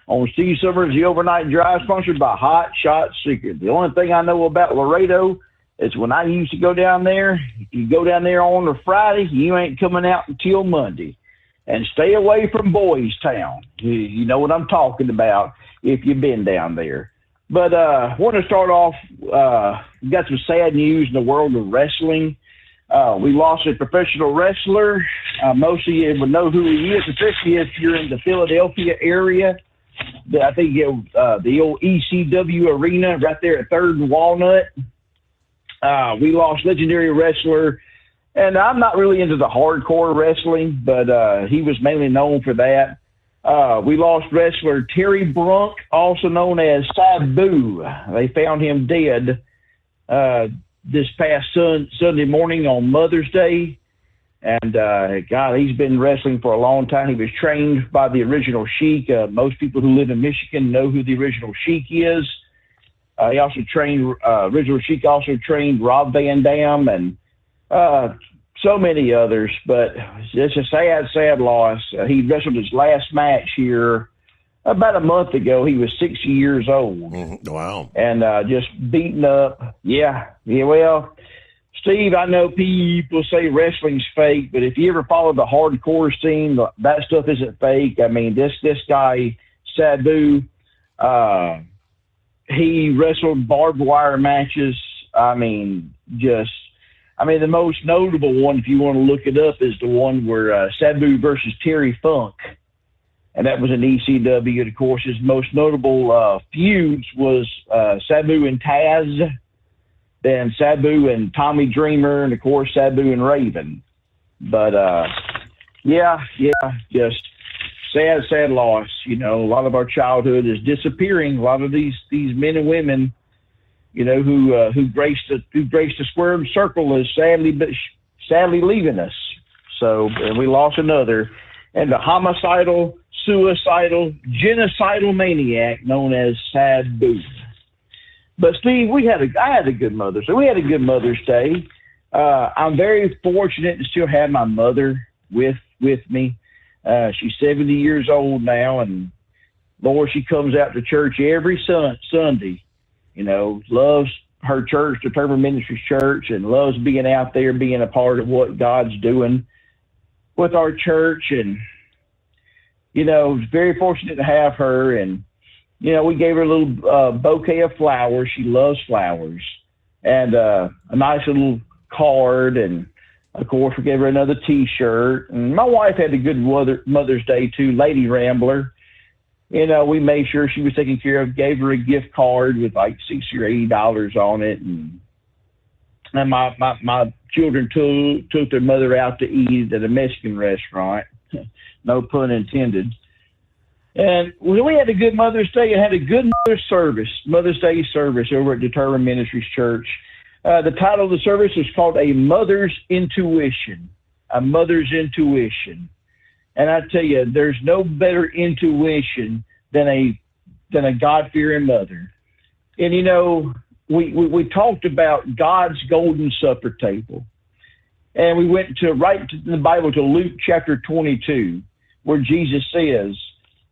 On Steve Summers, the Overnight Drive, sponsored by Hot Shot Secret. The only thing I know about Laredo is when I used to go down there, if you go down there on a Friday, you ain't coming out until Monday. And stay away from Boys Town. You know what I'm talking about if you've been down there. But I want to start off, we got some sad news in the world of wrestling. We lost a professional wrestler. Most of you would know who he is, especially if you're in the Philadelphia area. I think the old ECW arena right there at 3rd and Walnut. We lost legendary wrestler, and I'm not really into the hardcore wrestling, but he was mainly known for that. We lost wrestler Terry Brunk, also known as Sabu. They found him dead this past Sunday morning on Mother's Day. And, God, he's been wrestling for a long time. He was trained by the original Sheik. Most people who live in Michigan know who the original Sheik is. He also trained, original Sheik also trained Rob Van Dam and so many others, but it's a sad, sad loss. He wrestled his last match here about a month ago. He was 60 years old. Wow. And just beaten up. Yeah, well, Steve, I know people say wrestling's fake, but if you ever follow the hardcore scene, that stuff isn't fake. I mean, this guy, Sabu, he wrestled barbed wire matches. I mean, the most notable one, if you want to look it up, is the one where Sabu versus Terry Funk. And that was an ECW. And, of course, his most notable feuds was Sabu and Taz, then Sabu and Tommy Dreamer, and, of course, Sabu and Raven. But, just sad loss. You know, a lot of our childhood is disappearing. A lot of these men and women, you know, who graced the square circle is sadly leaving us. So, and we lost another, and the homicidal, suicidal, genocidal maniac known as Sabu. But Steve, I had a good Mother's Day. We had a good Mother's Day. I'm very fortunate to still have my mother with me. She's 70 years old now, and Lord, she comes out to church every Sunday. You know, loves her church, Determined Ministries Church, and loves being out there, being a part of what God's doing with our church. And, you know, very fortunate to have her. And, you know, we gave her a little bouquet of flowers. She loves flowers. And a nice little card. And, of course, we gave her another T-shirt. And my wife had a good Mother's Day, too, Lady Rambler. You know, we made sure she was taken care of, gave her a gift card with like $60 or $80 on it. And my children took their mother out to eat at a Mexican restaurant. No pun intended. And we had a good Mother's Day and had a good Mother's Day service over at Determined Ministries Church. The title of the service is called A Mother's Intuition. A Mother's Intuition. And I tell you, there's no better intuition than a God-fearing mother. And, you know, we talked about God's golden supper table. And we went right to the Bible to Luke chapter 22, where Jesus says,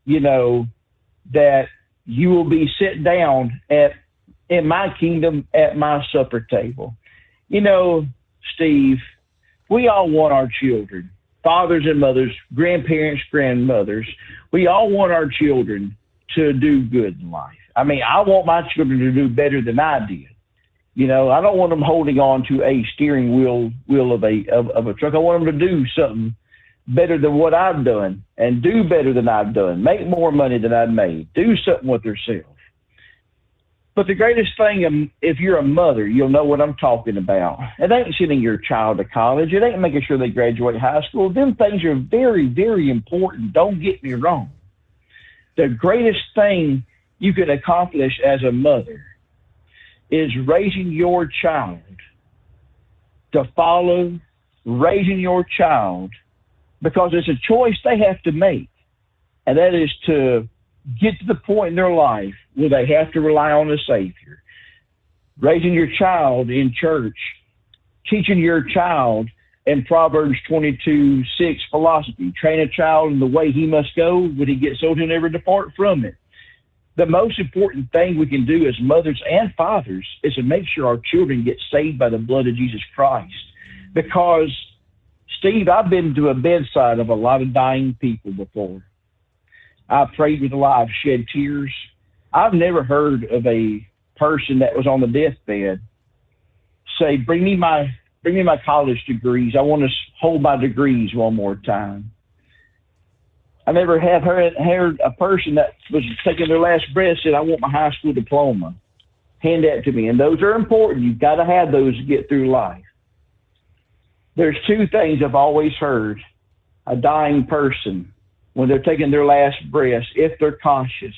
you know, that you will be set down in my kingdom at my supper table. You know, Steve, we all want our children, fathers and mothers, grandparents, grandmothers, we all want our children to do good in life. I mean, I want my children to do better than I did. You know, I don't want them holding on to a steering wheel of a truck. I want them to do something better than what I've done and do better than I've done, make more money than I've made, do something with themselves. But the greatest thing, if you're a mother, you'll know what I'm talking about. It ain't sending your child to college. It ain't making sure they graduate high school. Them things are very, very important. Don't get me wrong. The greatest thing you can accomplish as a mother is raising your child to follow, raising your child, because it's a choice they have to make. And that is to get to the point in their life where they have to rely on a Savior. Raising your child in church teaching your child in Proverbs 22:6 philosophy. Train a child in the way he must go. When he gets old, he'll never depart from it. The most important thing we can do as mothers and fathers is to make sure our children get saved by the blood of Jesus Christ. Because, Steve, I've been to a bedside of a lot of dying people before. I've prayed with a lot. I've shed tears. I've never heard of a person that was on the deathbed say, bring me my college degrees. I want to hold my degrees one more time. I never have heard a person that was taking their last breath said, I want my high school diploma. Hand that to me. And those are important. You've got to have those to get through life. There's two things I've always heard. A dying person, when they're taking their last breath, if they're conscious,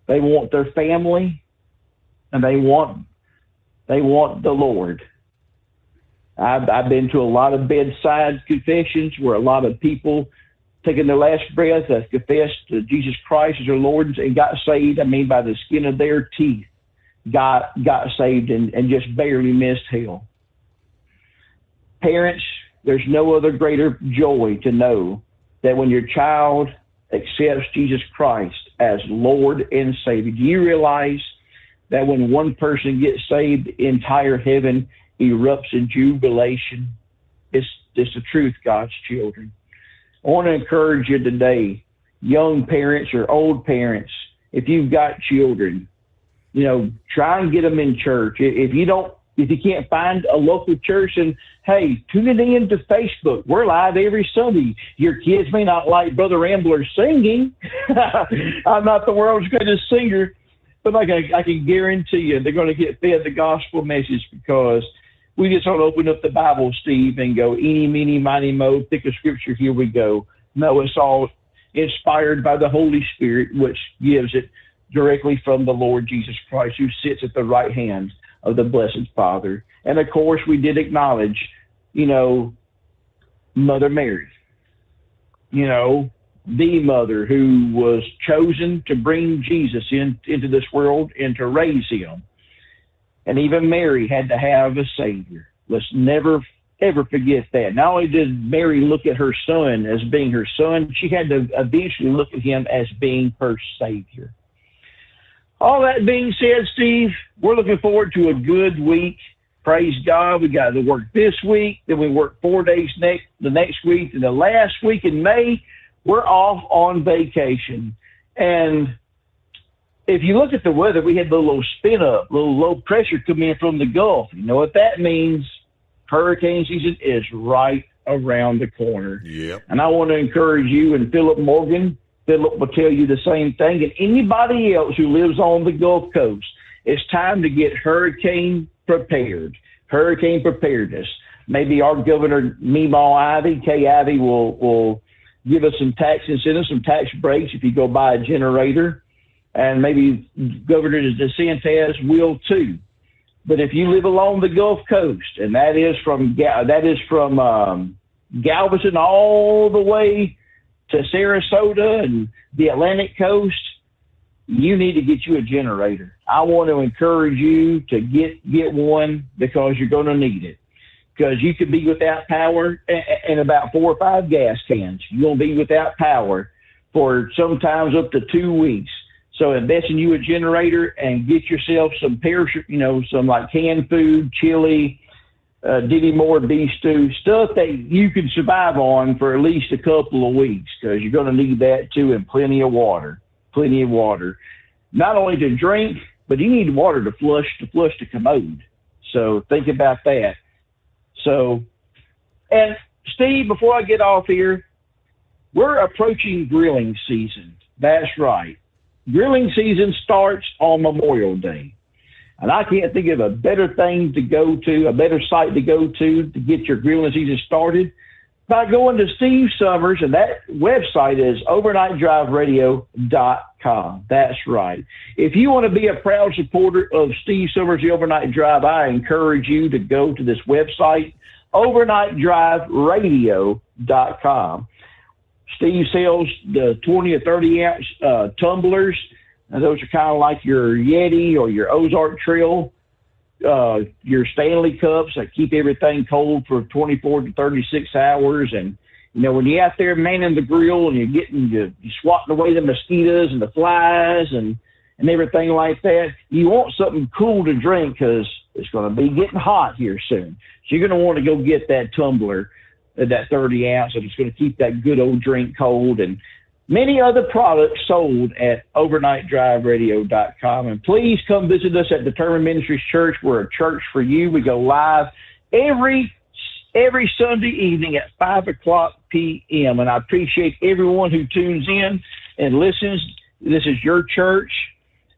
they want their family and they want the Lord. I've been to a lot of bedside confessions where a lot of people taking their last breath have confessed to Jesus Christ as their Lord and got saved. I mean, by the skin of their teeth, got saved and just barely missed hell. Parents, there's no other greater joy to know that when your child accepts Jesus Christ as Lord and Savior. Do you realize that when one person gets saved, the entire heaven erupts in jubilation? It's the truth, God's children. I want to encourage you today, young parents or old parents, if you've got children, try and get them in church. If you can't find a local church, then hey, tune it in to Facebook. We're live every Sunday. Your kids may not like Brother Ambler singing. I'm not the world's greatest singer, but I can guarantee you they're going to get fed the gospel message because we just don't open up the Bible, Steve, and go, eeny, meeny, miny, mo, pick a scripture, here we go. No, it's all inspired by the Holy Spirit, which gives it directly from the Lord Jesus Christ, who sits at the right hand of the Blessed Father. And, of course, we did acknowledge, Mother Mary, the mother who was chosen to bring Jesus into this world and to raise him. And even Mary had to have a Savior. Let's never, ever forget that. Not only did Mary look at her son as being her son, she had to eventually look at him as being her Savior. All that being said, Steve, we're looking forward to a good week. Praise God. We got to work this week. Then we work 4 days the next week. And the last week in May, we're off on vacation. And if you look at the weather, we had a little spin up, a little low pressure come in from the Gulf. You know what that means? Hurricane season is right around the corner. Yep. And I want to encourage you and Philip Morgan. Philip will tell you the same thing. And anybody else who lives on the Gulf Coast, it's time to get hurricane prepared, hurricane preparedness. Maybe our Governor Meemaw Kay Ivey will give us some tax incentives, some tax breaks if you go buy a generator. And maybe Governor DeSantis will too. But if you live along the Gulf Coast, and that is from Galveston all the way to Sarasota and the Atlantic coast, you need to get you a generator. I want to encourage you to get one because you're going to need it. Because you could be without power in about 4 or 5 gas cans. You're going to be without power for sometimes up to 2 weeks. So invest in you a generator and get yourself some some like canned food, chili, Diddy Moore beef stew, stuff that you can survive on for at least a couple of weeks because you're going to need that too, and plenty of water. Not only to drink, but you need water to flush the commode. So think about that. So, and Steve, before I get off here, we're approaching grilling season. That's right. Grilling season starts on Memorial Day. And I can't think of a better thing to go to, a better site to go to get your grilling season started by going to Steve Summers, and that website is overnightdriveradio.com. That's right. If you want to be a proud supporter of Steve Summers, the Overnight Drive, I encourage you to go to this website, overnightdriveradio.com. Steve sells the 20 or 30 ounce tumblers. And those are kind of like your Yeti or your Ozark Trail your Stanley cups that keep everything cold for 24 to 36 hours. And, you know, when you're out there manning the grill and you're swatting away the mosquitoes and the flies and everything like that, you want something cool to drink because it's going to be getting hot here soon. So you're going to want to go get that tumbler, that 30 ounce, and it's going to keep that good old drink cold. And many other products sold at overnightdriveradio.com. And please come visit us at Determined Ministries Church. We're a church for you. We go live every Sunday evening at 5:00 p.m. And I appreciate everyone who tunes in and listens. This is your church.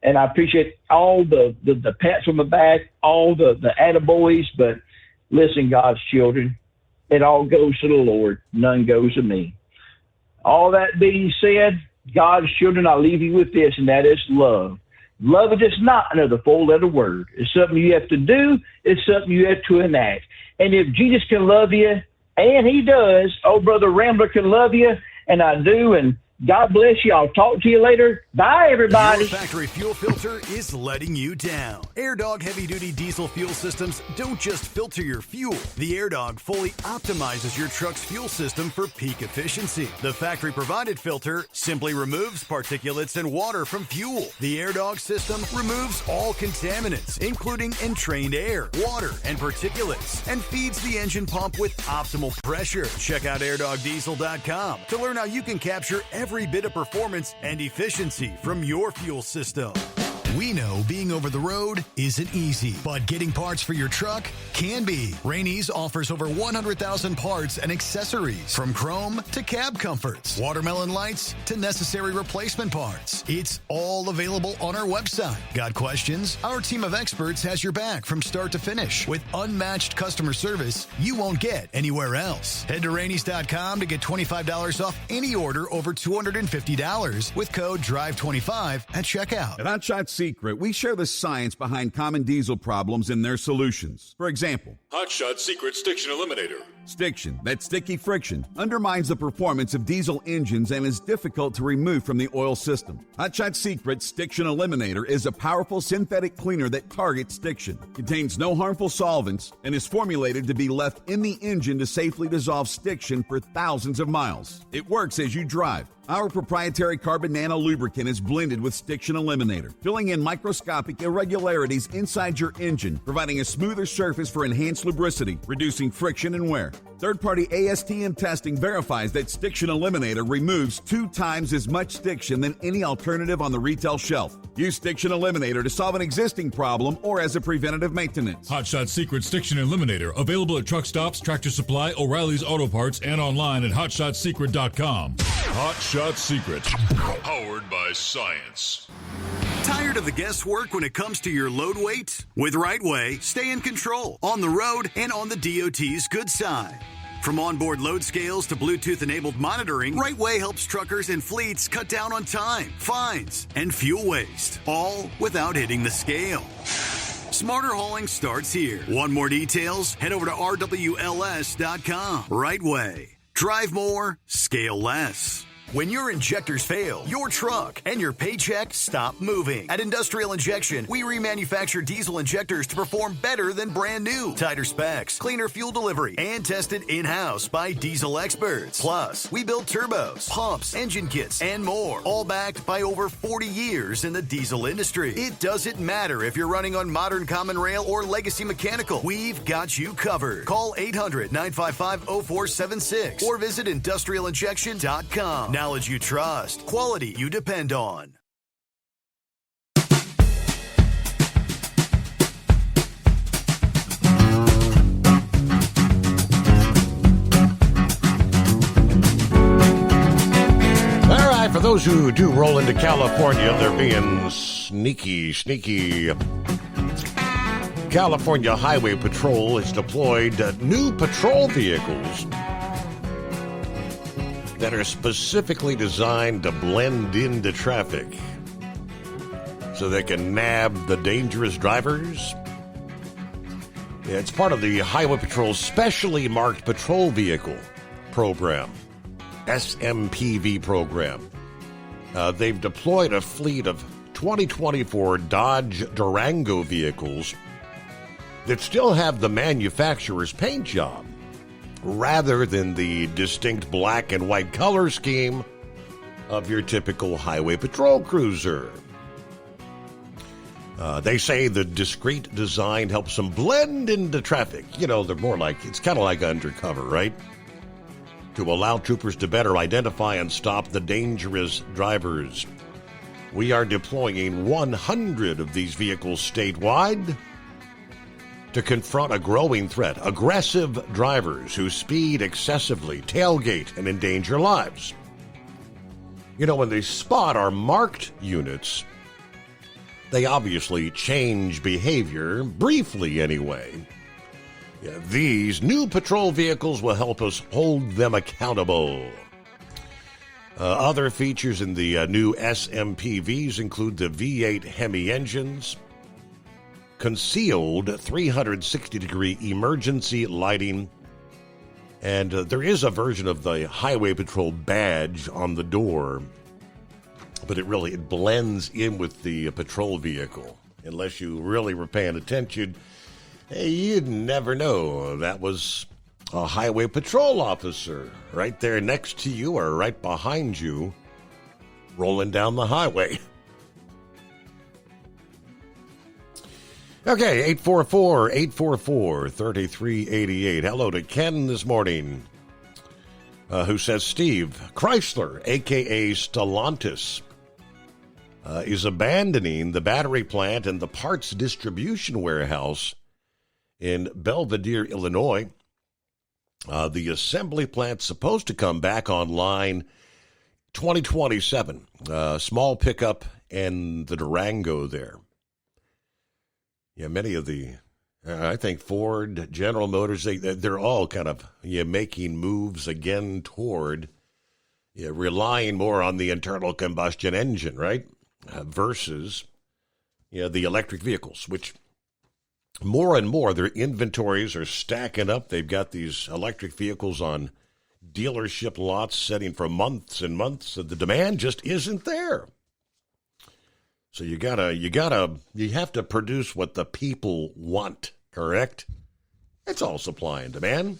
And I appreciate all the pats on the back, all the attaboys. But listen, God's children, it all goes to the Lord. None goes to me. All that being said, God's children, I leave you with this, and that is love. Love is just not another four-letter word. It's something you have to do. It's something you have to enact. And if Jesus can love you, and he does, old Brother Rambler can love you, and I do, and God bless you. I'll talk to you later. Bye, everybody. Your factory fuel filter is letting you down. AirDog heavy-duty diesel fuel systems don't just filter your fuel. The AirDog fully optimizes your truck's fuel system for peak efficiency. The factory-provided filter simply removes particulates and water from fuel. The AirDog system removes all contaminants, including entrained air, water, and particulates, and feeds the engine pump with optimal pressure. Check out airdogdiesel.com to learn how you can capture every bit of performance and efficiency from your fuel system. We know being over the road isn't easy, but getting parts for your truck can be. Rainey's offers over 100,000 parts and accessories, from chrome to cab comforts, watermelon lights to necessary replacement parts. It's all available on our website. Got questions? Our team of experts has your back from start to finish with unmatched customer service you won't get anywhere else. Head to Rainey's.com to get $25 off any order over $250 with code DRIVE25 at checkout. At Hot Shot Secret, we share the science behind common diesel problems and their solutions. For example, Hot Shot Secret Stiction Eliminator. Stiction, that sticky friction, undermines the performance of diesel engines and is difficult to remove from the oil system. Hot Shot Secret Stiction Eliminator is a powerful synthetic cleaner that targets stiction, contains no harmful solvents, and is formulated to be left in the engine to safely dissolve stiction for thousands of miles. It works as you drive. Our proprietary carbon nano lubricant is blended with Stiction Eliminator, filling in microscopic irregularities inside your engine, providing a smoother surface for enhanced lubricity, reducing friction and wear. Third-party ASTM testing verifies that Stiction Eliminator removes 2 times as much stiction than any alternative on the retail shelf. Use Stiction Eliminator to solve an existing problem or as a preventative maintenance. Hot Shot Secret Stiction Eliminator, available at truck stops, Tractor Supply, O'Reilly's Auto Parts, and online at hotshotsecret.com. Hot Shot Secret, powered by science. Tired of the guesswork when it comes to your load weight? With RightWay, stay in control on the road and on the DOT's good side. From onboard load scales to Bluetooth-enabled monitoring, RightWay helps truckers and fleets cut down on time, fines, and fuel waste, all without hitting the scale. Smarter hauling starts here. Want more details? Head over to rwls.com. RightWay. Drive more, scale less. When your injectors fail, your truck and your paycheck stop moving. At Industrial Injection, we remanufacture diesel injectors to perform better than brand new. Tighter specs, cleaner fuel delivery, and tested in-house by diesel experts. Plus, we build turbos, pumps, engine kits, and more, all backed by over 40 years in the diesel industry. It doesn't matter if you're running on modern common rail or legacy mechanical. We've got you covered. Call 800-955-0476 or visit industrialinjection.com. Knowledge you trust. Quality you depend on. All right, for those who do roll into California, they're being sneaky. California Highway Patrol has deployed new patrol vehicles that are specifically designed to blend into traffic so they can nab the dangerous drivers. Yeah, it's part of the Highway Patrol's Specially Marked Patrol Vehicle program, SMPV program. They've deployed a fleet of 2024 Dodge Durango vehicles that still have the manufacturer's paint job rather than the distinct black and white color scheme of your typical highway patrol cruiser. They say the discreet design helps them blend into traffic. You know, they're more like, it's kind of like undercover, right? To allow troopers to better identify and stop the dangerous drivers. We are deploying 100 of these vehicles statewide to confront a growing threat, aggressive drivers who speed excessively, tailgate, and endanger lives. You know, when they spot our marked units, they obviously change behavior, briefly anyway. Yeah, these new patrol vehicles will help us hold them accountable. Other features in the new SMPVs include the V8 Hemi engines, concealed 360-degree emergency lighting, and there is a version of the Highway Patrol badge on the door, but it blends in with the patrol vehicle. Unless you really were paying attention, hey, you'd never know that was a highway patrol officer right there next to you or right behind you rolling down the highway. Okay, 844-844-3388. Hello to Ken this morning, who says, Steve, Chrysler, a.k.a. Stellantis, is abandoning the battery plant and the parts distribution warehouse in Belvidere, Illinois. The assembly plant's supposed to come back online 2027. Small pickup and the Durango there. Yeah, many of the, I think Ford, General Motors, they're all kind of making moves again toward relying more on the internal combustion engine, right? Versus the electric vehicles, which more and more their inventories are stacking up. They've got these electric vehicles on dealership lots setting for months and months. The demand just isn't there. So you have to produce what the people want, correct? It's all supply and demand.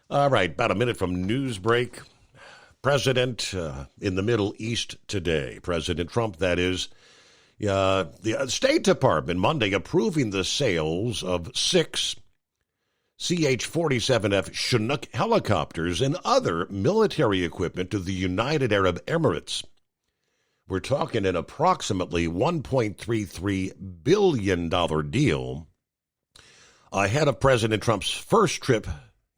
All right, about a minute from news break. President in the Middle East today, President Trump, that is, the State Department Monday approving the sales of 6 CH-47F Chinook helicopters and other military equipment to the United Arab Emirates. We're talking an approximately $1.33 billion deal ahead of President Trump's first trip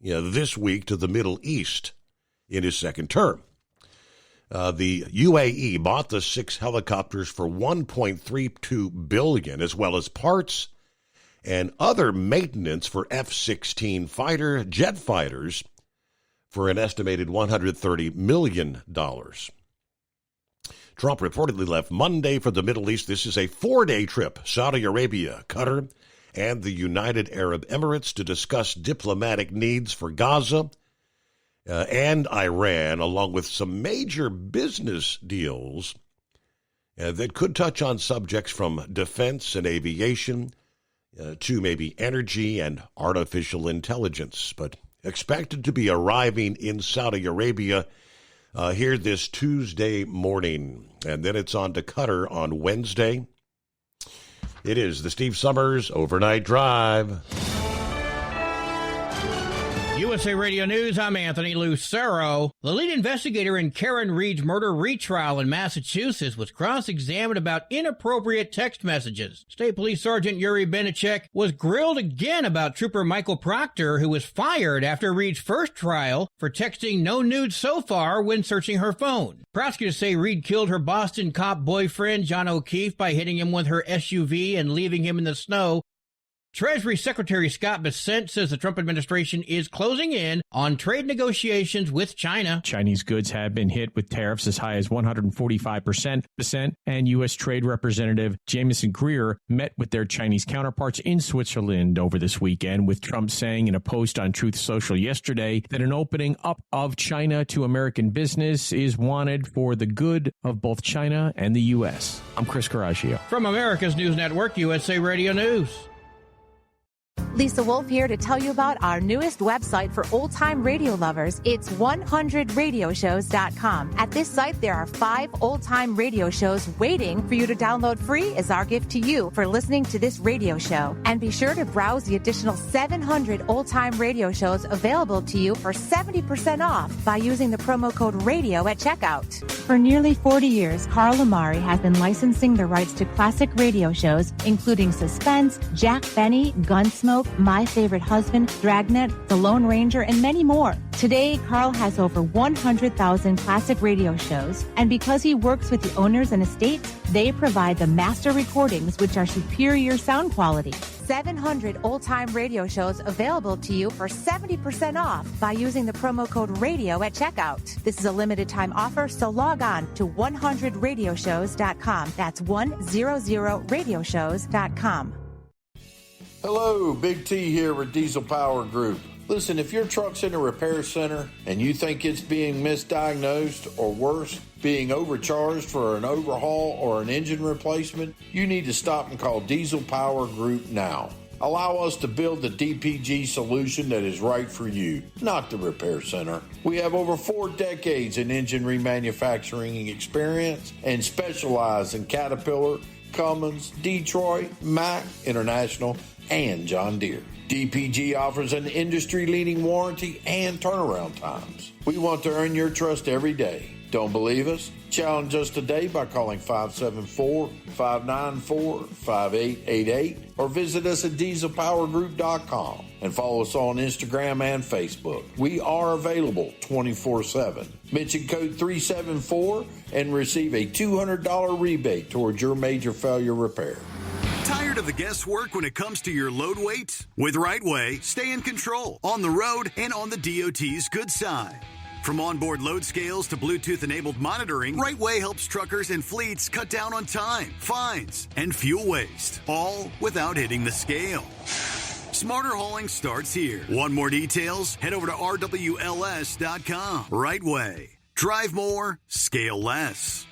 this week to the Middle East in his second term. The UAE bought the 6 helicopters for $1.32 billion, as well as parts and other maintenance for F-16 fighter jet fighters for an estimated $130 million. Trump reportedly left Monday for the Middle East. This is a 4-day trip, Saudi Arabia, Qatar, and the United Arab Emirates to discuss diplomatic needs for Gaza and Iran, along with some major business deals that could touch on subjects from defense and aviation to maybe energy and artificial intelligence, but expected to be arriving in Saudi Arabia here this Tuesday morning, and then it's on to Qatar on Wednesday. It is the Steve Summers Overnight Drive. USA Radio News, I'm Anthony Lucero. The lead investigator in Karen Reed's murder retrial in Massachusetts was cross-examined about inappropriate text messages. State Police Sergeant Yuri Benicek was grilled again about Trooper Michael Proctor, who was fired after Reed's first trial for texting no nudes so far when searching her phone. Prosecutors say Reed killed her Boston cop boyfriend, John O'Keefe, by hitting him with her SUV and leaving him in the snow. Treasury Secretary Scott Bessent says the Trump administration is closing in on trade negotiations with China. Chinese goods have been hit with tariffs as high as 145%. Bessent and U.S. Trade Representative Jamieson Greer met with their Chinese counterparts in Switzerland over this weekend, with Trump saying in a post on Truth Social yesterday that an opening up of China to American business is wanted for the good of both China and the U.S. I'm Chris Caraccio. From America's News Network, USA Radio News. Lisa Wolf here to tell you about our newest website for old-time radio lovers. It's 100radioshows.com. At this site, there are 5 old-time radio shows waiting for you to download free as our gift to you for listening to this radio show. And be sure to browse the additional 700 old-time radio shows available to you for 70% off by using the promo code RADIO at checkout. For nearly 40 years, Carl Amari has been licensing the rights to classic radio shows, including Suspense, Jack Benny, Gunsmoke, My Favorite Husband, Dragnet, The Lone Ranger, and many more. Today, Carl has over 100,000 classic radio shows, and because he works with the owners and estates, they provide the master recordings, which are superior sound quality. 700 old-time radio shows available to you for 70% off by using the promo code RADIO at checkout. This is a limited-time offer, so log on to 100radioshows.com. That's 100radioshows.com. Hello, Big T here with Diesel Power Group. Listen, if your truck's in a repair center and you think it's being misdiagnosed or worse, being overcharged for an overhaul or an engine replacement, you need to stop and call Diesel Power Group now. Allow us to build the DPG solution that is right for you, not the repair center. We have over 4 decades in engine remanufacturing experience and specialize in Caterpillar, Cummins, Detroit, Mack, International, and John Deere. DPG offers an industry-leading warranty and turnaround times. We want to earn your trust every day. Don't believe us? Challenge us today by calling 574-594-5888 or visit us at dieselpowergroup.com and follow us on Instagram and Facebook. We are available 24/7. Mention code 374 and receive a $200 rebate towards your major failure repair. Tired of the guesswork when it comes to your load weight? With RightWay, stay in control on the road and on the DOT's good side. From onboard load scales to Bluetooth-enabled monitoring, RightWay helps truckers and fleets cut down on time, fines, and fuel waste, all without hitting the scale. Smarter hauling starts here. Want more details? Head over to rwls.com. RightWay. Drive more, scale less.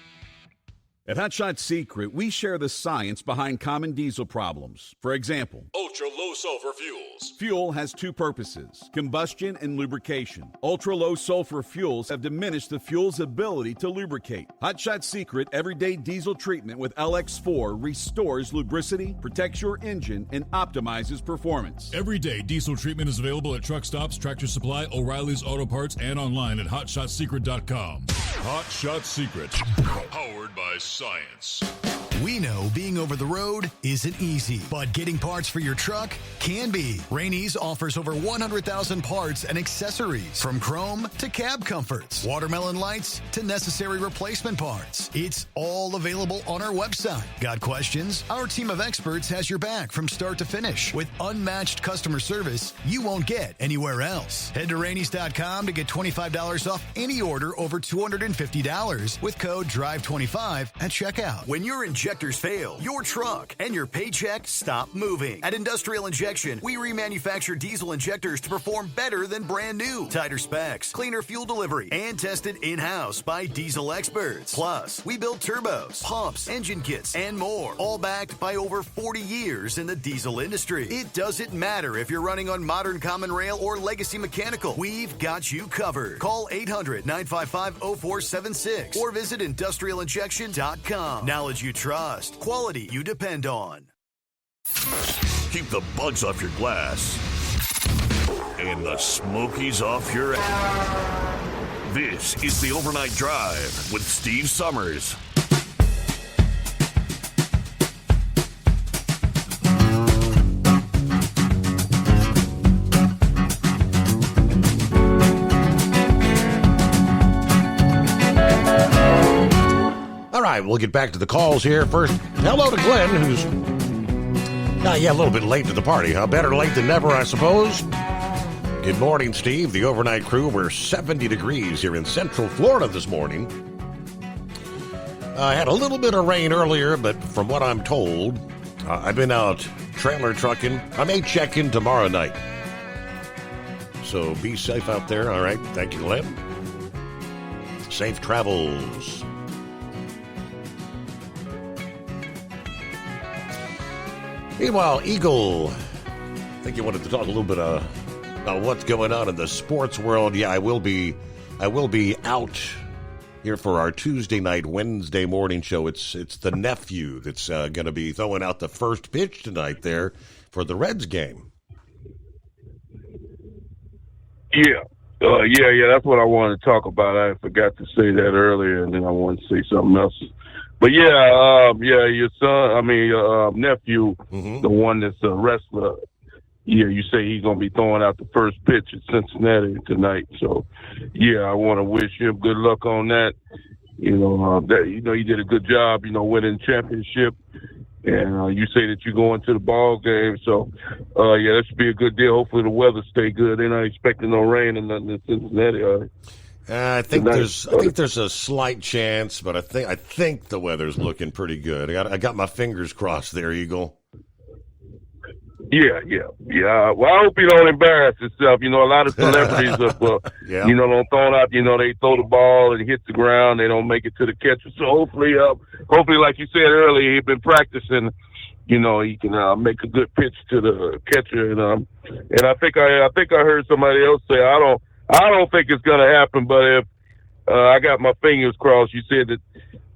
At Hot Shot Secret, we share the science behind common diesel problems. For example, ultra-low sulfur fuels. Fuel has 2 purposes, combustion and lubrication. Ultra-low sulfur fuels have diminished the fuel's ability to lubricate. Hot Shot Secret Everyday Diesel Treatment with LX4 restores lubricity, protects your engine, and optimizes performance. Everyday Diesel Treatment is available at truck stops, Tractor Supply, O'Reilly's Auto Parts, and online at hotshotsecret.com. Hot Shot Secret, powered by science. We know being over the road isn't easy, but getting parts for your truck can be. Rainey's offers over 100,000 parts and accessories, from chrome to cab comforts, watermelon lights to necessary replacement parts. It's all available on our website. Got questions? Our team of experts has your back from start to finish with unmatched customer service you won't get anywhere else. Head to Rainey's.com to get $25 off any order over $250 with code DRIVE25 at checkout. When your injectors fail, your truck and your paycheck stop moving. At Industrial Injection, we remanufacture diesel injectors to perform better than brand new. Tighter specs, cleaner fuel delivery, and tested in-house by diesel experts. Plus, we build turbos, pumps, engine kits, and more, all backed by over 40 years in the diesel industry. It doesn't matter if you're running on modern common rail or legacy mechanical. We've got you covered. Call 800-955-0476 or visit industrialinjection.com. Knowledge you trust, quality you depend on. Keep the bugs off your glass and the smokies off your ass. This is the Overnight Drive with Steve Summers. All right, we'll get back to the calls here. First, hello to Glenn, who's a little bit late to the party, huh? Better late than never, I suppose. Good morning, Steve. The overnight crew. We're 70 degrees here in Central Florida this morning. I had a little bit of rain earlier, but from what I'm told, I've been out trailer trucking. I may check in tomorrow night. So be safe out there. All right. Thank you, Glenn. Safe travels. Meanwhile, Eagle think you wanted to talk a little bit about what's going on in the sports world. Yeah, I will be out here for our Tuesday night, Wednesday morning show. It's the nephew that's going to be throwing out the first pitch tonight there for the Reds game. Yeah. That's what I wanted to talk about. I forgot to say that earlier, and then I wanted to say something else. But your son, your nephew, the one that's a wrestler. Yeah, you say he's gonna be throwing out the first pitch at Cincinnati tonight. So, I want to wish him good luck on that. He did a good job. Winning championship, and you say that you're going to the ball game. So, that should be a good deal. Hopefully the weather stay good. They're not expecting no rain and nothing in Cincinnati. I think there's a slight chance, but I think the weather's looking pretty good. I got my fingers crossed there, Eagle. Yeah. Well, I hope he don't embarrass himself. A lot of celebrities don't throw out. They throw the ball and hit the ground. They don't make it to the catcher. So hopefully, like you said earlier, he's been practicing. He can make a good pitch to the catcher. And I think I heard somebody else say I don't think it's going to happen. But if I got my fingers crossed, you said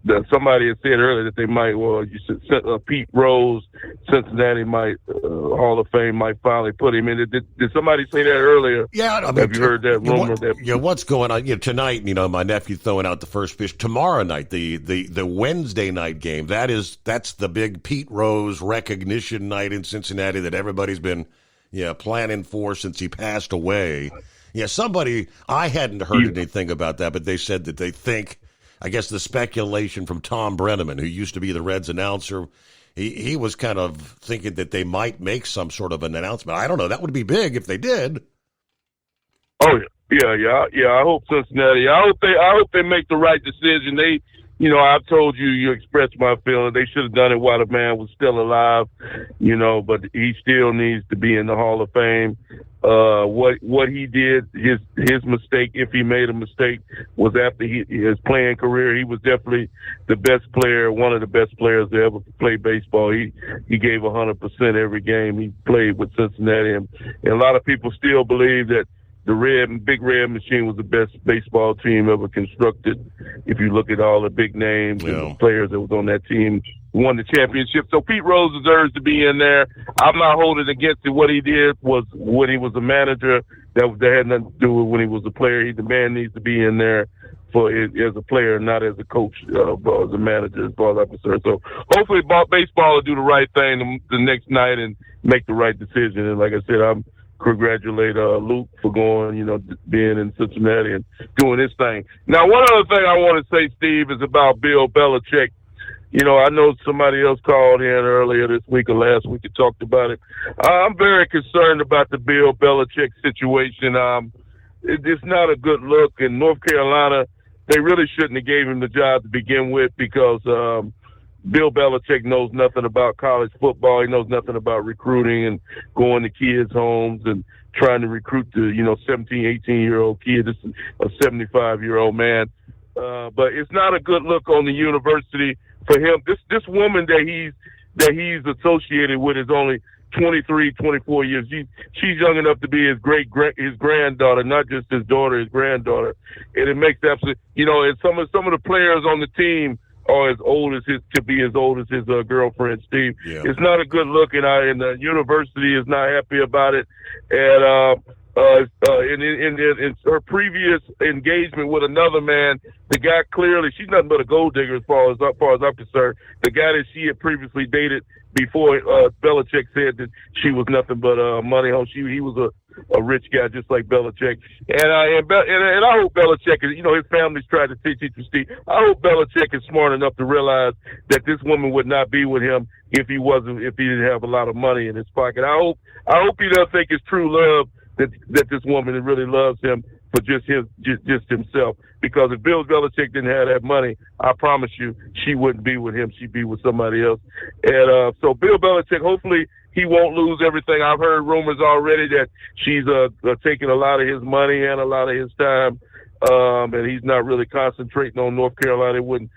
that somebody had said earlier that they might. Well, you said Pete Rose, Cincinnati might Hall of Fame might finally put him in. Did somebody say that earlier? Yeah, have you heard that rumor? What's going on? Tonight, my nephew throwing out the first pitch. Tomorrow night, the Wednesday night game. That's the big Pete Rose recognition night in Cincinnati that everybody's been planning for since he passed away. Yeah, I hadn't heard anything about that, but they said that they think. I guess the speculation from Tom Brenneman, who used to be the Reds announcer, he was kind of thinking that they might make some sort of an announcement. I don't know. That would be big if they did. Oh yeah. I hope Cincinnati. I hope they make the right decision. I've told you expressed my feeling. They should have done it while the man was still alive. But he still needs to be in the Hall of Fame. What he did, his mistake, if he made a mistake, was after his playing career. He was definitely the best player, one of the best players to ever play baseball. He gave 100% every game he played with Cincinnati, and a lot of people still believe that the Big Red Machine was the best baseball team ever constructed. If you look at all the big names and the players that was on that team, won the championship. So Pete Rose deserves to be in there. I'm not holding against it. What he did was when he was a manager, that had nothing to do with when he was a player. The man needs to be in there as a player, not as a coach, as a manager, as far as I'm concerned. So hopefully baseball will do the right thing the next night and make the right decision. And like I said, I'm congratulate Luke for going, being in Cincinnati and doing his thing. Now, one other thing I want to say, Steve, is about Bill Belichick. I know somebody else called in earlier this week or last week and talked about it. I'm very concerned about the Bill Belichick situation. It's not a good look. In North Carolina, they really shouldn't have gave him the job to begin with because Bill Belichick knows nothing about college football. He knows nothing about recruiting and going to kids' homes and trying to recruit the, 17, 18-year-old kid. This is a 75-year-old man. But it's not a good look on the university for him. This woman that he's associated with is only 23, 24 years. She's young enough to be his granddaughter, not just his daughter, his granddaughter. And it makes absolutely, and some of the players on the team are as old as his girlfriend, Steve. Yeah. It's not a good look, and the university is not happy about it. And in her previous engagement with another man, the guy clearly, she's nothing but a gold digger as far as I'm concerned. The guy that she had previously dated before Belichick said that she was nothing but money home. He was a rich guy just like Belichick. And I hope Belichick is, his family's tried to teach you, Steve. I hope Belichick is smart enough to realize that this woman would not be with him if he didn't have a lot of money in his pocket. I hope he doesn't think it's true love that this woman really loves him for just himself. Because if Bill Belichick didn't have that money, I promise you, she wouldn't be with him. She'd be with somebody else. And so Bill Belichick, hopefully he won't lose everything. I've heard rumors already that she's taking a lot of his money and a lot of his time. and he's not really concentrating on North Carolina. It wouldn't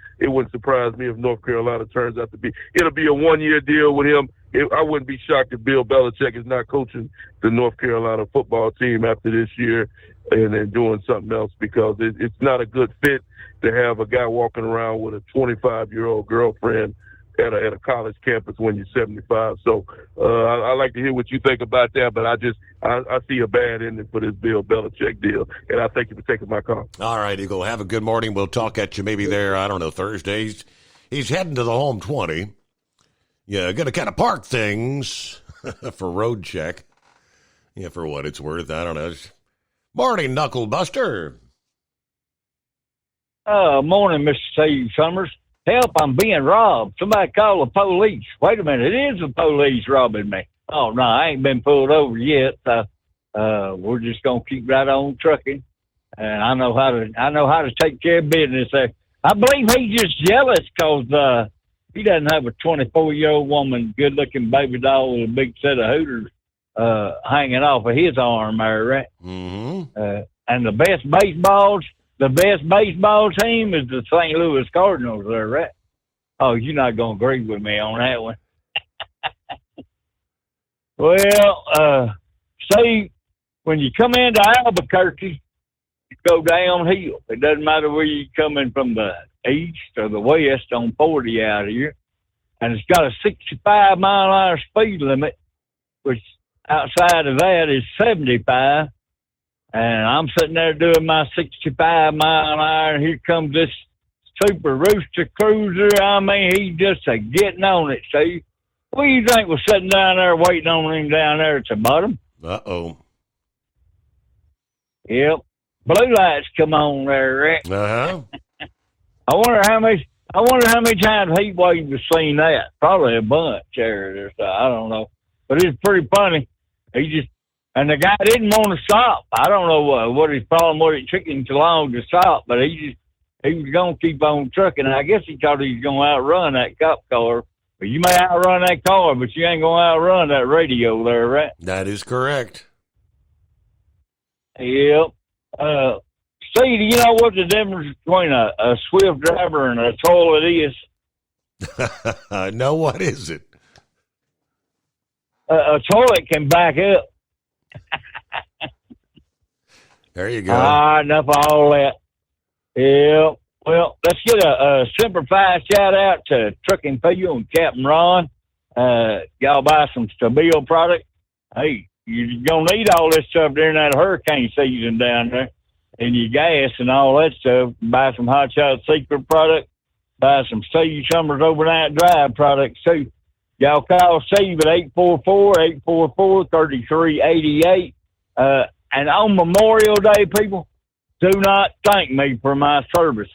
surprise me if North Carolina turns out to be. It'll be a 1-year deal with him. I wouldn't be shocked if Bill Belichick is not coaching the North Carolina football team after this year and then doing something else, because it's not a good fit to have a guy walking around with a 25-year-old girlfriend at a college campus when you're 75. So I like to hear what you think about that, but I see a bad ending for this Bill Belichick deal, and I thank you for taking my call. All right, Eagle. Have a good morning. We'll talk at you maybe there, I don't know, Thursdays. He's heading to the home 20. Yeah, going to kind of park things for road check. Yeah, for what it's worth. I don't know. Morning, Knuckle Buster. Morning, Mr. Steve Summers. Help, I'm being robbed. Somebody call the police. Wait a minute, it is the police robbing me. Oh, no, I ain't been pulled over yet. We're just going to keep right on trucking. And I know how to take care of business there. I believe he's just jealous because he doesn't have a 24-year-old woman, good-looking baby doll with a big set of hooters hanging off of his arm there, right? Mm-hmm. And the best baseball team is the St. Louis Cardinals there, right? Oh, you're not going to agree with me on that one. Well, see, when you come into Albuquerque, you go downhill. It doesn't matter where you're coming from, the east or the west on 40 out here. And it's got a 65-mile-an-hour speed limit, which outside of that is 75. And I'm sitting there doing my 65-mile-an-hour, and here comes this Super Rooster Cruiser. I mean, he's just getting on it, see? What do you think was sitting down there waiting on him down there at the bottom? Uh-oh. Yep. Blue lights come on there, Rick. Uh-huh. I wonder how many times Heat Wave has seen that. Probably a bunch there. I don't know. But it's pretty funny. And the guy didn't want to stop. I don't know what his problem was. It took him too long to stop, but he was going to keep on trucking. And I guess he thought he was going to outrun that cop car. But you may outrun that car, but you ain't going to outrun that radio there, right? That is correct. Yep. Steve, do you know what the difference between a Swift driver and a toilet is? No, what is it? A toilet can back up. There you go. Enough of all that. Yeah. Well, let's get a simplified shout out to Trucking Peel and Captain Ron. Y'all buy some Stabile product. Hey, you're going to need all this stuff during that hurricane season down there. And your gas and all that stuff. Buy some Hot Shot Secret product. Buy some Steve Summers Overnight Drive products too. Y'all call Steve at 844-844-3388. And on Memorial Day, people, do not thank me for my service.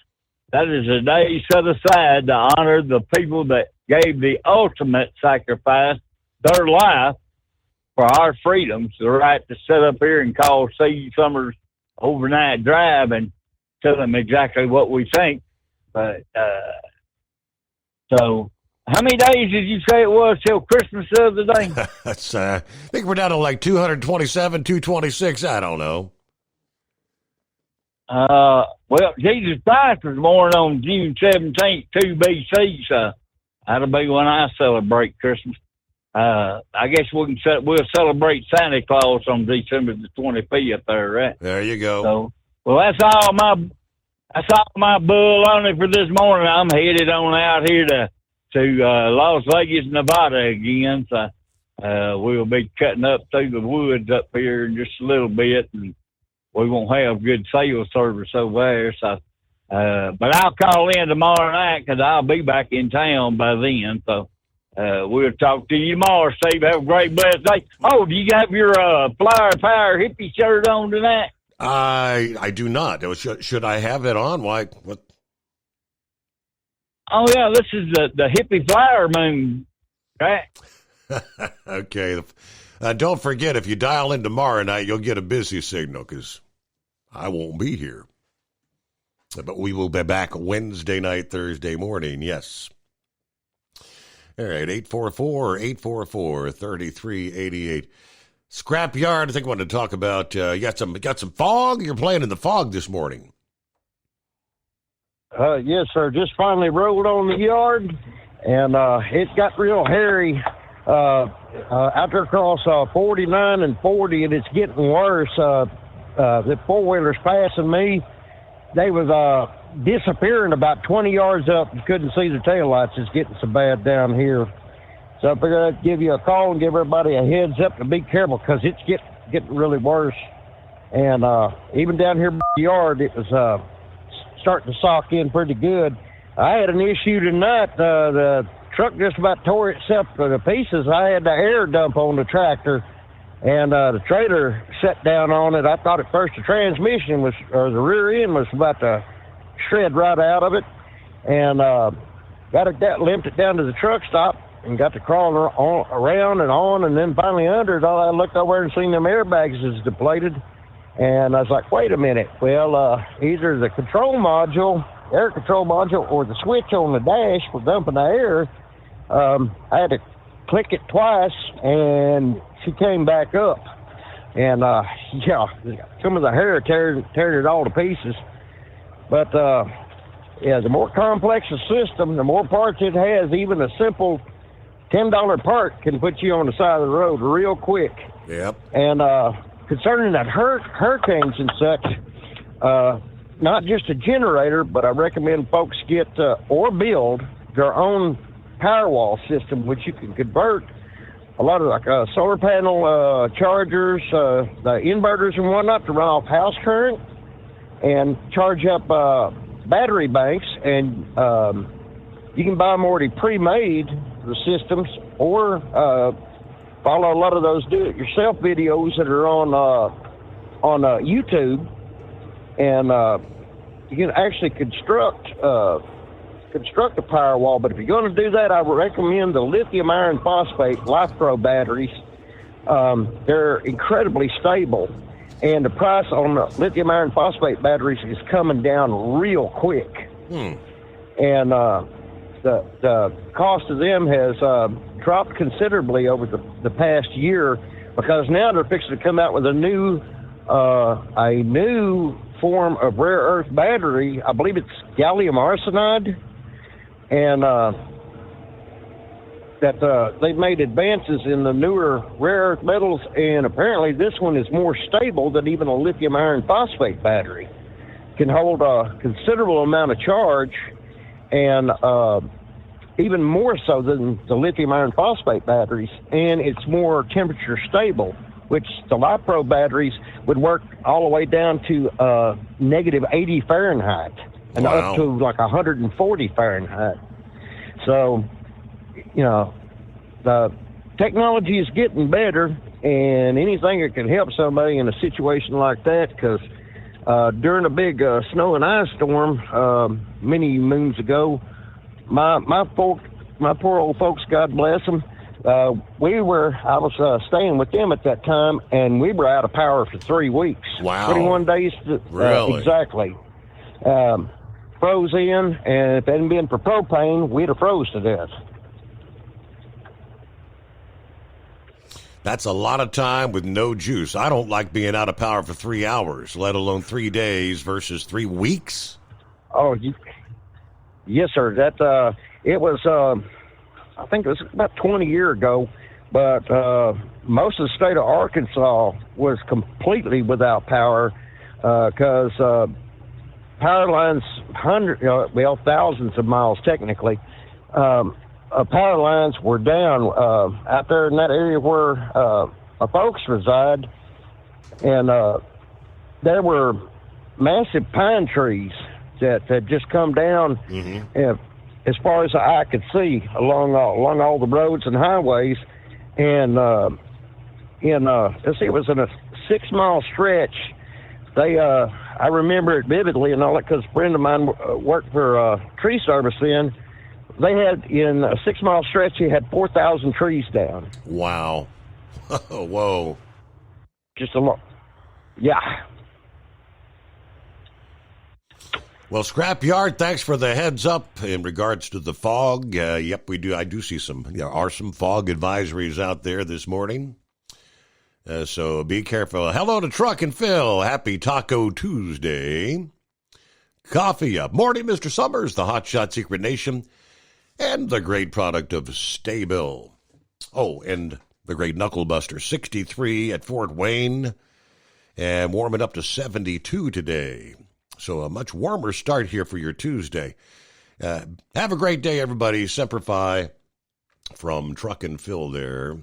That is a day set aside to honor the people that gave the ultimate sacrifice, their life, for our freedoms, the right to sit up here and call Steve Summers Overnight Drive and tell them exactly what we think. But, so how many days did you say it was till Christmas the other day? That's, I think we're down to like 227, 226. I don't know. Well, Jesus Christ was born on June 17th, 2 BC, so that'll be when I celebrate Christmas. I guess we'll celebrate Santa Claus on December the 25th there, right? There you go. So, well, that's all my bull on it for this morning. I'm headed on out here to Las Vegas, Nevada again. So we'll be cutting up through the woods up here in just a little bit, and we won't have good cell service over there. So, but I'll call in tomorrow night because I'll be back in town by then. So we'll talk to you tomorrow, Steve. Have a great, blessed day. Oh, do you have your Flower Power hippie shirt on tonight? I do not. Should I have it on? Why? What? Oh, yeah, this is the hippie flower moon, right? Okay. Don't forget, if you dial in tomorrow night, you'll get a busy signal because I won't be here. But we will be back Wednesday night, Thursday morning, yes. All right, 844-844-3388. Scrapyard, I think I wanted to talk about, you got some fog? You're playing in the fog this morning. Yes, sir. Just finally rolled on the yard, and it got real hairy out there across 49 and 40, and it's getting worse. The four-wheelers passing me, they was disappearing about 20 yards up. You couldn't see the taillights. It's getting so bad down here. So I figured I'd give you a call and give everybody a heads up to be careful because it's getting really worse. And even down here in the yard, it was starting to sock in pretty good. I had an issue tonight. The truck just about tore itself to pieces. I had the air dump on the tractor, and the trailer set down on it. I thought at first the transmission or the rear end was about to shred right out of it, and limped it down to the truck stop and got to crawling around and on, and then finally under it. I looked over and seen them airbags is depleted, and I was like, wait a minute. Well, either the air control module, or the switch on the dash for dumping the air. I had to click it twice, and she came back up. And, some of the hair tearing it all to pieces. But, the more complex the system, the more parts it has. Even a simple $10 part can put you on the side of the road real quick. Yep. And concerning that hurricanes and such, not just a generator, but I recommend folks get or build their own Powerwall system, which you can convert a lot of solar panel chargers, the inverters and whatnot to run off house current and charge up battery banks. And you can buy them already pre-made, the systems, or follow a lot of those do-it-yourself videos that are on YouTube, and you can actually construct a Powerwall. But if you're going to do that, I would recommend the lithium iron phosphate LifePro batteries. They're incredibly stable, and the price on the lithium iron phosphate batteries is coming down real quick. And the cost of them has dropped considerably over the past year, because now they're fixing to come out with a new form of rare earth battery. I believe it's gallium arsenide, and they've made advances in the newer rare earth metals, and apparently this one is more stable than even a lithium iron phosphate battery. Can hold a considerable amount of charge, and even more so than the lithium iron phosphate batteries, and it's more temperature stable, which the LifePro batteries would work all the way down to negative 80 Fahrenheit and up to like 140 Fahrenheit. So, the technology is getting better, and anything that can help somebody in a situation like that, because during a big snow and ice storm many moons ago, my poor old folks, God bless them, I was staying with them at that time, and we were out of power for 3 weeks. Wow. 21 days. Really? Exactly. Froze in, and if it hadn't been for propane, we'd have froze to death. That's a lot of time with no juice. I don't like being out of power for 3 hours, let alone 3 days versus 3 weeks. Oh, yes, sir. That it was. I think it was about 20 years ago, but most of the state of Arkansas was completely without power because power lines, thousands of miles technically, power lines were down out there in that area where folks reside, and there were massive pine trees that had just come down. Mm-hmm. As far as the eye could see along all the roads and highways, and let's see, it was in a 6-mile stretch. I remember it vividly and all that because a friend of mine worked for tree service then. They had, in a 6-mile stretch, they had 4,000 trees down. Wow. Whoa. Just a lot. Yeah. Well, Scrapyard, thanks for the heads up in regards to the fog. Yep, we do. I do see there are some fog advisories out there this morning. So be careful. Hello to Truck and Phil. Happy Taco Tuesday. Coffee Up. Morning, Mr. Summers, the Hot Shot Secret Nation, and the great product of Staybill. Oh, and the great Knuckle Buster, 63 at Fort Wayne, and warming up to 72 today. So a much warmer start here for your Tuesday. Have a great day, everybody. Semper Fi from Truck and Phil there.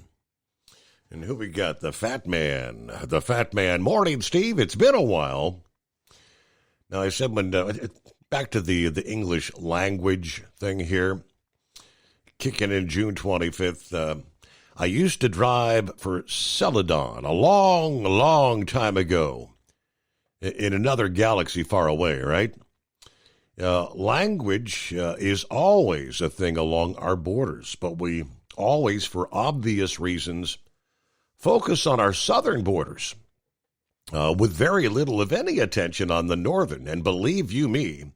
And who we got? The Fat Man. The Fat Man. Morning, Steve. It's been a while. Now, I said back to the English language thing here, kicking in June 25th. I used to drive for Celadon a long, long time ago in another galaxy far away, right? Language is always a thing along our borders, but we always, for obvious reasons, focus on our southern borders with very little, if any, attention on the northern. And believe you me,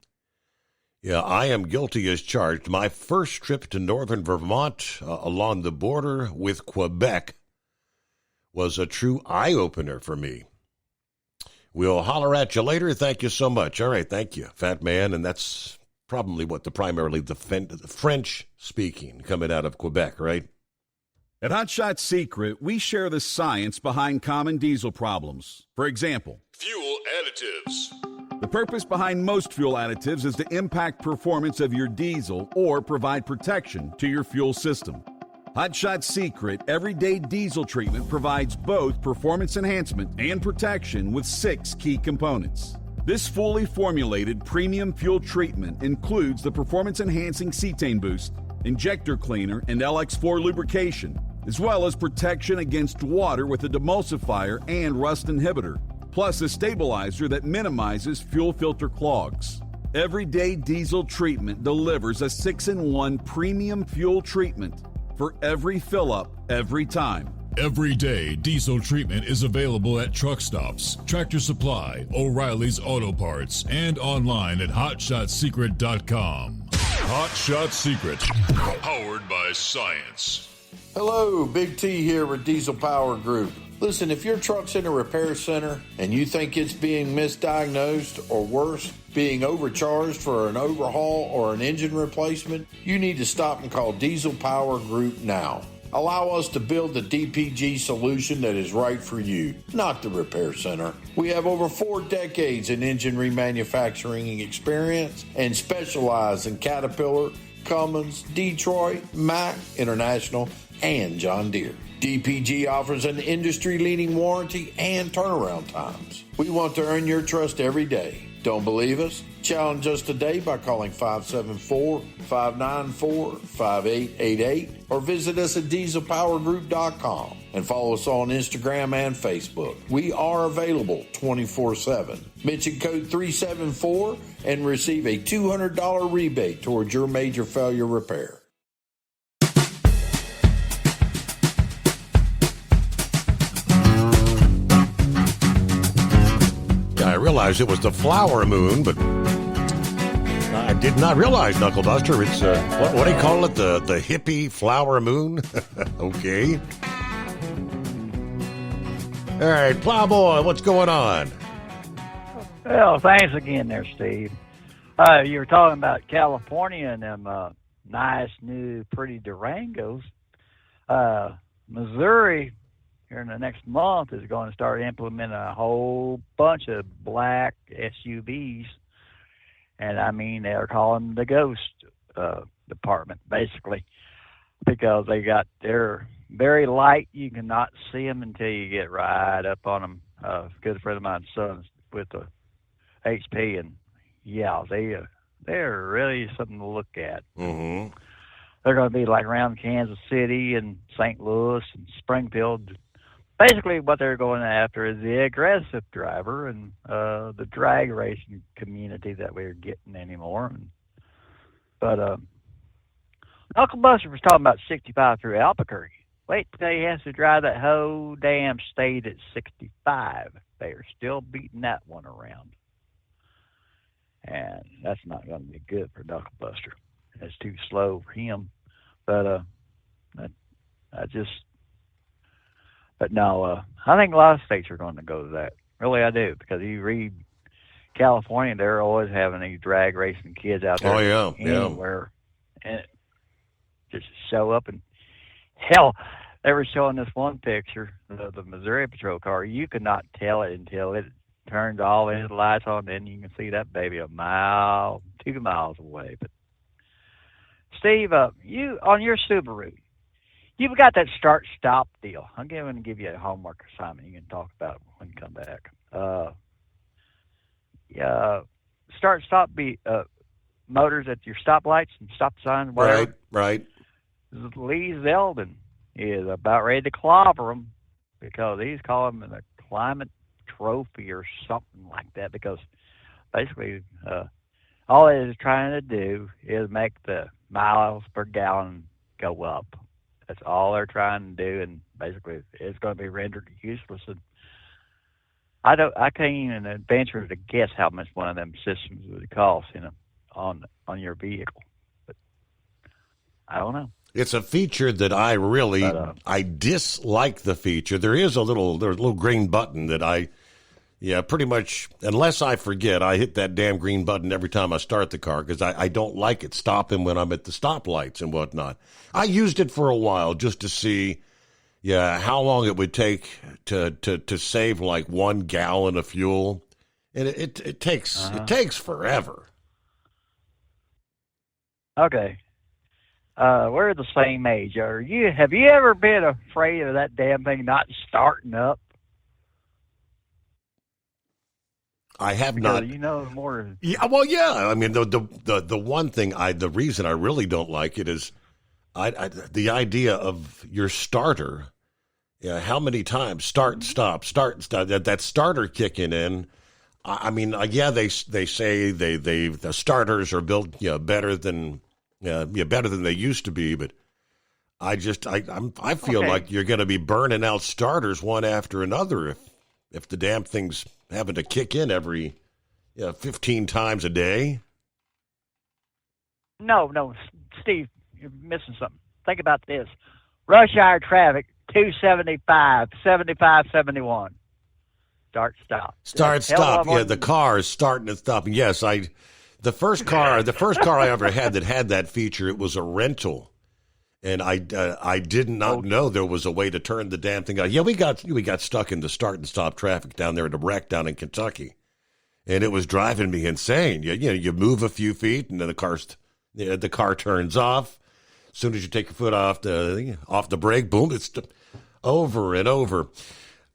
I am guilty as charged. My first trip to northern Vermont along the border with Quebec was a true eye-opener for me. We'll holler at you later. Thank you so much. All right, thank you, Fat Man. And that's probably what primarily the French speaking coming out of Quebec, right? At Hot Shot Secret, we share the science behind common diesel problems. For example, Fuel additives. the purpose behind most fuel additives is to impact performance of your diesel or provide protection to your fuel system. Hot Shot Secret Everyday Diesel Treatment provides both performance enhancement and protection with 6 key components. This fully formulated premium fuel treatment includes the performance-enhancing cetane boost, injector cleaner, and LX4 lubrication, as well as protection against water with a demulsifier and rust inhibitor, plus a stabilizer that minimizes fuel filter clogs. Everyday Diesel Treatment delivers a 6-in-1 premium fuel treatment for every fill-up, every time. Everyday Diesel Treatment is available at truck stops, Tractor Supply, O'Reilly's Auto Parts, and online at HotShotSecret.com. Hot Shot Secret, powered by science. Hello, Big T here with Diesel Power Group. Listen, if your truck's in a repair center and you think it's being misdiagnosed or worse, being overcharged for an overhaul or an engine replacement, you need to stop and call Diesel Power Group now. Allow us to build the DPG solution that is right for you, not the repair center. We have over 4 decades in engine remanufacturing experience and specialize in Caterpillar, Cummins, Detroit, Mack, International, and John Deere. DPG offers an industry-leading warranty and turnaround times. We want to earn your trust every day. Don't believe us? Challenge us today by calling 574-594-5888 or visit us at dieselpowergroup.com and follow us on Instagram and Facebook. We are available 24/7. Mention code 374 and receive a $200 rebate towards your major failure repair. I realized it was the flower moon, but I did not realize, Knuckle Buster, it's, what do you call it, the hippie flower moon? Okay. All right, Plowboy, what's going on? Well, thanks again there, Steve. You were talking about California and them nice, new, pretty Durangos. Missouri, here in the next month, is going to start implementing a whole bunch of black SUVs. And, I mean, they're calling them the ghost department, basically, because they're very light. You cannot see them until you get right up on them. A good friend of mine's son with the HP, and, yeah, they're really something to look at. Mm-hmm. They're going to be like around Kansas City and St. Louis and Springfield. Basically, what they're going after is the aggressive driver and the drag racing community that we're getting anymore. But Knuckle Buster was talking about 65 through Albuquerque. Wait till he has to drive that whole damn state at 65. They are still beating that one around. And that's not going to be good for Knuckle Buster. It's too slow for him. But But no, I think a lot of states are going to go to that. Really, I do, because you read California, they're always having these drag racing kids out there. Oh, yeah, anywhere, and just show up. And hell, they were showing this one picture of the Missouri Patrol car. You could not tell it until it turned all the lights on. Then you can see that baby a mile, 2 miles away. But Steve, you on your Subaru, you've got that start-stop deal. I'm going to give you a homework assignment. You can talk about it when you come back. Start-stop motors at your stoplights and stop signs. Whatever. Right. Lee Zeldin is about ready to clobber them because he's calling them a climate trophy or something like that, because basically all it is trying to do is make the miles per gallon go up. That's all they're trying to do, and basically it's going to be rendered useless. And I can't even venture to guess how much one of them systems would cost, on your vehicle. But I don't know. It's a feature that I really I dislike. The feature, there's a little green button that pretty much, unless I forget, I hit that damn green button every time I start the car because I don't like it stopping when I'm at the stoplights and whatnot. I used it for a while just to see, how long it would take to save like 1 gallon of fuel, and it takes forever. Okay. We're the same age. Have you ever been afraid of that damn thing not starting up? I have not. More. Yeah, well, yeah. I mean, the one thing the reason I really don't like it is the idea of your starter. Yeah, how many times start and stop, that starter kicking in. I mean, they say the starters are built better than they used to be, but I feel like you're going to be burning out starters one after another if the damn thing's having to kick in every 15 times a day. No, Steve, you're missing something. Think about this. Rush hour traffic, 275, 75, 71. Start, stop. Start, stop. Yeah, the car is starting and stopping. Yes, the first car I ever had that had that feature, it was a rental. And I did not know there was a way to turn the damn thing on. Yeah, we got stuck in the start and stop traffic down there at a wreck down in Kentucky, and it was driving me insane. You move a few feet, and then the car turns off. As soon as you take your foot off the brake, boom, it's over and over.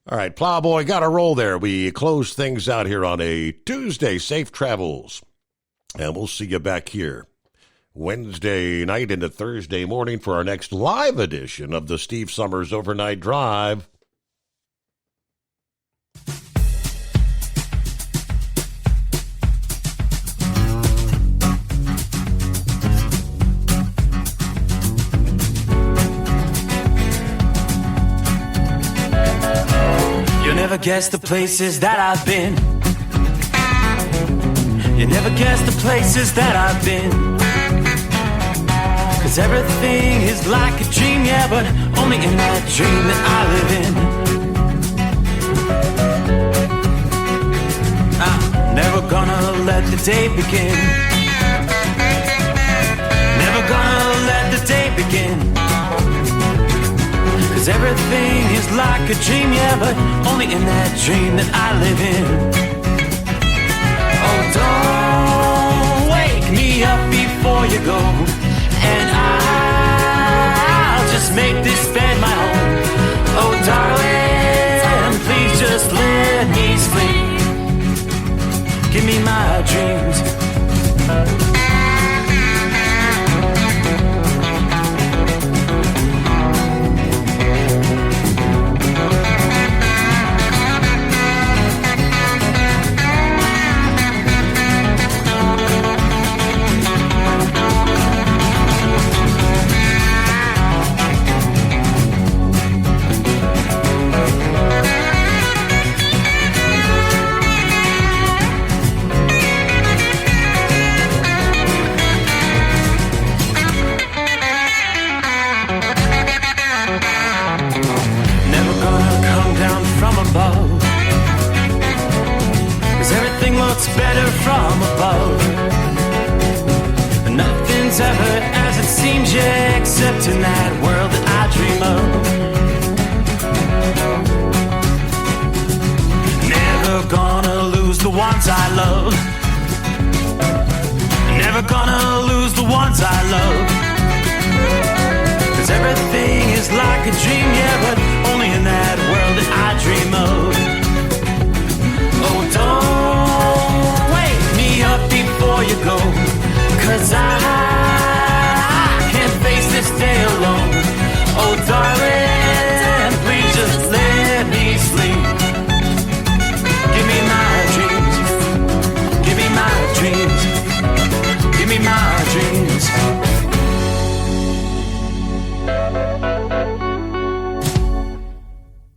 All right, Plowboy, got to roll there. We close things out here on a Tuesday. Safe travels, and we'll see you back here Wednesday night into Thursday morning for our next live edition of the Steve Summers Overnight Drive. You'll never guess the places that I've been. You never guess the places that I've been. 'Cause everything is like a dream, yeah, but only in that dream that I live in. I'm never gonna let the day begin. Never gonna let the day begin. 'Cause everything is like a dream, yeah, but only in that dream that I live in. Oh, don't wake me up before you go, and I'll just make this bed my home. Oh, darling, please just let me sleep. Give me my dreams. except in that world that I dream of. Never gonna lose the ones I love. Never gonna lose the ones I love. 'Cause everything is like a dream, yeah, but